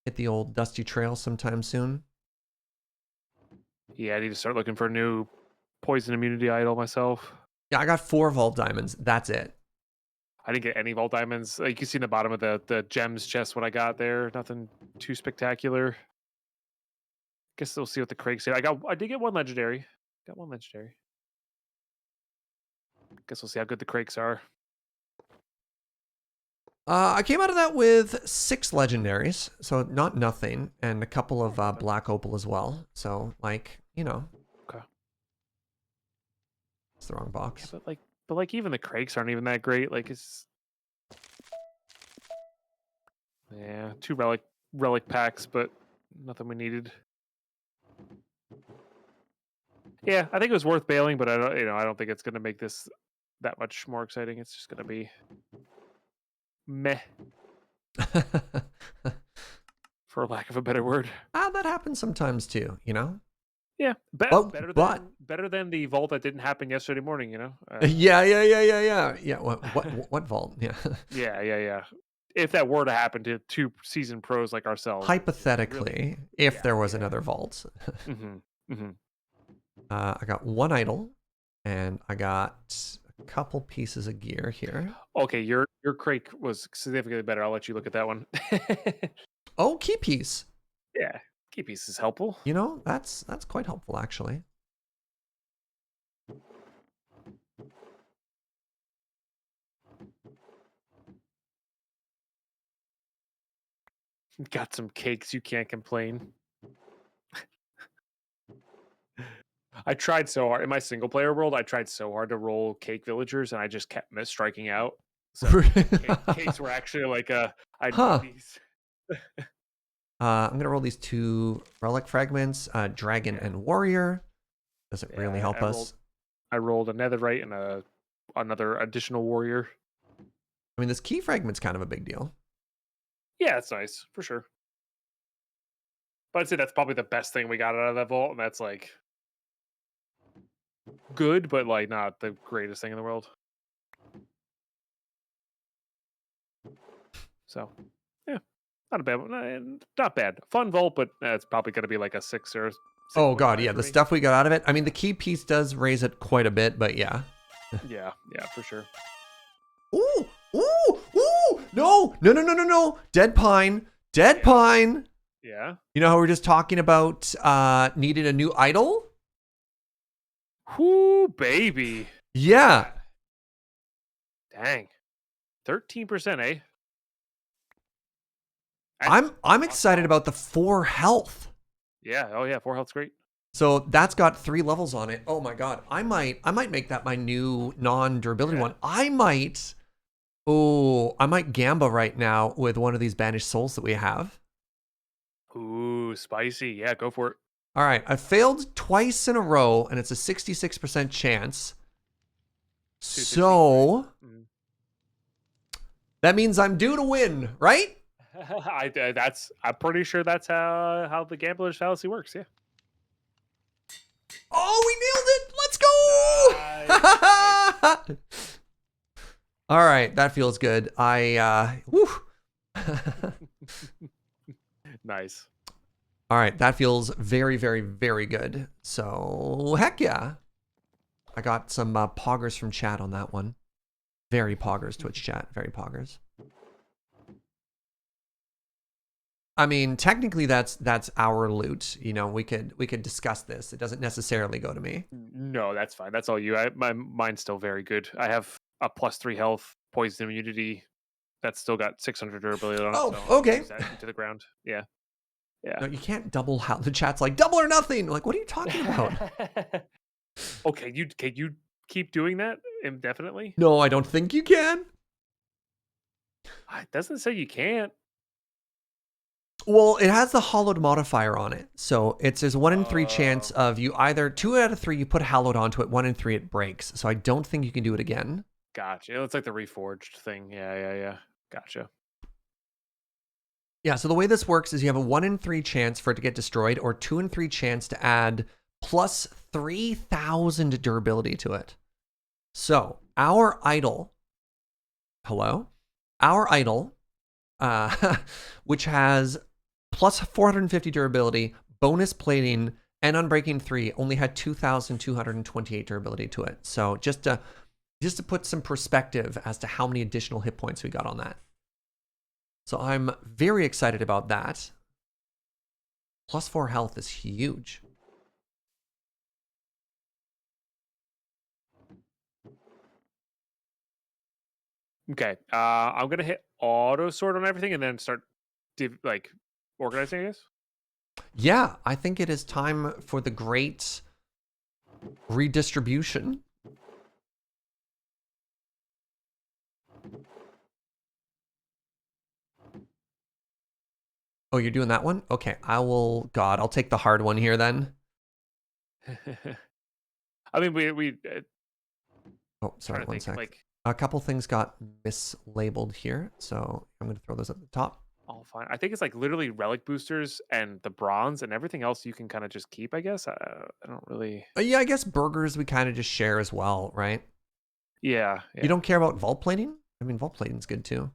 hit the old dusty trail sometime soon. Yeah, I need to start looking for a new poison immunity idol myself. Yeah, I got 4 vault diamonds. That's it. I didn't get any vault diamonds. Like you see in the bottom of the gems chest what I got there. Nothing too spectacular. Guess we'll see what the Craig said. I did get 1 legendary. Got 1 legendary. Guess we'll see how good the Craigs are. I came out of that with 6 legendaries, so not nothing, and a couple of black opal as well. So, like, you know. Okay. It's the wrong box. Yeah, but like even the Craigs aren't even that great. Like it's yeah, 2 relic packs, but nothing we needed. Yeah, I think it was worth bailing, but I don't think it's gonna make this that much more exciting. It's just gonna be meh, for lack of a better word. That happens sometimes too, you know? Yeah, better than the vault that didn't happen yesterday morning, you know? Yeah. What vault? Yeah. Yeah. If that were to happen to 2 seasoned pros like ourselves. Hypothetically, if there was another vault. I got 1 idol, and I got a couple pieces of gear here. Okay, your crate was significantly better. I'll let you look at that one. Oh, key piece. Yeah, key piece is helpful. You know, that's quite helpful actually. Got some cakes, you can't complain. I tried so hard in my single player world. I tried so hard to roll cake villagers, and I just kept striking out. So cakes were actually like I need these. I'm gonna roll these 2 relic fragments, dragon and warrior. Doesn't really help us. I rolled a netherite and another additional warrior. I mean, this key fragment's kind of a big deal. Yeah, it's nice for sure. But I'd say that's probably the best thing we got out of that vault, and that's like good, but like not the greatest thing in the world. So, yeah, not a bad one. Not bad. Fun vault, but it's probably going to be like a 6 or. Oh god, yeah, the stuff we got out of it. I mean, the key piece does raise it quite a bit, but yeah. yeah, for sure. Ooh! No! Dead pine. Yeah. You know how we were just talking about needed a new idol? Whoo, baby. Yeah. Dang. 13%, eh? I'm excited about the 4 health. Yeah. Oh yeah, 4 health's great. So that's got 3 levels on it. Oh my god. I might make that my new non-durability one. I might gamba right now with one of these banished souls that we have. Ooh, spicy. Yeah, go for it. All right, I failed twice in a row, and it's a 66% chance. So that means I'm due to win, right? I'm pretty sure that's how the gambler's fallacy works. Yeah. Oh, we nailed it! Let's go! Nice. All right, that feels good. Woo. Nice. All right, that feels very, very, very good. So, heck yeah. I got some poggers from chat on that one. Very poggers, Twitch chat. Very poggers. I mean, technically that's our loot. You know, we could discuss this. It doesn't necessarily go to me. No, that's fine. That's all you. Mine's still very good. I have a +3 health, poison immunity. That's still got 600 durability on it. Oh, so okay. To the ground. Yeah. Yeah. No, you can't double how the chat's like double or nothing. Like, what are you talking about? Okay, you keep doing that indefinitely? No, I don't think you can. It doesn't say you can't. Well, it has the hallowed modifier on it. So there's a 1 in 3 chance of you either 2 out of 3 you put hallowed onto it, 1 in 3 it breaks. So I don't think you can do it again. Gotcha. It's like the reforged thing. Yeah. Gotcha. Yeah, so the way this works is you have a 1 in 3 chance for it to get destroyed, or 2 in 3 chance to add plus 3,000 durability to it. So our idol, our idol, which has plus 450 durability, bonus plating, and unbreaking 3, only had 2,228 durability to it. So just to put some perspective as to how many additional hit points we got on that. So I'm very excited about that. Plus 4 health is huge. Okay, I'm gonna hit auto sort on everything and then start like organizing, I guess. Yeah, I think it is time for the great redistribution. Oh, you're doing that one? Okay, God, I'll take the hard one here then. I mean, we Oh, sorry, one sec. like A couple things got mislabeled here, so I'm going to throw those at the top. all fine. I think it's like literally relic boosters and the bronze and everything else you can kind of just keep, I guess. I don't really. Yeah, I guess burgers we kind of just share as well, right? Yeah. You don't care about vault plating? I mean, vault plating's good too.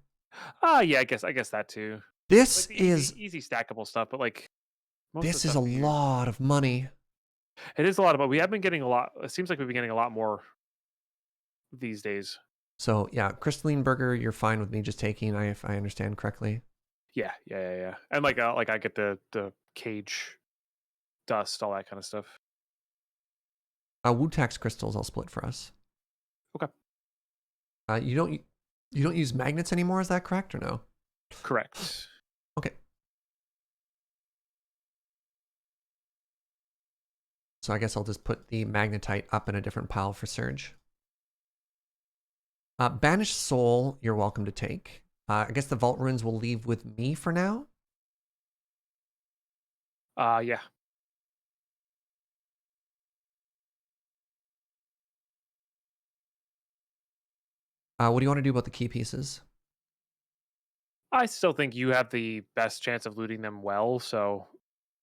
Yeah, I guess that too. This Like is easy stackable stuff, but like most this of is the a stuff here, lot of money. it is a lot of, but we have been getting a lot. It seems like we've been getting a lot more these days. So yeah, crystalline burger, you're fine with me just taking, if I understand correctly. Yeah. And like I get the cage dust, all that kind of stuff. Wu-Tax crystals I'll split for us. Okay. You don't use magnets anymore, is that correct or no? Correct. Okay. So I guess I'll just put the magnetite up in a different pile for Surge. Banished Soul, you're welcome to take. I guess the Vault Runes will leave with me for now. Yeah. What do you want to do about the key pieces? I still think you have the best chance of looting them well, so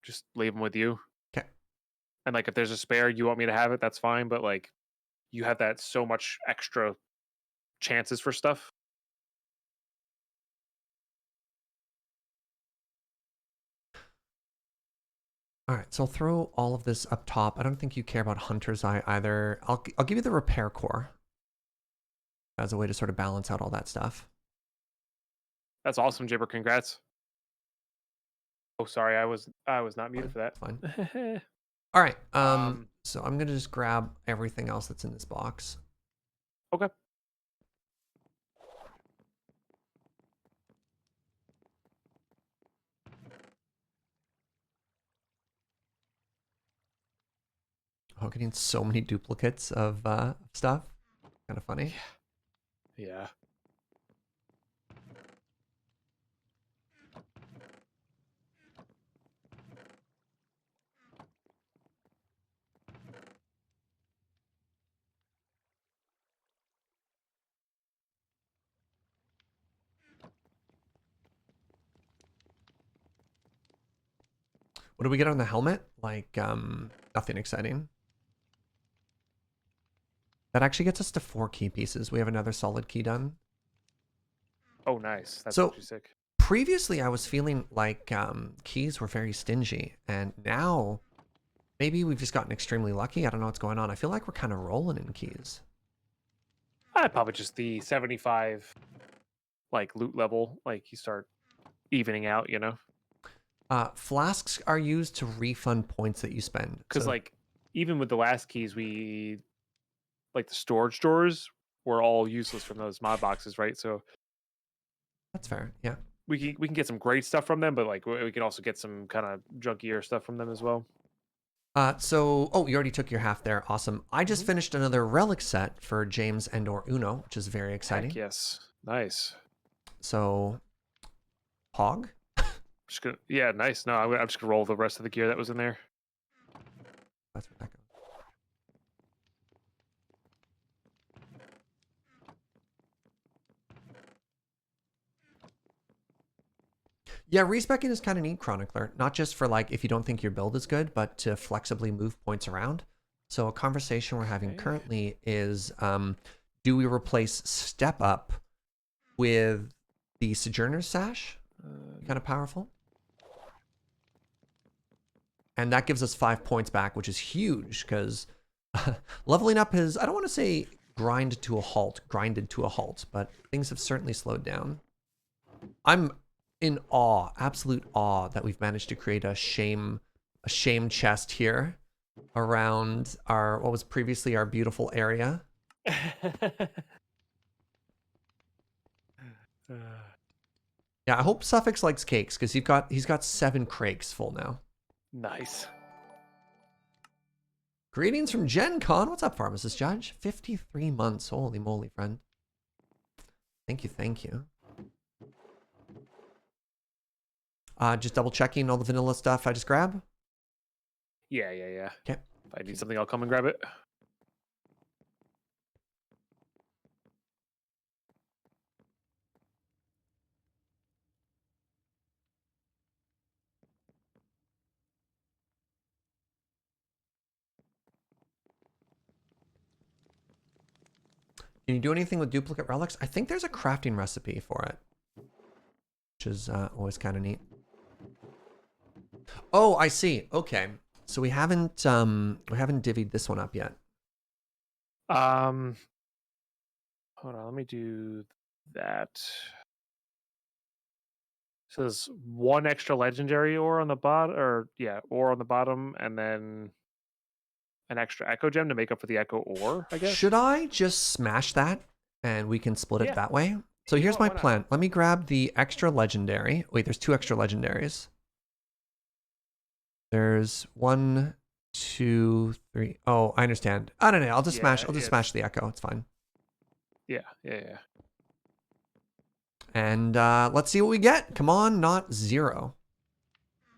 just leave them with you. Okay. And like if there's a spare you want me to have it, that's fine, but like you have that so much extra chances for stuff. All right, so I'll throw all of this up top. I don't think you care about Hunter's Eye either. I'll give you the Repair Core as a way to sort of balance out all that stuff. That's awesome, Jibber. Congrats. Oh, sorry, I was not muted for that. Fine. All right. So I'm gonna just grab everything else that's in this box. Okay. Oh, getting so many duplicates of stuff. Kind of funny. Yeah. What do we get on the helmet? Like, nothing exciting. That actually gets us to 4 key pieces. We have another solid key done. Oh, nice. That's So, actually sick. previously I was feeling like keys were very stingy, and now maybe we've just gotten extremely lucky. I don't know what's going on. I feel like we're kind of rolling in keys. Probably just the 75 like loot level, like you start evening out, you know? Flasks are used to refund points that you spend. Because So, like even with the last keys, we like the storage drawers were all useless from those mod boxes, right? So that's fair. Yeah. we can get some great stuff from them, but like we can also get some kind of junkier stuff from them as well. Oh, you already took your half there. Awesome. I just finished another relic set for James and/or Uno, which is very exciting. Heck yes, nice. So, Hog. Just gonna, yeah, nice. No, I'm just gonna roll the rest of the gear that was in there. That's where that goes. Yeah, respecing is kind of neat, Chronicler. Not just for like if you don't think your build is good, but to flexibly move points around. So a conversation we're having currently is, do we replace Step Up with the Sojourner's Sash? Kind of powerful. And that gives us 5 points back, which is huge because leveling up is, I don't want to say grinded to a halt, but things have certainly slowed down. I'm in awe, absolute awe, that we've managed to create a shame chest here around our, what was previously our beautiful area. Yeah, I hope Suffix likes cakes because he's got 7 crakes full now. Nice. Greetings from Gen Con. What's up, Pharmacist Judge? 53 months. Holy moly, friend. Thank you, thank you. Just double checking all the vanilla stuff I just grab. Yeah. Okay. If I need something, I'll come and grab it. Can you do anything with duplicate relics? I think there's a crafting recipe for it, which is always kind of neat. Oh, I see. Okay, so we haven't divvied this one up yet. Hold on, let me do that. So there's 1 extra legendary ore on the bottom, ore on the bottom, and then an extra echo gem to make up for the echo ore, I guess. Should I just smash that and we can split it that way? So here's my plan. Let me grab the extra legendary. Wait, there's 2 extra legendaries. There's 1, 2, 3. Oh, I understand. I don't know. I'll just smash the echo. It's fine. Yeah. And let's see what we get. Come on, not 0.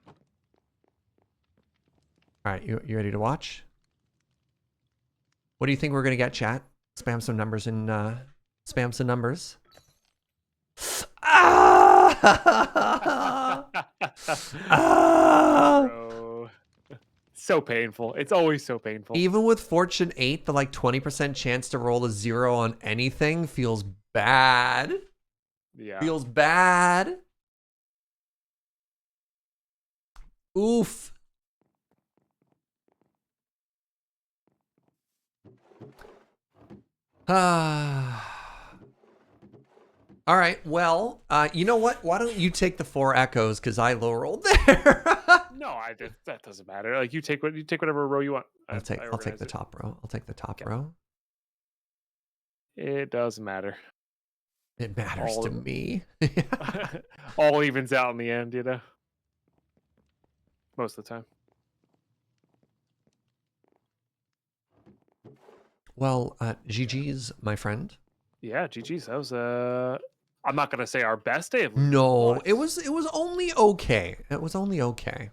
All right, you ready to watch? What do you think we're gonna get, chat? Spam some numbers and spam some numbers. Bro. So painful. It's always so painful. Even with Fortune 8, the like 20% chance to roll a 0 on anything feels bad. Yeah. Feels bad. Oof. All right, well, you know what? Why don't you take the 4 echoes because I low rolled there. No, that doesn't matter. Like you take whatever row you want. I'll take the top row. I'll take the top row. It doesn't matter. It matters to me. All evens out in the end, you know. Most of the time. Well, GG's, my friend. Yeah, GG's. That was I'm not gonna say our best day of No, it was only okay. It was only okay.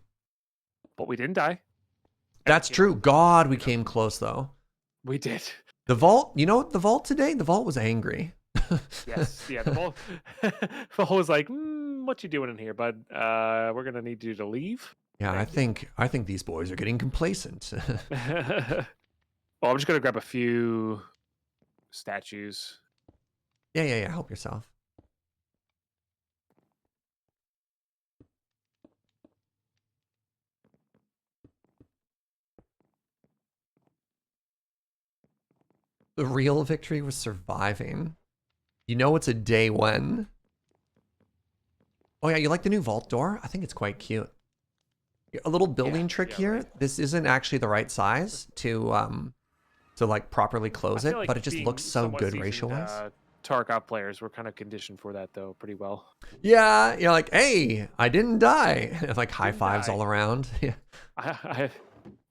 But we didn't die. That's true. God, we came close though. We did. The vault, you know what? The vault today, the vault was angry. Yes, yeah. The vault was like, "What you doing in here, bud? We're gonna need you to leave." Yeah, I think these boys are getting complacent. Well, I'm just gonna grab a few statues. Yeah. Help yourself. The real victory was surviving. You know it's a day when. Oh yeah, you like the new vault door? I think it's quite cute. A little building trick here. Right. This isn't actually the right size to like properly close it, like but it just looks so good ratio-wise. Tarkov players were kind of conditioned for that though, pretty well. Yeah, you're like, hey, I didn't die. Like high fives all around. Yeah.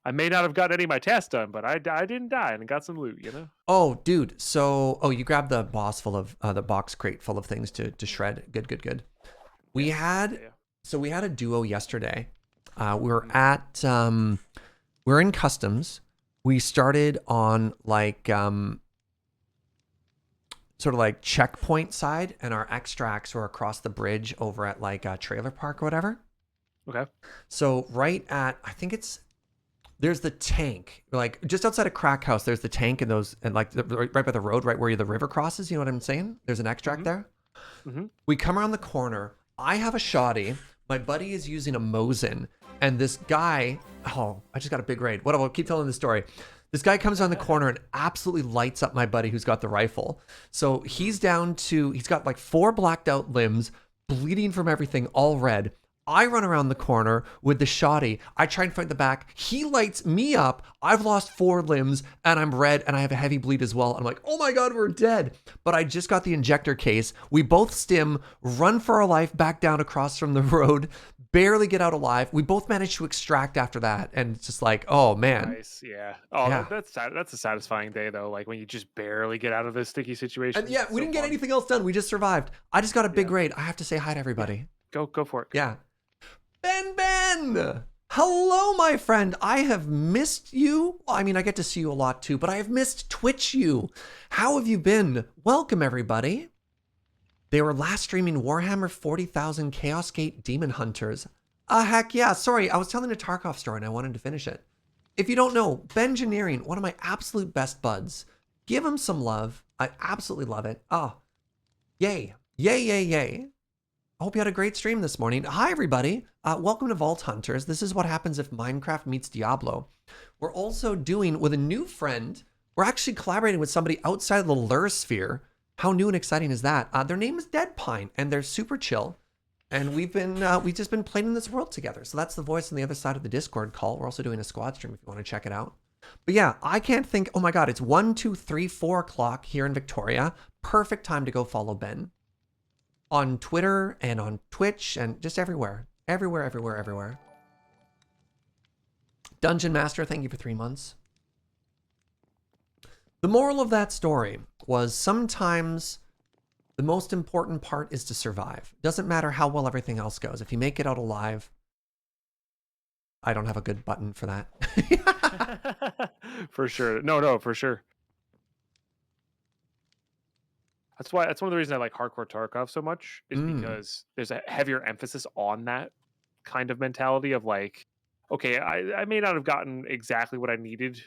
I may not have gotten any of my tasks done, but I didn't die and got some loot, you know? Oh, dude. So, you grabbed the box full of, the box crate full of things to shred. Good. We had a duo yesterday. We're in customs. We started on like, sort of like checkpoint side, and our extracts are across the bridge over at like a trailer park or whatever. Okay. So right at, I think there's the tank, like just outside of Crack House. There's the tank and like right by the road, right where the river crosses. You know what I'm saying? There's an extract there. We come around the corner. I have a shoddy. My buddy is using a Mosin, and this guy, oh, I just got a big raid. Whatever, I'll keep telling the story. This guy comes around the corner and absolutely lights up my buddy who's got the rifle. So he's got like 4 blacked out limbs, bleeding from everything, all red. I run around the corner with the shoddy. I try and fight the back. He lights me up. I've lost 4 limbs and I'm red and I have a heavy bleed as well. I'm like, oh my God, we're dead. But I just got the injector case. We both stim, run for our life back down across from the road, barely get out alive. We both managed to extract after that. And it's just like, oh man. Nice. Yeah. Oh, Yeah. That's a satisfying day though. Like when you just barely get out of this sticky situation. And yeah, we didn't get anything else done. We just survived. I just got a big raid. I have to say hi to everybody. Go for it. Yeah. Ben! Hello, my friend. I have missed you. Well, I mean, I get to see you a lot too, but I have missed Twitch you. How have you been? Welcome, everybody. They were last streaming Warhammer 40,000 Chaos Gate Demon Hunters. Heck yeah. Sorry, I was telling a Tarkov story and I wanted to finish it. If you don't know, Bengineering, one of my absolute best buds. Give him some love. I absolutely love it. Oh, yay. Yay, yay, yay. I hope you had a great stream this morning. Hi, everybody. Welcome to Vault Hunters. This is what happens if Minecraft meets Diablo. We're also doing with a new friend. We're actually collaborating with somebody outside of the Lure sphere. How new and exciting is that? Their name is DeadPine, and they're super chill. And we've just been playing in this world together. So that's the voice on the other side of the Discord call. We're also doing a squad stream if you want to check it out. But yeah, I can't think. Oh my God, it's 1, 2, 3, 4 o'clock here in Victoria. Perfect time to go follow Ben. On Twitter and on Twitch and just everywhere. Everywhere. Dungeon Master, thank you for 3 months. The moral of that story was sometimes the most important part is to survive. Doesn't matter how well everything else goes. If you make it out alive, I don't have a good button for that. For sure. No, for sure. That's one of the reasons I like hardcore Tarkov so much is because there's a heavier emphasis on that kind of mentality of like, okay, I may not have gotten exactly what I needed,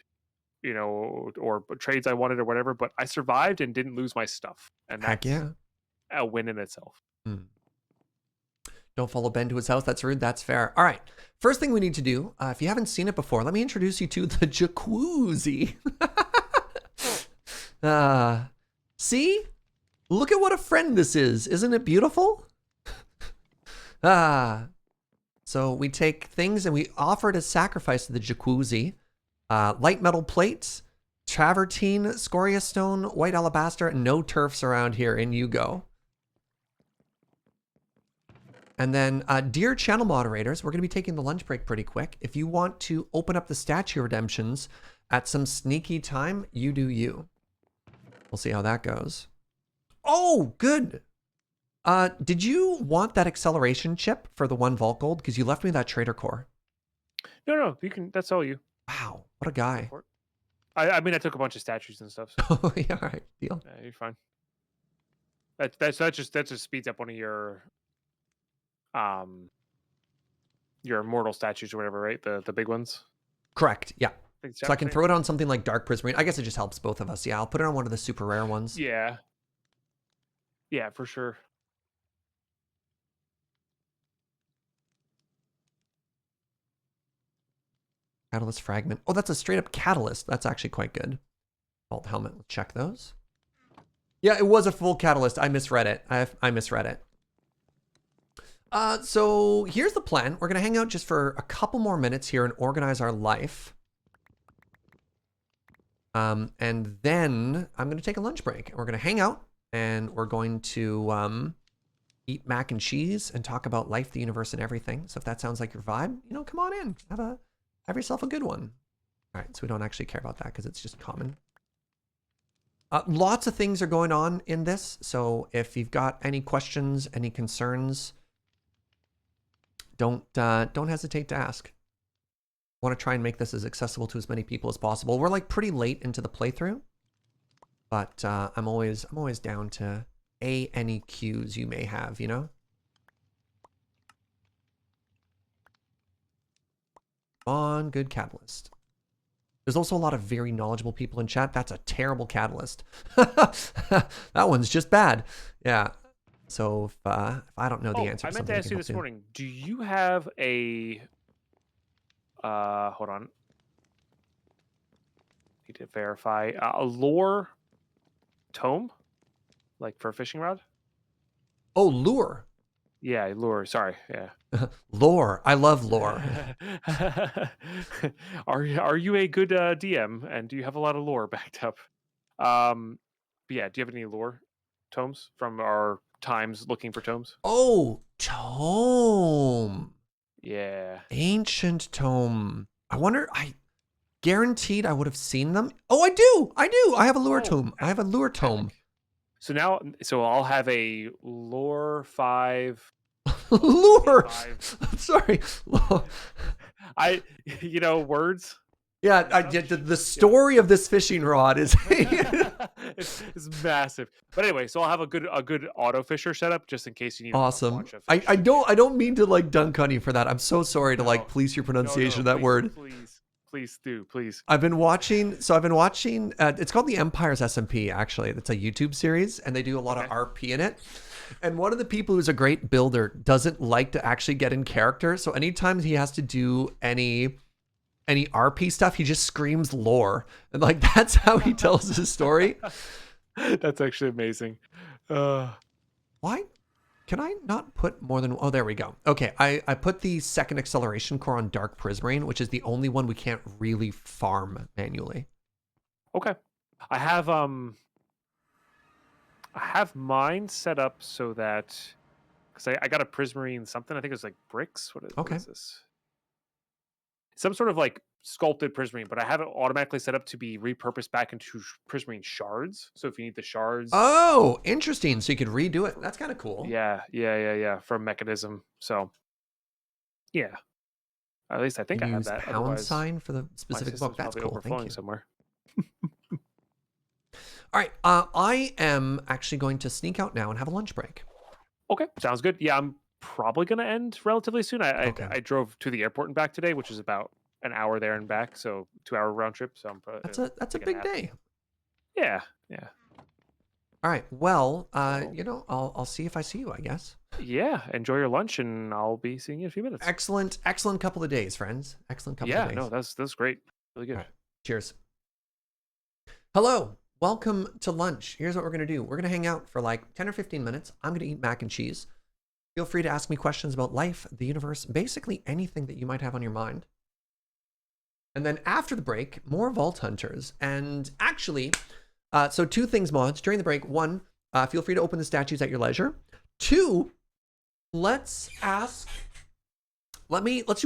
you know, or trades I wanted or whatever, but I survived and didn't lose my stuff. And that's a win in itself. Don't follow Ben to his house. That's rude. That's fair. All right. First thing we need to do, if you haven't seen it before, let me introduce you to the jacuzzi. See? Look at what a friend this is. Isn't it beautiful? So we take things and we offer it as sacrifice to the jacuzzi. Light metal plates, travertine, scoria stone, white alabaster, and no turfs around here. In you go. And then, dear channel moderators, we're going to be taking the lunch break pretty quick. If you want to open up the statue redemptions at some sneaky time, you do you. We'll see how that goes. Oh, good. Did you want that acceleration chip for the 1 vault gold? Because you left me that trader core. No, you can. That's all you. Wow, what a guy. I mean, I took a bunch of statues and stuff. So. Oh, yeah, all right, deal. Yeah, you're fine. That just speeds up one of your immortal statues or whatever, right? The big ones. Correct. Yeah. So I can throw it on something like Dark Prismarine. I guess it just helps both of us. Yeah, I'll put it on one of the super rare ones. Yeah. Yeah, for sure. Catalyst fragment. Oh, that's a straight up catalyst. That's actually quite good. Vault helmet. Let's check those. Yeah, it was a full catalyst. I misread it. I misread it. So here's the plan. We're going to hang out just for a couple more minutes here and organize our life. And then I'm going to take a lunch break. We're going to hang out and we're going to eat mac and cheese and talk about life, the universe, and everything. So if that sounds like your vibe, you know, come on in. Have yourself a good one. All right, so we don't actually care about that because it's just common. Lots of things are going on in this. So if you've got any questions, any concerns, don't hesitate to ask. I want to try and make this as accessible to as many people as possible. We're like pretty late into the playthrough, but I'm always down to any cues you may have, you know? On good catalyst. There's also a lot of very knowledgeable people in chat. That's a terrible catalyst. That one's just bad. Yeah. So if I don't know the answer, I meant to ask you this morning. Do you have a? Hold on. Need to verify a lure tome, like for a fishing rod. Oh, lure. Yeah, lure. Sorry. Yeah. Lore. I love lore. Are you a good DM, and do you have a lot of lore backed up? But yeah, do you have any lore tomes from our times looking for tomes? Oh, tome. Yeah. Ancient tome. I wonder, I guaranteed I would have seen them. Oh, I do. I have a lure tome. I have a lure tome. So I'll have a lore 5. Lure. 5. I'm sorry. Words. Yeah, the story of this fishing rod is it's massive. But anyway, so I'll have a good auto fisher setup just in case you need. Awesome. I don't mean to like dunk on you for that. I'm so sorry to like police your pronunciation of that word. Please do, please. I've been watching. It's called the Empire's SMP. Actually, it's a YouTube series, and they do a lot of RP in it. And one of the people who's a great builder doesn't like to actually get in character. So anytime he has to do any RP stuff, he just screams lore, and like that's how he tells his story. That's actually amazing. Why can I not put more than? Oh, there we go. Okay, I put the second acceleration core on Dark Prismarine, which is the only one we can't really farm manually. Okay, I have mine set up so that because I got a Prismarine something. I think it's like bricks. What is this? Some sort of like sculpted Prismarine, but I have it automatically set up to be repurposed back into Prismarine shards. So if you need the shards. Oh, interesting. So you could redo it. That's kind of cool. Yeah. From Mechanism. So yeah. At least I think I have that. Pound sign for the specific book. That's cool. Overflowing somewhere. All right. I am actually going to sneak out now and have a lunch break. Okay. Sounds good. Yeah, I'm probably going to end relatively soon. I drove to the airport and back today, which is about an hour there and back, so 2-hour round trip. So that's a big day. Yeah. All right. Well, I'll see if I see you, I guess. Yeah. Enjoy your lunch, and I'll be seeing you in a few minutes. Excellent couple of days, friends. Excellent couple of days. Yeah. No, that's great. Really good. Right. Cheers. Hello. Welcome to lunch. Here's what we're gonna do. We're gonna hang out for like 10 or 15 minutes. I'm gonna eat mac and cheese. Feel free to ask me questions about life, the universe, basically anything that you might have on your mind. And then after the break, more Vault Hunters. And actually, so 2 things, mods. During the break, 1, feel free to open the statues at your leisure. 2, let's do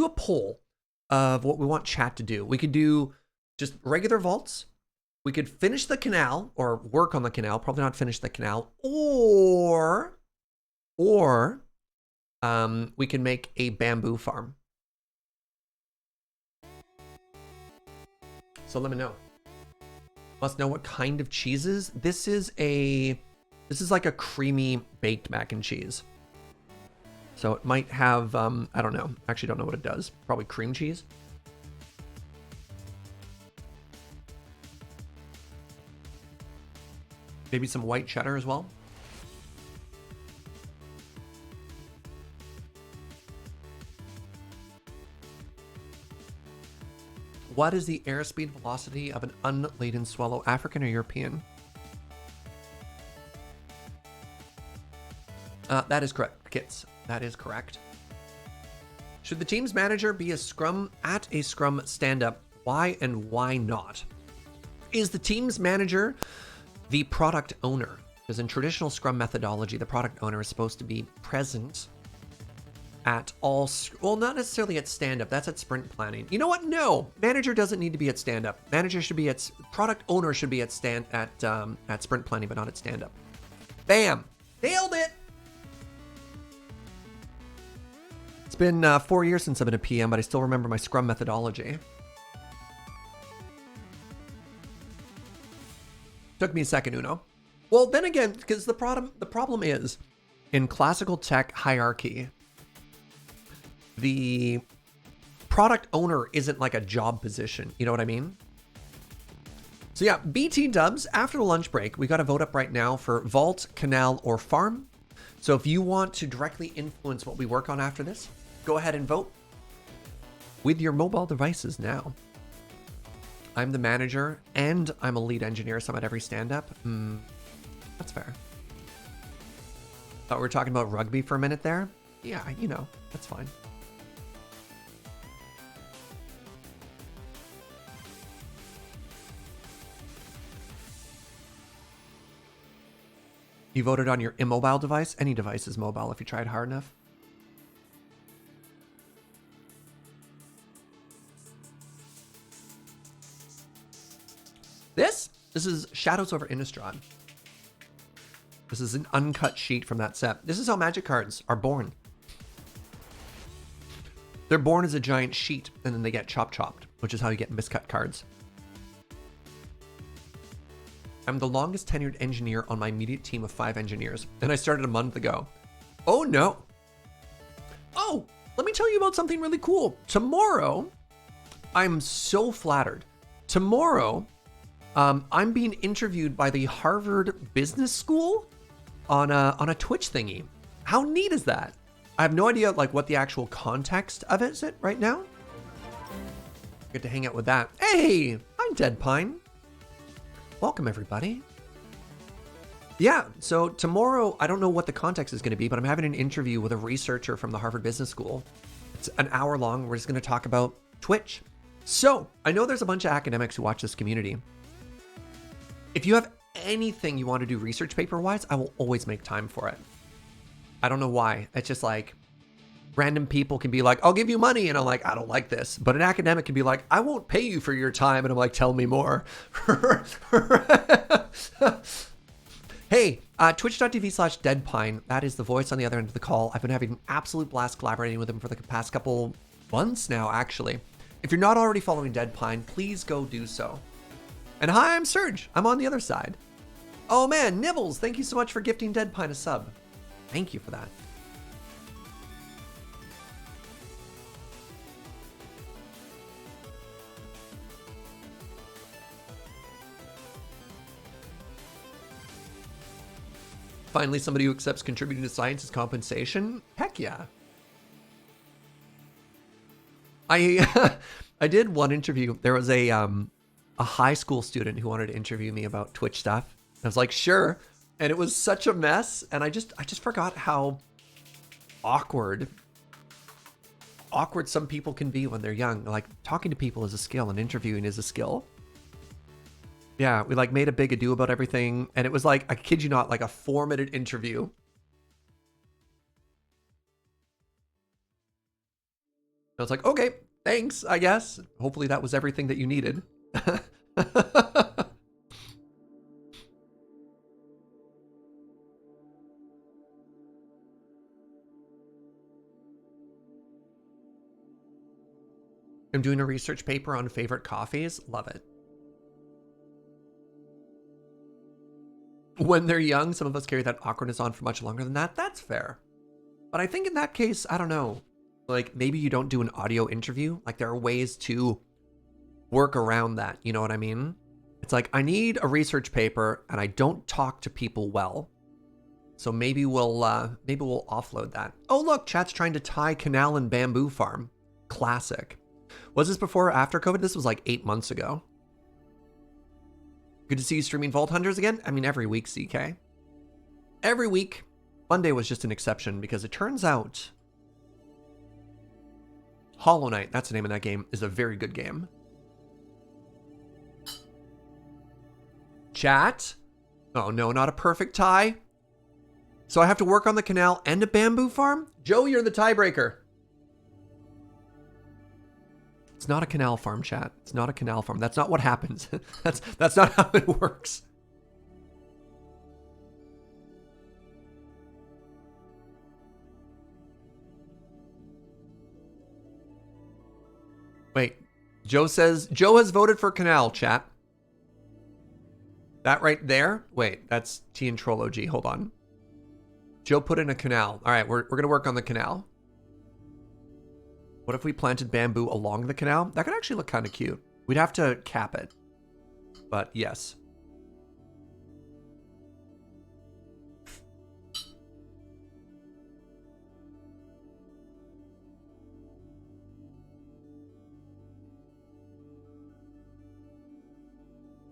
a poll of what we want chat to do. We could do just regular vaults. We could finish the canal or work on the canal, probably not finish the canal, or we can make a bamboo farm. So let me know. Must know what kind of cheeses. This is like a creamy baked mac and cheese. So it might have, I don't know. Actually don't know what it does. Probably cream cheese. Maybe some white cheddar as well. What is the airspeed velocity of an unladen swallow, African or European? That is correct, Kits. That is correct. Should the team's manager be a scrum stand-up? Why and why not? Is the team's manager the product owner? Because in traditional scrum methodology, the product owner is supposed to be present at all, well, not necessarily at stand-up. That's at sprint planning. You know what? No, manager doesn't need to be at stand-up. Manager should be at, product owner should be at sprint planning, but not at stand-up. Bam, nailed it. It's been 4 years since I've been a PM, but I still remember my scrum methodology. Took me a second, Uno. Well, then again, because the problem is, in classical tech hierarchy, the product owner isn't like a job position. You know what I mean? So yeah, BT dubs, after the lunch break, we got a vote up right now for Vault, Canal, or Farm. So if you want to directly influence what we work on after this, go ahead and vote with your mobile devices now. I'm the manager and I'm a lead engineer, so I'm at every stand-up. That's fair. Thought we were talking about rugby for a minute there. Yeah, you know, that's fine. You voted on your immobile device? Any device is mobile if you tried hard enough. This is Shadows over Innistrad. This is an uncut sheet from that set. This is how Magic cards are born. They're born as a giant sheet, and then they get chopped, which is how you get miscut cards. I'm the longest tenured engineer on my immediate team of 5 engineers, and I started a month ago. Oh no. Oh, let me tell you about something really cool. Tomorrow, I'm so flattered. Tomorrow, I'm being interviewed by the Harvard Business School on a Twitch thingy. How neat is that? I have no idea like what the actual context of it is right now. Get to hang out with that. Hey, I'm DeadPine. Welcome, everybody. Yeah, so tomorrow, I don't know what the context is going to be, but I'm having an interview with a researcher from the Harvard Business School. It's an hour long. We're just going to talk about Twitch. So, I know there's a bunch of academics who watch this community. If you have anything you want to do research paper-wise, I will always make time for it. I don't know why. It's just like, random people can be like, I'll give you money. And I'm like, I don't like this. But an academic can be like, I won't pay you for your time. And I'm like, tell me more. Hey, twitch.tv/deadpine. That is the voice on the other end of the call. I've been having an absolute blast collaborating with him for the past couple months now, actually. If you're not already following DeadPine, please go do so. And hi, I'm Serge. I'm on the other side. Oh man, Nibbles, thank you so much for gifting DeadPine a sub. Thank you for that. Finally, somebody who accepts contributing to science as compensation? Heck yeah. I did one interview. There was a high school student who wanted to interview me about Twitch stuff. I was like, sure. And it was such a mess. And I just forgot how awkward some people can be when they're young. Like, talking to people is a skill and interviewing is a skill. Yeah, we like made a big ado about everything. And it was like, I kid you not, like a 4-minute interview. I was like, okay, thanks, I guess. Hopefully that was everything that you needed. I'm doing a research paper on favorite coffees. Love it. When they're young, some of us carry that awkwardness on for much longer than that. That's fair. But I think in that case, I don't know. Like, maybe you don't do an audio interview. Like, there are ways to work around that. You know what I mean? It's like, I need a research paper and I don't talk to people well. So maybe we'll offload that. Oh, look, chat's trying to tie Canal and Bamboo Farm. Classic. Was this before or after COVID? This was like 8 months ago. Good to see you streaming Vault Hunters again. I mean, every week, CK. Every week. Monday was just an exception because it turns out Hollow Knight, that's the name of that game, is a very good game. Chat? Oh no, not a perfect tie. So I have to work on the canal and a bamboo farm? Joe, you're the tiebreaker. It's not a canal farm, chat. It's not a canal farm. That's not what happens. That's not how it works. Wait, Joe says, Joe has voted for canal, chat. That right there? Wait, that's T and Troll OG. Hold on. Joe put in a canal. All right, we're going to work on the canal. What if we planted bamboo along the canal? That could actually look kind of cute. We'd have to cap it. But yes.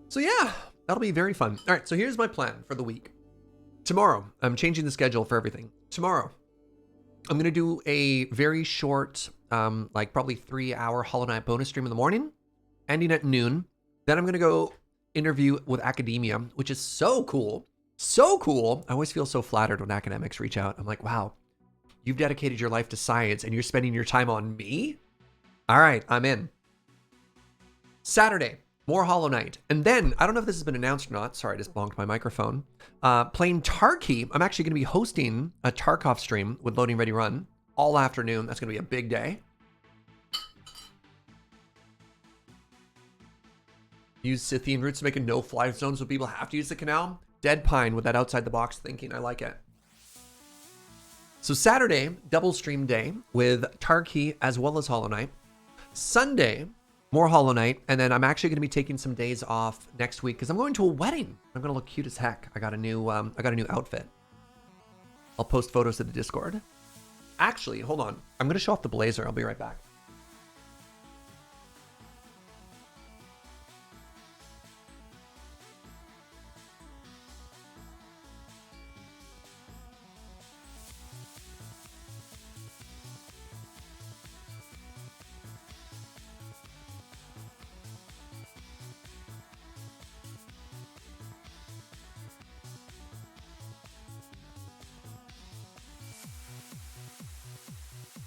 So yeah, that'll be very fun. All right, so here's my plan for the week. Tomorrow, I'm changing the schedule for everything. Tomorrow, I'm going to do a very short, like probably 3-hour Hollow Knight bonus stream in the morning, ending at noon. Then I'm going to go interview with academia, which is so cool. So cool. I always feel so flattered when academics reach out. I'm like, wow, you've dedicated your life to science and you're spending your time on me? All right, I'm in. Saturday, more Hollow Knight. And then, I don't know if this has been announced or not. Sorry, I just bonked my microphone. Playing Tarkey. I'm actually going to be hosting a Tarkov stream with Loading Ready Run all afternoon. That's going to be a big day. Use Scythian roots to make a no-fly zone so people have to use the canal. DeadPine with that outside-the-box thinking. I like it. So Saturday, double stream day with Tarkey as well as Hollow Knight. Sunday, more Hollow Knight, and then I'm actually going to be taking some days off next week because I'm going to a wedding. I'm going to look cute as heck. I got a new outfit. I'll post photos to the Discord. Actually, hold on. I'm going to show off the blazer. I'll be right back.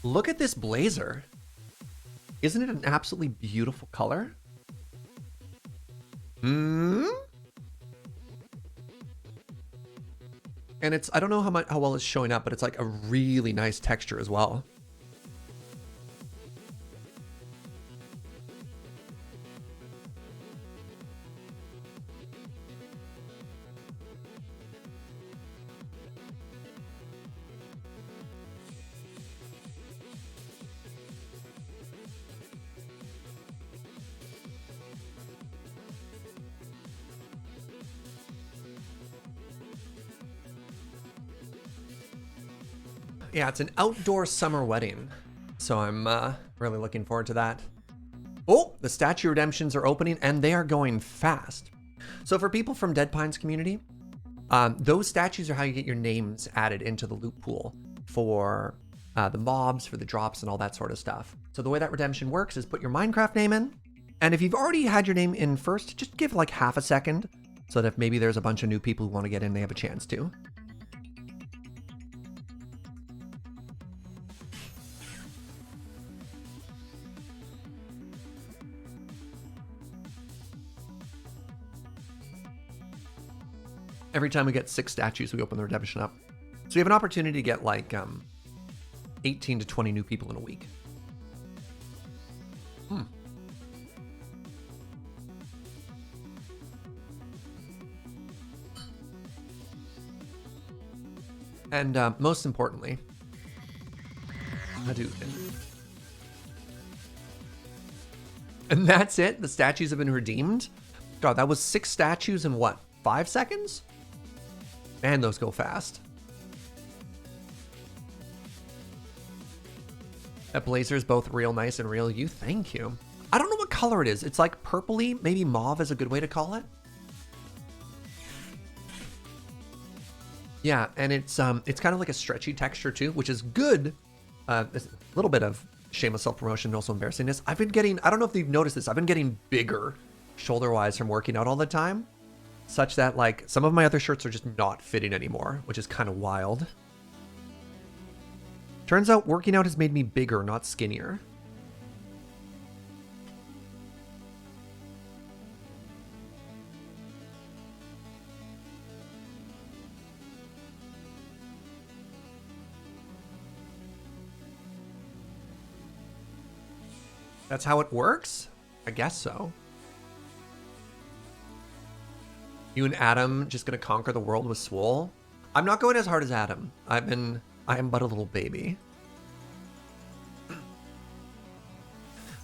Look at this blazer. Isn't it an absolutely beautiful color? And it's, I don't know how well it's showing up, but it's like a really nice texture as well. Yeah, it's an outdoor summer wedding. So I'm really looking forward to that. Oh, the statue redemptions are opening and they are going fast. So for people from DeadPine's community, those statues are how you get your names added into the loot pool for the mobs, for the drops and all that sort of stuff. So the way that redemption works is put your Minecraft name in. And if you've already had your name in first, just give like half a second so that if maybe there's a bunch of new people who want to get in, they have a chance to. Every time we get 6 statues, we open the redemption up. So we have an opportunity to get like 18 to 20 new people in a week. And most importantly, Hadouken. And that's it. The statues have been redeemed. God, that was 6 statues in what, 5 seconds? Man, those go fast. That blazer is both real nice and real you. Thank you. I don't know what color it is. It's like purpley. Maybe mauve is a good way to call it. Yeah, and it's kind of like a stretchy texture too, which is good. A little bit of shameless self-promotion, also embarrassingness. I've been getting, I don't know if you've noticed this, I've been getting bigger shoulder-wise from working out all the time, such that like some of my other shirts are just not fitting anymore, which is kind of wild. Turns out working out has made me bigger, not skinnier. That's how it works? I guess so. You and Adam just gonna conquer the world with Swole? I'm not going as hard as Adam. I am but a little baby.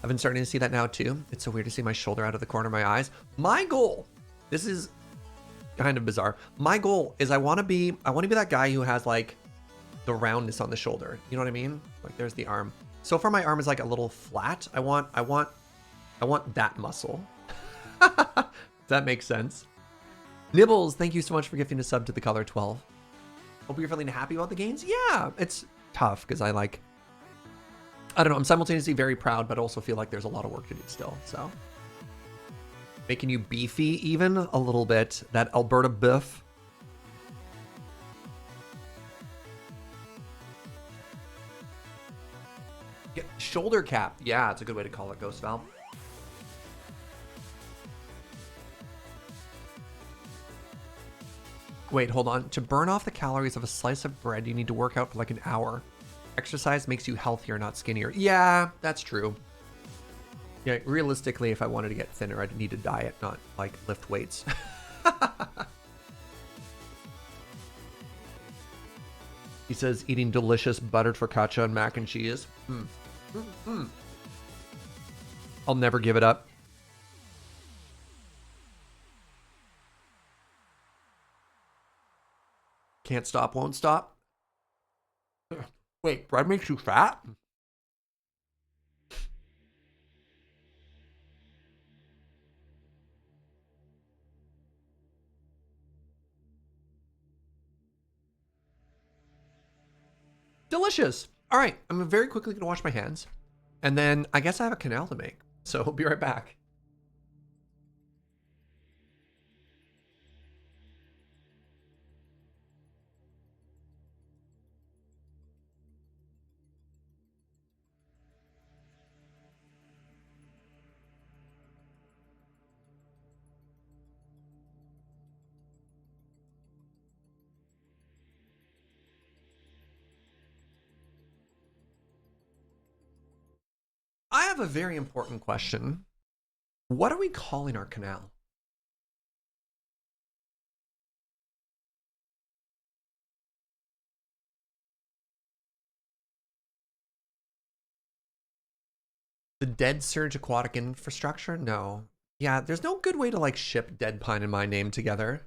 I've been starting to see that now too. It's so weird to see my shoulder out of the corner of my eyes. My goal, this is kind of bizarre. My goal is I want to be that guy who has like the roundness on the shoulder. You know what I mean? Like there's the arm. So far my arm is like a little flat. I want that muscle. Does that make sense? Nibbles, thank you so much for gifting a sub to the color 12. Hope you're feeling happy about the gains. Yeah, it's tough because I don't know, I'm simultaneously very proud, but also feel like there's a lot of work to do still, so. Making you beefy even a little bit, that Alberta buff. Yeah, shoulder cap, yeah, it's a good way to call it, Ghost Val. Wait, hold on. To burn off the calories of a slice of bread, you need to work out for like an hour. Exercise makes you healthier, not skinnier. Yeah, that's true. Yeah, realistically, if I wanted to get thinner, I'd need to diet, not like lift weights. He says eating delicious buttered focaccia and mac and cheese. I'll never give it up. Can't stop, won't stop. Wait, bread makes you fat? Delicious. All right, I'm very quickly gonna wash my hands. And then I guess I have a canal to make. So I'll be right back. I have a very important question. What are we calling our canal? The Dead Surge Aquatic Infrastructure? No. Yeah, there's no good way to like ship Dead Pine and my name together.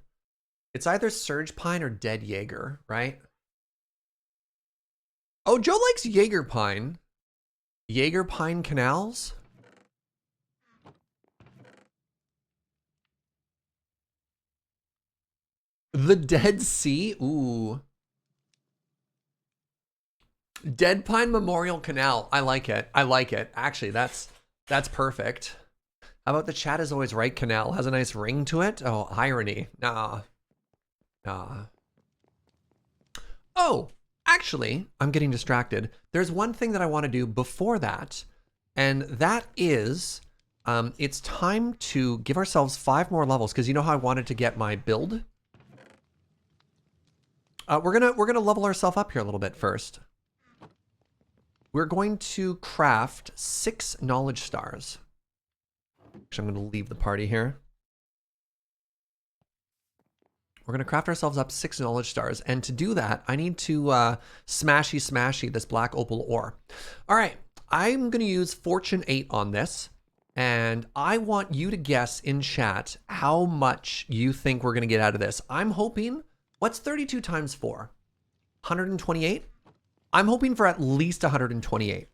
It's either Surge Pine or Dead Jaeger, right? Oh, Joe likes Jaeger Pine. Jaeger Pine Canals? The Dead Sea? Ooh. Dead Pine Memorial Canal. I like it. I like it. Actually, that's perfect. How about the chat is always right canal? Has a nice ring to it. Oh, irony. Nah. Oh, actually, I'm getting distracted. There's one thing that I want to do before that, and that is it's time to give ourselves 5 more levels, because you know how I wanted to get my build? We're gonna level ourselves up here a little bit first. We're going to craft 6 knowledge stars. Actually, I'm going to leave the party here. We're going to craft ourselves up 6 knowledge stars. And to do that, I need to smashy this black opal ore. All right, I'm going to use Fortune 8 on this. And I want you to guess in chat how much you think we're going to get out of this. I'm hoping, what's 32 times 4? 128? I'm hoping for at least 128.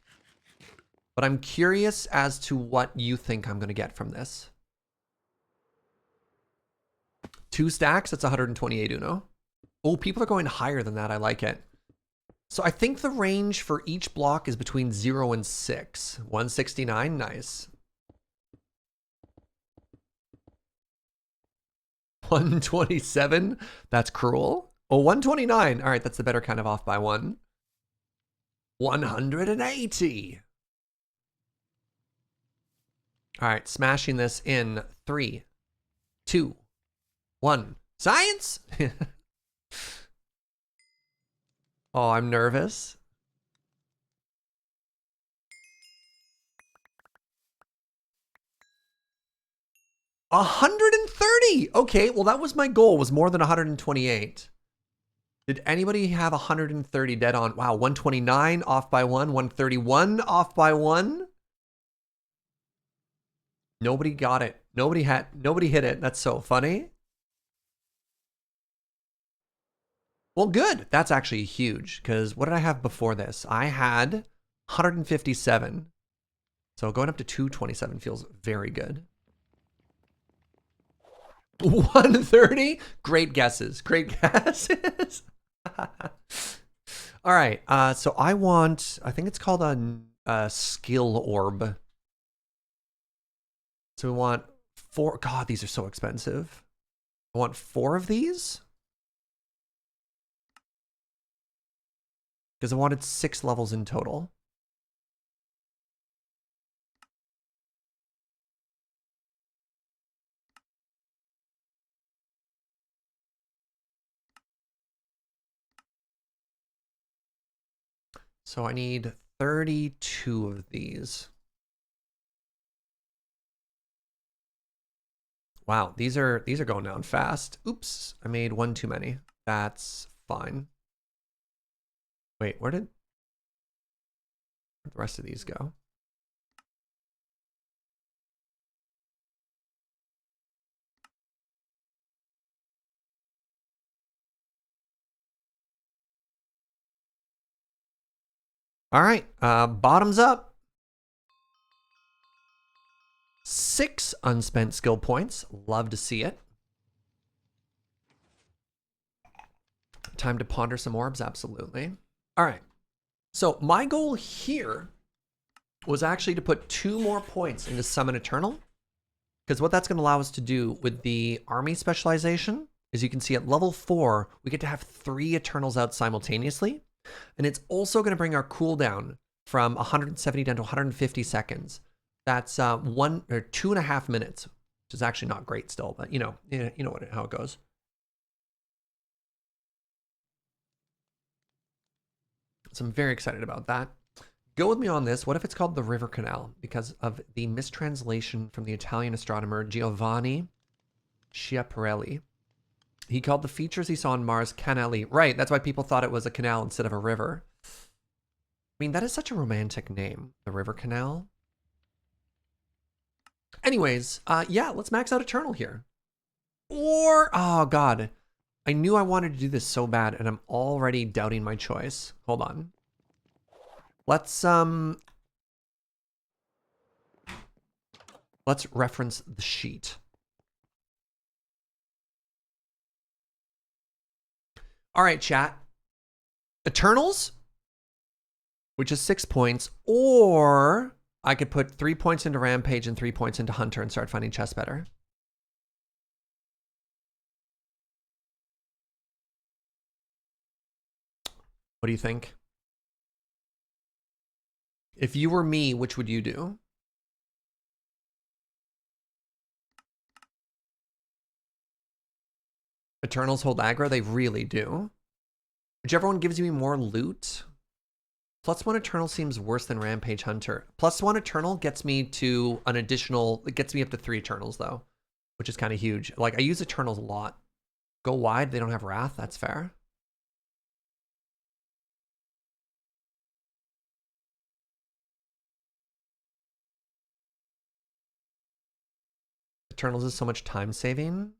But I'm curious as to what you think I'm going to get from this. 2 stacks, that's 128 Uno. Oh, people are going higher than that. I like it. So I think the range for each block is between 0 and 6. 169, nice. 127, that's cruel. Oh, 129, all right, that's the better kind of off by 1. 180. All right, smashing this in 3, 2, 1. Science! Oh, I'm nervous. 130. Okay, well, that was my goal, was more than 128. Did anybody have 130 dead on? Wow, 129 off by 1, 131 off by 1. Nobody got it. Nobody hit it. That's so funny. Well, good. That's actually huge, because what did I have before this? I had 157. So going up to 227 feels very good. 130? Great guesses. Great guesses. All right. So I think it's called a skill orb. So we want 4. God, these are so expensive. I want 4 of these. Because I wanted 6 levels in total. So I need 32 of these. Wow, these are going down fast. Oops, I made 1 too many. That's fine. Wait, where'd the rest of these go? All right, bottoms up. 6 unspent skill points. Love to see it. Time to ponder some orbs, absolutely. All right. So my goal here was actually to put 2 more points into Summon Eternal. Because what that's going to allow us to do with the army specialization is, you can see at level 4, we get to have 3 Eternals out simultaneously. And it's also going to bring our cooldown from 170 down to 150 seconds. That's 1 or 2.5 minutes, which is actually not great still, but you know how it goes. So I'm very excited about that. Go with me on this. What if it's called the River Canal? Because of the mistranslation from the Italian astronomer Giovanni Schiaparelli. He called the features he saw on Mars canali. Right, that's why people thought it was a canal instead of a river. I mean, that is such a romantic name, the River Canal. Anyways, yeah, let's max out Eternal here. Or, oh God, I knew I wanted to do this so bad, and I'm already doubting my choice. Hold on. Let's reference the sheet. All right, chat. Eternals, which is 6 points, or I could put 3 points into Rampage and 3 points into Hunter and start finding chests better. What do you think? If you were me, which would you do? Eternals hold aggro? They really do. Whichever one gives me more loot. +1 Eternal seems worse than Rampage Hunter. +1 Eternal gets me to an additional... It gets me up to 3 Eternals, though. Which is kind of huge. Like, I use Eternals a lot. Go wide, they don't have Wrath. That's fair. Eternals is so much time saving.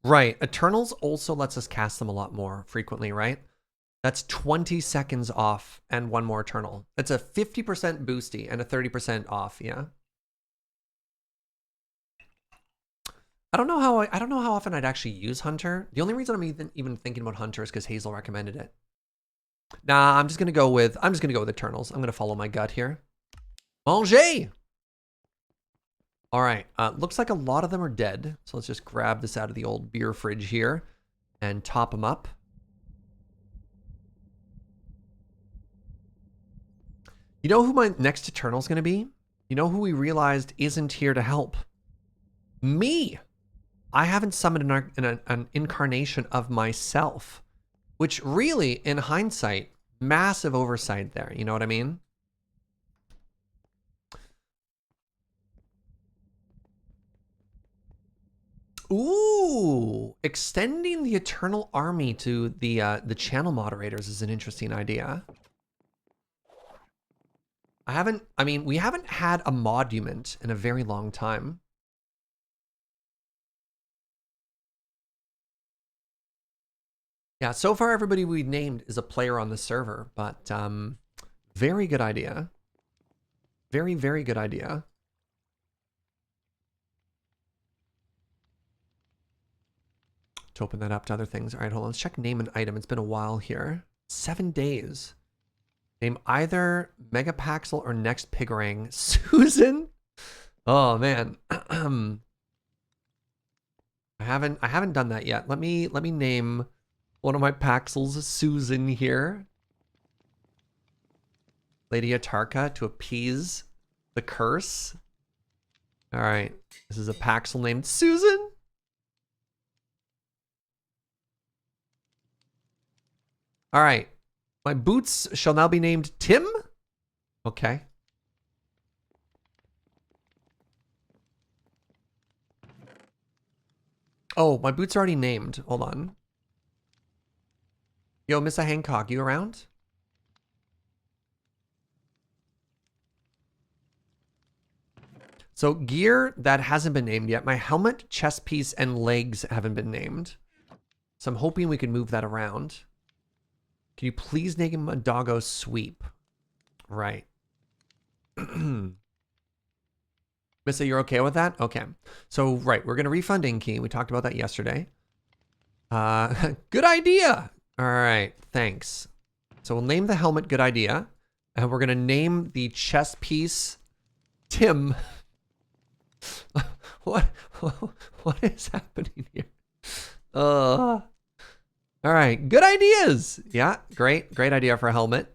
Right. Eternals also lets us cast them a lot more frequently, right? That's 20 seconds off and 1 more Eternal. It's a 50% boosty and a 30% off, yeah. I don't know how often I'd actually use Hunter. The only reason I'm even thinking about Hunter is because Hazel recommended it. Nah, I'm just gonna go with Eternals. I'm gonna follow my gut here. Manger! All right, looks like a lot of them are dead. So let's just grab this out of the old beer fridge here and top them up. You know who my next Eternal is going to be? You know who we realized isn't here to help? Me! I haven't summoned an incarnation of myself, which really, in hindsight, massive oversight there. You know what I mean? Ooh, extending the Eternal Army to the channel moderators is an interesting idea. I mean, we haven't had a monument in a very long time. Yeah, so far everybody we named is a player on the server, but very good idea. Very, very good idea. To open that up to other things. All right, hold on. Let's check name and item. It's been a while here. 7 days. Name either Megapixel or Next Pigarang. Susan? Oh man. I haven't done that yet. Let me name one of my Paxels Susan here. Lady Atarka to appease the curse. All right. This is a Paxel named Susan. All right. My boots shall now be named Tim. Okay. Oh, my boots are already named. Hold on. Yo, Mr. Hancock, you around? So gear that hasn't been named yet. My helmet, chest piece, and legs haven't been named. So I'm hoping we can move that around. Can you please name him a doggo sweep? Right. Missa, you're okay with that? Okay. So, right, we're going to refund Inky. We talked about that yesterday. Good idea. All right, thanks. So we'll name the helmet Good Idea. And we're going to name the chest piece Tim. What is happening here? All right, good ideas. Yeah, great idea for a helmet.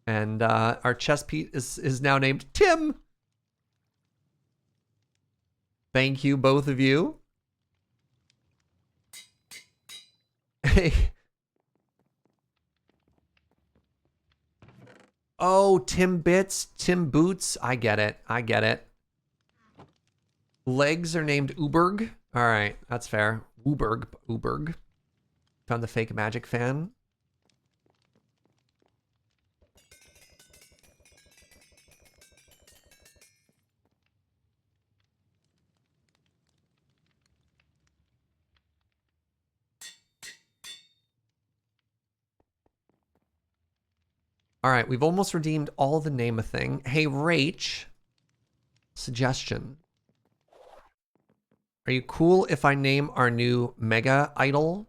And our chest piece is now named Tim. Thank you, both of you. Hey. Oh, Tim Bits, Tim Boots. I get it. Legs are named Uberg. All right, that's fair. Uberg. Found the fake magic fan. All right, we've almost redeemed all the name a thing. Hey, Rach, suggestion. Are you cool if I name our new mega idol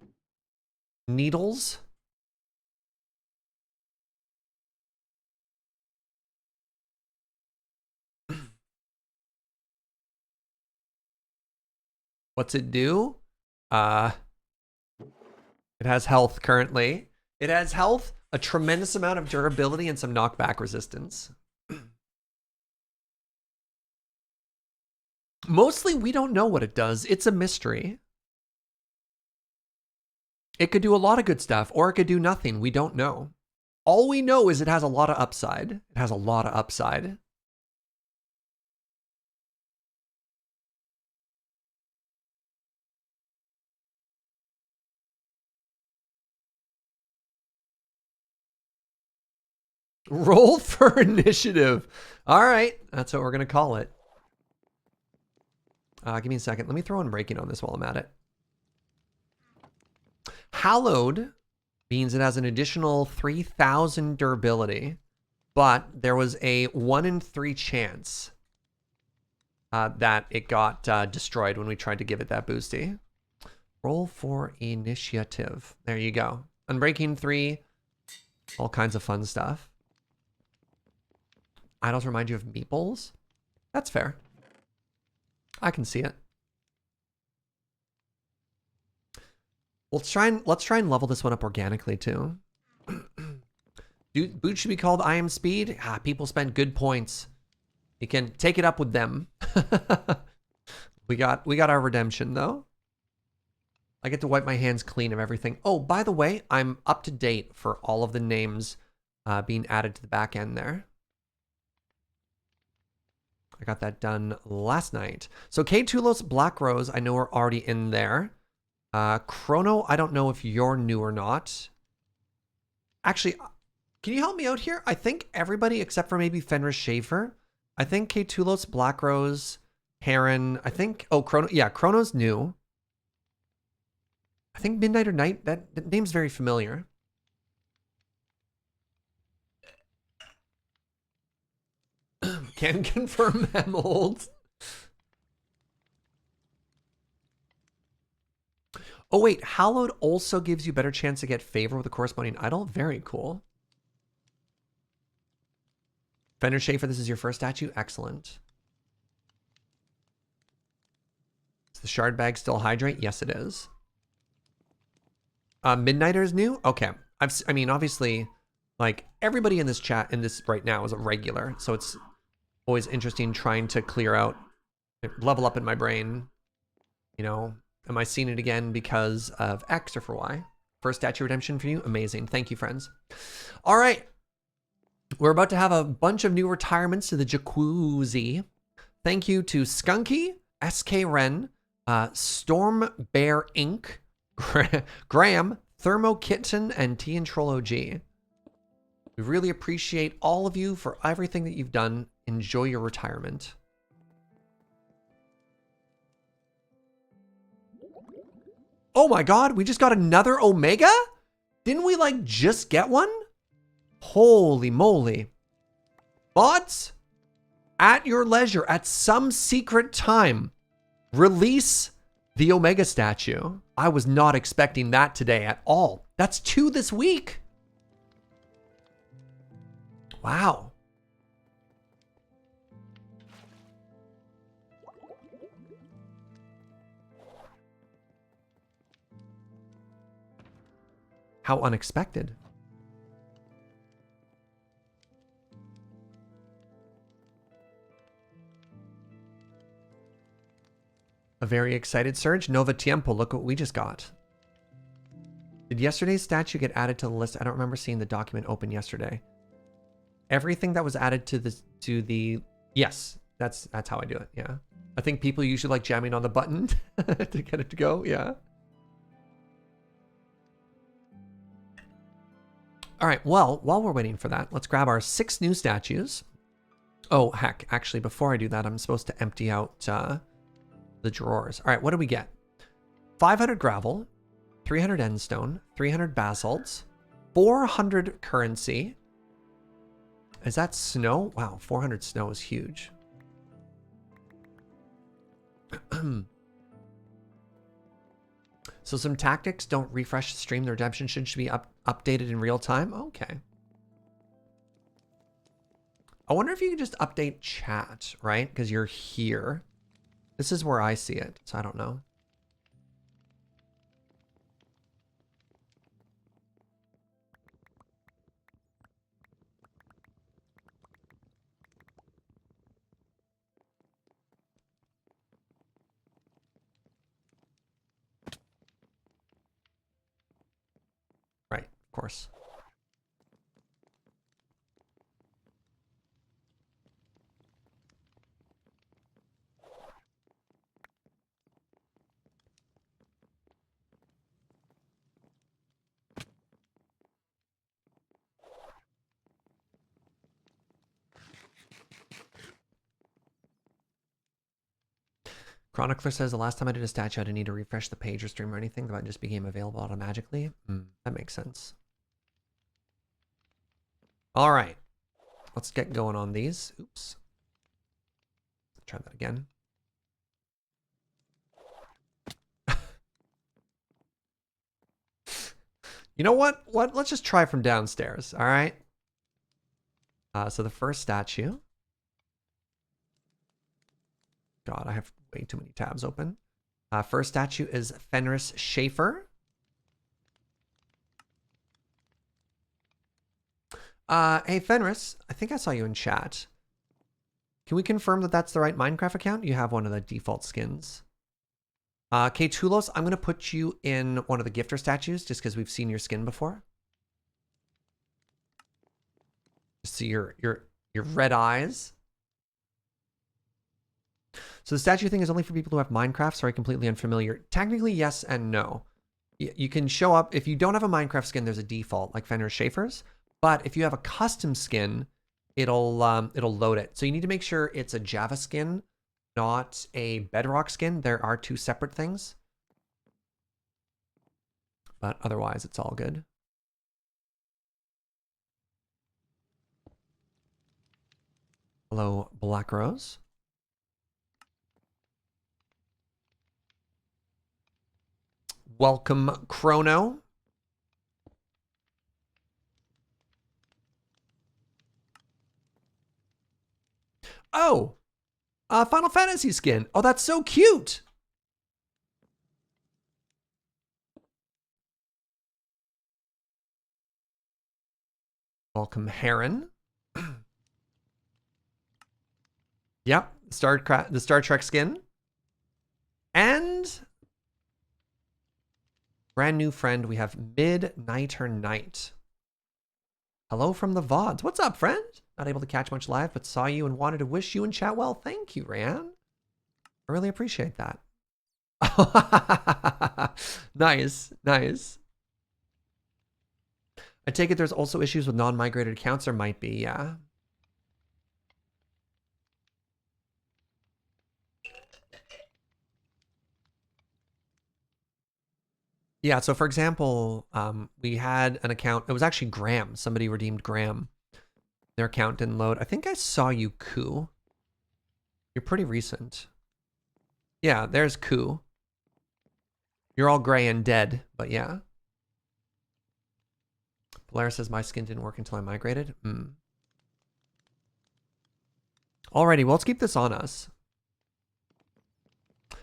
Needles? What's it do? It has health currently. It has health, a tremendous amount of durability, and some knockback resistance. Mostly, we don't know what it does. It's a mystery. It could do a lot of good stuff, or it could do nothing. We don't know. All we know is it has a lot of upside. It has a lot of upside. Roll for initiative. All right, that's what we're going to call it. Give me a second. Let me throw in breaking on this while I'm at it. Hallowed means it has an additional 3,000 durability, but there was a 1 in 3 chance that it got destroyed when we tried to give it that boosty. Roll for initiative. There you go. Unbreaking 3, all kinds of fun stuff. Idols remind you of meeples? That's fair. I can see it. Let's try and level this one up organically too. Dude, boot should be called I Am Speed. People spend good points. You can take it up with them. we got our redemption though. I get to wipe my hands clean of everything. Oh, by the way, I'm up to date for all of the names being added to the back end there. I got that done last night. So K-Tulos, Black Rose, I know are already in there. Chrono, I don't know if you're new or not. Actually, can you help me out here? I think everybody except for maybe Fenris Schaefer. I think K-Tulos, Black Rose, Heron. I think, oh, Chrono. Yeah, Chrono's new. I think Midnight or Night, that name's very familiar. Can confirm emeralds. Oh wait, Hallowed also gives you better chance to get favor with the corresponding idol. Very cool. Fender Schaefer, this is your first statue. Excellent. Is the shard bag still hydrate? Yes, it is. Midnighter's new? Okay. I mean, obviously, like, everybody in this chat, in this right now is a regular, so it's always interesting trying to clear out, level up in my brain. You know, am I seeing it again because of X or for Y? First statue redemption for you? Amazing. Thank you, friends. All right. We're about to have a bunch of new retirements to the jacuzzi. Thank you to Skunky, SK Ren, Storm Bear Inc., Graham, Thermo Kitten, and T and Troll OG. We really appreciate all of you for everything that you've done. Enjoy your retirement. Oh my god, we just got another Omega? Didn't we like just get one? Holy moly. Mods, at your leisure, at some secret time, release the Omega statue. I was not expecting that today at all. That's 2 this week. Wow. How unexpected. A very excited Surge. Nova Tiempo, look what we just got. Did yesterday's statue get added to the list? I don't remember seeing the document open yesterday. Everything that was added to the yes, that's how I do it. Yeah. I think people usually like jamming on the button to get it to go. Yeah. All right, well, while we're waiting for that, let's grab our 6 new statues. Oh, heck, actually, before I do that, I'm supposed to empty out the drawers. All right, what do we get? 500 gravel, 300 endstone, 300 basalts, 400 currency. Is that snow? Wow, 400 snow is huge. So some tactics, don't refresh the stream. The redemption should be updated in real time. Okay. I wonder if you can just update chat, right? Because you're here. This is where I see it, so I don't know. Right, of course. Chronicler says the last time I did a statue, I didn't need to refresh the page or stream or anything. That just became available automatically. That makes sense. All right. Let's get going on these. Oops. Try that again. You know what? Let's just try from downstairs. All right. So the first statue. God, I have way too many tabs open. First statue is Fenris Schaefer. Hey, Fenris, I think I saw you in chat. Can we confirm that that's the right Minecraft account? You have one of the default skins. K-Tulos, I'm going to put you in one of the gifter statues just because we've seen your skin before. Just see your red eyes. So the statue thing is only for people who have Minecraft. Sorry, completely unfamiliar. Technically, yes and no. You can show up, if you don't have a Minecraft skin, there's a default, like Fenrir Schaefer's. But if you have a custom skin, it'll load it. So you need to make sure it's a Java skin, not a Bedrock skin. There are two separate things. But otherwise, it's all good. Hello, Black Rose. Welcome, Chrono. Oh, Final Fantasy skin. Oh, that's so cute. Welcome, Heron. Yep, the Star Trek skin. And brand new friend, we have Midnighter Night. Hello from the VODs. What's up, friend? Not able to catch much live, but saw you and wanted to wish you and chat well. Thank you, Rayan. I really appreciate that. Nice, nice. I take it there's also issues with non-migrated accounts. There might be, yeah. Yeah, so for example, we had an account. It was actually Graham. Somebody redeemed Graham. Their account didn't load. I think I saw you, Koo. You're pretty recent. Yeah, there's Koo. You're all gray and dead, but yeah. Blair says my skin didn't work until I migrated. Alrighty, well, let's keep this on us.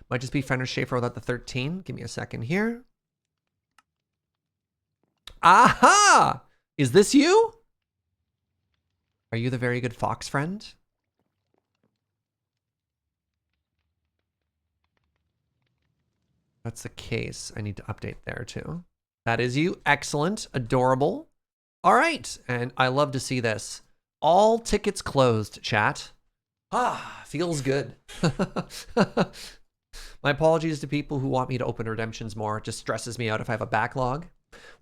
Might just be Fenrir Schaefer without the 13. Give me a second here. Aha! Is this you? Are you the very good fox friend? That's the case. I need to update there too. That is you. Excellent. Adorable. All right. And I love to see this. All tickets closed, chat. Ah, feels good. My apologies to people who want me to open redemptions more. It just stresses me out if I have a backlog.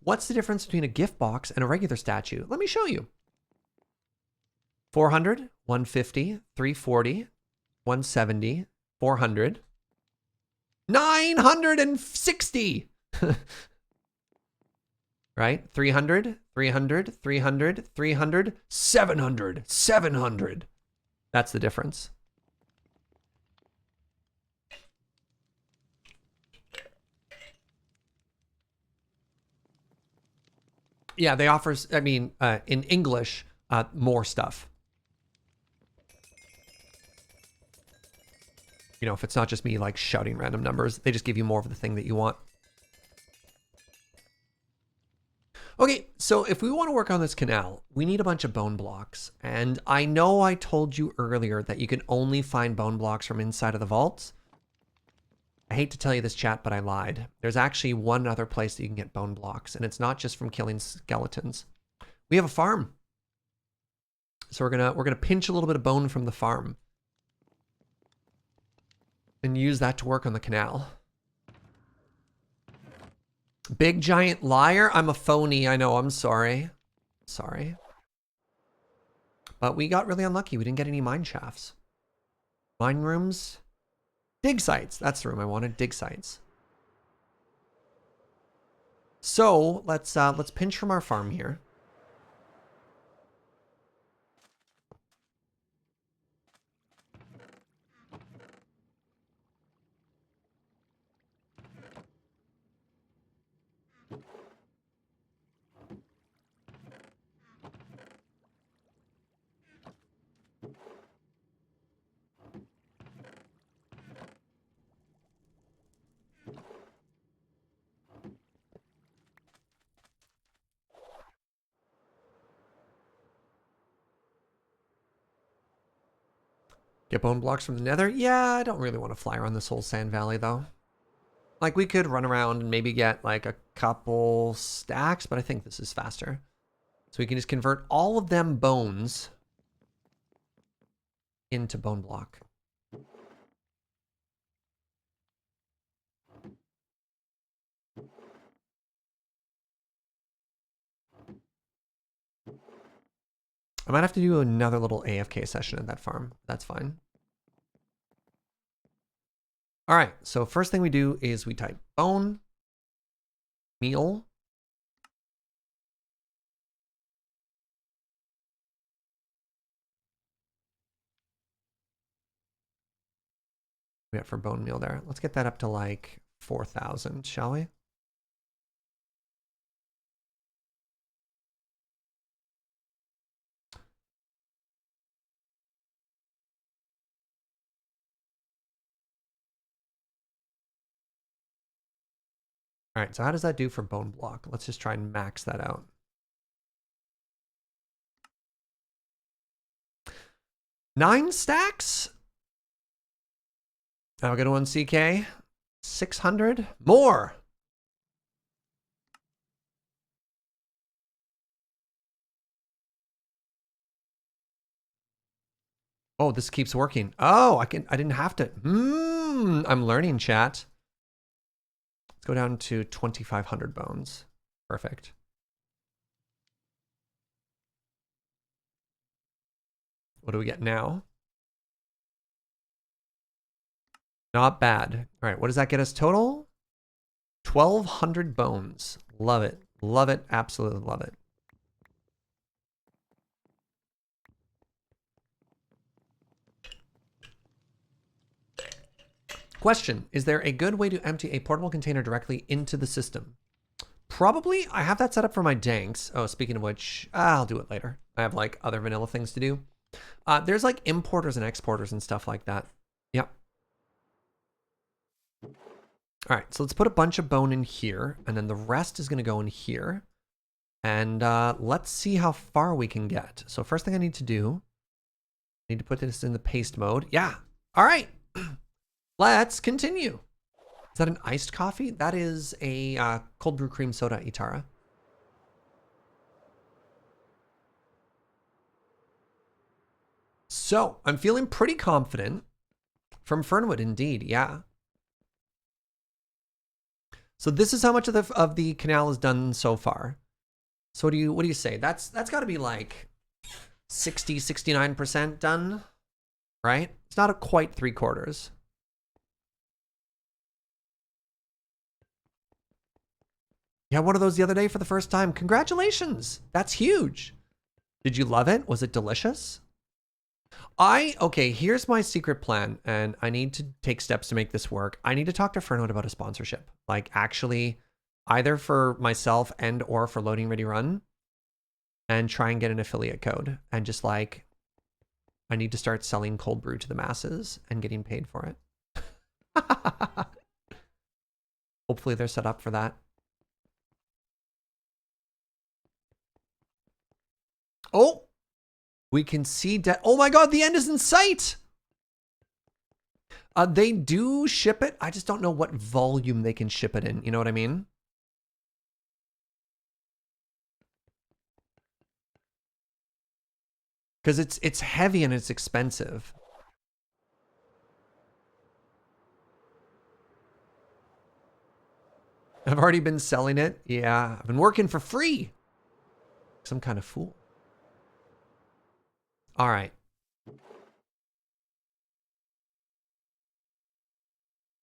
What's the difference between a gift box and a regular statue? Let me show you. 400, 150, 340, 170, 400, 960. Right? 300, 300, 300, 300, 700, 700. That's the difference. Yeah, they offer, I mean, in English, more stuff. You know, if it's not just me like shouting random numbers, they just give you more of the thing that you want. Okay, so if we want to work on this canal, we need a bunch of bone blocks. And I know I told you earlier that you can only find bone blocks from inside of the vaults. I hate to tell you this, chat, but I lied. There's actually one other place that you can get bone blocks, and it's not just from killing skeletons. We have a farm. So we're gonna pinch a little bit of bone from the farm and use that to work on the canal. Big giant liar. I'm a phony. I know. I'm sorry. Sorry. But we got really unlucky. We didn't get any mine shafts. Mine rooms. Dig sites. That's the room I wanted. Dig sites. So let's pinch from our farm here. Get bone blocks from the nether? Yeah, I don't really want to fly around this whole sand valley, though. Like, we could run around and maybe get, like, a couple stacks, but I think this is faster. So we can just convert all of them bones into bone block. I might have to do another little AFK session at that farm. That's fine. All right, so first thing we do is we type bone, meal. We got for bone meal there. Let's get that up to like 4,000, shall we? All right, so how does that do for bone block? Let's just try and max that out. Nine stacks? Have a good one, CK. 600 more. Oh, this keeps working. Oh, I didn't have to. I'm learning, chat. Let's go down to 2,500 bones. Perfect. What do we get now? Not bad. All right, what does that get us total? 1,200 bones. Love it. Love it. Absolutely love it. Question, is there a good way to empty a portable container directly into the system? Probably. I have that set up for my danks. Oh, speaking of which, I'll do it later. I have like other vanilla things to do. There's like importers and exporters and stuff like that. Yep. All right, so let's put a bunch of bone in here, and then the rest is going to go in here. And let's see how far we can get. So first thing I need to do, I need to put this in the paste mode. Yeah. All right. Let's continue. Is that an iced coffee? That is a cold brew cream soda, Itara. So I'm feeling pretty confident. From Fernwood, indeed. Yeah. So this is how much of the canal is done so far. So what do you say? That's got to be like 60, 69% done, right? It's not quite 3/4. Yeah, one of those the other day for the first time. Congratulations. That's huge. Did you love it? Was it delicious? Okay, here's my secret plan, and I need to take steps to make this work. I need to talk to Fernwood about a sponsorship. Like, actually, either for myself and or for Loading Ready Run, and try and get an affiliate code. And just like, I need to start selling cold brew to the masses and getting paid for it. Hopefully they're set up for that. Oh, we can see oh my God, the end is in sight. They do ship it. I just don't know what volume they can ship it in. You know what I mean? Because it's heavy and it's expensive. I've already been selling it. Yeah, I've been working for free. Some kind of fool. All right.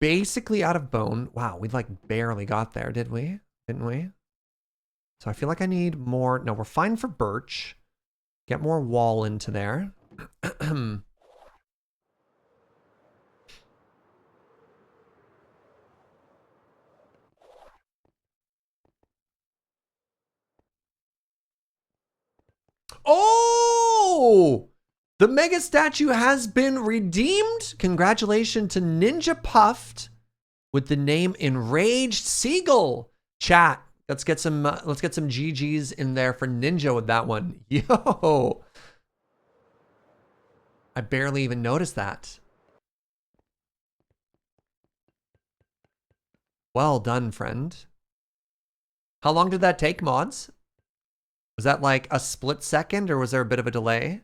Basically out of bone. Wow, we like barely got there, did we? Didn't we? So I feel like I need more. No, we're fine for birch. Get more wall into there. Oh! The mega statue has been redeemed. Congratulations to Ninja Puffed with the name Enraged Seagull. Chat, let's get some GGs in there for Ninja with that one. Yo! I barely even noticed that. Well done, friend. How long did that take, mods? Was that like a split second or was there a bit of a delay?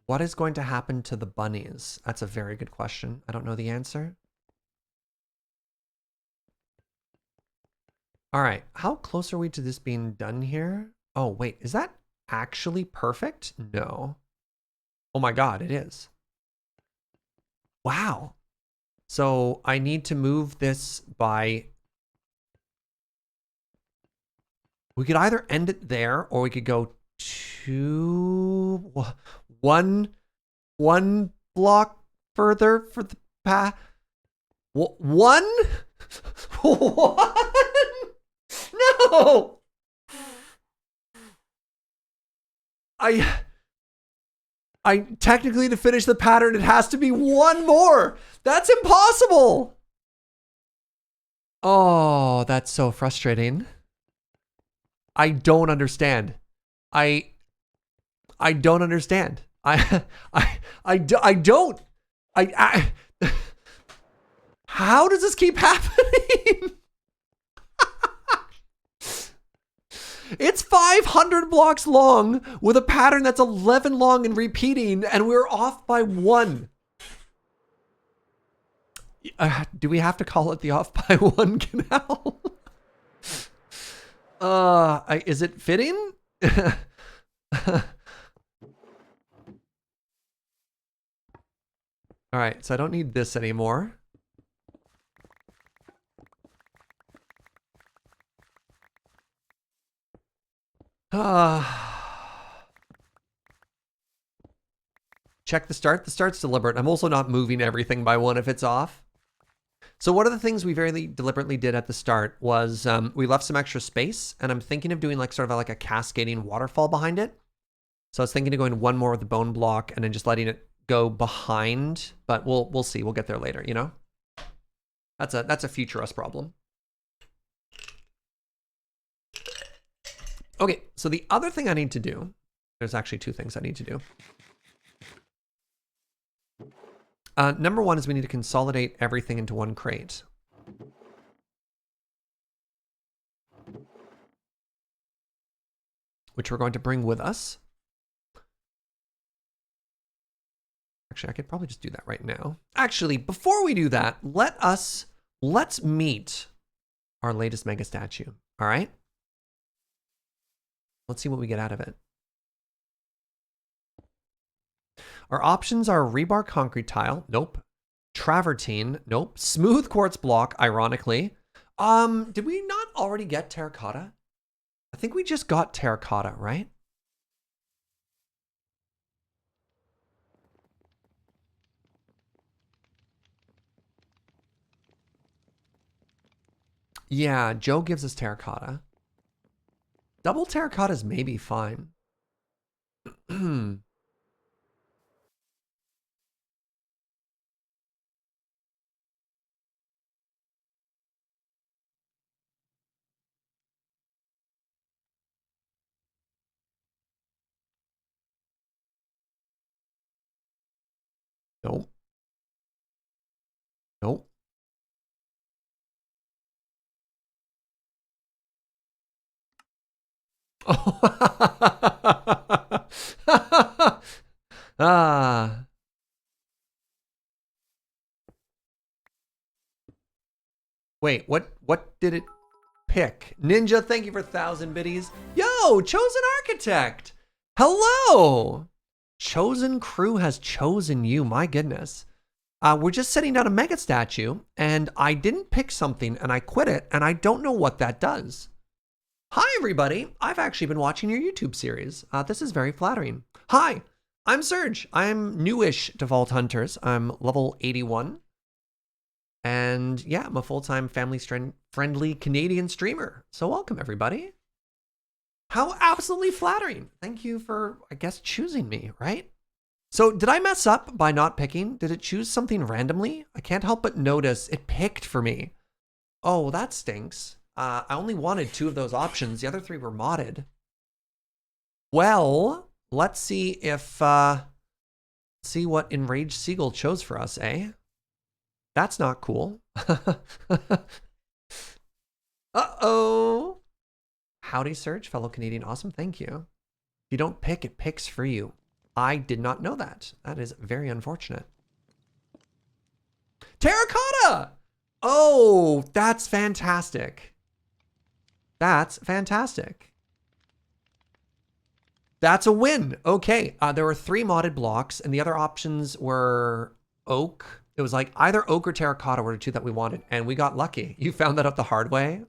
What is going to happen to the bunnies? That's a very good question. I don't know the answer. All right, how close are we to this being done here? Oh, wait, is that actually perfect? No. Oh my God, it is. Wow. So I need to move this by... We could either end it there or we could go one block further for the path. One? One? No! I technically, to finish the pattern, it has to be one more. That's impossible. Oh, that's so frustrating. I don't understand. I don't understand. I don't. How does this keep happening? It's 500 blocks long with a pattern that's 11 long and repeating, and we're off by 1. Do we have to call it the off by 1 canal? Is it fitting? All right, so I don't need this anymore. Check the start. The start's deliberate. I'm also not moving everything by 1 if it's off. So one of the things we very deliberately did at the start was we left some extra space, and I'm thinking of doing like sort of like a cascading waterfall behind it. So I was thinking of going 1 more with the bone block and then just letting it go behind, but we'll see. We'll get there later, you know? That's a future us problem. Okay, so the other thing I need to do, there's actually 2 things I need to do. Number 1 is we need to consolidate everything into 1 crate. Which we're going to bring with us. Actually, I could probably just do that right now. Actually, before we do that, let's meet our latest mega statue. All right? Let's see what we get out of it. Our options are rebar concrete tile. Nope. Travertine. Nope. Smooth quartz block, ironically. Did we not already get terracotta? I think we just got terracotta, right? Yeah, Joe gives us terracotta. Double terracotta is maybe fine. Nope. Nope. Ah. Wait, what did it pick? Ninja, thank you for 1,000 biddies. Yo, Chosen Architect. Hello. Chosen Crew has chosen you. My goodness. We're just setting down a mega statue, and I didn't pick something, and I quit it, and I don't know what that does. Hi, everybody. I've actually been watching your YouTube series. This is very flattering. Hi, I'm Serge. I'm newish to Vault Hunters. I'm level 81. And yeah, I'm a full-time family-friendly Canadian streamer. So welcome, everybody. How absolutely flattering. Thank you for, I guess, choosing me, right? So did I mess up by not picking? Did it choose something randomly? I can't help but notice it picked for me. Oh, that stinks. I only wanted 2 of those options. The other 3 were modded. Well, let's see if, see what Enraged Seagull chose for us, eh? That's not cool. Uh-oh. Howdy, Serge, fellow Canadian. Awesome, thank you. If you don't pick, it picks for you. I did not know that. That is very unfortunate. Terracotta! Oh, that's fantastic. That's fantastic. That's a win. Okay, there were 3 modded blocks, and the other options were oak. It was like either oak or terracotta were the 2 that we wanted, and we got lucky. You found that out the hard way.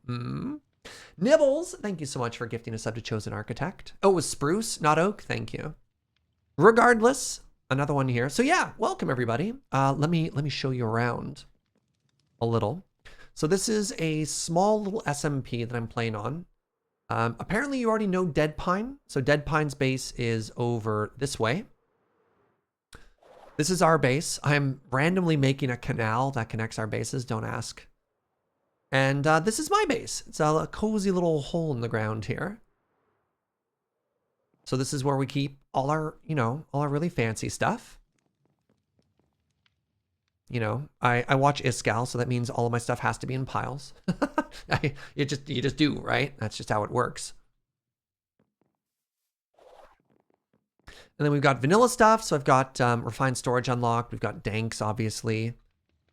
Nibbles, thank you so much for gifting a sub to Chosen Architect. Oh, it was spruce, not oak. Thank you. Regardless, another one here. So yeah, welcome everybody. Let me show you around a little. So this is a small little SMP that I'm playing on. Apparently you already know DeadPine. So DeadPine's base is over this way. This is our base. I'm randomly making a canal that connects our bases, don't ask. And this is my base. It's a cozy little hole in the ground here. So this is where we keep all our, all our really fancy stuff. I watch Iskal, so that means all of my stuff has to be in piles. You just do, right? That's just how it works. And then we've got vanilla stuff. So I've got refined storage unlocked. We've got danks, obviously.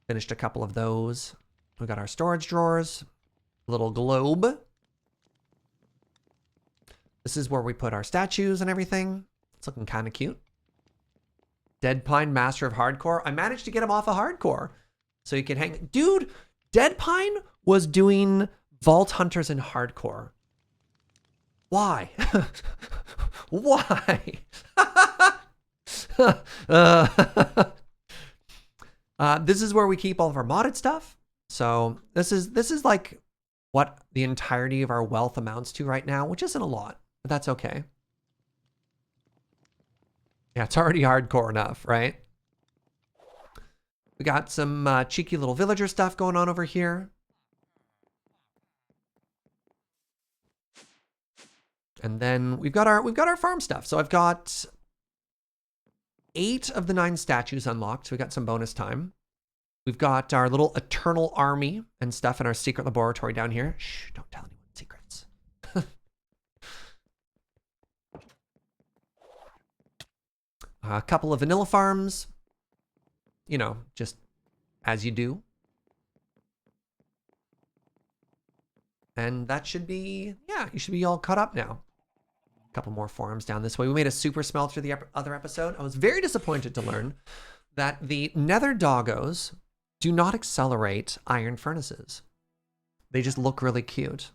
Finished a couple of those. We've got our storage drawers. Little globe. This is where we put our statues and everything. It's looking kind of cute. DeadPine, Master of Hardcore. I managed to get him off of Hardcore. So you can hang... Dude, DeadPine was doing Vault Hunters in Hardcore. Why? Why? This is where we keep all of our modded stuff. So this is like what the entirety of our wealth amounts to right now, which isn't a lot, but that's okay. Yeah, it's already hardcore enough, right? We got some cheeky little villager stuff going on over here. And then we've got our farm stuff. So I've got 8 of the 9 statues unlocked. So we got some bonus time. We've got our little eternal army and stuff in our secret laboratory down here. Shh, don't tell anyone secrets. A couple of vanilla farms. Just as you do. And that should be, yeah, you should be all caught up now. A couple more farms down this way. We made a super smelter the other episode. I was very disappointed to learn that the nether doggos do not accelerate iron furnaces. They just look really cute.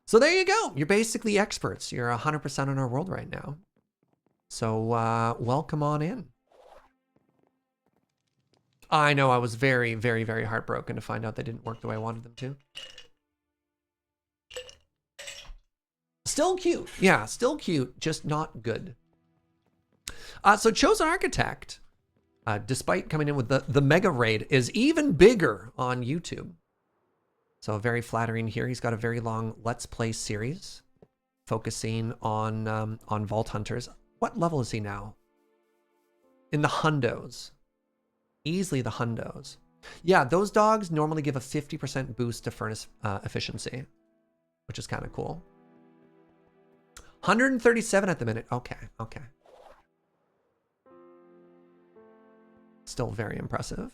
So there you go. You're basically experts. You're 100% on our world right now. So welcome on in. I know I was very, very, very heartbroken to find out they didn't work the way I wanted them to. Still cute. Yeah, still cute, just not good. So Chosen Architect, despite coming in with the mega raid, is even bigger on YouTube. So very flattering here. He's got a very long Let's Play series focusing on Vault Hunters. What level is he now? In the hundos. Easily the hundos. Yeah, those dogs normally give a 50% boost to furnace efficiency, which is kind of cool. 137 at the minute. Okay, okay. Still very impressive.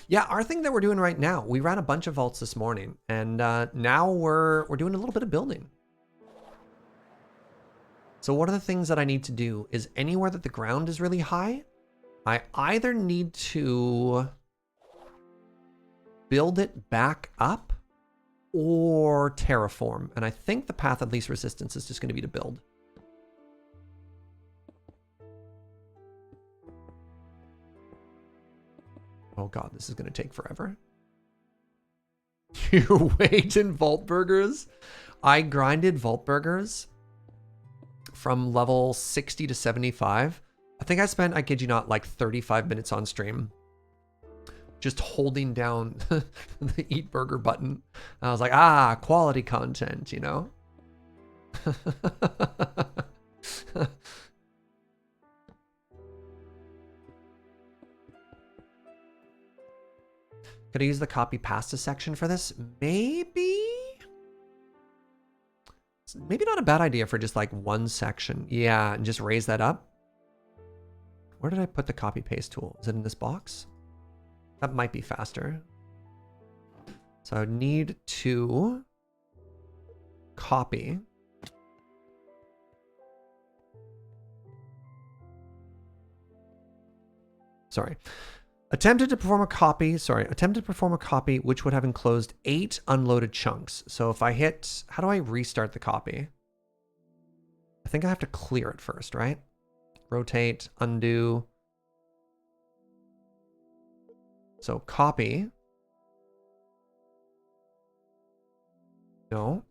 Yeah, our thing that we're doing right now, we ran a bunch of vaults this morning, and now we're doing a little bit of building. So one of the things that I need to do is anywhere that the ground is really high, I either need to build it back up or terraform. And I think the path of least resistance is just going to be to build. Oh God, this is going to take forever. You wait in Vault Burgers? I grinded Vault Burgers from level 60 to 75. I think I spent, I kid you not, like 35 minutes on stream just holding down the eat burger button. I was like, quality content, you know? Could I use the copy pasta section for this? Maybe? It's maybe not a bad idea for just like one section. Yeah, and just raise that up. Where did I put the copy paste tool? Is it in this box? That might be faster. So I would need to copy. Sorry. Attempted to perform a copy which would have enclosed 8 unloaded chunks. So if I hit, how do I restart the copy? I think I have to clear it first, right? Rotate, undo. So copy. No.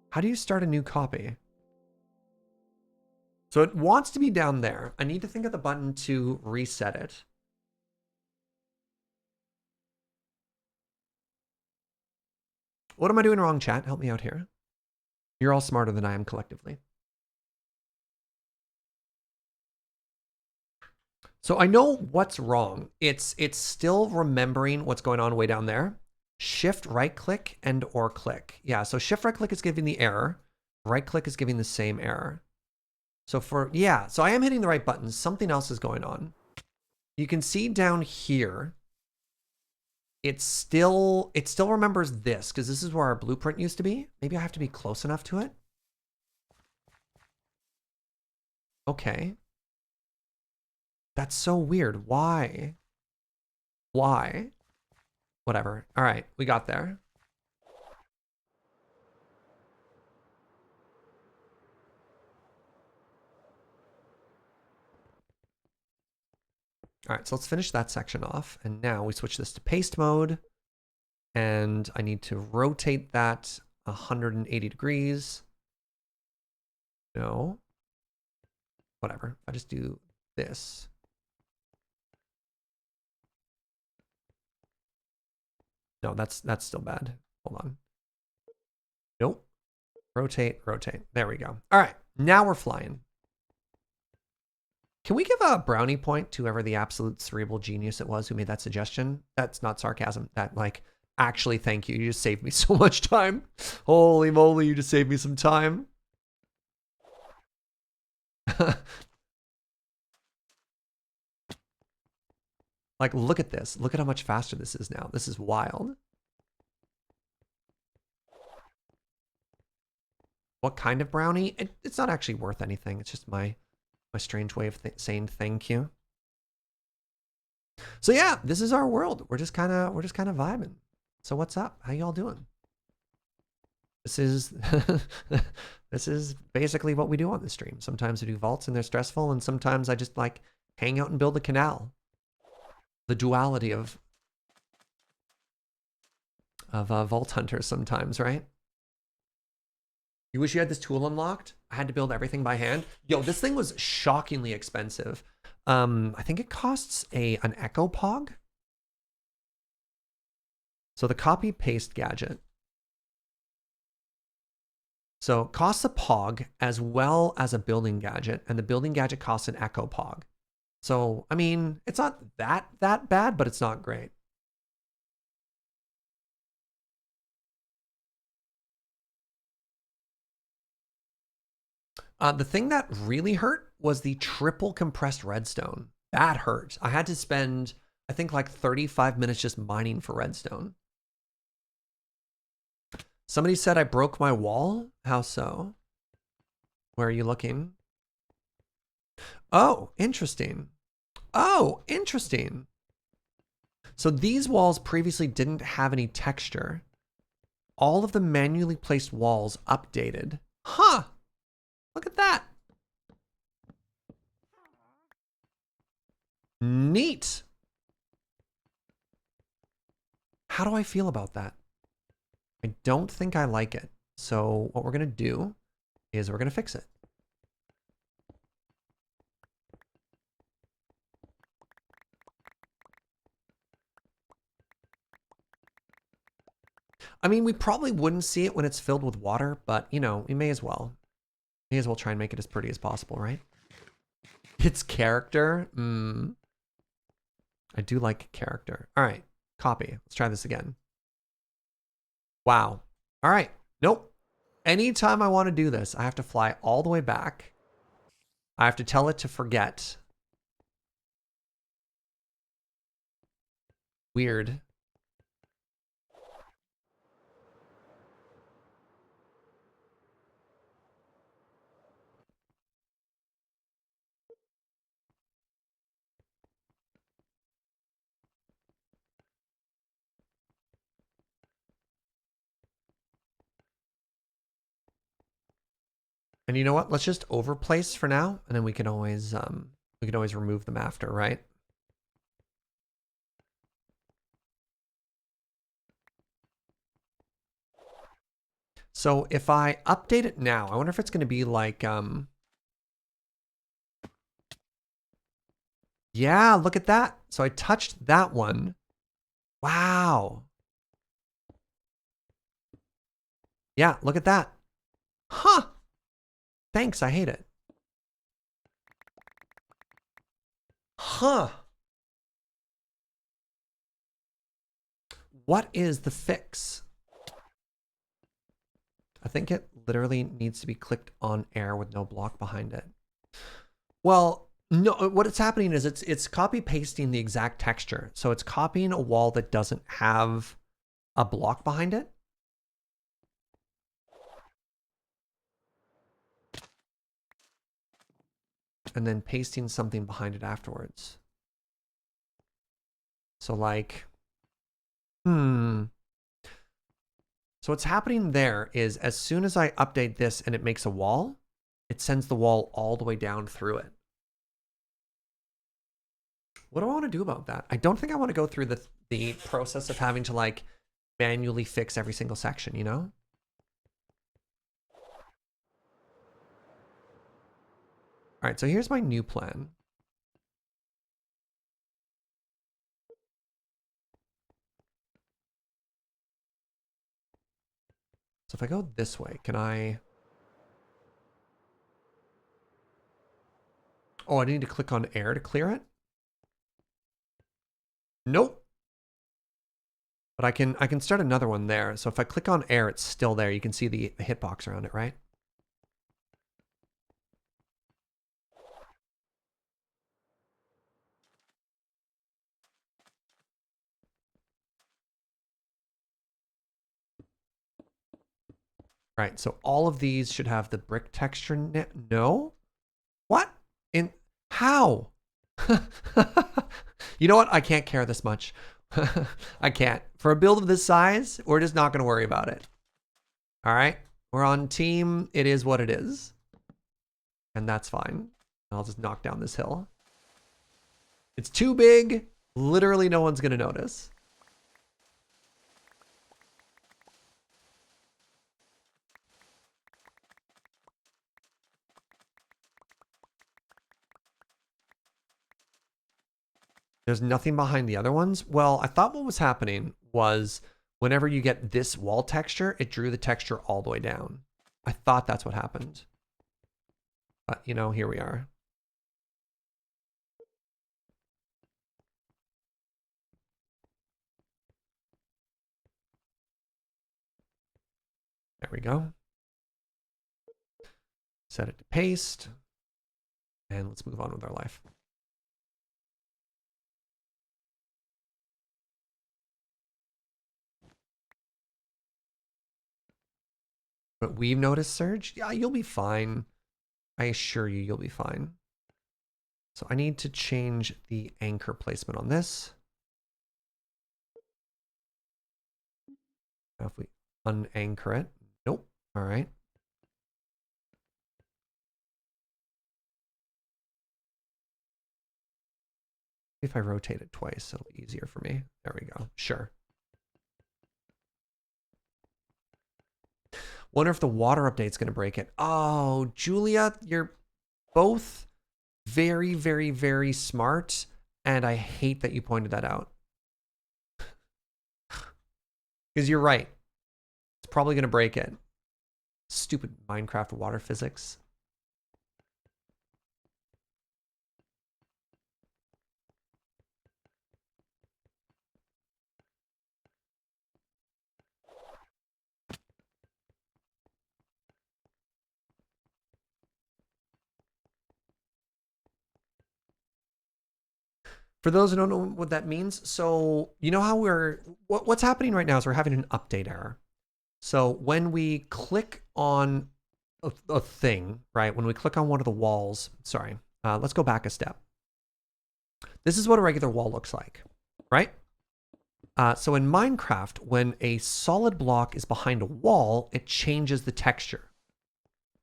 How do you start a new copy? So it wants to be down there. I need to think of the button to reset it. What am I doing wrong, chat? Help me out here. You're all smarter than I am collectively. So I know what's wrong. It's still remembering what's going on way down there. Shift right click and or click. Yeah, so shift right click is giving the error. Right click is giving the same error. So so I am hitting the right buttons. Something else is going on. You can see down here, it still remembers this because this is where our blueprint used to be. Maybe I have to be close enough to it. Okay. That's so weird. Why? Why? Whatever. All right, we got there. All right, so let's finish that section off. And now we switch this to paste mode. And I need to rotate that 180 degrees. No. Whatever. I just do this. No, that's still bad. Hold on. Nope. Rotate, rotate. There we go. All right, now we're flying. Can we give a brownie point to whoever the absolute cerebral genius it was who made that suggestion? That's not sarcasm. That, like, actually, thank you. You just saved me so much time. Holy moly, you just saved me some time. Like, look at this. Look at how much faster this is now. This is wild. What kind of brownie? It's not actually worth anything. It's just my strange way of saying thank you. So yeah, this is our world. We're just kind of vibing. So what's up? How y'all doing? This is this is basically what we do on the stream. Sometimes we do vaults and they're stressful, and sometimes I just like hang out and build a canal. The duality of vault hunters sometimes, right? You wish you had this tool unlocked? I had to build everything by hand. Yo, this thing was shockingly expensive. I think it costs an Echo Pog. So the copy paste gadget. So it costs a Pog as well as a building gadget, and the building gadget costs an Echo Pog. So, I mean, it's not that bad, but it's not great. The thing that really hurt was the triple compressed redstone. That hurt. I had to spend, I think, like 35 minutes just mining for redstone. Somebody said I broke my wall. How so? Where are you looking? Oh, interesting. Oh, interesting. So these walls previously didn't have any texture. All of the manually placed walls updated. Huh. Look at that. Neat. How do I feel about that? I don't think I like it. So what we're going to do is we're going to fix it. I mean, we probably wouldn't see it when it's filled with water, but, you know, we may as well. May as well try and make it as pretty as possible, right? Its character? I do like character. All right, copy. Let's try this again. Wow. All right. Nope. anytime I want to do this, I have to fly all the way back. I have to tell it to forget. Weird. And you know what? Let's just overplace for now, and then we can always remove them after, right? So if I update it now, I wonder if it's going to be like, yeah, look at that. So I touched that one. Wow. Yeah, look at that. Huh. Thanks, I hate it. Huh. What is the fix? I think it literally needs to be clicked on air with no block behind it. Well, no, what it's happening is it's copy pasting the exact texture. So it's copying a wall that doesn't have a block behind it. And then pasting something behind it afterwards. So like, So what's happening there is as soon as I update this and it makes a wall, it sends the wall all the way down through it. What do I want to do about that? I don't think I want to go through the process of having to like manually fix every single section, you know? All right, so here's my new plan. So if I go this way, can I... Oh, I need to click on air to clear it? Nope. But I can start another one there. So if I click on air, it's still there. You can see the hitbox around it, right? Right, so all of these should have the brick texture. No? What? In how? You know what? I can't care this much. I can't. For a build of this size, we're just not going to worry about it. All right? We're on team. It is what it is. And that's fine. I'll just knock down this hill. It's too big. Literally no one's going to notice. There's nothing behind the other ones. Well, I thought what was happening was whenever you get this wall texture, it drew the texture all the way down. I thought that's what happened. But, you know, here we are. There we go. Set it to paste. And let's move on with our life. But we've noticed, Serge? Yeah, you'll be fine. I assure you, you'll be fine. So I need to change the anchor placement on this. Now if we unanchor it, nope. All right. If I rotate it twice, it'll be easier for me. There we go. Sure. Wonder if the water update's going to break it. Oh, Julia, you're both very, very, very smart. And I hate that you pointed that out. Because you're right. It's probably going to break it. Stupid Minecraft water physics. For those who don't know what that means, so you know how what's happening right now is we're having an update error. So when we click on a thing, right? When we click on one of the walls, sorry, let's go back a step. This is what a regular wall looks like, right? So in Minecraft, when a solid block is behind a wall, it changes the texture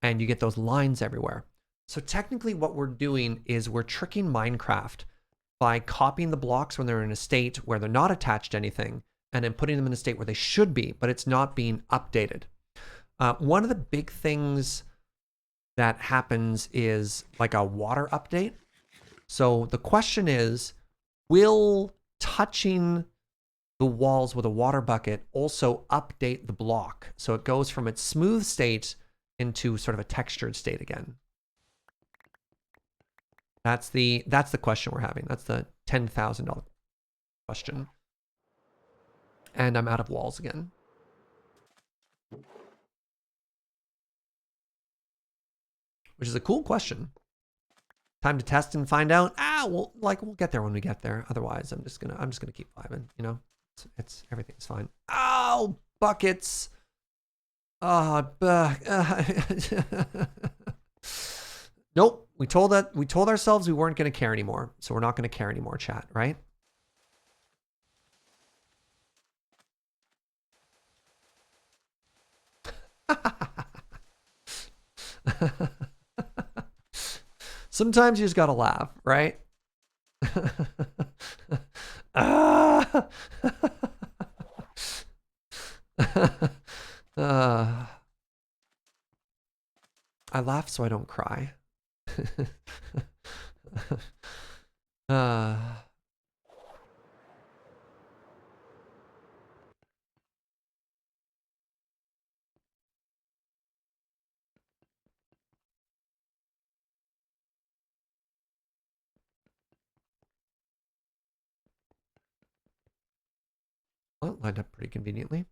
and you get those lines everywhere. So technically what we're doing is we're tricking Minecraft by copying the blocks when they're in a state where they're not attached to anything and then putting them in a state where they should be, but it's not being updated. One of the big things that happens is like a water update. So the question is, will touching the walls with a water bucket also update the block so it goes from its smooth state into sort of a textured state again? That's the question we're having. That's the $10,000 question. And I'm out of walls again. Which is a cool question. Time to test and find out. We'll get there when we get there. Otherwise, I'm just gonna keep vibing. You know, it's everything's fine. Oh, buckets. Nope. We told ourselves we weren't gonna care anymore, so we're not gonna care anymore, chat. Right? Sometimes you just gotta laugh, right? I laugh so I don't cry. Well, lined up pretty conveniently.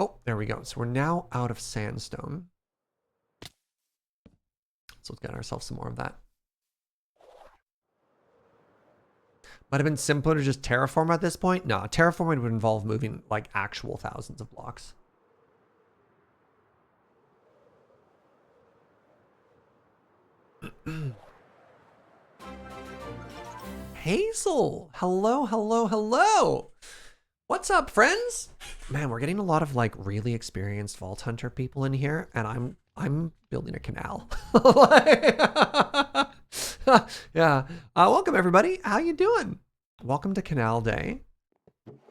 Oh, there we go. So we're now out of sandstone. So let's get ourselves some more of that. Might have been simpler to just terraform at this point. No, terraforming would involve moving like actual thousands of blocks. Hazel, hello, hello, hello. What's up, friends? Man, we're getting a lot of like really experienced Vault Hunter people in here, and I'm building a canal. Yeah. Welcome everybody. How you doing? Welcome to Canal Day.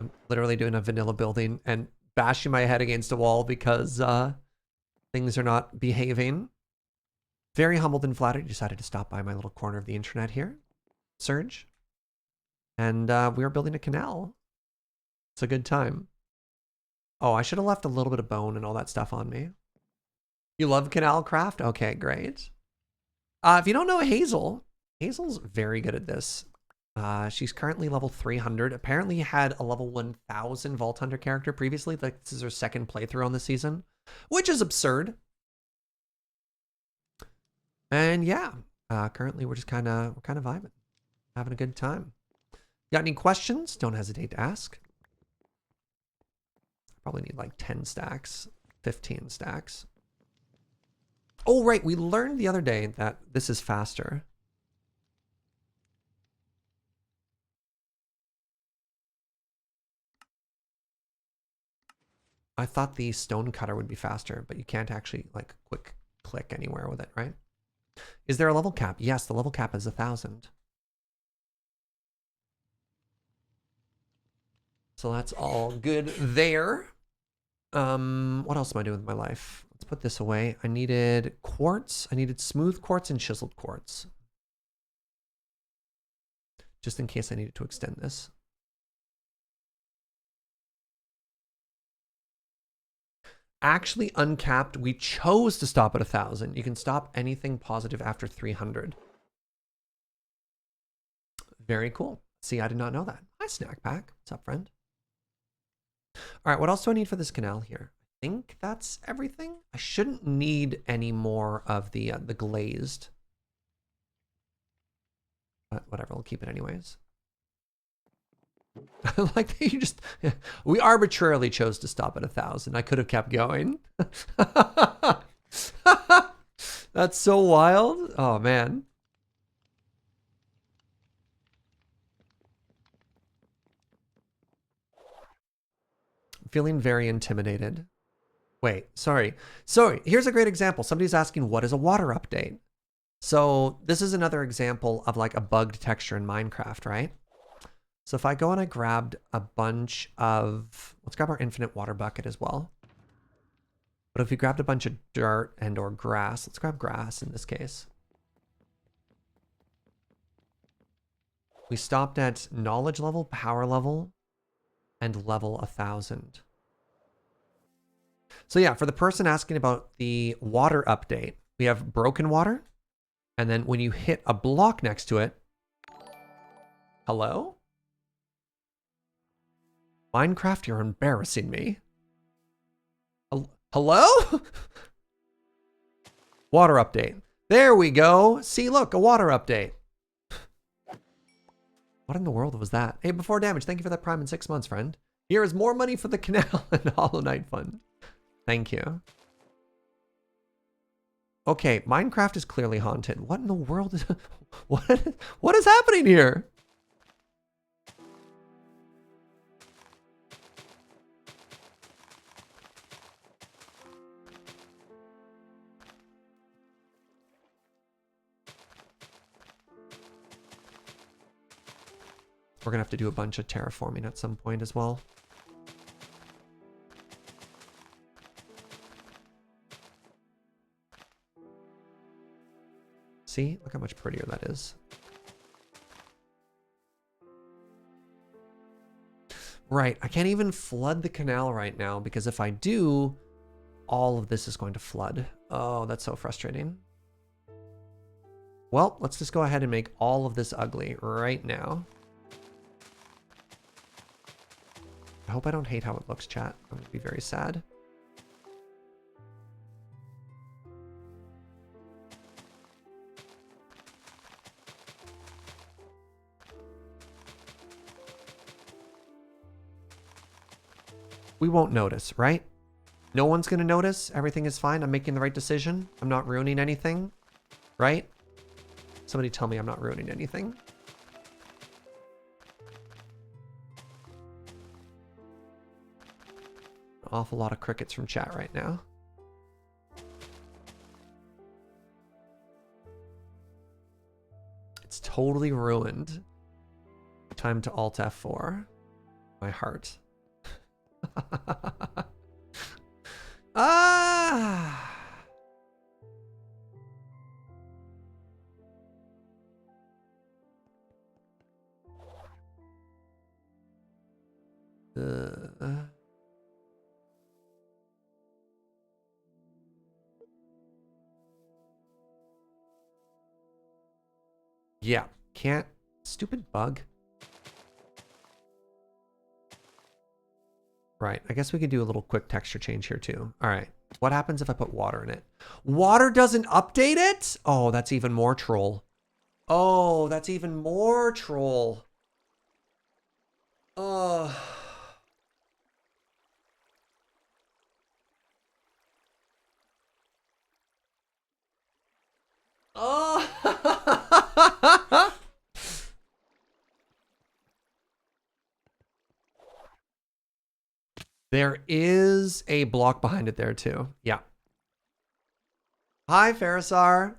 I'm literally doing a vanilla building and bashing my head against a wall because things are not behaving. Very humbled and flattered. You decided to stop by my little corner of the internet here, Surge. And we are building a canal. It's a good time. Oh, I should have left a little bit of bone and all that stuff on me. You love canal craft? Okay, great. If you don't know Hazel, Hazel's very good at this. She's currently level 300. Apparently had a level 1000 Vault Hunter character previously. Like, this is her second playthrough on the season, which is absurd. And yeah, currently we're just kind of vibing, having a good time. Got any questions? Don't hesitate to ask. Probably need like 10 stacks, 15 stacks. Oh, right. We learned the other day that this is faster. I thought the stone cutter would be faster, but you can't actually like quick click anywhere with it, right? Is there a level cap? Yes, the level cap is 1,000. So that's all good there. What else am I doing with my life? Let's put this away. I needed quartz. I needed smooth quartz and chiseled quartz. Just in case I needed to extend this. Actually uncapped, we chose to stop at 1,000. You can stop anything positive after 300. Very cool. See, I did not know that. Hi, Snack Pack. What's up, friend? All right, what else do I need for this canal here? think that's everything. I shouldn't need any more of the glazed. But whatever, we'll keep it anyways. Like you just, we arbitrarily chose to stop at 1,000. I could have kept going. That's so wild. Oh man. I'm feeling very intimidated. Wait, sorry. Here's a great example. Somebody's asking, what is a water update? So this is another example of like a bugged texture in Minecraft, right? So if I go and I grabbed a bunch of, let's grab our infinite water bucket as well. But if we grabbed a bunch of dirt and or grass, let's grab grass in this case. We stopped at knowledge level, power level, and level 1,000. So yeah, for the person asking about the water update, we have broken water. And then when you hit a block next to it, hello? Minecraft, you're embarrassing me. Hello? Water update. There we go. See, look, a water update. What in the world was that? Hey, before damage, thank you for that prime in 6 months, friend. Here is more money for the canal and Hollow Knight fund. Thank you. Okay, Minecraft is clearly haunted. What in the world is... what is happening here? We're gonna have to do a bunch of terraforming at some point as well. See? Look how much prettier that is. Right, I can't even flood the canal right now because if I do, all of this is going to flood. Oh, that's so frustrating. Well, let's just go ahead and make all of this ugly right now. I hope I don't hate how it looks, chat. I'm gonna be very sad. We won't notice, right? No one's gonna notice. Everything is fine. I'm making the right decision. I'm not ruining anything, right? Somebody tell me I'm not ruining anything. An awful lot of crickets from chat right now. It's totally ruined. Time to Alt F4. My heart. Ah! Yeah, can't. Stupid bug. Right, I guess we could do a little quick texture change here too. All right, what happens if I put water in it? Water doesn't update it? Oh, that's even more troll. Oh, that's even more troll. Oh. Oh. There is a block behind it there too. Yeah. Hi, Farisar.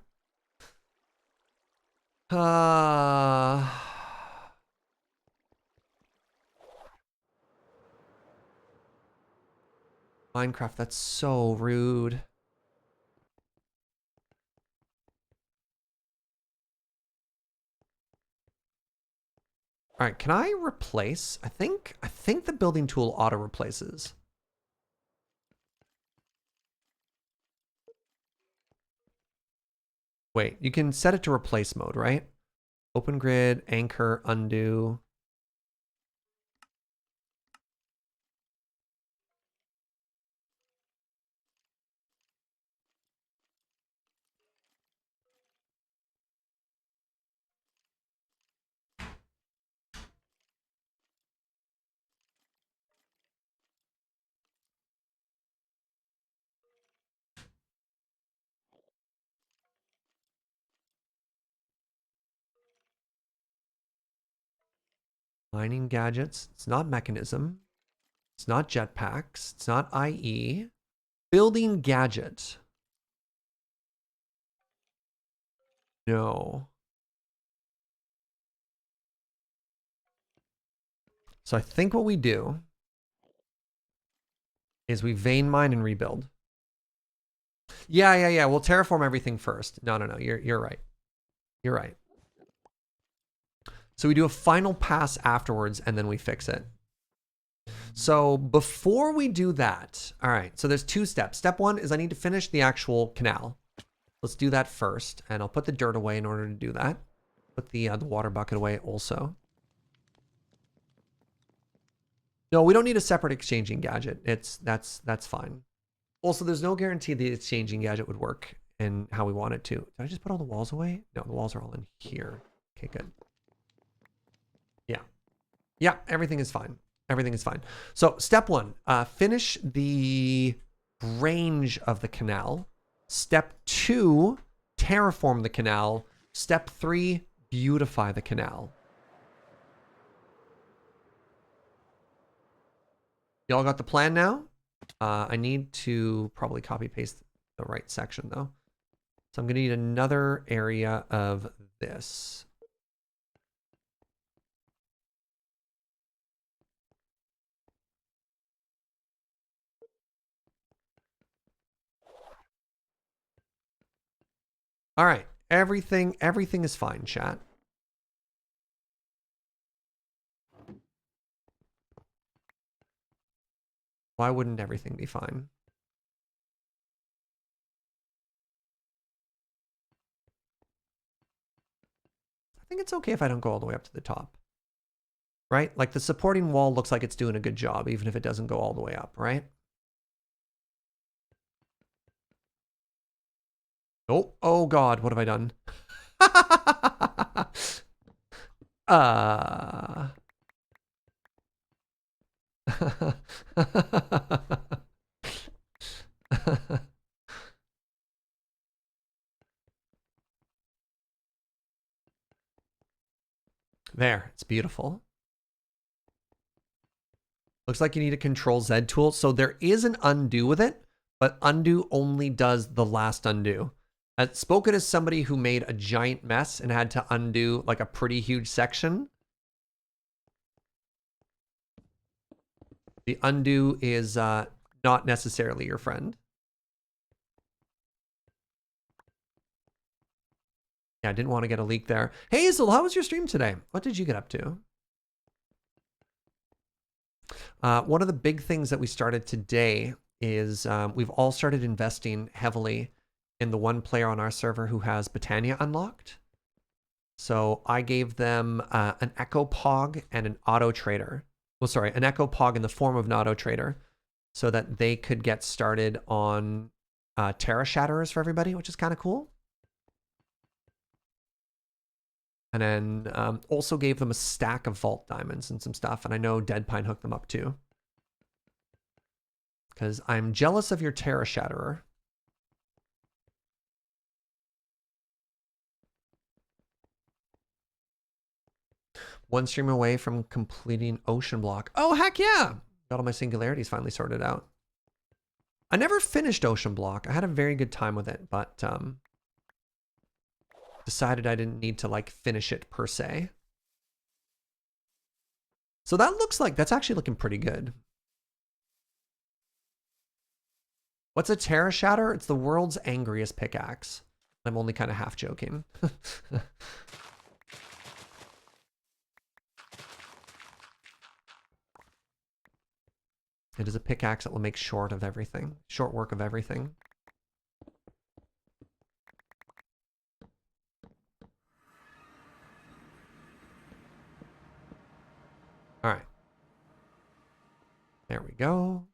Minecraft, that's so rude. All right, can I replace? I think the building tool auto replaces. Wait, you can set it to replace mode, right? Open grid, anchor, undo. Mining gadgets. It's not mechanism. It's not jetpacks. It's not IE. Building gadget. No. So I think what we do is we vein mine and rebuild. Yeah. We'll terraform everything first. No. You're right. You're right. So we do a final pass afterwards and then we fix it. So before we do that, all right, so there's 2 steps. Step 1 is I need to finish the actual canal. Let's do that first. And I'll put the dirt away in order to do that. Put the water bucket away also. No, we don't need a separate exchanging gadget. That's fine. Also, there's no guarantee the exchanging gadget would work in how we want it to. Did I just put all the walls away? No, the walls are all in here. Okay, good. Yeah, everything is fine. Everything is fine. So step 1, finish the range of the canal. Step 2, terraform the canal. Step 3, beautify the canal. Y'all got the plan now? I need to probably copy paste the right section though. So I'm gonna need another area of this. All right, everything is fine, chat. Why wouldn't everything be fine? I think it's okay if I don't go all the way up to the top. Right? Like the supporting wall looks like it's doing a good job, even if it doesn't go all the way up, right? Oh God, what have I done? There, it's beautiful. Looks like you need a Control Z tool. So there is an undo with it, but undo only does the last undo. Spoken as somebody who made a giant mess and had to undo like a pretty huge section. The undo is not necessarily your friend. Yeah, I didn't want to get a leak there. Hey, Hazel, how was your stream today? What did you get up to? One of the big things that we started today is we've all started investing heavily in the one player on our server who has Botania unlocked. So I gave them an Echo Pog and an Auto Trader. Well, sorry, an Echo Pog in the form of an Auto Trader so that they could get started on Terra Shatterers for everybody, which is kind of cool. And then also gave them a stack of Vault Diamonds and some stuff. And I know DeadPine hooked them up too. Because I'm jealous of your Terra Shatterer. One stream away from completing Ocean Block. Oh, heck yeah! Got all my singularities finally sorted out. I never finished Ocean Block. I had a very good time with it, but decided I didn't need to like finish it per se. So that looks like, that's actually looking pretty good. What's a Terra Shatter? It's the world's angriest pickaxe. I'm only kind of half joking. It is a pickaxe that will make short of everything. Short work of everything. All right. There we go.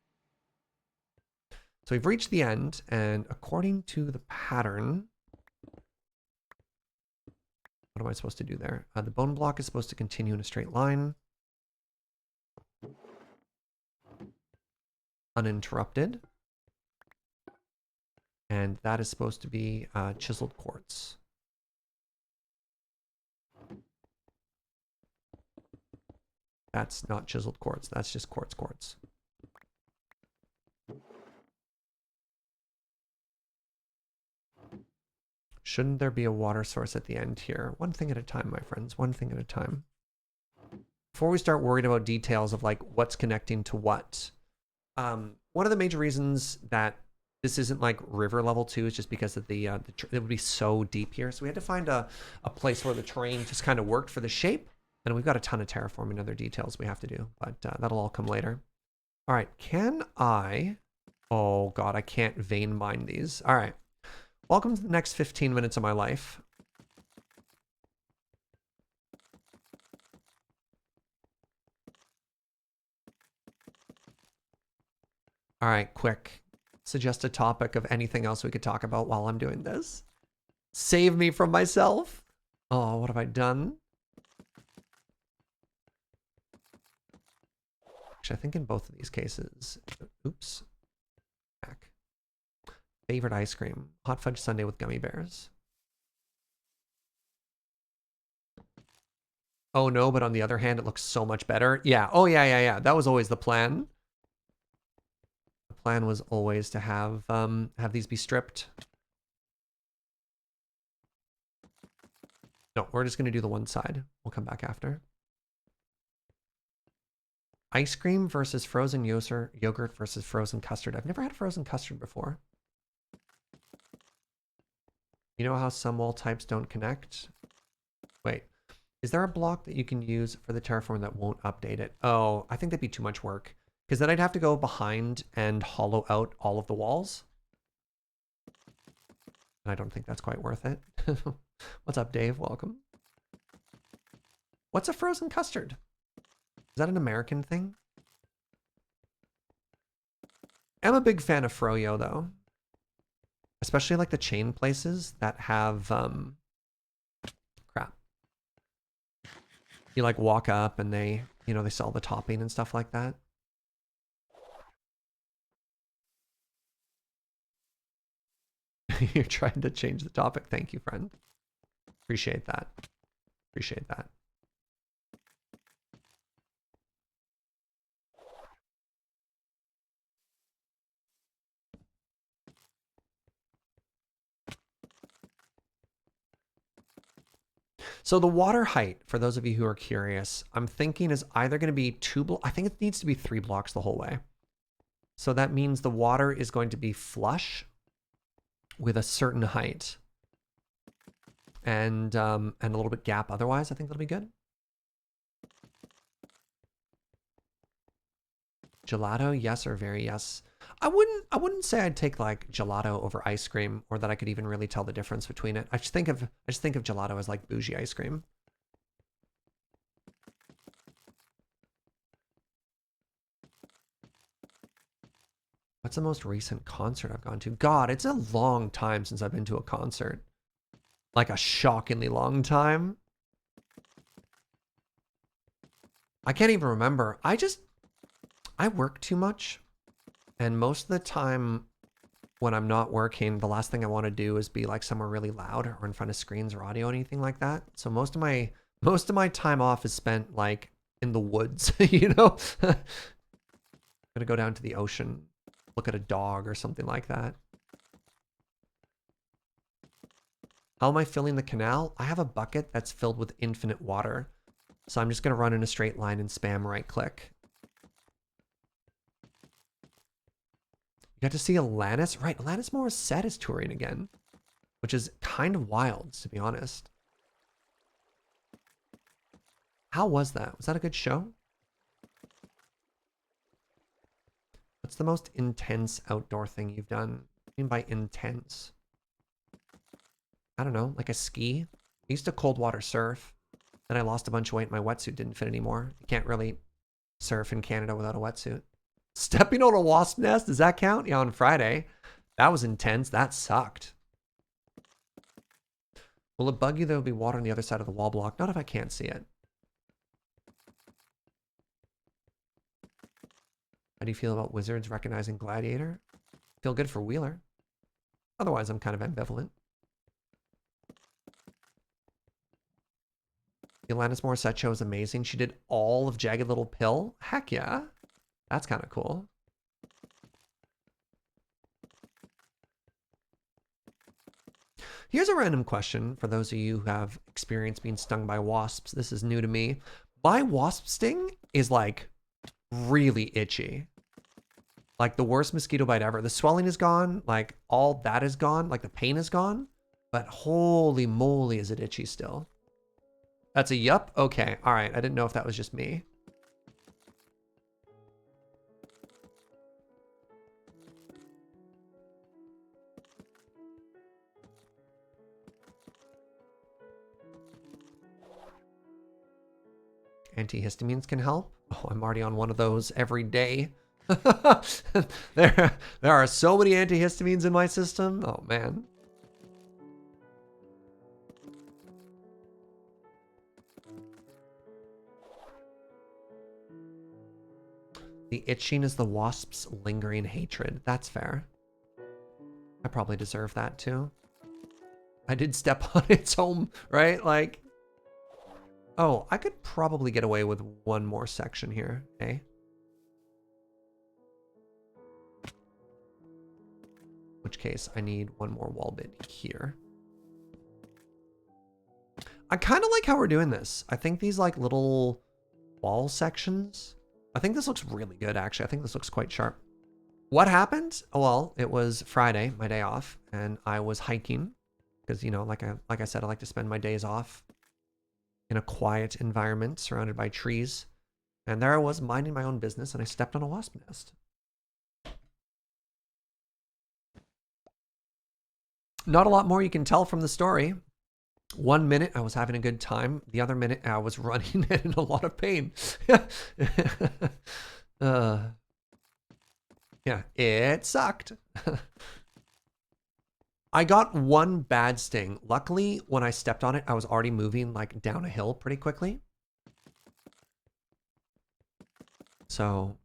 So we've reached the end, and according to the pattern, what am I supposed to do there? The bone block is supposed to continue in a straight line. Uninterrupted. And that is supposed to be chiseled quartz. That's not chiseled quartz. That's just quartz. Shouldn't there be a water source at the end here? One thing at a time, my friends. One thing at a time. Before we start worrying about details of like what's connecting to what, one of the major reasons that this isn't like river level 2 is just because of it would be so deep here. So we had to find a place where the terrain just kind of worked for the shape. And we've got a ton of terraforming and other details we have to do, but that'll all come later. All right, can I? Oh God, I can't vein mine these. All right, welcome to the next 15 minutes of my life. All right, quick. Suggest a topic of anything else we could talk about while I'm doing this. Save me from myself. Oh, what have I done? Actually, I think in both of these cases, oops. Back. Favorite ice cream, hot fudge sundae with gummy bears. Oh no, but on the other hand, it looks so much better. Yeah, oh yeah. That was always the plan. The plan was always to have these be stripped. No, we're just gonna do the one side. We'll come back after. Ice cream versus frozen yogurt versus frozen custard. I've never had frozen custard before. You know how some wall types don't connect? Wait, is there a block that you can use for the terraform that won't update it? Oh, I think that'd be too much work. Because then I'd have to go behind and hollow out all of the walls. And I don't think that's quite worth it. What's up, Dave? Welcome. What's a frozen custard? Is that an American thing? I'm a big fan of froyo, though. Especially like the chain places that have, crap. You like walk up and they, you know, they sell the topping and stuff like that. You're trying to change the topic. Thank you, friend. Appreciate that. Appreciate that. So the water height, for those of you who are curious, I'm thinking is either going to be I think it needs to be 3 blocks the whole way. So that means the water is going to be flush with a certain height and a little bit gap otherwise. I think that'll be good. Gelato, yes or very yes. I wouldn't say I'd take like gelato over ice cream, or that I could even really tell the difference between it. I just think of gelato as like bougie ice cream. What's the most recent concert I've gone to? God, it's a long time since I've been to a concert. Like a shockingly long time. I can't even remember. I work too much. And most of the time when I'm not working, the last thing I want to do is be like somewhere really loud or in front of screens or audio or anything like that. So most of my time off is spent like in the woods, you know? Gonna go down to the ocean, look at a dog or something like that. How am I filling the canal? I have a bucket that's filled with infinite water. So I'm just gonna run in a straight line and spam right click. You got to see Alanis? Right, Alanis Morissette is touring again, which is kind of wild, to be honest. How was that? Was that a good show? What's the most intense outdoor thing you've done? What do you mean by intense? I don't know, like a ski? I used to cold water surf. Then I lost a bunch of weight and my wetsuit didn't fit anymore. You can't really surf in Canada without a wetsuit. Stepping on a wasp nest, does that count? Yeah, on Friday. That was intense. That sucked. Will it bug you there will be water on the other side of the wall block? Not if I can't see it. How do you feel about Wizards recognizing Gladiator? Feel good for Wheeler. Otherwise, I'm kind of ambivalent. The Alanis Morissette show is amazing. She did all of Jagged Little Pill. Heck yeah. That's kind of cool. Here's a random question for those of you who have experience being stung by wasps. This is new to me. My wasp sting is like really itchy. Like the worst mosquito bite ever. The swelling is gone. Like all that is gone. Like the pain is gone. But holy moly, is it itchy still. That's a yup? Okay. All right. I didn't know if that was just me. Antihistamines can help. Oh, I'm already on one of those every day. there are so many antihistamines in my system. Oh, man. The itching is the wasp's lingering hatred. That's fair. I probably deserve that too. I did step on its home, right? Like, oh, I could probably get away with one more section here, okay? In which case, I need one more wall bit here. I kind of like how we're doing this. I think these like little wall sections, I think this looks really good, actually. I think this looks quite sharp. What happened? Oh, well, it was Friday, my day off, and I was hiking because, you know, like I said, I like to spend my days off in a quiet environment surrounded by trees. And there I was minding my own business, and I stepped on a wasp nest. Not a lot more you can tell from the story. 1 minute I was having a good time. The other minute I was running and in a lot of pain. Yeah, it sucked. I got one bad sting. Luckily, when I stepped on it, I was already moving like down a hill pretty quickly. So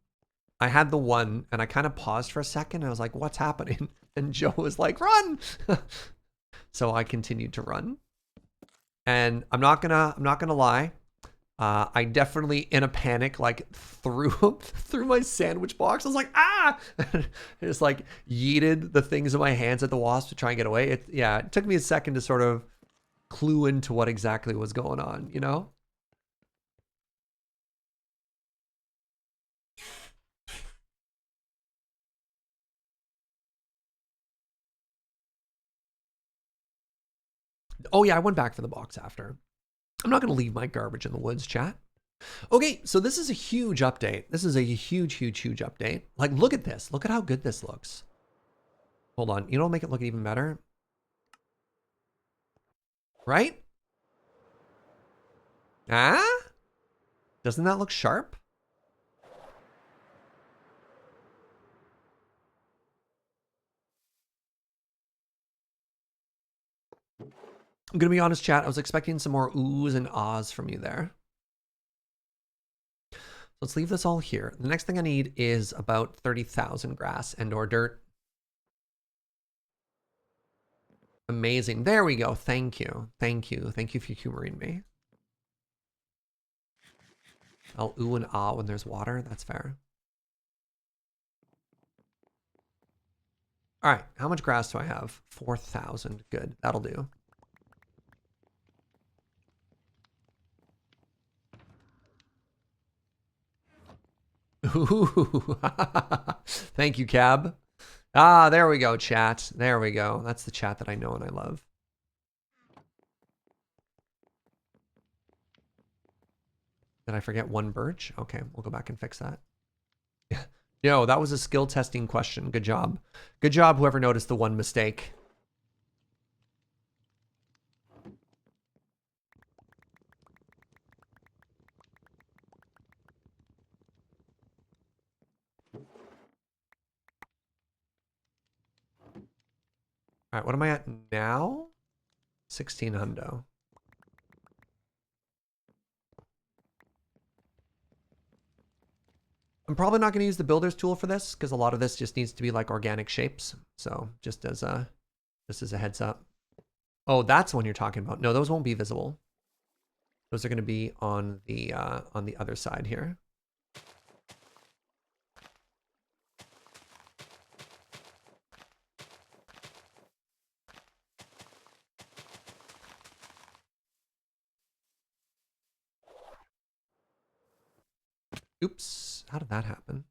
I had the one and I kind of paused for a second. I was like, what's happening? And Joe was like, run. So I continued to run. And I'm not gonna lie. I definitely, in a panic, like threw my sandwich box. I was like, ah! I just like yeeted the things in my hands at the wasp to try and get away. It took me a second to sort of clue into what exactly was going on, you know? Oh yeah, I went back for the box after. I'm not going to leave my garbage in the woods, chat. Okay, so this is a huge update. This is a huge update. Like, look at this. Look at how good this looks. Hold on. You know what'll make it look even better? Right? Ah? Doesn't that look sharp? I'm going to be honest, chat. I was expecting some more oohs and ahs from you there. Let's leave this all here. The next thing I need is about 30,000 grass and or dirt. Amazing. There we go. Thank you. Thank you. Thank you for humoring me. I'll ooh and ah when there's water. That's fair. All right. How much grass do I have? 4,000. Good. That'll do. Ooh. Thank you, Cab. Ah, there we go, chat. There we go. That's the chat that I know and I love. Did I forget one birch? Okay, we'll go back and fix that. No, that was a skill testing question. Good job. Good job, whoever noticed the one mistake. All right, what am I at now? 16 hundo. I'm probably not going to use the builder's tool for this because a lot of this just needs to be like organic shapes. So just as a heads up. Oh, that's the one you're talking about. No, those won't be visible. Those are going to be on the other side here. Oops, how did that happen?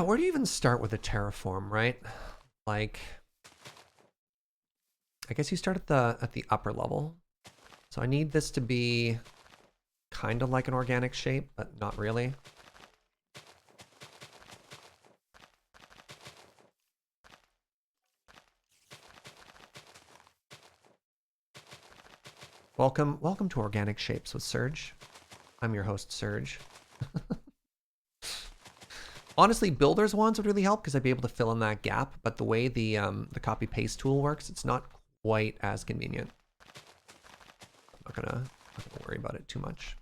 Where do you even start with a terraform, right? Like, I guess you start at the upper level. So I need this to be kind of like an organic shape, but not really. Welcome to Organic Shapes with Serge. I'm your host, Serge. Honestly, builder's wands would really help because I'd be able to fill in that gap, but the way the copy paste tool works, it's not quite as convenient. I'm not gonna worry about it too much.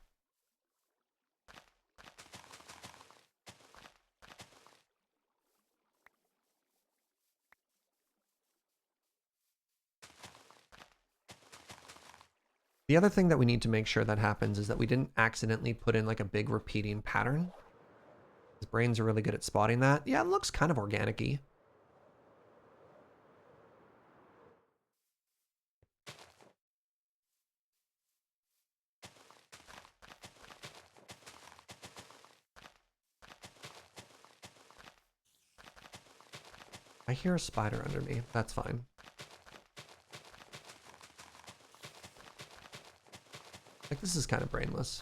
The other thing that we need to make sure that happens is that we didn't accidentally put in like a big repeating pattern. His brains are really good at spotting that. Yeah, it looks kind of organic-y. I hear a spider under me. That's fine. Like, this is kind of brainless.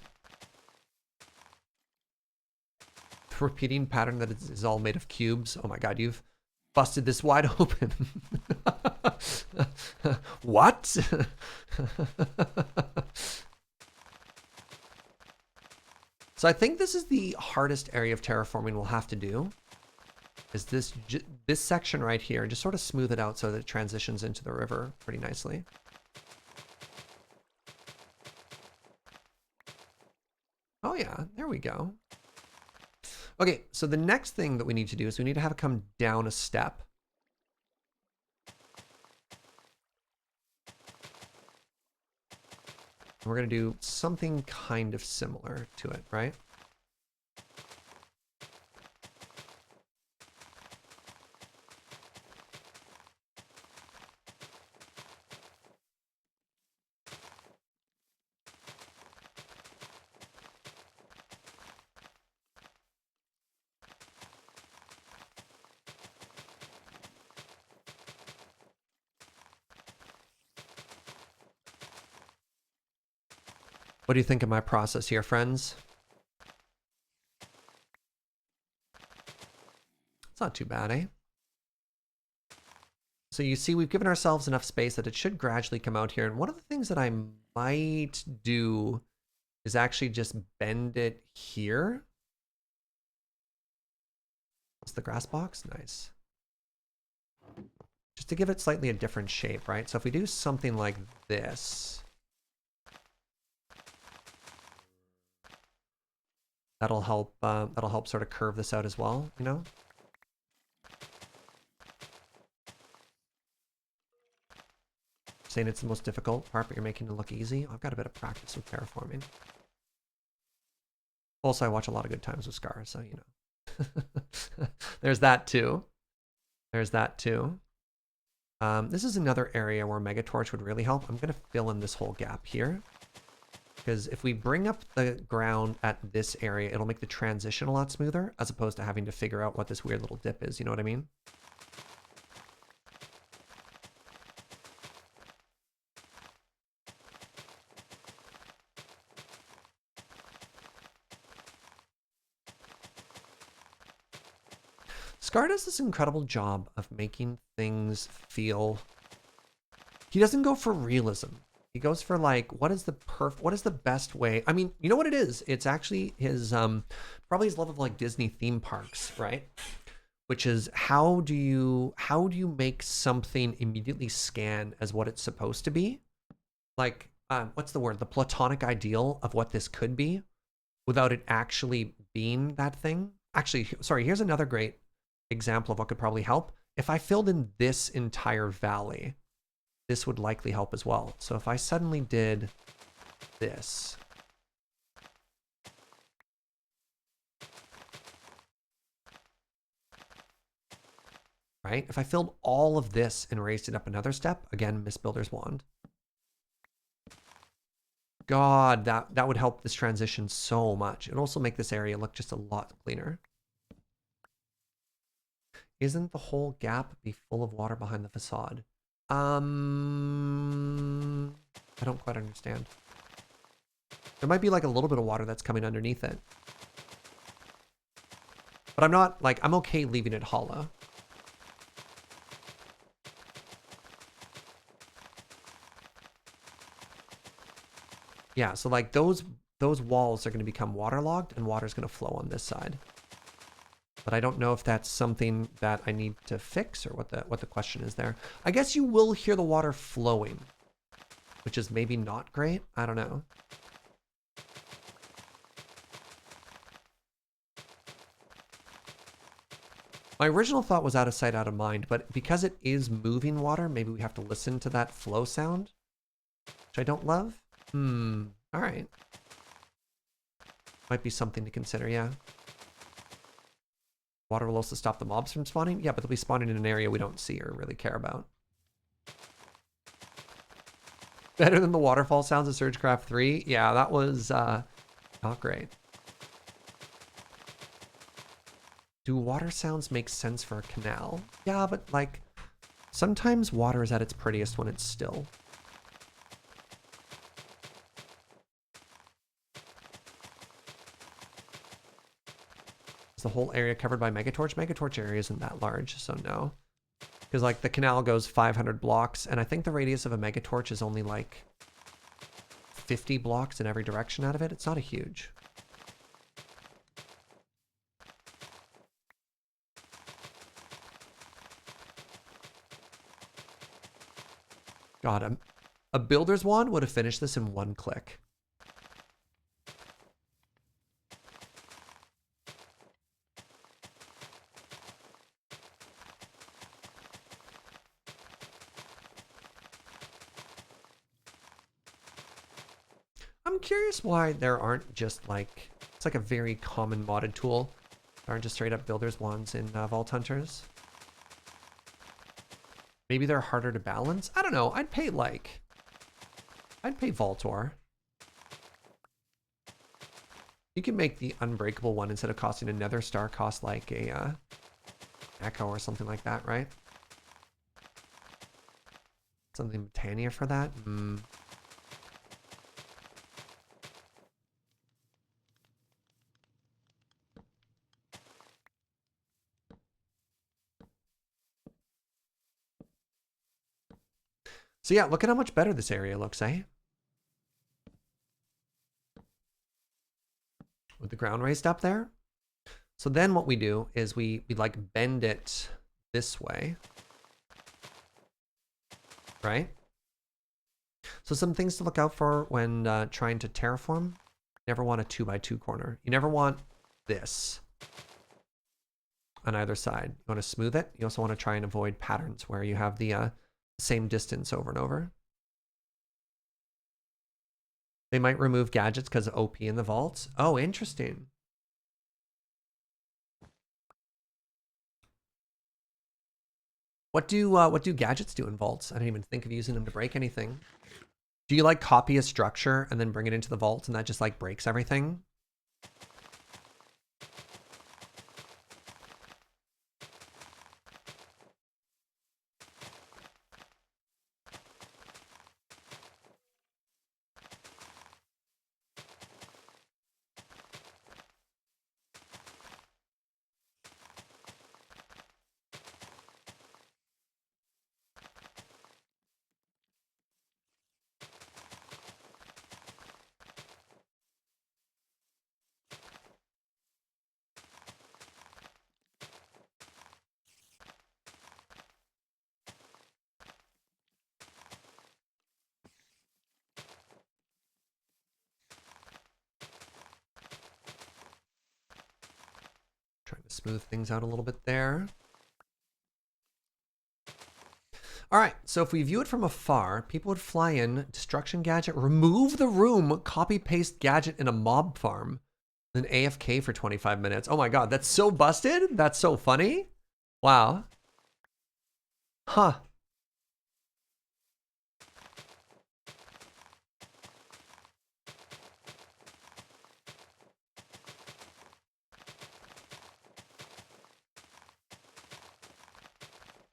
The repeating pattern that is all made of cubes. Oh my god, you've busted this wide open. What? So I think this is the hardest area of terraforming we'll have to do. Is this section right here. Just sort of smooth it out so that it transitions into the river pretty nicely. Oh yeah, there we go. Okay, so the next thing that we need to do is we need to have it come down a step. We're going to do something kind of similar to it, right? What do you think of my process here, friends? It's not too bad, eh? So you see, we've given ourselves enough space that it should gradually come out here. And one of the things that I might do is actually just bend it here. What's the grass box? Nice. Just to give it slightly a different shape, right? So if we do something like this, that'll help sort of curve this out as well, you know? Saying it's the most difficult part, but you're making it look easy. I've got a bit of practice with terraforming. Also, I watch a lot of Good Times with Scar, so you know. There's that too. There's that too. This is another area where Megatorch would really help. I'm going to fill in this whole gap here. Because if we bring up the ground at this area, it'll make the transition a lot smoother, as opposed to having to figure out what this weird little dip is, you know what I mean? Scar does this incredible job of making things feel... He doesn't go for realism. He goes for like, what is the best way? I mean, you know what it is? It's actually his, probably his love of like Disney theme parks, right? Which is how do you make something immediately scan as what it's supposed to be? Like, what's the word? The platonic ideal of what this could be. without it actually being that thing. Actually, sorry, here's another great example of what could probably help. If I filled in this entire valley, this would likely help as well. So if I suddenly did this, right? If I filled all of this and raised it up another step, again, Miss Builder's Wand. God, that would help this transition so much. It'd also make this area look just a lot cleaner. Isn't the whole gap be full of water behind the facade? I don't quite understand. There might be like a little bit of water that's coming underneath it. But I'm not, like, I'm okay leaving it hollow. Yeah, so like those walls are going to become waterlogged and water's going to flow on this side. But I don't know if that's something that I need to fix or what the question is there. I guess you will hear the water flowing, which is maybe not great. I don't know. My original thought was out of sight, out of mind, but because it is moving water, maybe we have to listen to that flow sound, which I don't love. All right. Might be something to consider, yeah. Water will also stop the mobs from spawning? Yeah, but they'll be spawning in an area we don't see or really care about. Better than the waterfall sounds of Surgecraft 3? Yeah, that was not great. Do water sounds make sense for a canal? Yeah, but like, sometimes water is at its prettiest when it's still. Is the whole area covered by Megatorch? Megatorch area isn't that large, so no. Because like the canal goes 500 blocks, and I think the radius of a Megatorch is only like 50 blocks in every direction out of it. It's not a huge. God, a builder's wand would have finished this in one click. I'm curious why there aren't just like, it's like a very common modded tool. There aren't just straight up builder's wands in Vault Hunters. Maybe they're harder to balance? I don't know. I'd pay Voltor. You can make the unbreakable one instead of costing a nether star cost like a echo or something like that, right? Something Botania for that? So yeah, look at how much better this area looks, eh? With the ground raised up there. So then what we do is we like bend it this way. Right? So some things to look out for when trying to terraform. You never want a 2x2 corner. You never want this on either side. You want to smooth it. You also want to try and avoid patterns where you have the same distance over and over. They might remove gadgets because of OP in the vaults. Oh, interesting. What do gadgets do in vaults? I didn't even think of using them to break anything. Do you like copy a structure and then bring it into the vault and that just like breaks everything? Trying to smooth things out a little bit there. All right, so if we view it from afar, people would fly in, destruction gadget, remove the room, copy paste gadget in a mob farm, then AFK for 25 minutes. Oh my God, that's so busted. That's so funny. Wow. Huh.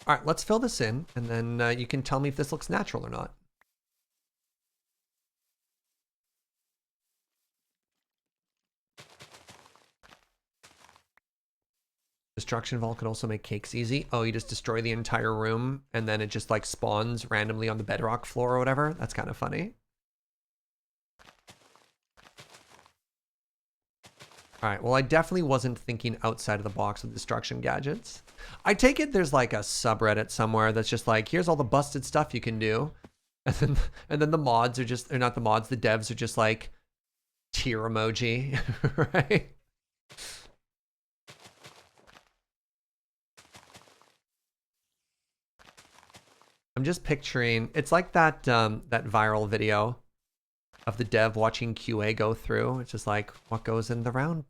All right, let's fill this in, and then you can tell me if this looks natural or not. Destruction Vault could also make cakes easy. Oh, you just destroy the entire room, and then it just like spawns randomly on the bedrock floor or whatever. That's kind of funny. All right, well, I definitely wasn't thinking outside of the box with destruction gadgets. I take it there's like a subreddit somewhere that's just like, here's all the busted stuff you can do. And then the mods are just, or not the mods, the devs are just like tear emoji, right? I'm just picturing, it's like that that viral video of the dev watching QA go through. It's just like, what goes in the round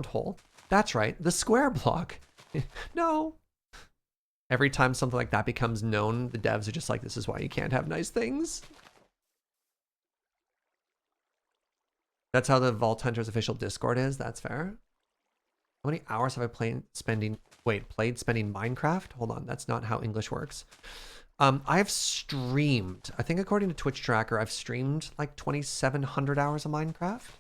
hole? That's right, the square block. No. Every time something like that becomes known, the devs are just like, this is why you can't have nice things. That's how the Vault Hunters official Discord is. That's fair. How many hours have I played spending Minecraft? Hold on, that's not how English works. I've streamed, I think according to Twitch Tracker, I've streamed like 2,700 hours of Minecraft.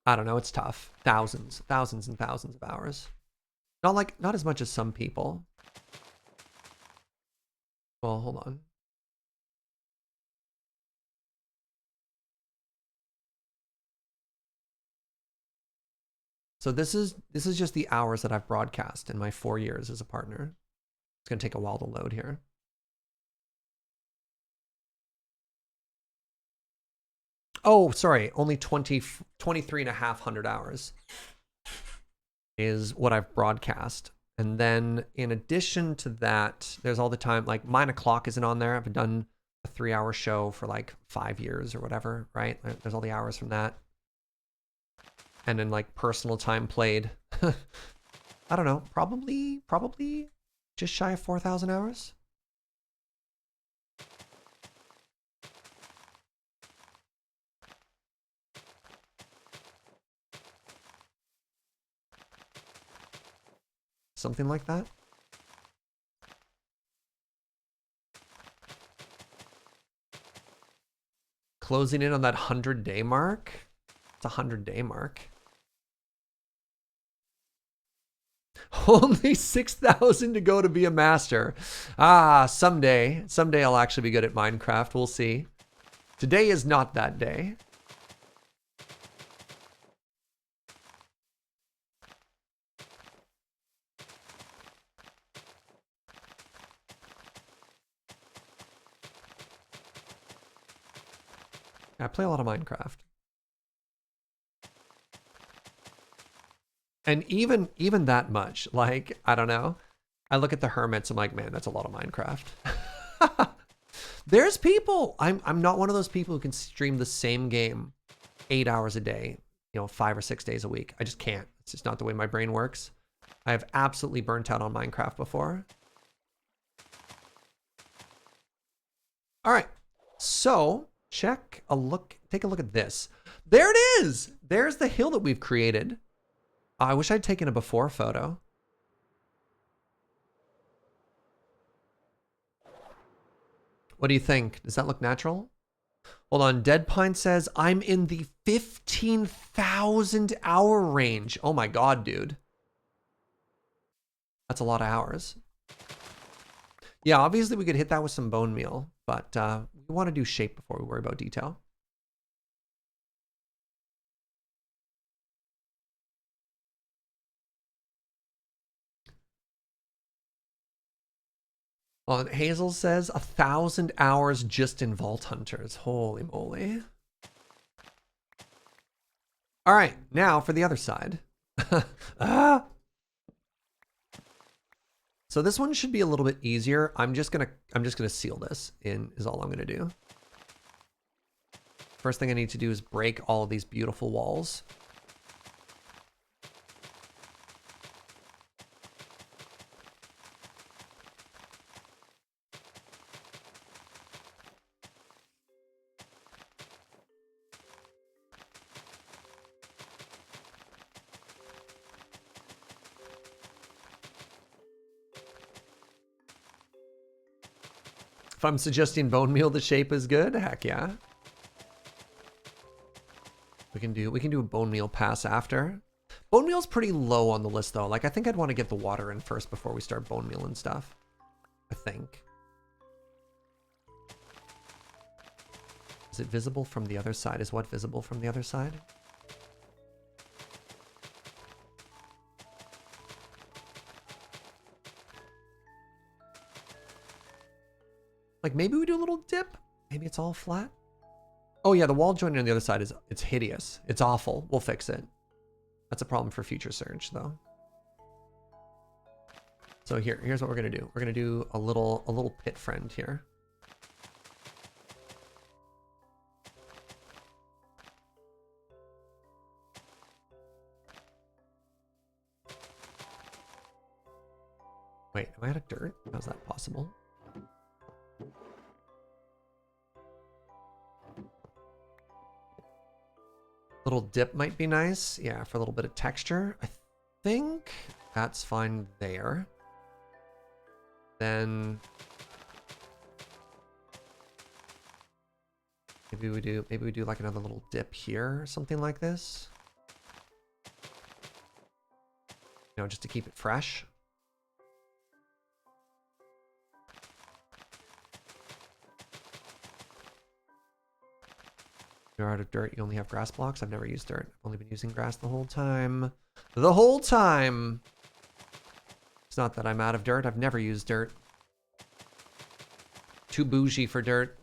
I don't know, it's tough. Thousands and thousands of hours. Not as much as some people. Well, hold on. So this is just the hours that I've broadcast in my 4 years as a partner. It's gonna take a while to load here. Oh, sorry, only 23,500 hours is what I've broadcast. And then in addition to that, there's all the time, like Mine O'Clock isn't on there. I've done a 3-hour show for like 5 years or whatever, right? There's all the hours from that. And then like personal time played. I don't know, probably just shy of 4,000 hours. Something like that. Closing in on that 100-day mark. It's a 100-day mark. Only 6,000 to go to be a master. Ah, someday I'll actually be good at Minecraft. We'll see. Today is not that day. I play a lot of Minecraft. And even that much, like, I don't know. I look at the hermits, I'm like, man, that's a lot of Minecraft. There's people. I'm not one of those people who can stream the same game 8 hours a day, 5 or 6 days a week. I just can't. It's just not the way my brain works. I have absolutely burnt out on Minecraft before. All right, so take a look at this. There it is. There's the hill that we've created. I wish I'd taken a before photo. What do you think? Does that look natural? Hold on, DeadPine says, I'm in the 15,000 hour range. Oh my God, dude. That's a lot of hours. Yeah, obviously we could hit that with some bone meal, but we want to do shape before we worry about detail. Hazel says 1,000 hours just in Vault Hunters. Holy moly. All right, now for the other side. Ah! So this one should be a little bit easier. I'm just gonna seal this in is all I'm gonna do. First thing I need to do is break all of these beautiful walls. If I'm suggesting bone meal, the shape is good. Heck yeah. We can do a bone meal pass after. Bone meal's pretty low on the list though. Like I think I'd want to get the water in first before we start bone meal and stuff. I think. Is it visible from the other side? Is what visible from the other side? Like maybe we do a little dip. Maybe it's all flat. Oh yeah, the wall joint on the other side it's hideous. It's awful. We'll fix it. That's a problem for future Surge though. So here's what we're gonna do. We're gonna do a little pit friend here. Wait, am I out of dirt? How's that possible? Little dip might be nice. Yeah, for a little bit of texture. I think that's fine there. Then maybe we do like another little dip here or something like this. You know, just to keep it fresh. You're out of dirt, you only have grass blocks. I've never used dirt. I've only been using grass the whole time. The whole time! It's not that I'm out of dirt. I've never used dirt. Too bougie for dirt.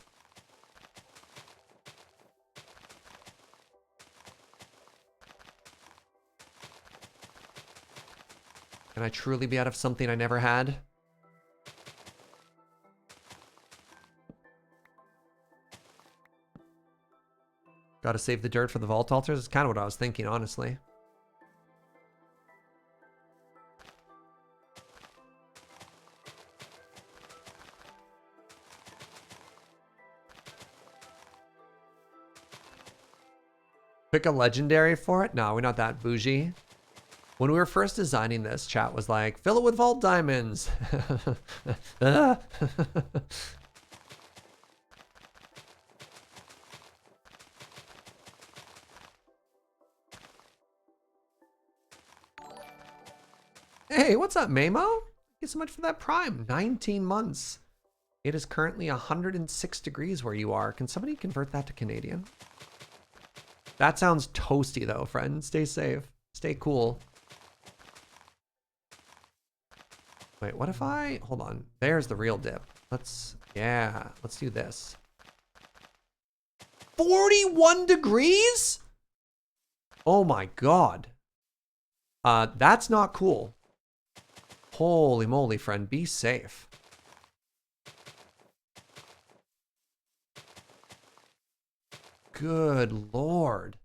Can I truly be out of something I never had? Gotta save the dirt for the vault altars. It's kind of what I was thinking, honestly. Pick a legendary for it? No, we're not that bougie. When we were first designing this, chat was like, fill it with vault diamonds. Hey, what's up, Mamo? Thank you so much for that prime. 19 months. It is currently 106 degrees where you are. Can somebody convert that to Canadian? That sounds toasty though, friend. Stay safe. Stay cool. Wait, what if I... Hold on. There's the real dip. Let's do this. 41 degrees? Oh my god. That's not cool. Holy moly, friend. Be safe. Good lord.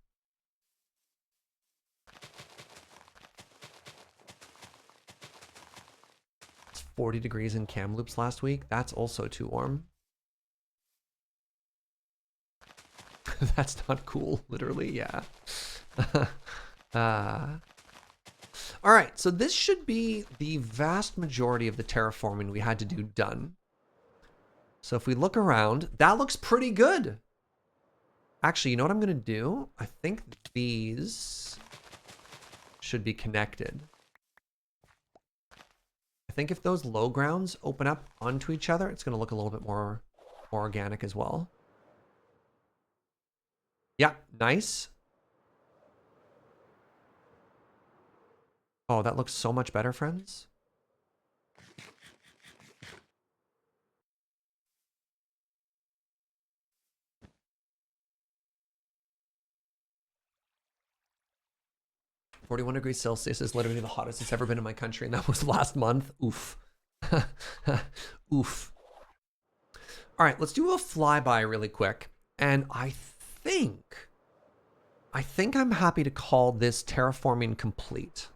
It's 40 degrees in Kamloops last week. That's also too warm. That's not cool, literally, yeah. All right, so this should be the vast majority of the terraforming we had to do done. So if we look around, that looks pretty good. Actually, you know what I'm gonna do? I think these should be connected. I think if those low grounds open up onto each other, it's gonna look a little bit more organic as well. Yeah, nice. Oh, that looks so much better, friends. 41 degrees Celsius is literally the hottest it's ever been in my country, and that was last month. Oof. Oof. All right, let's do a flyby really quick. And I think I'm happy to call this terraforming complete.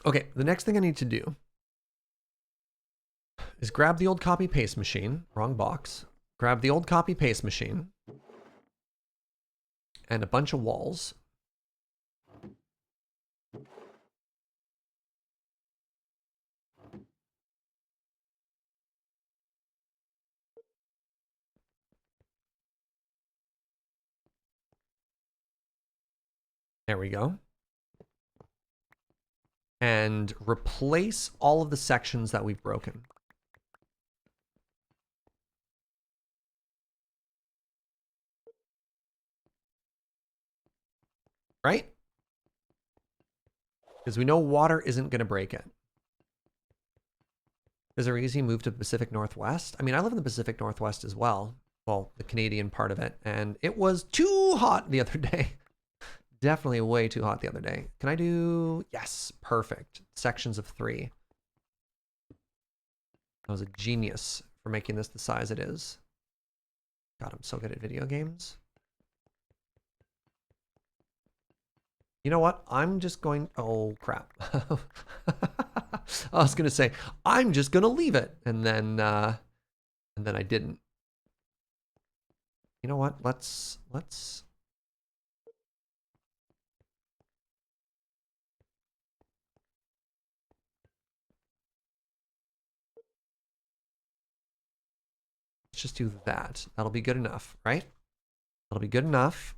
Okay, the next thing I need to do is grab the old copy paste machine, wrong box, grab the old copy paste machine and a bunch of walls. There we go. And replace all of the sections that we've broken. Right? Because we know water isn't going to break it. Is there easy move to the Pacific Northwest? I mean, I live in the Pacific Northwest as well. Well, the Canadian part of it. And it was too hot the other day. Definitely way too hot the other day. Can I do... Yes, perfect. Sections of 3. I was a genius for making this the size it is. God, I'm so good at video games. You know what? I'm just going... Oh, crap. I was going to say, I'm just going to leave it. And then I didn't. You know what? Let's... Let's just do that. That'll be good enough, right? That'll be good enough.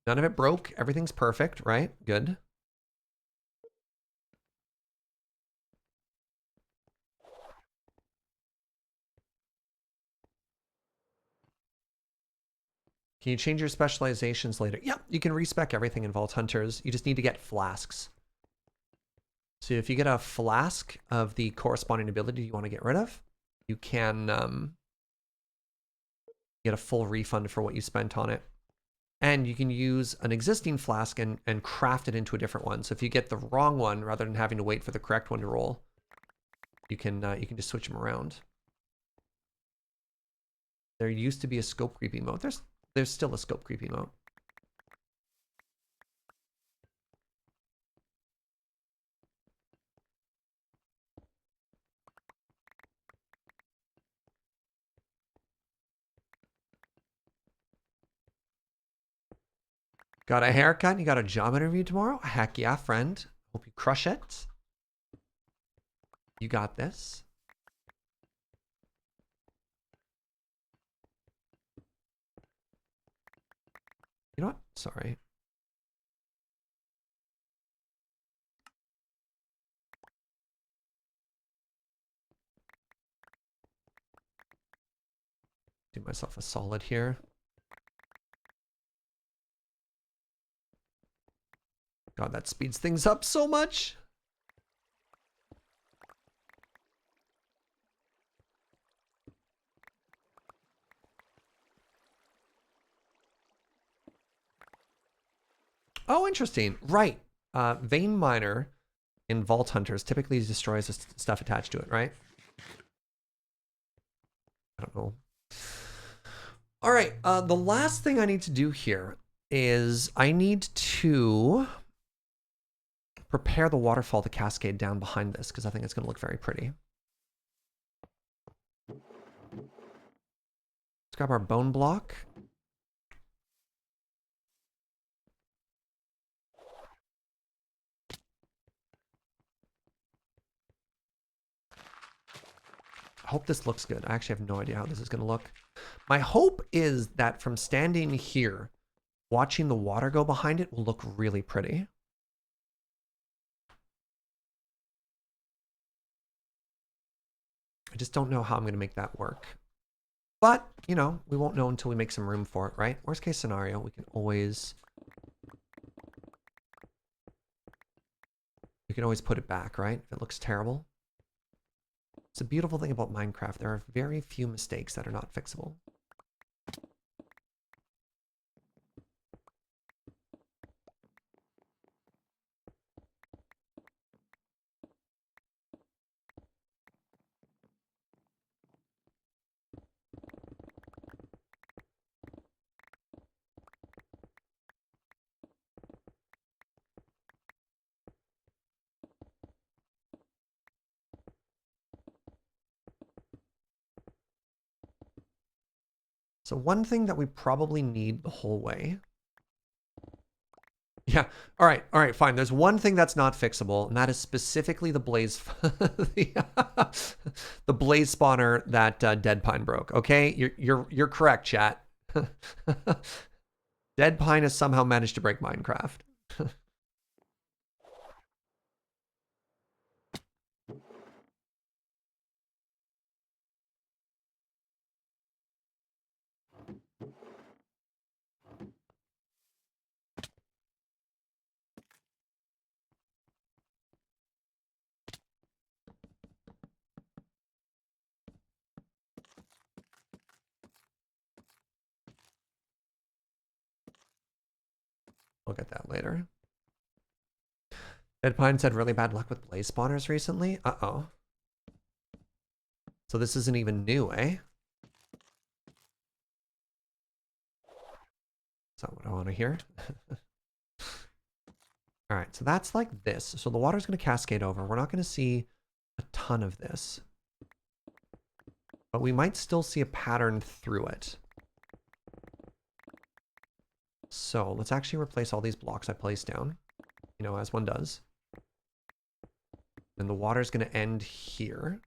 None of it broke. Everything's perfect, right? Good. Can you change your specializations later? Yeah, you can respec everything in Vault Hunters. You just need to get flasks. So if you get a flask of the corresponding ability you want to get rid of, you can get a full refund for what you spent on it. And you can use an existing flask and craft it into a different one. So if you get the wrong one, rather than having to wait for the correct one to roll, you can just switch them around. There used to be a scope creeping mode. There's still a scope creeping mode. Got a haircut? You got a job interview tomorrow? Heck yeah, friend. Hope you crush it. You got this. You know what? Sorry. Do myself a solid here. God, that speeds things up so much. Oh, interesting. Right. Vein Miner in Vault Hunters typically destroys the stuff attached to it, right? I don't know. All right. The last thing I need to do here is I need to prepare the waterfall to cascade down behind this, because I think it's going to look very pretty. Let's grab our bone block. I hope this looks good. I actually have no idea how this is going to look. My hope is that from standing here, watching the water go behind it will look really pretty. I just don't know how I'm going to make that work. But, you know, we won't know until we make some room for it, right? Worst case scenario, we can always... We can always put it back, right? If it looks terrible. It's a beautiful thing about Minecraft. There are very few mistakes that are not fixable. So one thing that we probably need the whole way. Yeah, all right, fine. There's one thing that's not fixable, and that is specifically the blaze, the blaze spawner that DeadPine broke. Okay, you're correct, chat. DeadPine has somehow managed to break Minecraft. We'll get that later. DeadPine's had really bad luck with blaze spawners recently. Uh-oh. So this isn't even new, eh? Is that what I want to hear? All right, so that's like this. So the water's going to cascade over. We're not going to see a ton of this. But we might still see a pattern through it. So let's actually replace all these blocks I placed down, you know, as one does. And the water's going to end here.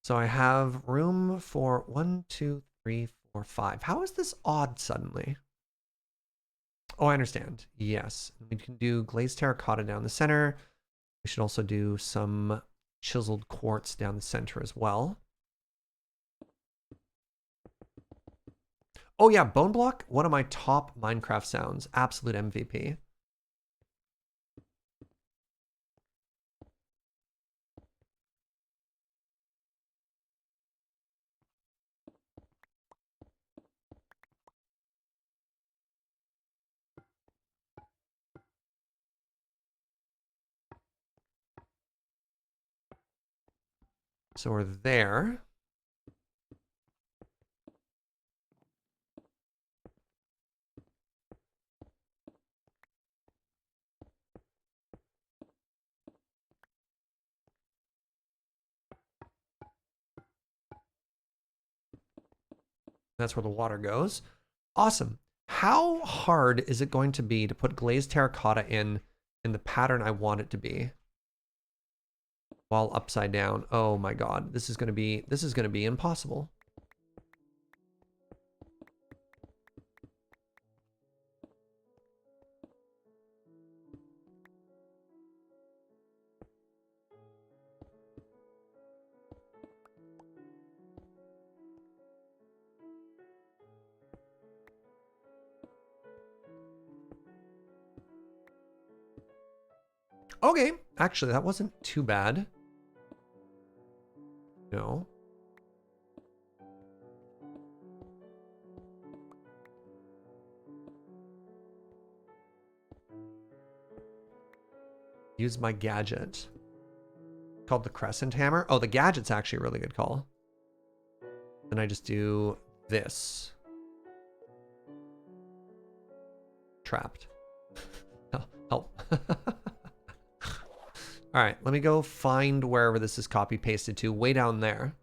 So I have room for 1, 2, 3, 4, 5. How is this odd suddenly? Oh, I understand. Yes. We can do glazed terracotta down the center. We should also do some chiseled quartz down the center as well. Oh yeah, bone block, one of my top Minecraft sounds. Absolute MVP. So we're there. That's where the water goes. Awesome. How hard is it going to be to put glazed terracotta in the pattern I want it to be? While upside down. Oh my god. This is going to be impossible. Okay, actually, that wasn't too bad. No. use my gadget. Called the Crescent Hammer. Oh, the gadget's actually a really good call. Then I just do this. Trapped. Help. All right, let me go find wherever this is copy pasted to, way down there.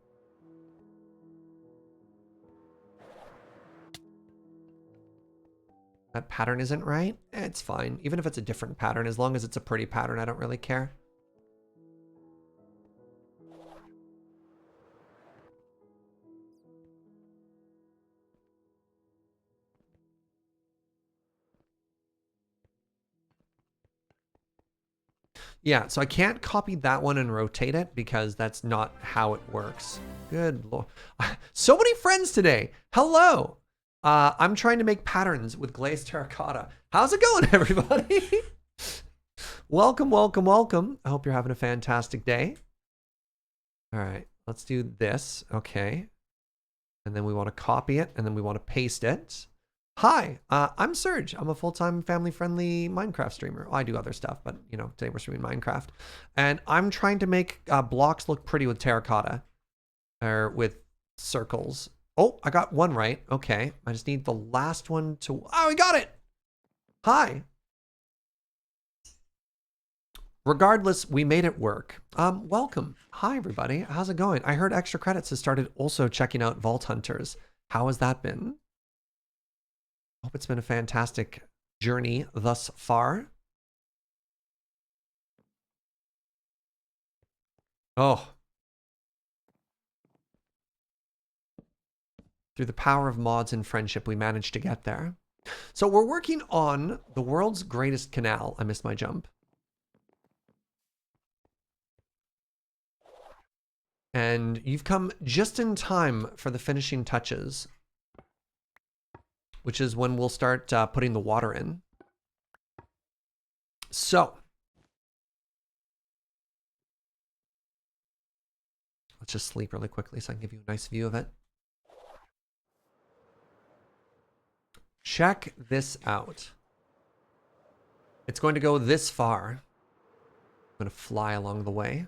That pattern isn't right. It's fine. Even if it's a different pattern, as long as it's a pretty pattern, I don't really care. Yeah, so I can't copy that one and rotate it because that's not how it works. Good lord. So many friends today. Hello. I'm trying to make patterns with glazed terracotta. How's it going, everybody? Welcome, welcome, welcome. I hope you're having a fantastic day. All right, let's do this. Okay. And then we want to copy it, and then we want to paste it. Hi, I'm Serge. I'm a full-time family-friendly Minecraft streamer. Well, I do other stuff, but you know, today we're streaming Minecraft. And I'm trying to make blocks look pretty with terracotta. Or with circles. Oh, I got one right. Okay. I just need the last one to... Oh, we got it! Hi. Regardless, we made it work. Welcome. Hi, everybody. How's it going? I heard Extra Credits has started also checking out Vault Hunters. How has that been? Hope it's been a fantastic journey thus far. Oh. Through the power of mods and friendship, we managed to get there. So we're working on the world's greatest canal. I missed my jump. And you've come just in time for the finishing touches, which is when we'll start putting the water in. So let's just sleep really quickly so I can give you a nice view of it. Check this out. It's going to go this far. I'm going to fly along the way.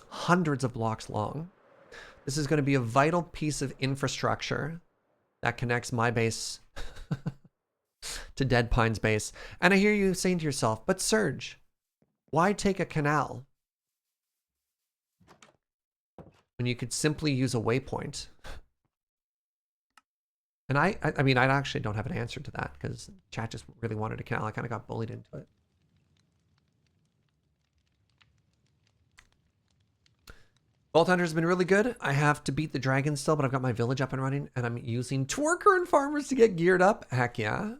Hundreds of blocks long. This is going to be a vital piece of infrastructure that connects my base to DeadPine's base. And I hear you saying to yourself, but Serge, why take a canal when you could simply use a waypoint? And I mean, I actually don't have an answer to that because chat just really wanted a canal. I kind of got bullied into it. Vault Hunter has been really good. I have to beat the dragon still, but I've got my village up and running, and I'm using Twerker and Farmers to get geared up. Heck yeah.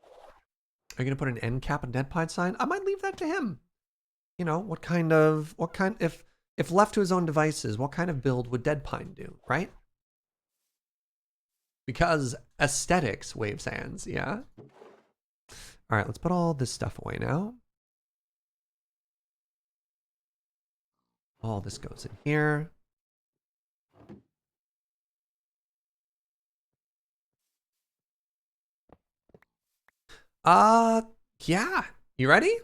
Are you going to put an end cap on DeadPine sign? I might leave that to him. You know, if left to his own devices, what kind of build would DeadPine do, right? Because aesthetics waves hands, yeah? All right, let's put all this stuff away now. All this goes in here. Yeah. You ready?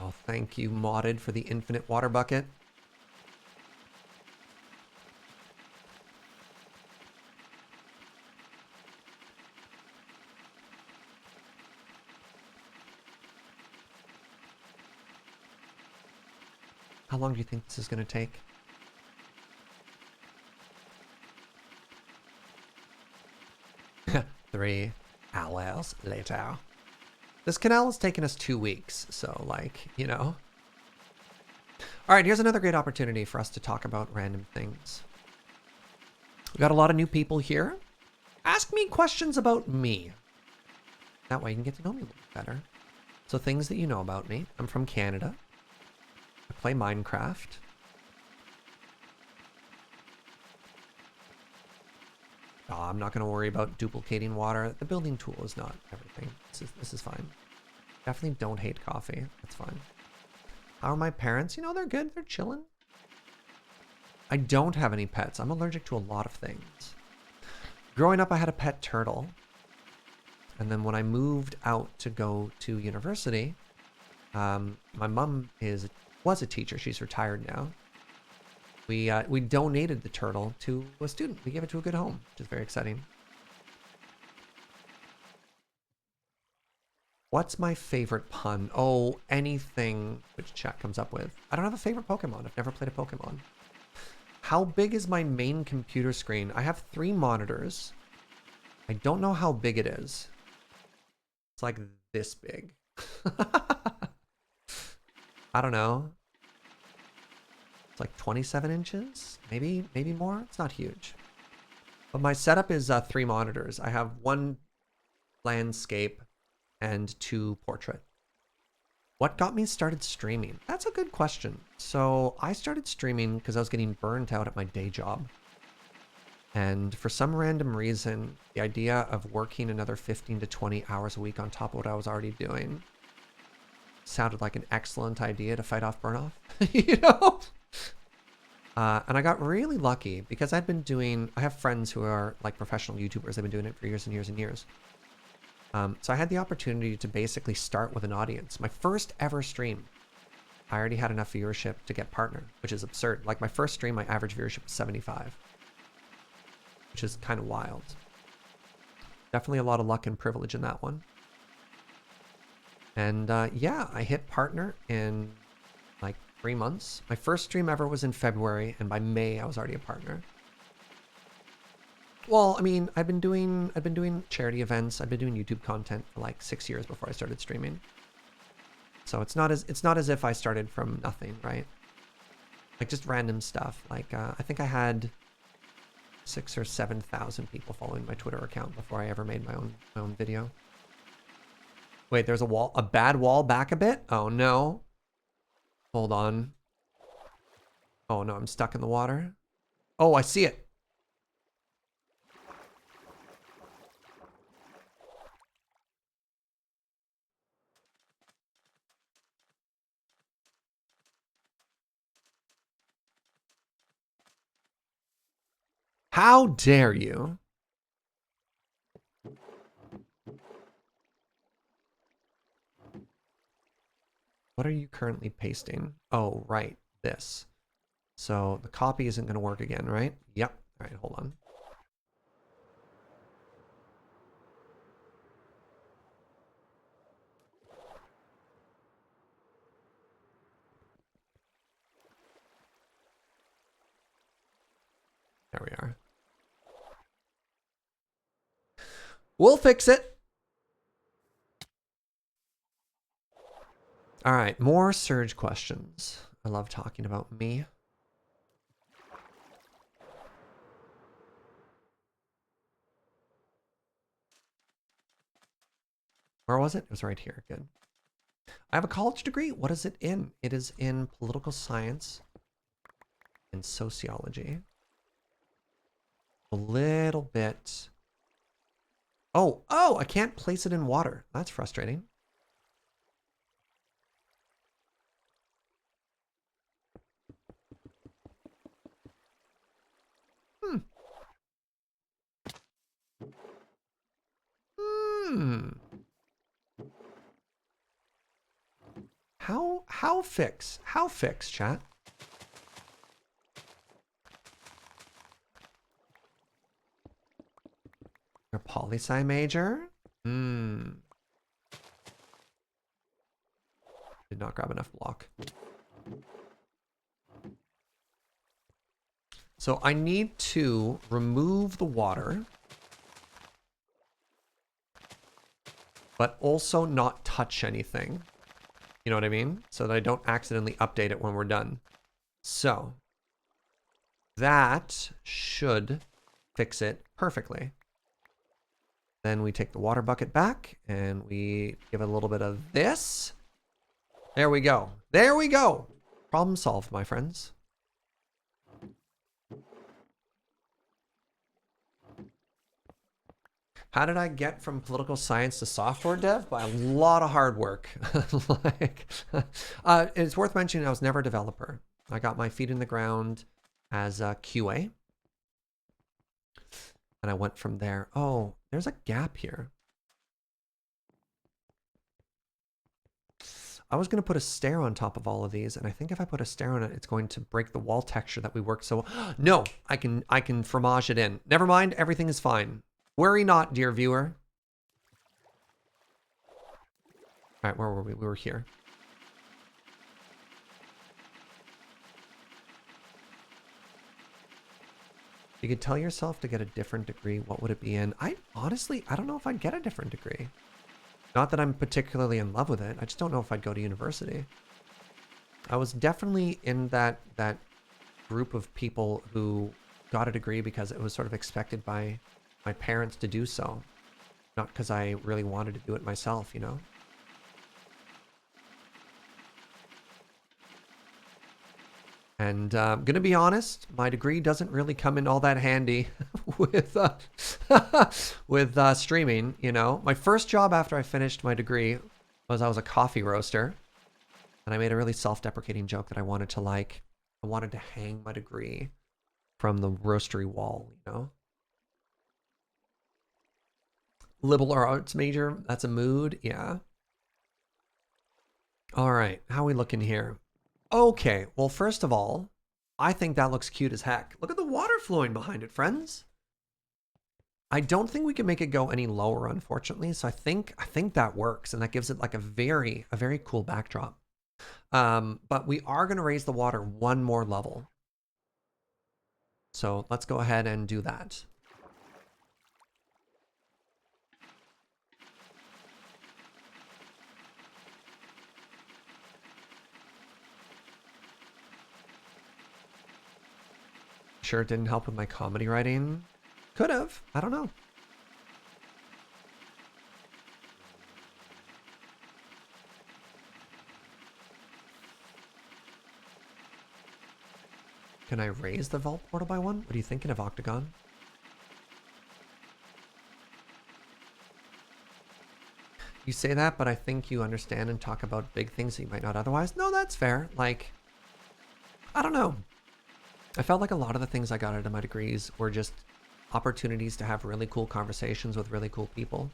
Oh, thank you, Modded, for the infinite water bucket. How long do you think this is going to take? Three hours later. This canal has taken us 2 weeks, so like, you know. All right, here's another great opportunity for us to talk about random things. We got a lot of new people here. Ask me questions about me. That way you can get to know me a little better. So things that you know about me. I'm from Canada. I play Minecraft. Oh, I'm not going to worry about duplicating water. The building tool is not everything. This is fine. Definitely don't hate coffee. That's fine. How are my parents? You know, they're good. They're chilling. I don't have any pets. I'm allergic to a lot of things. Growing up, I had a pet turtle. And then when I moved out to go to university, my mom was a teacher. She's retired now. We donated the turtle to a student. We gave it to a good home, which is very exciting. What's my favorite pun? Oh, anything which chat comes up with. I don't have a favorite Pokemon. I've never played a Pokemon. How big is my main computer screen? I have 3 monitors. I don't know how big it is. It's like this big. I don't know. It's like 27 inches, maybe more. It's not huge. But my setup is 3 monitors. I have 1 landscape and 2 portrait. What got me started streaming? That's a good question. So I started streaming because I was getting burnt out at my day job. And for some random reason, the idea of working another 15 to 20 hours a week on top of what I was already doing sounded like an excellent idea to fight off burnoff, you know? And I got really lucky because I have friends who are like professional YouTubers. They've been doing it for years and years and years. So I had the opportunity to basically start with an audience. My first ever stream, I already had enough viewership to get partner, which is absurd. Like my first stream, my average viewership was 75, which is kind of wild. Definitely a lot of luck and privilege in that one. And yeah, I hit partner in like 3 months. My first stream ever was in February, and by May I was already a partner. Well, I mean, I've been doing charity events. I've been doing YouTube content for like 6 years before I started streaming. So it's not as if I started from nothing, right? Like just random stuff. Like I think I had 6,000 or 7,000 people following my Twitter account before I ever made my own video. Wait, there's a bad wall back a bit? Oh no. Hold on. Oh no, I'm stuck in the water. Oh, I see it. How dare you? What are you currently pasting? Oh, right, this. So the copy isn't going to work again, right? Yep. All right, hold on. There we are. We'll fix it. All right, more surge questions. I love talking about me. Where was it? It was right here. Good. I have a college degree. What is it in? It is in political science and sociology. A little bit. Oh, I can't place it in water. That's frustrating. How fix, chat? You're a poli-sci major? Did not grab enough block. So I need to remove the water, but also not touch anything. You know what I mean? So that I don't accidentally update it when we're done. So that should fix it perfectly. Then we take the water bucket back and we give it a little bit of this. There we go. There we go. Problem solved, my friends. How did I get from political science to software dev? By a lot of hard work. Like, it's worth mentioning I was never a developer. I got my feet in the ground as a QA. And I went from there. Oh, there's a gap here. I was going to put a stair on top of all of these, and I think if I put a stair on it, it's going to break the wall texture that we worked so well. No, I can fromage it in. Never mind, everything is fine. Worry not, dear viewer. All right, where were we? We were here. You could tell yourself to get a different degree. What would it be in? Honestly, I don't know if I'd get a different degree. Not that I'm particularly in love with it. I just don't know if I'd go to university. I was definitely in that group of people who got a degree because it was sort of expected by my parents to do so. Not because I really wanted to do it myself, you know? And I'm going to be honest, my degree doesn't really come in all that handy with streaming, you know. My first job after I finished my degree was I was a coffee roaster. And I made a really self-deprecating joke that I wanted to hang my degree from the roastery wall, you know. Liberal arts major, that's a mood, yeah. All right, how are we looking here? Okay, well, first of all, I think that looks cute as heck. Look at the water flowing behind it, friends. I don't think we can make it go any lower, unfortunately. So I think that works, and that gives it like a very cool backdrop. But we are going to raise the water one more level. So let's go ahead and do that. Sure, it didn't help with my comedy writing. Could have. I don't know. Can I raise the vault portal by one? What are you thinking of, Octagon? You say that, but I think you understand and talk about big things that you might not otherwise. No, that's fair. Like, I don't know. I felt like a lot of the things I got out of my degrees were just opportunities to have really cool conversations with really cool people.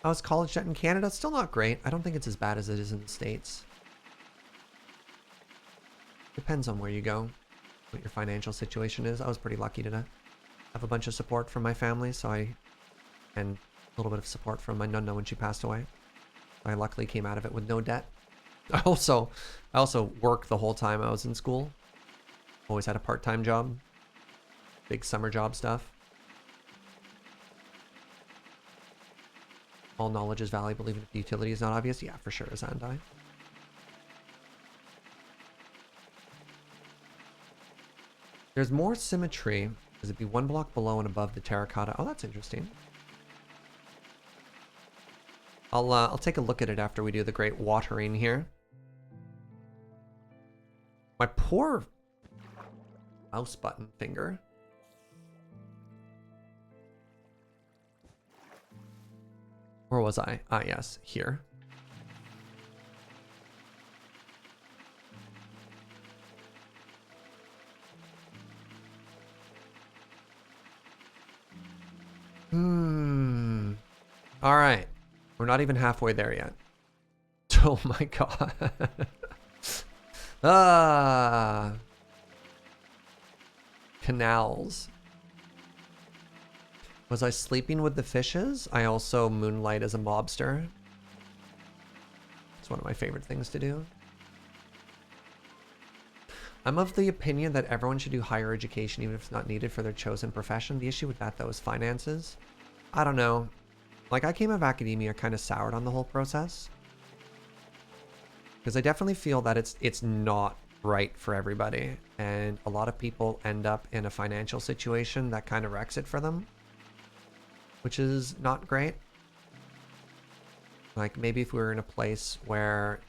How's college debt in Canada? Still not great. I don't think it's as bad as it is in the States. Depends on where you go, what your financial situation is. I was pretty lucky to have a bunch of support from my family, and a little bit of support from my nonna when she passed away. I luckily came out of it with no debt. I also worked the whole time I was in school. Always had a part-time job. Big summer job stuff. All knowledge is valuable even if the utility is not obvious. Yeah, for sure, Zandai. There's more symmetry. Does it be one block below and above the terracotta? Oh, that's interesting. I'll take a look at it after we do the great watering here. My poor mouse button finger. Where was I? Ah, yes, here. All right. We're not even halfway there yet. Oh my god. Ah. Canals. Was I sleeping with the fishes? I also moonlight as a mobster. It's one of my favorite things to do. I'm of the opinion that everyone should do higher education even if it's not needed for their chosen profession. The issue with that, though, is finances. I don't know. Like, I came out of academia kind of soured on the whole process. Because I definitely feel that it's not right for everybody. And a lot of people end up in a financial situation that kind of wrecks it for them. Which is not great. Like, maybe if we were in a place where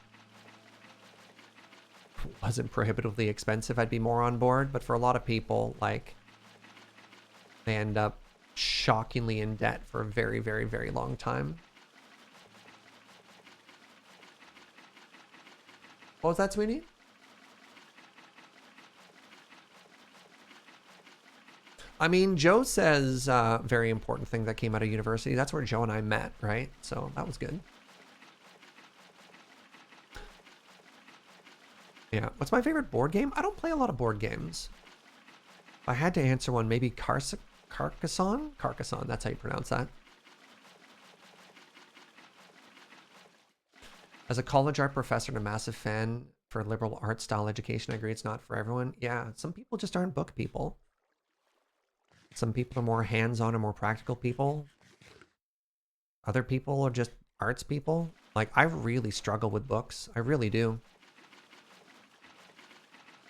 it wasn't prohibitively expensive, I'd be more on board. But for a lot of people, like, they end up shockingly in debt for a very, very, very long time. What was that, sweetie? I mean, Joe says very important thing that came out of university. That's where Joe and I met, right? So that was good. Yeah. What's my favorite board game? I don't play a lot of board games. If I had to answer one, maybe Carcassonne? Carcassonne, that's how you pronounce that. As a college art professor and a massive fan for liberal art style education, I agree it's not for everyone. Yeah, some people just aren't book people. Some people are more hands-on and more practical people. Other people are just arts people. Like, I really struggle with books. I really do.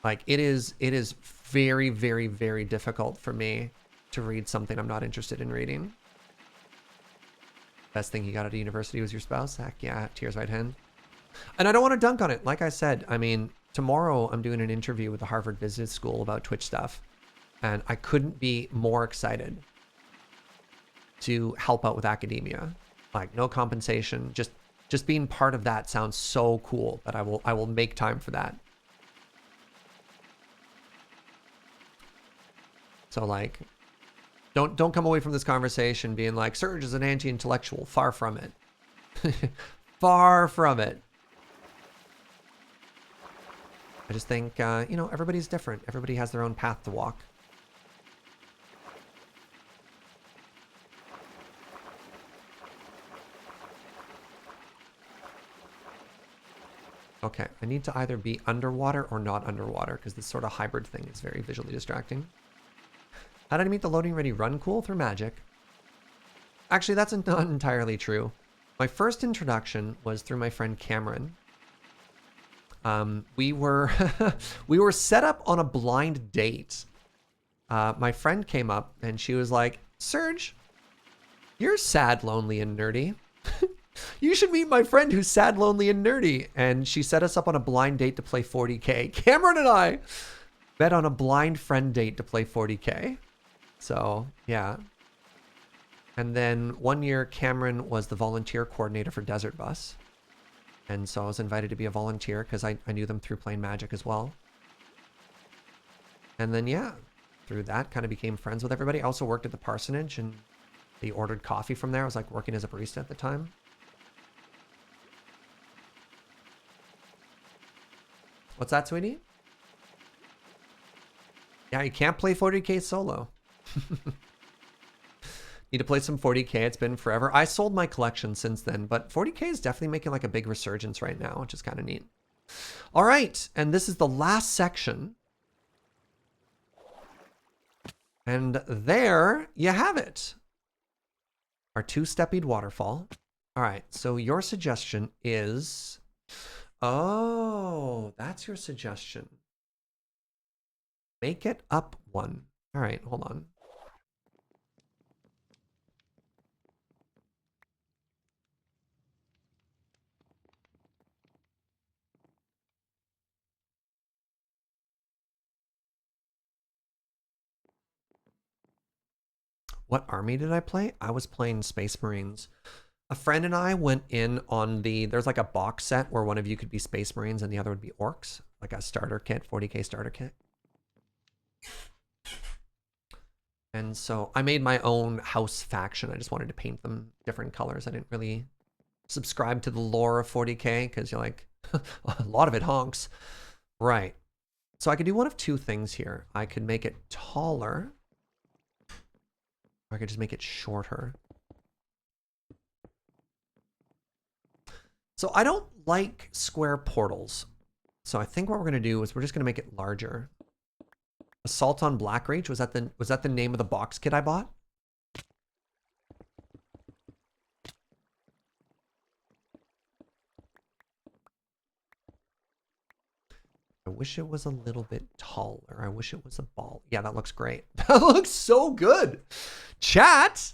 Like, it is very, very, very difficult for me to read something I'm not interested in reading. Best thing you got out of university was your spouse? Heck yeah, tears right hand. And I don't want to dunk on it. Like I said, I mean, tomorrow I'm doing an interview with the Harvard Business School about Twitch stuff. And I couldn't be more excited to help out with academia. Like, no compensation, just being part of that sounds so cool that I will make time for that. So like, don't come away from this conversation being like, Serge is an anti-intellectual. Far from it. Far from it. I just think, you know, everybody's different. Everybody has their own path to walk. Okay, I need to either be underwater or not underwater because this sort of hybrid thing is very visually distracting. How did I meet the loading ready run cool? Through magic. Actually, that's not entirely true. My first introduction was through my friend Cameron. We were we were set up on a blind date. My friend came up and she was like, Serge, you're sad, lonely, and nerdy. You should meet my friend who's sad, lonely, and nerdy. And she set us up on a blind date to play 40K. Cameron and I met on a blind friend date to play 40K. So, yeah. And then one year, Cameron was the volunteer coordinator for Desert Bus. And so I was invited to be a volunteer because I knew them through playing Magic as well. And then, yeah, through that, kind of became friends with everybody. I also worked at the parsonage and they ordered coffee from there. I was like working as a barista at the time. What's that, sweetie? Yeah, you can't play 40K solo. Need to play some 40K. It's been forever. I sold my collection since then, but 40K is definitely making like a big resurgence right now, which is kind of neat. All right, and this is the last section. And there you have it. Our two-steppied waterfall. All right, so your suggestion is... Oh, that's your suggestion. Make it up one. All right, hold on. What army did I play? I was playing Space Marines. A friend and I went in on the, there's like a box set where one of you could be Space Marines and the other would be Orcs, like a starter kit, 40K starter kit. And so I made my own house faction. I just wanted to paint them different colors. I didn't really subscribe to the lore of 40K because you're like, a lot of it honks. Right. So I could do one of two things here. I could make it taller, or I could just make it shorter. So I don't like square portals. So I think what we're going to do is we're just going to make it larger. Assault on Blackreach, was that the name of the box kit I bought? I wish it was a little bit taller. I wish it was a ball. Yeah, that looks great. That looks so good. Chat.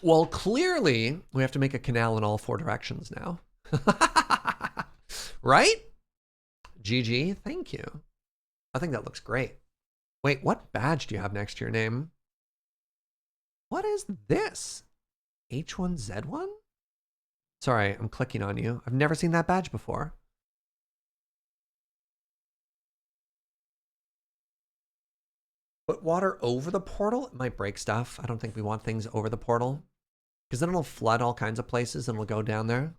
Well, clearly we have to make a canal in all four directions now. Right? GG, thank you. I think that looks great. Wait, what badge do you have next to your name? What is this? H1Z1? Sorry, I'm clicking on you. I've never seen that badge before. Put water over the portal? It might break stuff. I don't think we want things over the portal. Because then it'll flood all kinds of places and it'll go down there.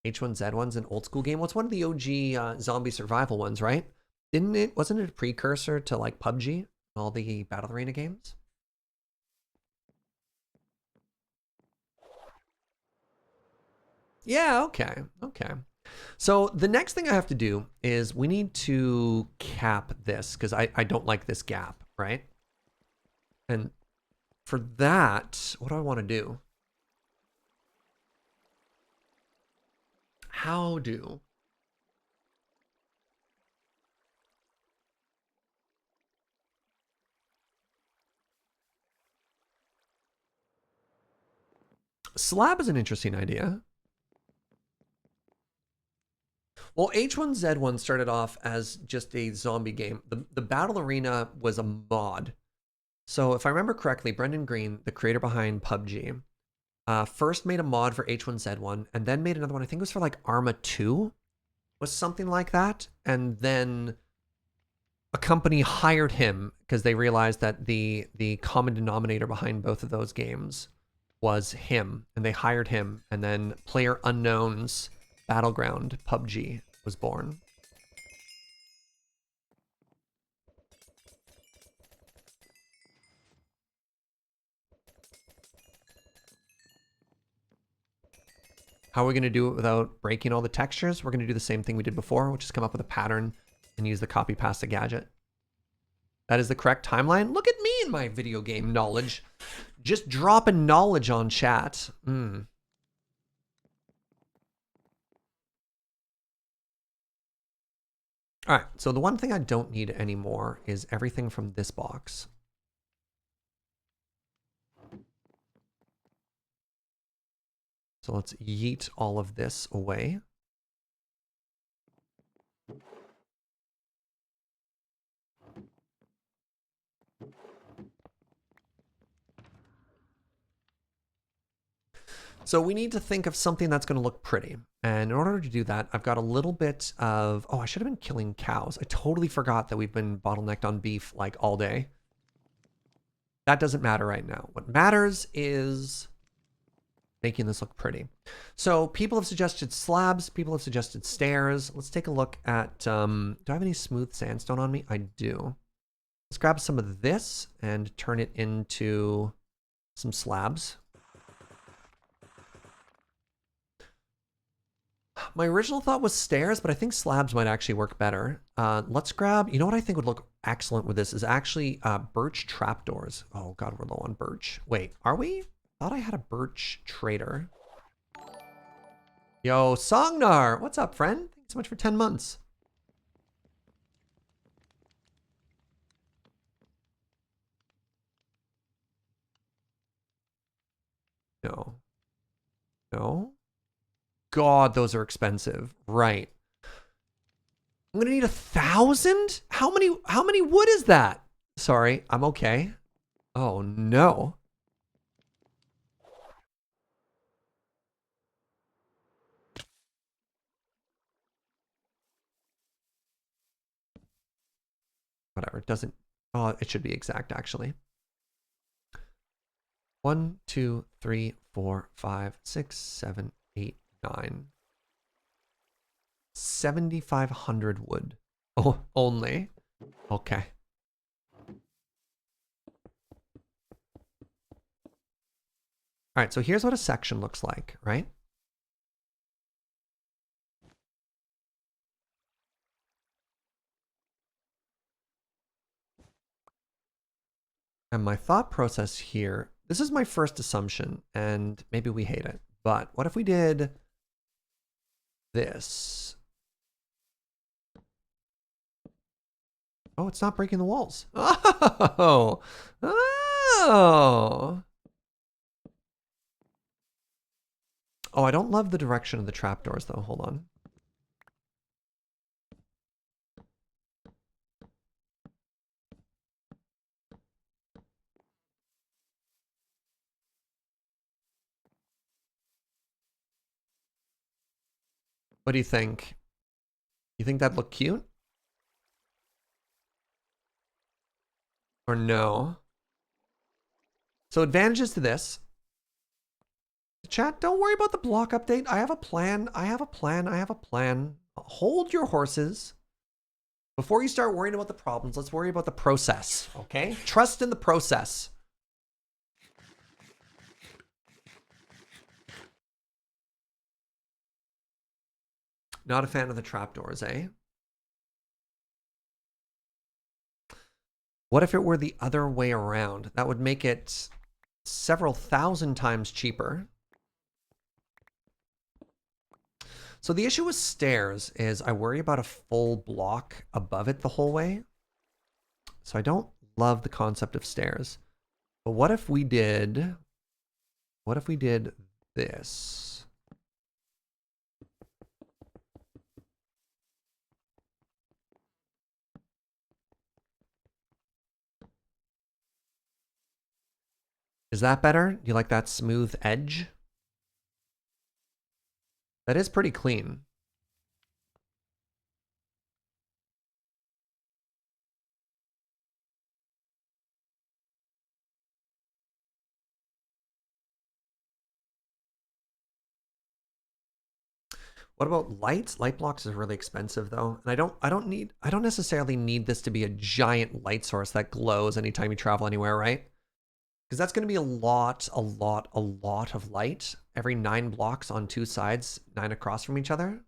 H1Z1's an old school game. What's one of the OG zombie survival ones, right? Wasn't it a precursor to like PUBG and all the Battle Arena games? Yeah, okay. So the next thing I have to do is we need to cap this because I don't like this gap, right? And for that, what do I want to do? How do? Slab is an interesting idea. Well, H1Z1 started off as just a zombie game. The Battle Arena was a mod. So if I remember correctly, Brendan Green, the creator behind PUBG, first made a mod for H1Z1 and then made another one. I think it was for like Arma 2, was something like that. And then a company hired him because they realized that the common denominator behind both of those games was him, and they hired him, and then Player Unknown's Battleground PUBG was born. How are we going to do it without breaking all the textures? We're going to do the same thing we did before, which is come up with a pattern and use the copy pasta gadget. That is the correct timeline. Look at me and my video game knowledge. Just dropping knowledge on chat. All right, so the one thing I don't need anymore is everything from this box. So let's yeet all of this away. So we need to think of something that's going to look pretty. And in order to do that, I've got a little bit of... Oh, I should have been killing cows. I totally forgot that we've been bottlenecked on beef like all day. That doesn't matter right now. What matters is making this look pretty. So people have suggested slabs. People have suggested stairs. Let's take a look at... do I have any smooth sandstone on me? I do. Let's grab some of this and turn it into some slabs. My original thought was stairs, but I think slabs might actually work better. Let's grab, you know what I think would look excellent with this is actually birch trapdoors. Oh God, we're low on birch. Wait, are we? Thought I had a birch trader. Yo, Songnar, what's up, friend? Thanks so much for 10 months. No. No. God, those are expensive. Right. I'm gonna need 1,000? How many wood is that? Sorry, I'm okay. Oh no. Whatever, it doesn't, oh, it should be exact actually. 1, 2, 3, 4, 5, 6, 7, 8, 9. 7,500 wood. Oh, only. Okay. All right, so here's what a section looks like, right? And my thought process here, this is my first assumption, and maybe we hate it, but what if we did this? Oh, it's not breaking the walls. Oh, oh. Oh, I don't love the direction of the trapdoors though. Hold on. What do you think? You think that'd look cute? Or no? So advantages to this. Chat, don't worry about the block update. I have a plan. I have a plan. I have a plan. Hold your horses. Before you start worrying about the problems, let's worry about the process, okay? Trust in the process. Not a fan of the trapdoors, eh? What if it were the other way around? That would make it several thousand times cheaper. So the issue with stairs is I worry about a full block above it the whole way. So I don't love the concept of stairs. But what if we did this? Is that better? Do you like that smooth edge? That is pretty clean. What about lights? Light blocks is really expensive though. And I don't necessarily need this to be a giant light source that glows anytime you travel anywhere, right? Because that's going to be a lot of light. Every 9 blocks on 2 sides, 9 across from each other.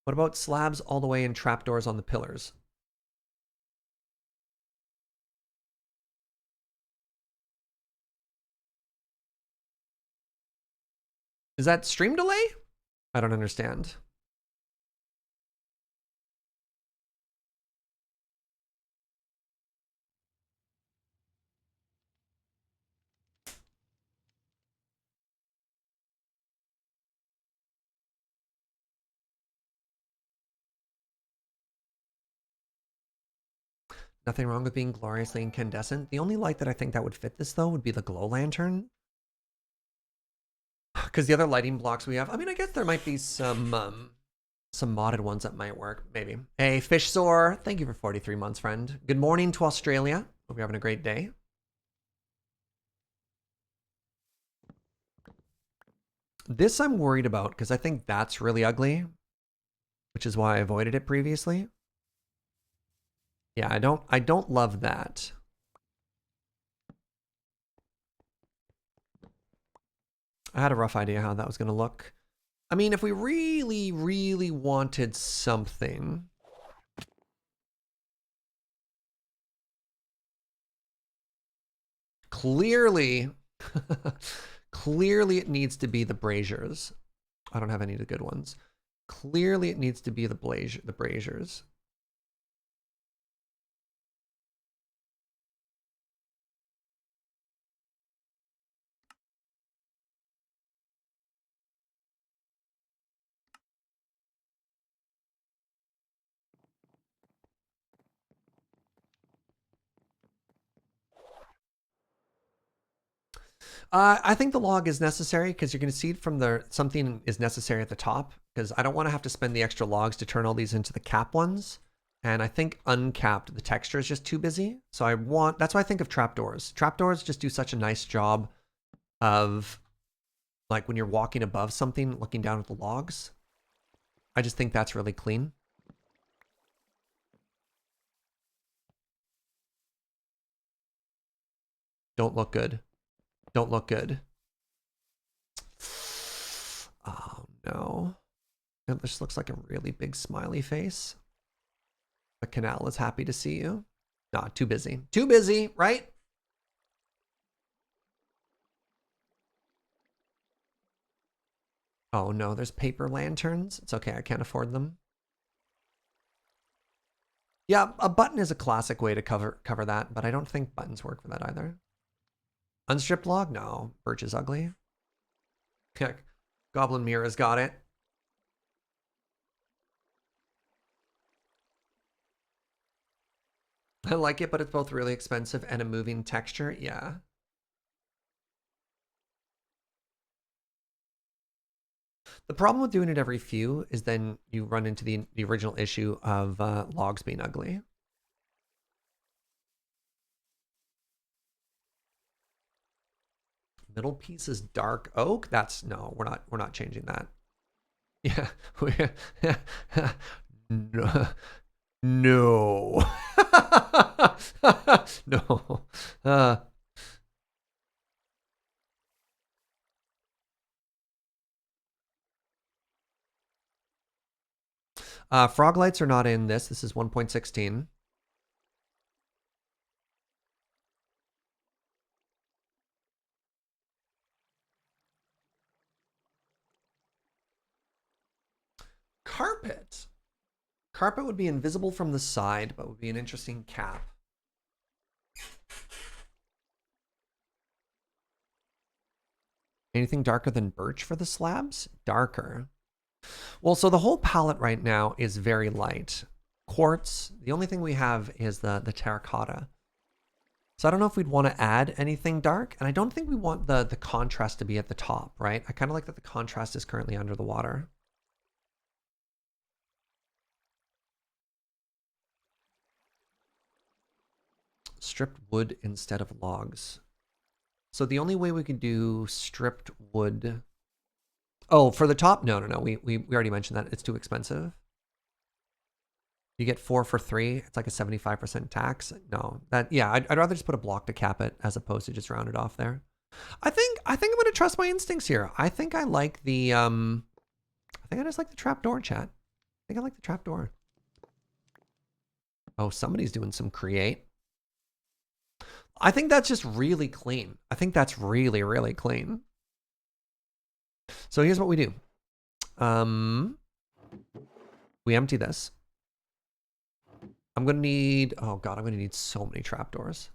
What about slabs all the way and trapdoors on the pillars? Is that stream delay? I don't understand. Nothing wrong with being gloriously incandescent. The only light that I think that would fit this though would be the glow lantern. Because the other lighting blocks we have, I mean, I guess there might be some modded ones that might work, maybe. Hey, Fish Soar, thank you for 43 months, friend. Good morning to Australia. Hope you're having a great day. This I'm worried about because I think that's really ugly, which is why I avoided it previously. Yeah, I don't love that. I had a rough idea how that was going to look. I mean, if we really wanted something, clearly, clearly it needs to be the braziers. I don't have any of the good ones. Clearly it needs to be the braziers. I think the log is necessary because you're going to see it from the something is necessary at the top because I don't want to have to spend the extra logs to turn all these into the cap ones. And I think uncapped, the texture is just too busy. So that's why I think of trapdoors. Trapdoors just do such a nice job of like when you're walking above something, looking down at the logs. I just think that's really clean. Don't look good. Don't look good. Oh no. This looks like a really big smiley face. The canal is happy to see you. Nah, too busy. Too busy, right? Oh no, there's paper lanterns. It's okay, I can't afford them. Yeah, a button is a classic way to cover that, but I don't think buttons work for that either. Unstripped log? No, birch is ugly. Goblin Mira's got it. I like it, but it's both really expensive and a moving texture. Yeah. The problem with doing it every few is then you run into the original issue of logs being ugly. Middle piece is dark oak. That's no, we're not changing that. Yeah, no, no, no. Frog lights are not in this. This is 1.16. Carpet. Carpet would be invisible from the side, but would be an interesting cap. Anything darker than birch for the slabs? Darker. Well, so the whole palette right now is very light. Quartz, the only thing we have is the terracotta. So I don't know if we'd want to add anything dark, and I don't think we want the contrast to be at the top, right? I kind of like that the contrast is currently under the water. Stripped wood instead of logs. So the only way we could do stripped wood... Oh, for the top? No. We already mentioned that. It's too expensive. You get 4 for 3. It's like a 75% tax. No, yeah, I'd rather just put a block to cap it as opposed to just round it off there. I think I'm going to trust my instincts here. I think I like the, I think I just like the trapdoor, chat. I think I like the trapdoor. Oh, somebody's doing some create. I think that's just really clean. I think that's really, really clean. So here's what we do. We empty this. I'm going to need, oh God, I'm going to need so many trapdoors.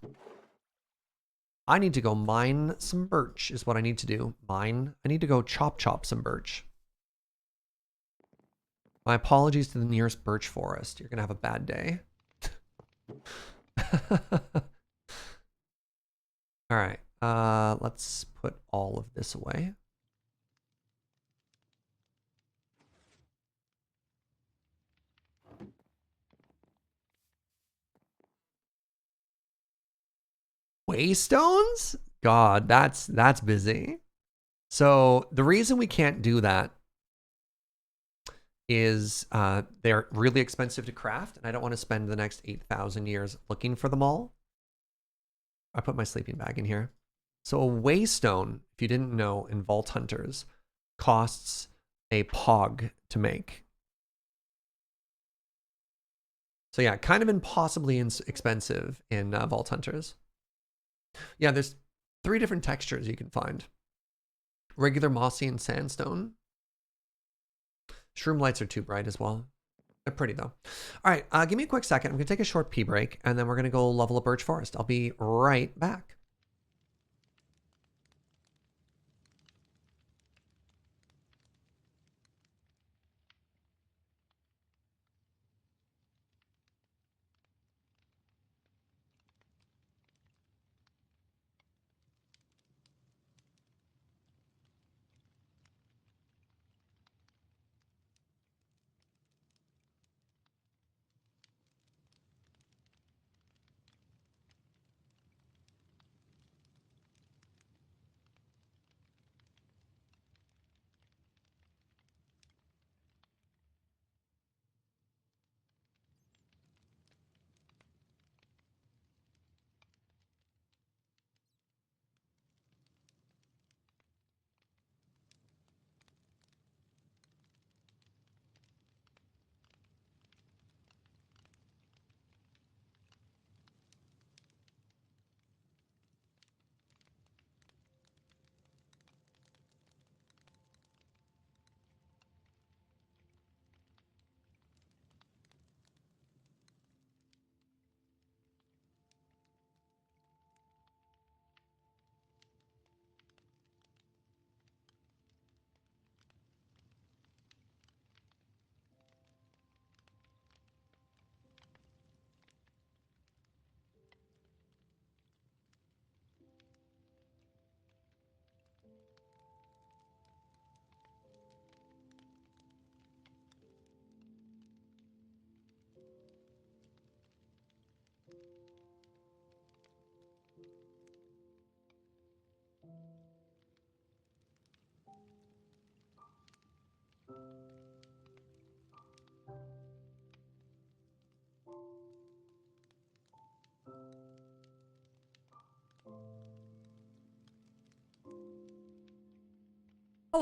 I need to go mine some birch is what I need to do. Mine. I need to go chop some birch. My apologies to the nearest birch forest. You're going to have a bad day. All right. Let's put all of this away. Waystones? God, that's busy. So the reason we can't do that is they're really expensive to craft, and I don't want to spend the next 8,000 years looking for them all. I put my sleeping bag in here. So a waystone, if you didn't know, in Vault Hunters, costs a pog to make. So yeah, kind of impossibly expensive in Vault Hunters. Yeah, there's 3 different textures you can find. Regular mossy and sandstone. Shroom lights are too bright as well. They're pretty though. All right, give me a quick second. I'm gonna take a short pee break, and then we're gonna go level a birch forest. I'll be right back.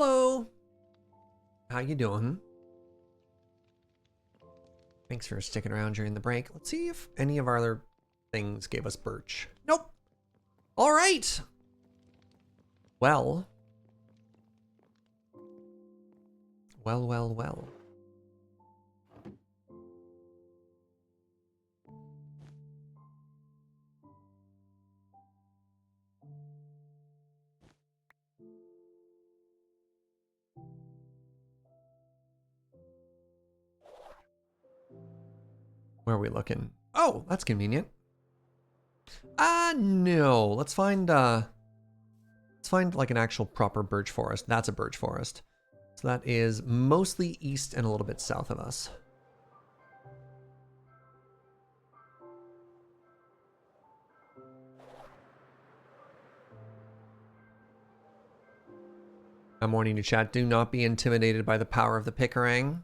Hello. How you doing? Thanks for sticking around during the break. Let's see if any of our other things gave us birch. Nope. All right. Well. Well. Where are we looking? Oh, that's convenient. No. Let's find like an actual proper birch forest. That's a birch forest. So that is mostly east and a little bit south of us. I'm warning you, chat. Do not be intimidated by the power of the Picarang.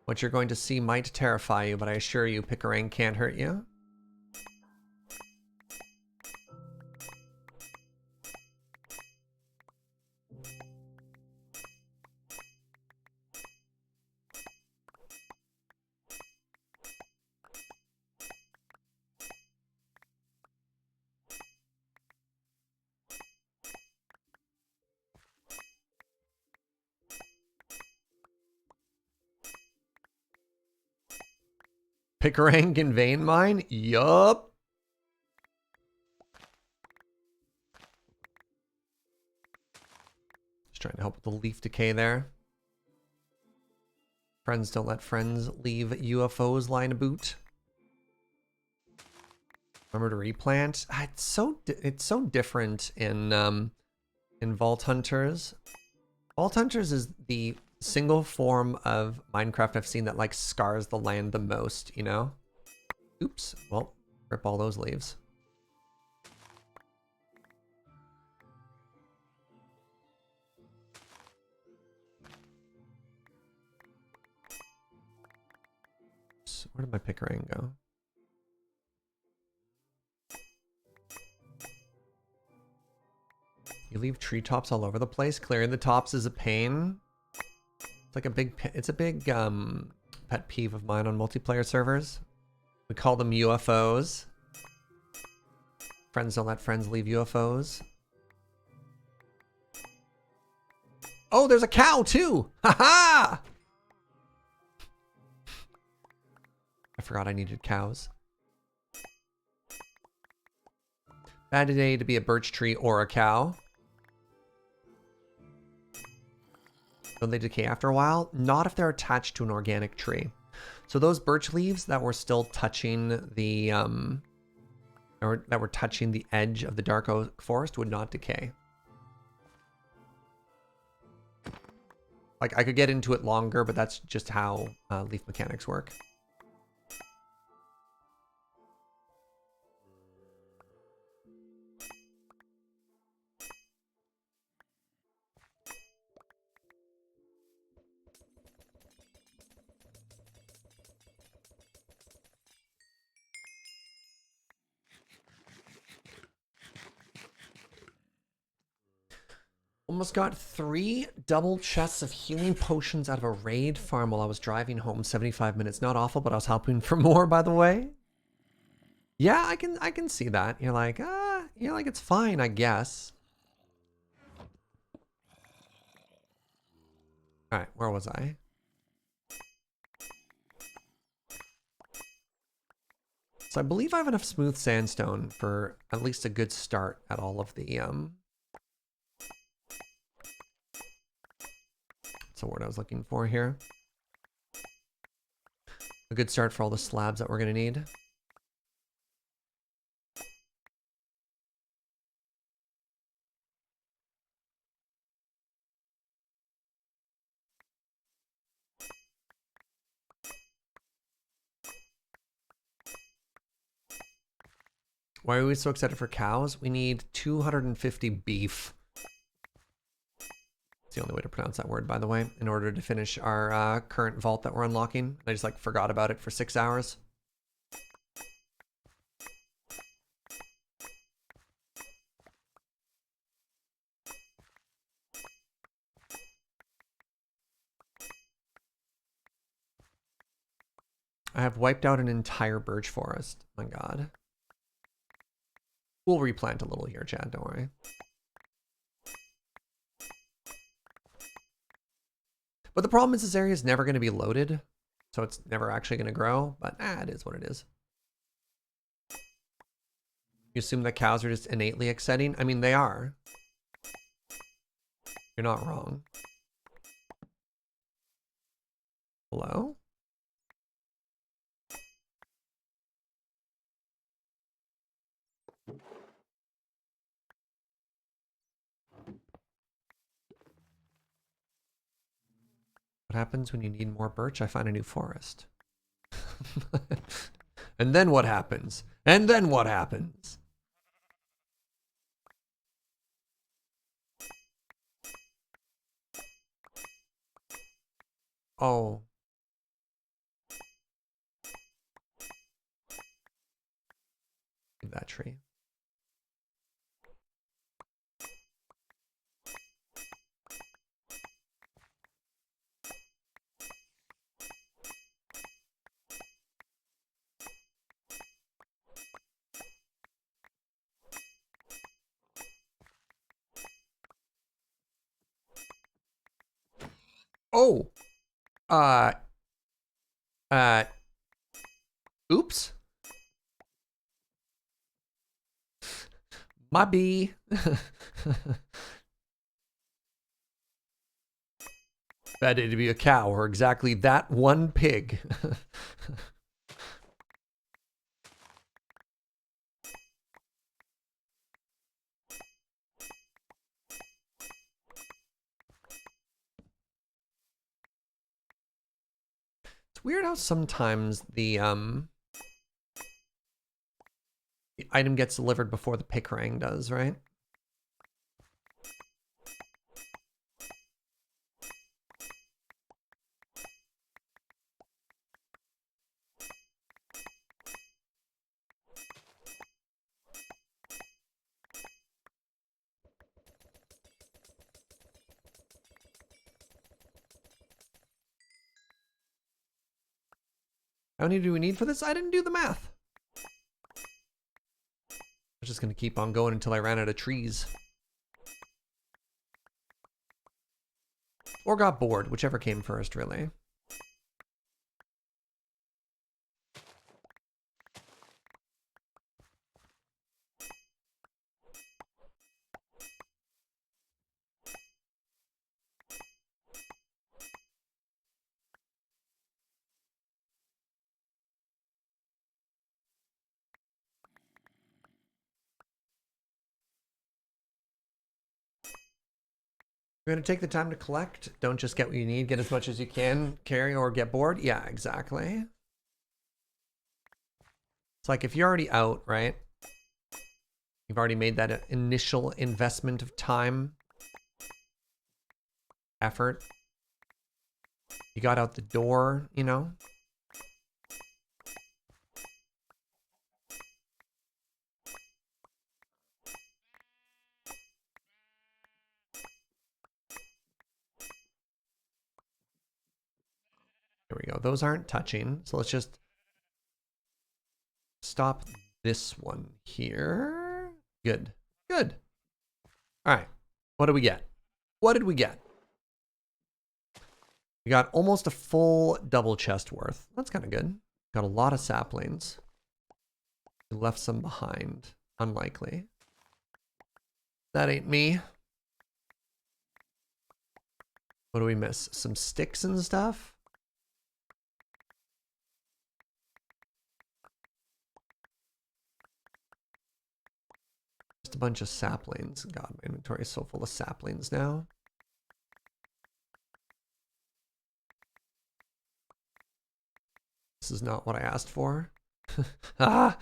What you're going to see might terrify you, but I assure you, Picarang can't hurt you. Picarang in vein mine? Yup. Just trying to help with the leaf decay there. Friends don't let friends leave UFOs lying about. Remember to replant. It's so different in Vault Hunters. Vault Hunters is the single form of Minecraft I've seen that like scars the land the most, you know? Oops. Well, rip all those leaves. Oops, where did my Picarang go? You leave treetops all over the place. Clearing the tops is a pain. It's like a big pet peeve of mine on multiplayer servers. We call them UFOs. Friends don't let friends leave UFOs. Oh, there's a cow too! Haha! I forgot I needed cows. Bad day to be a birch tree or a cow. Don't they decay after a while? Not if they're attached to an organic tree. So those birch leaves that were still touching the or that were touching the edge of the dark oak forest would not decay. Like I could get into it longer, but that's just how leaf mechanics work. Almost got 3 double chests of healing potions out of a raid farm while I was driving home 75 minutes. Not awful, but I was hoping for more, by the way. Yeah, I can see that. You're like, it's fine, I guess. Alright, where was I? So I believe I have enough smooth sandstone for at least a good start at all of the That's the word I was looking for here. A good start for all the slabs that we're gonna need. Why are we so excited for cows? We need 250 beef. It's the only way to pronounce that word, by the way, in order to finish our current vault that we're unlocking. I just like forgot about it for 6 hours. I have wiped out an entire birch forest. My God. We'll replant a little here, Chad. Don't worry. But the problem is this area is never going to be loaded. So it's never actually going to grow. But it is what it is. You assume that cows are just innately exciting? I mean, they are. You're not wrong. Hello? What happens when you need more birch? I find a new forest. And then what happens? And then what happens? Oh. That tree. Oh. Oops. My bee. Bet it'd be a cow or exactly that one pig. It's weird how sometimes the item gets delivered before the pick-rang does, right? How many do we need for this? I didn't do the math. I'm just gonna keep on going until I ran out of trees. Or got bored, whichever came first, really. You're gonna take the time to collect. Don't just get what you need. Get as much as you can. Carry or get bored. Yeah, exactly. It's like if you're already out, right? You've already made that initial investment of time, effort. You got out the door, you know? Here we go. Those aren't touching. So let's just stop this one here. Good. Good. All right. What do we get? What did we get? We got almost a full double chest worth. That's kind of good. Got a lot of saplings. We left some behind. Unlikely. That ain't me. What do we miss? Some sticks and stuff? Just a bunch of saplings. God, my inventory is so full of saplings now. This is not what I asked for. Ah!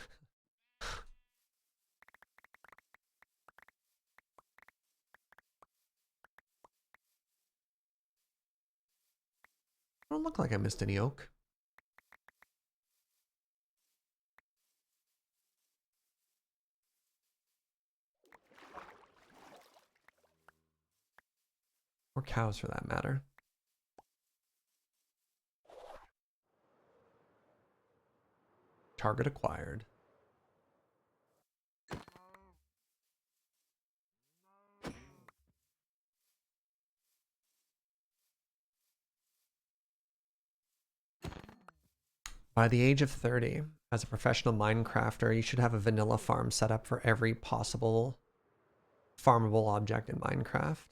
I don't look like I missed any oak. Or cows for that matter. Target acquired. By the age of 30, as a professional Minecrafter, you should have a vanilla farm set up for every possible farmable object in Minecraft.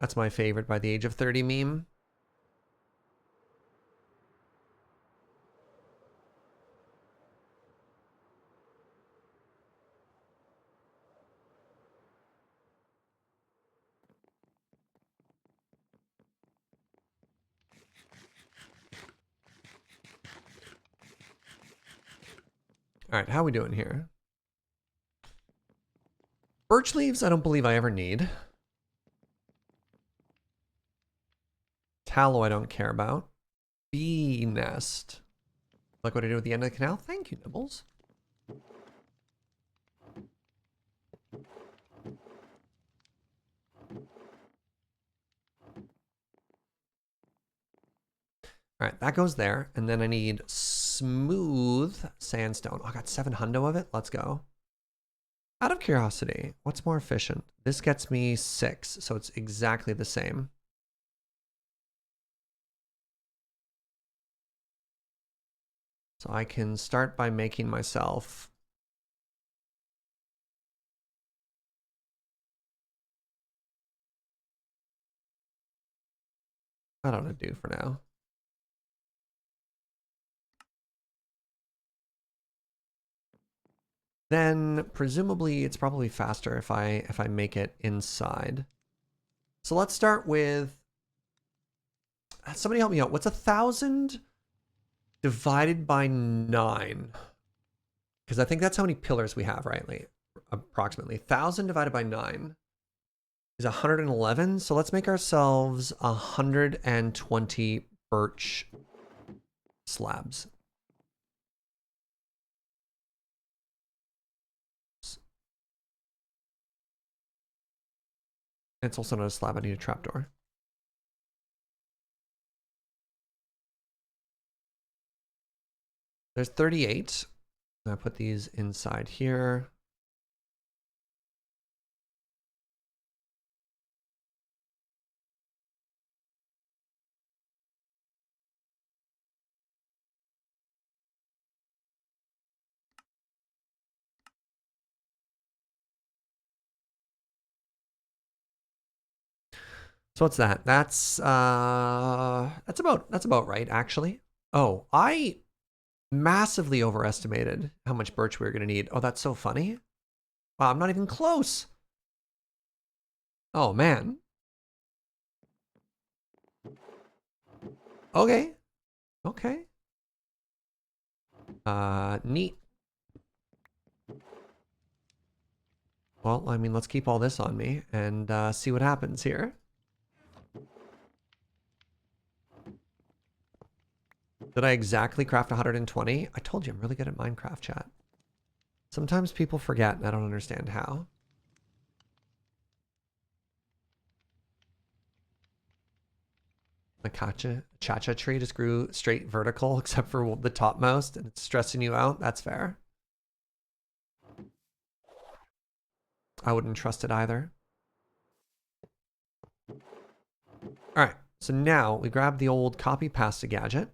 That's my favorite by the age of 30 meme. All right, how are we doing here? Birch leaves, I don't believe I ever need. Tallow, I don't care about. Bee nest. Like what I did at the end of the canal? Thank you, Nibbles. All right, that goes there. And then I need smooth sandstone. Oh, I got 700 of it. Let's go. Out of curiosity, what's more efficient? This gets me 6, so it's exactly the same. So I can start by making myself I don't know what to do for now. Then presumably it's probably faster if I make it inside. So let's start with somebody help me out. What's 1,000 divided by 9? Because I think that's how many pillars we have, right? Like, approximately 1,000 divided by 9 is 111. So let's make ourselves 120 birch slabs. It's also not a slab. I need a trapdoor. There's 38. I put these inside here. So what's that? That's about right, actually. Oh, I massively overestimated how much birch we were gonna need. Oh, that's so funny. Wow, I'm not even close. Oh man. Okay. Okay. Neat. Well, I mean, let's keep all this on me and see what happens here. Did I exactly craft 120? I told you I'm really good at Minecraft, chat. Sometimes people forget and I don't understand how. The cha-cha tree just grew straight vertical except for the topmost and it's stressing you out. That's fair. I wouldn't trust it either. All right, so now we grab the old copy pasta gadget,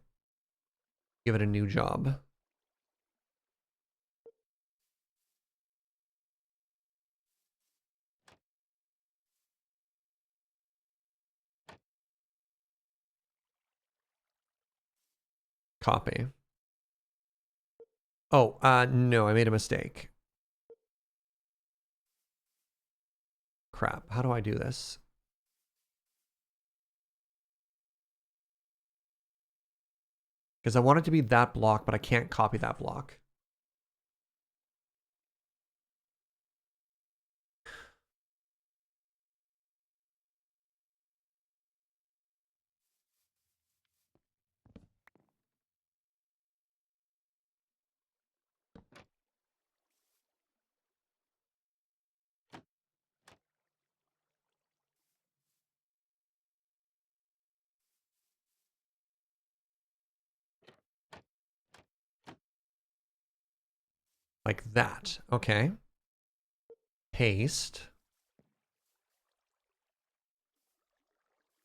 give it a new job. Copy. Oh, no, I made a mistake. Crap, how do I do this? Because I want it to be that block, but I can't copy that block. Like that. Okay. Paste.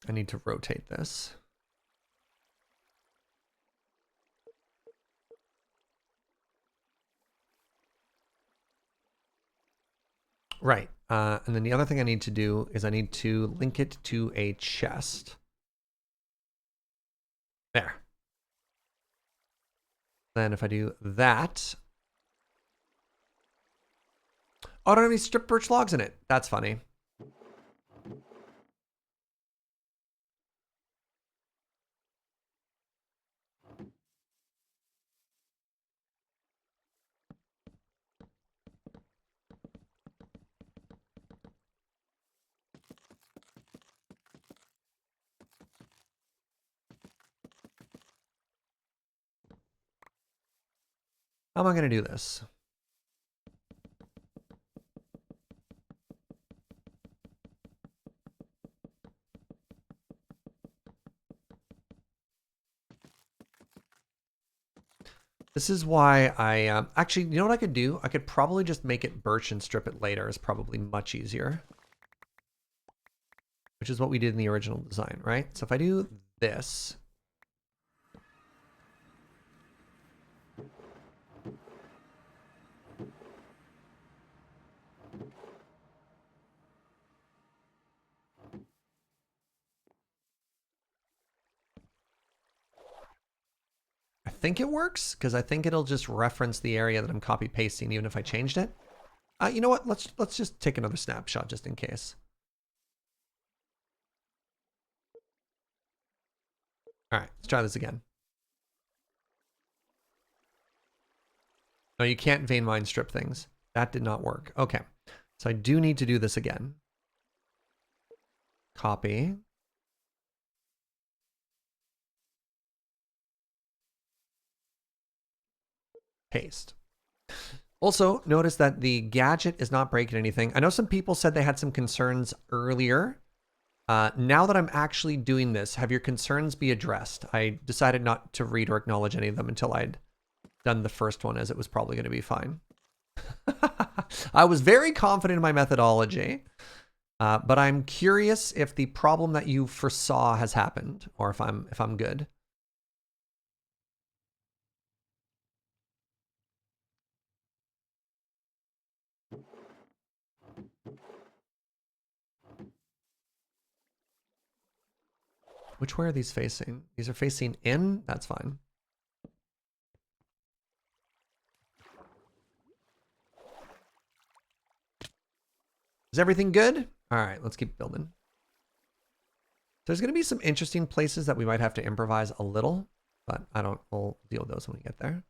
I need to rotate this. Right. And then the other thing I need to do is I need to link it to a chest. There. Then if I do that. Oh, I don't have any strip birch logs in it. That's funny. How am I going to do this? This is why I actually, you know what I could do? I could probably just make it birch and strip it later. Is probably much easier. Which is what we did in the original design, right? So if I do this. I think it works because I think it'll just reference the area that I'm copy pasting even if I changed it. You know what? Let's just take another snapshot just in case. All right, let's try this again. No, you can't vein mine strip things. That did not work. Okay, so I do need to do this again. Copy. Paste. Also, notice that the gadget is not breaking anything. I know some people said they had some concerns earlier. Now that I'm actually doing this, have your concerns be addressed? I decided not to read or acknowledge any of them until I'd done the first one, as it was probably going to be fine. I was very confident in my methodology, but I'm curious if the problem that you foresaw has happened, or if I'm good. Which way are these facing? These are facing in? That's fine. Is everything good? All right, let's keep building. There's going to be some interesting places that we might have to improvise a little, but we'll deal with those when we get there.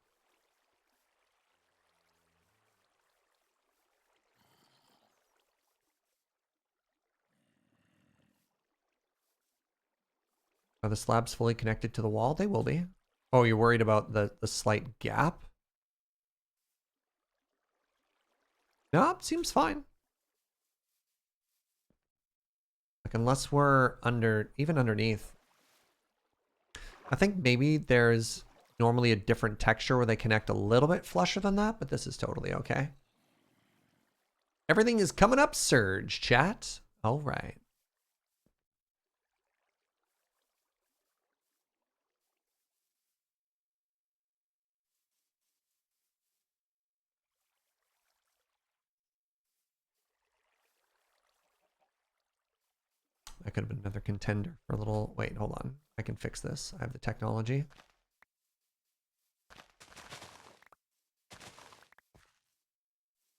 Are the slabs fully connected to the wall? They will be. Oh, you're worried about the slight gap? No, seems fine. Like, unless we're even underneath. I think maybe there's normally a different texture where they connect a little bit flusher than that, but this is totally okay. Everything is coming up, Surge, chat. All right. That could have been another contender for a little... Wait, hold on. I can fix this. I have the technology.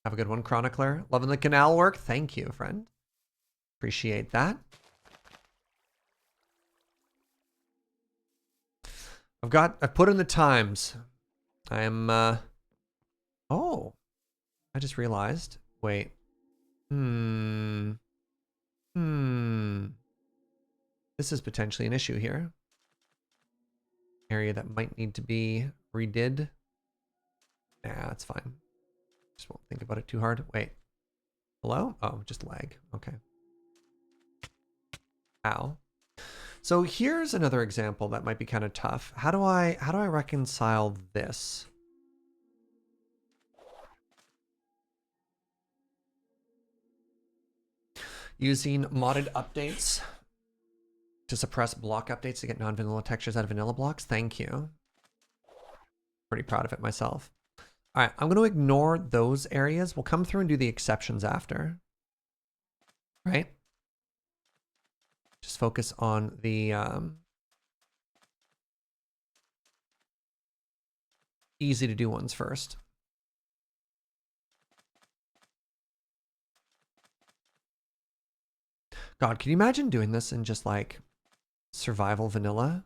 Have a good one, Chronicler. Loving the canal work. Thank you, friend. Appreciate that. I've put in the times. I am, oh. I just realized. Wait. This is potentially an issue here. Area that might need to be redid. Nah, that's fine. Just won't think about it too hard. Wait. Hello? Oh, just lag. Okay. Ow. So here's another example that might be kind of tough. How do I reconcile this? Using modded updates to suppress block updates to get non-vanilla textures out of vanilla blocks. Thank you. Pretty proud of it myself. All right, I'm going to ignore those areas. We'll come through and do the exceptions after. Right? Just focus on the easy to do ones first. God, can you imagine doing this in just like survival vanilla?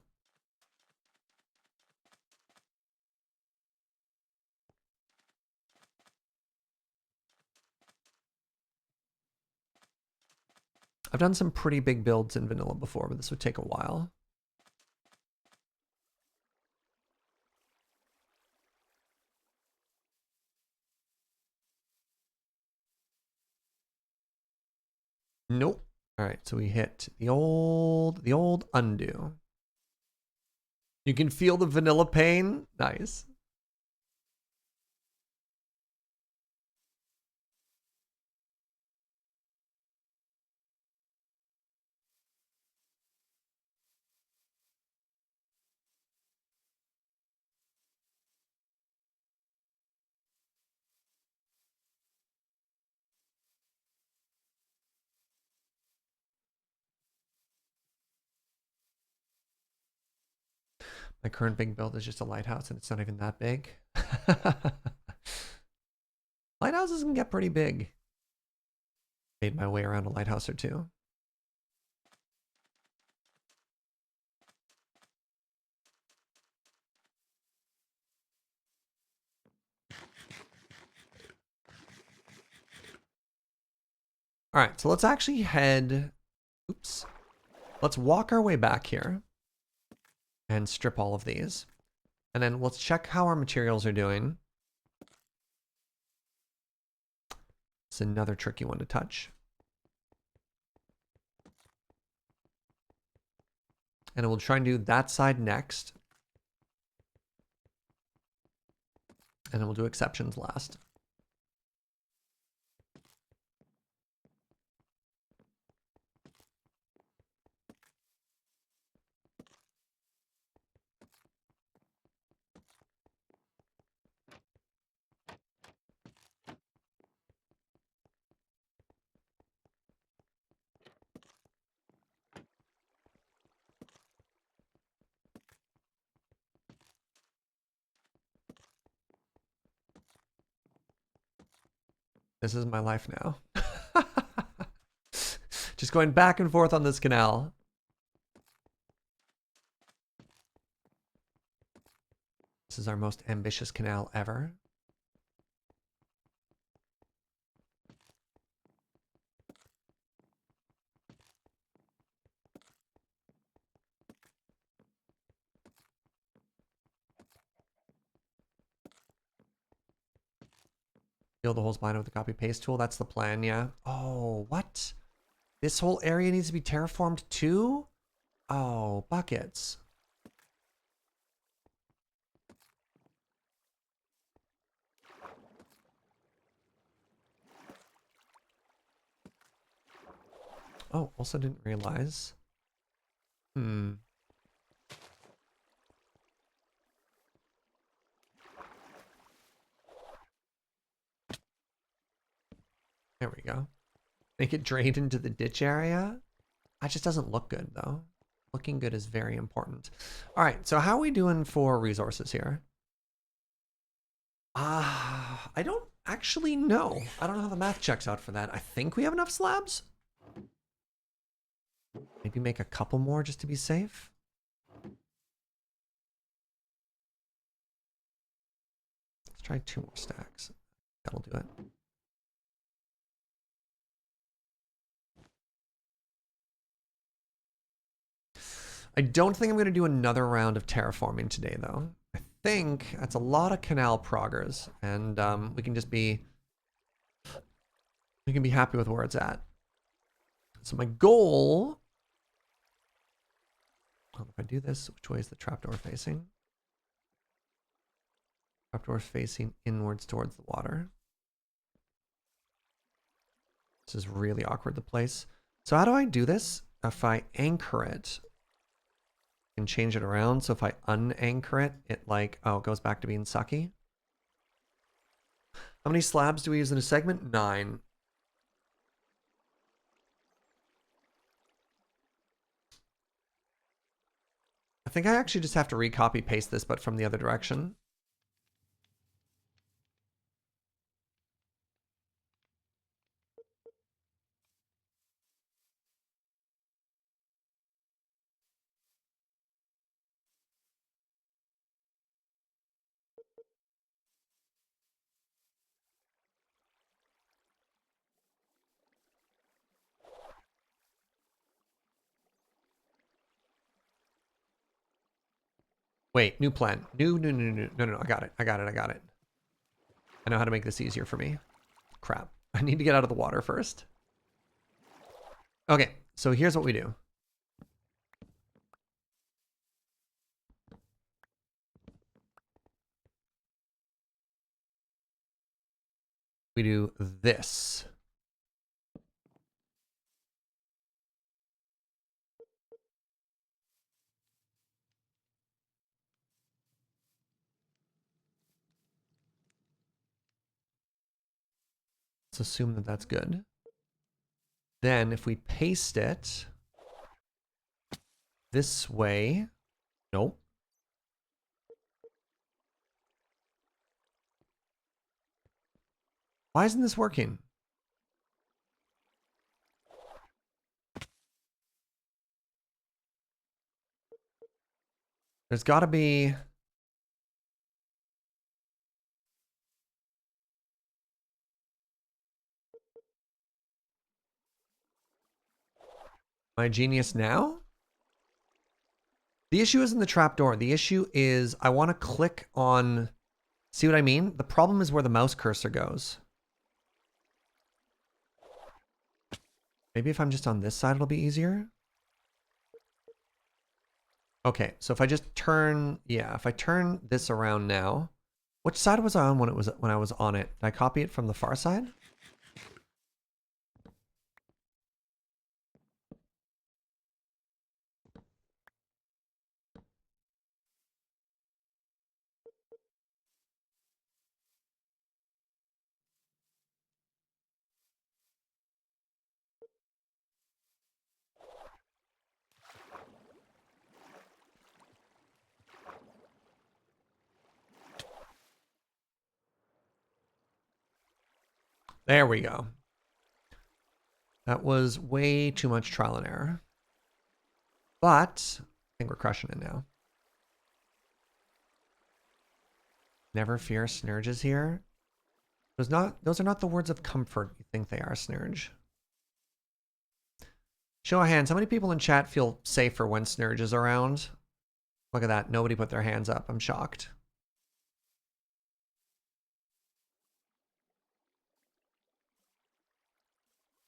I've done some pretty big builds in vanilla before, but this would take a while. Nope. All right, so we hit the old undo. You can feel the vanilla pain. Nice. My current big build is just a lighthouse and it's not even that big. Lighthouses can get pretty big. Made my way around a lighthouse or two. All right, so let's actually head, oops. Let's walk our way back here and strip all of these. And then let's check how our materials are doing. It's another tricky one to touch. And we'll try and do that side next. And then we'll do exceptions last. This is my life now. Just going back and forth on this canal. This is our most ambitious canal ever. Fill the holes behind it with the copy paste tool. That's the plan, yeah. Oh, what? This whole area needs to be terraformed too? Oh, buckets. Oh, also didn't realize. There we go. Make it drain into the ditch area. That just doesn't look good though. Looking good is very important. All right, so how are we doing for resources here? I don't actually know. I don't know how the math checks out for that. I think we have enough slabs. Maybe make a couple more just to be safe. Let's try 2 more stacks. That'll do it. I don't think I'm going to do another round of terraforming today, though. I think that's a lot of canal proggers, and we can be happy with where it's at. So my goal, if I do this, which way is the trapdoor facing? Trapdoor facing inwards towards the water. This is really awkward to place. So how do I do this? If I anchor it, I can change it around. So if I unanchor it, it like, oh, it goes back to being sucky. How many slabs do we use in a segment? 9. I think I actually just have to recopy paste this, but from the other direction. Wait, new plan. No, I got it. I got it. I know how to make this easier for me. Crap. I need to get out of the water first. Okay, so here's what we do. We do this. Let's assume that that's good. Then if we paste it this way, nope. Why isn't this working? There's got to be... My genius now? The issue isn't the trapdoor. The issue is I want to click on... See what I mean? The problem is where the mouse cursor goes. Maybe if I'm just on this side, it'll be easier. Okay, so if I just turn... Yeah, if I turn this around now... Which side was I on when I was on it? Did I copy it from the far side? There we go. That was way too much trial and error. But I think we're crushing it now. Never fear, Snurge is here. Those are not the words of comfort you think they are, Snurge. Show of hands, how many people in chat feel safer when Snurge is around? Look at that, nobody put their hands up. I'm shocked.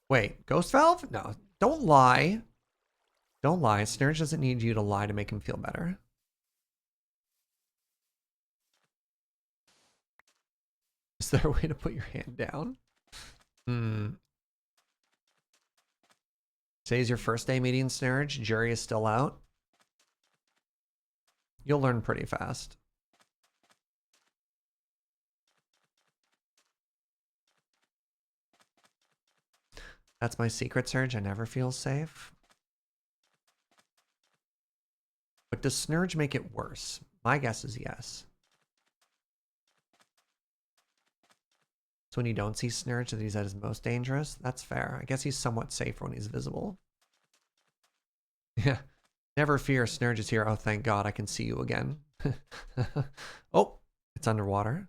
Wait, Ghost Valve? No, don't lie. Don't lie. Snurge doesn't need you to lie to make him feel better. Is there a way to put your hand down? Today's your first day meeting Snurge. Jury is still out. You'll learn pretty fast. That's my secret, Surge. I never feel safe. But does Snurge make it worse? My guess is yes. So when you don't see Snurge, that he's at his most dangerous? That's fair. I guess he's somewhat safer when he's visible. Yeah. Never fear, Snurge is here. Oh, thank God, I can see you again. Oh, it's underwater.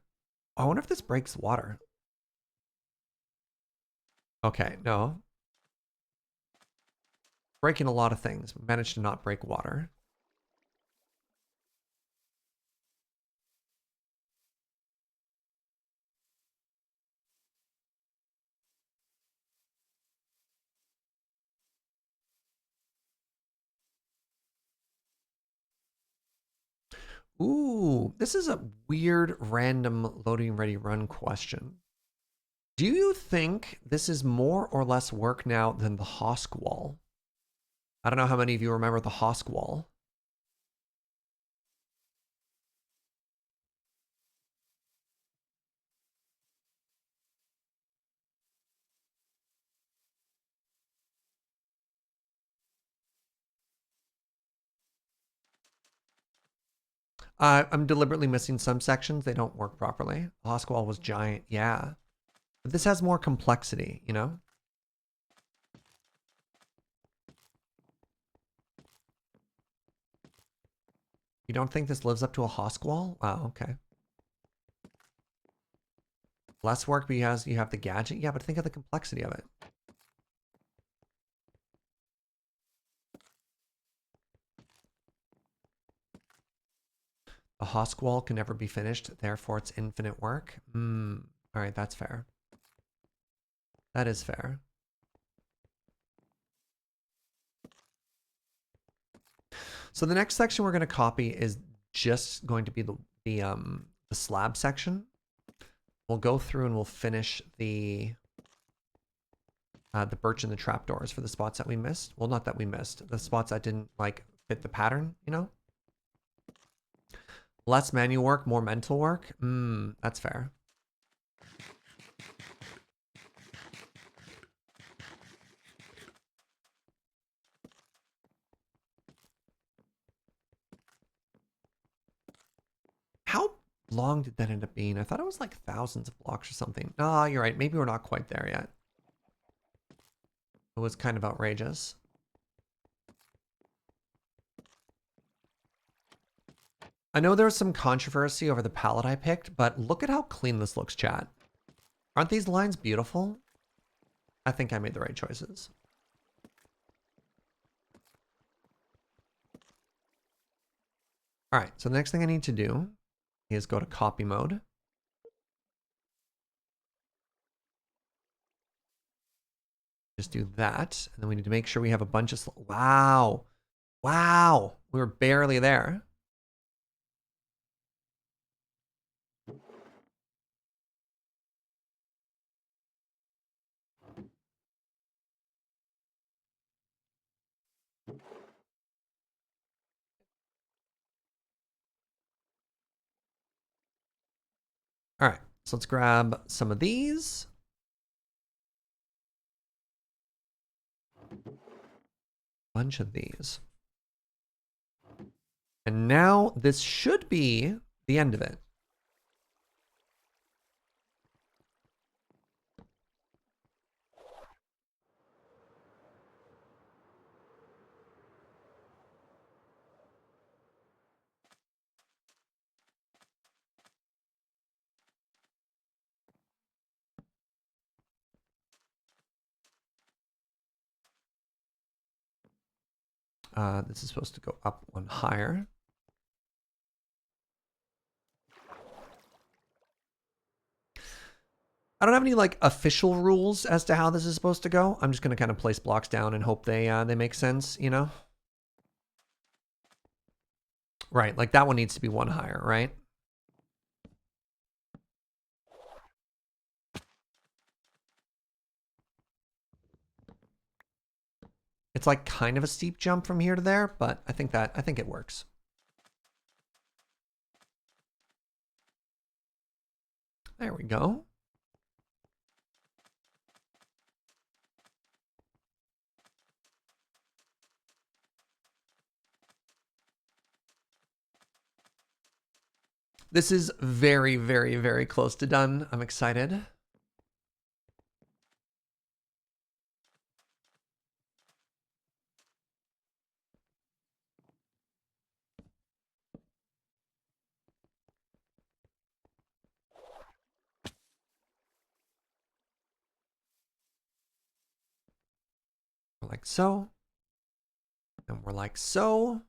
Oh, I wonder if this breaks water. Okay, no. Breaking a lot of things. Managed to not break water. Ooh, this is a weird random loading ready run question. Do you think this is more or less work now than the Hosk wall? I don't know how many of you remember the Hosk wall. I'm deliberately missing some sections. They don't work properly. The Hosk wall was giant, yeah. But this has more complexity, you know? You don't think this lives up to a Hosk wall? Wow, okay. Less work because you have the gadget? Yeah, but think of the complexity of it. A Hosk wall can never be finished, therefore it's infinite work. Alright, that's fair. That is fair. So the next section we're going to copy is just going to be the slab section. We'll go through and we'll finish the birch and the trapdoors for the spots that we missed. Well, not that we missed. The spots that didn't like fit the pattern, you know? Less manual work, more mental work. That's fair. How long did that end up being? I thought it was like thousands of blocks or something. No, you're right. Maybe we're not quite there yet. It was kind of outrageous. I know there was some controversy over the palette I picked, but look at how clean this looks, chat. Aren't these lines beautiful? I think I made the right choices. All right, so the next thing I need to do is go to copy mode. Just do that, and then we need to make sure we have a bunch of... Wow. Wow. We were barely there. All right, so let's grab some of these. Bunch of these. And now this should be the end of it. This is supposed to go up one higher. I don't have any like official rules as to how this is supposed to go. I'm just gonna kind of place blocks down and hope they make sense, you know? Right, like that one needs to be one higher, right? It's like kind of a steep jump from here to there, but I think it works. There we go. This is very, very, very close to done. I'm excited. Like so. And we're like so.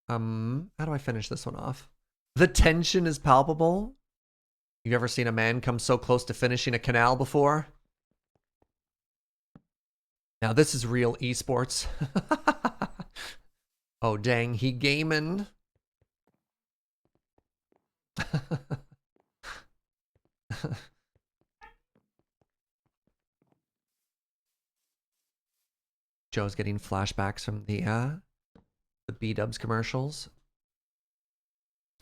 How do I finish this one off? The tension is palpable. You ever seen a man come so close to finishing a canal before? Now this is real esports. Oh, dang, he gaming. Joe's getting flashbacks from the B-dubs commercials.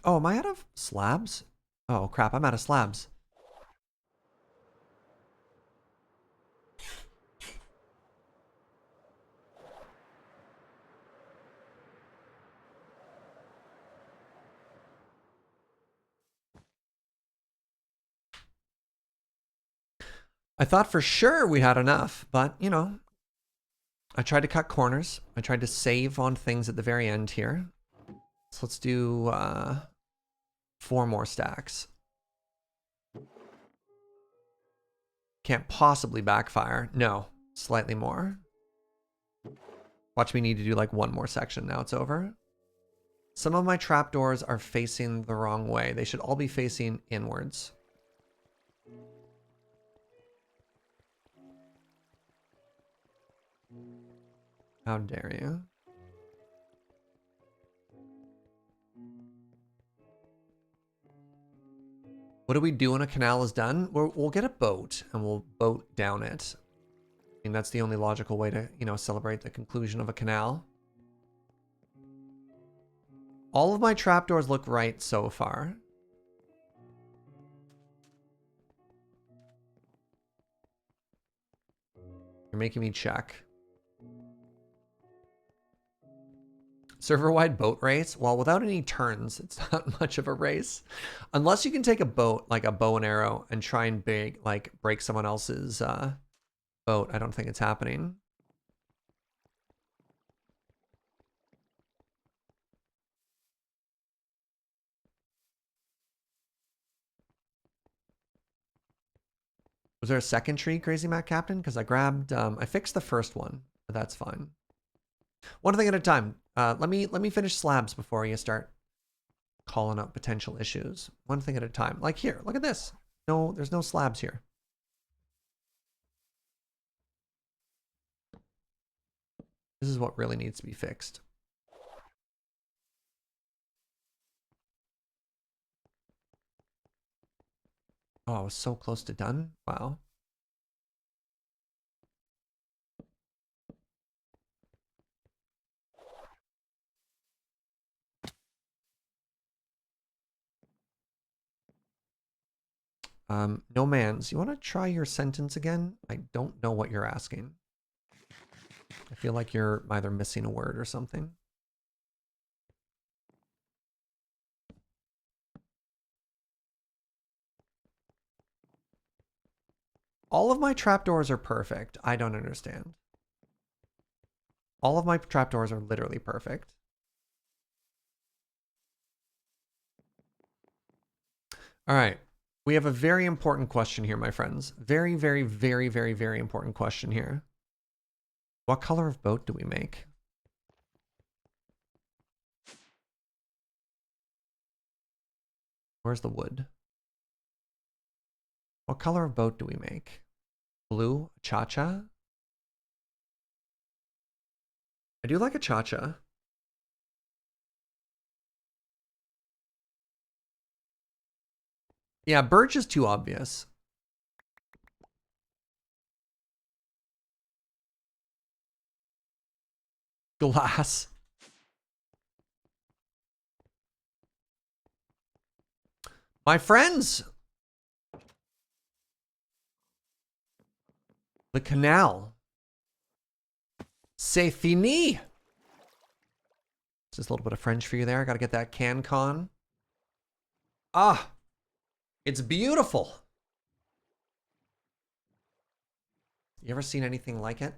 Oh, am I out of slabs? Oh, crap, I'm out of slabs. I thought for sure we had enough, but, you know, I tried to cut corners. I tried to save on things at the very end here. So let's do 4 more stacks. Can't possibly backfire. No, slightly more. Watch me need to do like 1 more section. Now it's over. Some of my trapdoors are facing the wrong way. They should all be facing inwards. How dare you? What do we do when a canal is done? We'll get a boat and we'll boat down it. I mean, that's the only logical way to, you know, celebrate the conclusion of a canal. All of my trapdoors look right so far. You're making me check. Server-wide boat race? Well, without any turns, it's not much of a race. Unless you can take a boat, like a bow and arrow, and try and break someone else's boat. I don't think it's happening. Was there a second tree, Crazy Matt Captain? Because I grabbed, I fixed the first one, but that's fine. One thing at a time. Let me finish slabs before you start calling up potential issues. One thing at a time. Like here, look at this. No, there's no slabs here. This is what really needs to be fixed. Oh, I was so close to done. Wow. No mans, you want to try your sentence again? I don't know what you're asking. I feel like you're either missing a word or something. All of my trapdoors are perfect. I don't understand. All of my trapdoors are literally perfect. All right. We have a very important question here, my friends. Very, very, very, very, very important question here. What color of boat do we make? Where's the wood? What color of boat do we make? Blue? Cha-cha? I do like a cha-cha. Yeah, birch is too obvious. Glass. My friends! The canal. C'est fini! Just a little bit of French for you there. I gotta get that CanCon. Ah! It's beautiful! You ever seen anything like it?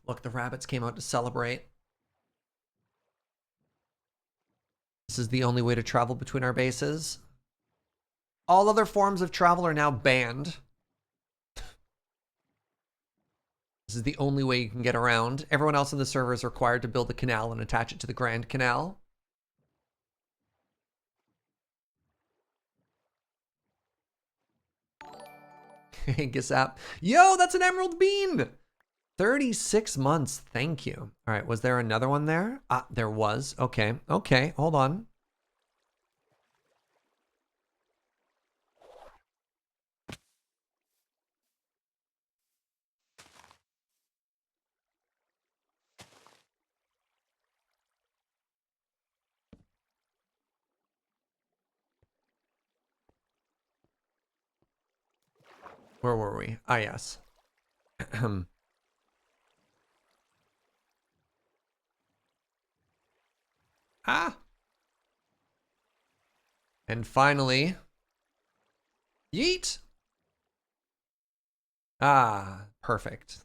Look, the rabbits came out to celebrate. This is the only way to travel between our bases. All other forms of travel are now banned. This is the only way you can get around. Everyone else in the server is required to build the canal and attach it to the Grand Canal. Hey, Gisap. Yo, that's an emerald bean! 36 months, thank you. All right, was there another one there? Ah, there was. Okay, okay, hold on. Where were we? Ah, yes. Ah! And finally, yeet! Ah, perfect.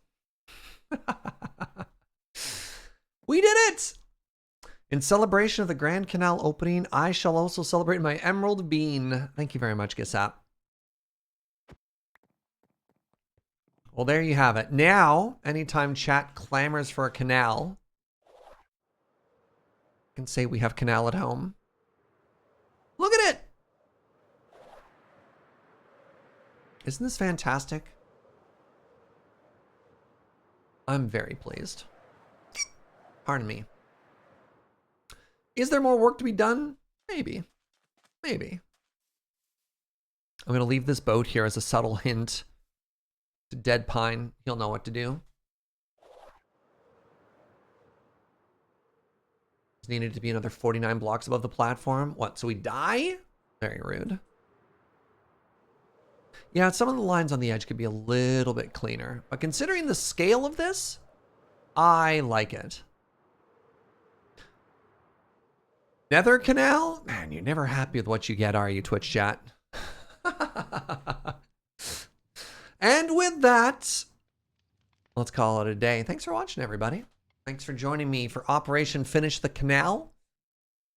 We did it! In celebration of the Grand Canal opening, I shall also celebrate my emerald bean. Thank you very much, Gisap. Well, there you have it. Now, anytime chat clamors for a canal, I can say we have canal at home. Look at it! Isn't this fantastic? I'm very pleased. Pardon me. Is there more work to be done? Maybe. Maybe. I'm going to leave this boat here as a subtle hint to DeadPine. He'll know what to do. Just needed to be another 49 blocks above the platform. What, so we die? Very rude. Yeah, some of the lines on the edge could be a little bit cleaner. But considering the scale of this, I like it. Nether Canal? Man, you're never happy with what you get, are you, Twitch chat? And with that, let's call it a day. Thanks for watching, everybody. Thanks for joining me for Operation Finish the Canal.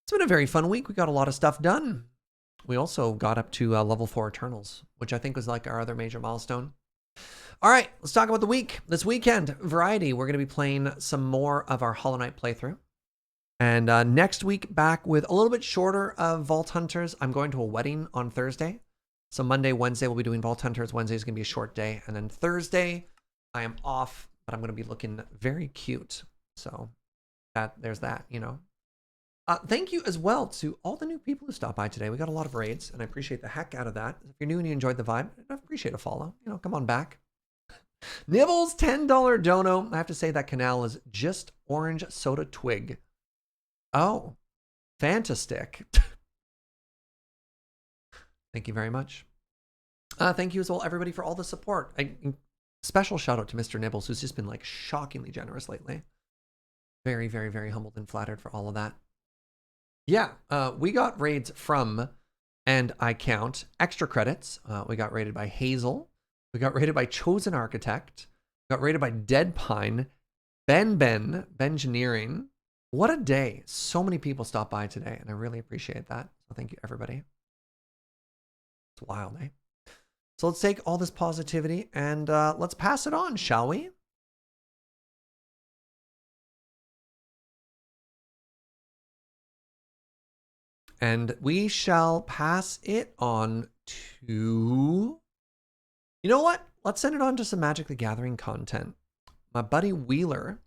It's been a very fun week. We got a lot of stuff done. We also got up to level 4 Eternals, which I think was like our other major milestone. All right, let's talk about the week. This weekend, variety, we're going to be playing some more of our Hollow Knight playthrough. And next week, back with a little bit shorter of Vault Hunters. I'm going to a wedding on Thursday. So Monday, Wednesday, we'll be doing Vault Hunters. Wednesday is going to be a short day. And then Thursday, I am off, but I'm going to be looking very cute. So there's that, you know. Thank you as well to all the new people who stopped by today. We got a lot of raids, and I appreciate the heck out of that. If you're new and you enjoyed the vibe, I appreciate a follow. You know, come on back. Nibbles, $10 dono. I have to say that canal is just orange soda twig. Oh, Fantastic. Thank you very much. Thank you as well, everybody, for all the support. Special shout out to Mr. Nibbles, who's just been like shockingly generous lately. Very, very, very humbled and flattered for all of that. Yeah, we got raids from, and I count, extra credits. We got raided by Hazel. We got raided by Chosen Architect. We got raided by DeadPine. Bengineering. What a day. So many people stopped by today, and I really appreciate that. So thank you, everybody. It's wild, eh? So let's take all this positivity and let's pass it on, shall we? And we shall pass it on to... You know what? Let's send it on to some Magic the Gathering content. My buddy Wheeler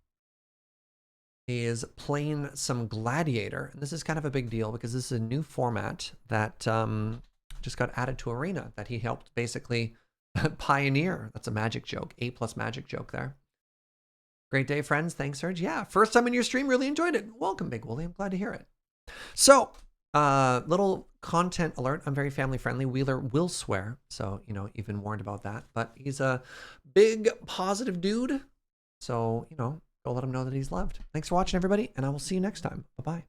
is playing some Gladiator. And this is kind of a big deal because this is a new format that just got added to Arena that he helped basically pioneer. That's a Magic joke. A+ Magic joke there. Great day, friends. Thanks, Serge. Yeah, first time in your stream. Really enjoyed it. Welcome, Big Willie. I'm glad to hear it. So, little content alert. I'm very family friendly. Wheeler will swear. So, you know, you've been warned about that. But he's a big, positive dude. So, you know, go let him know that he's loved. Thanks for watching, everybody. And I will see you next time. Bye-bye.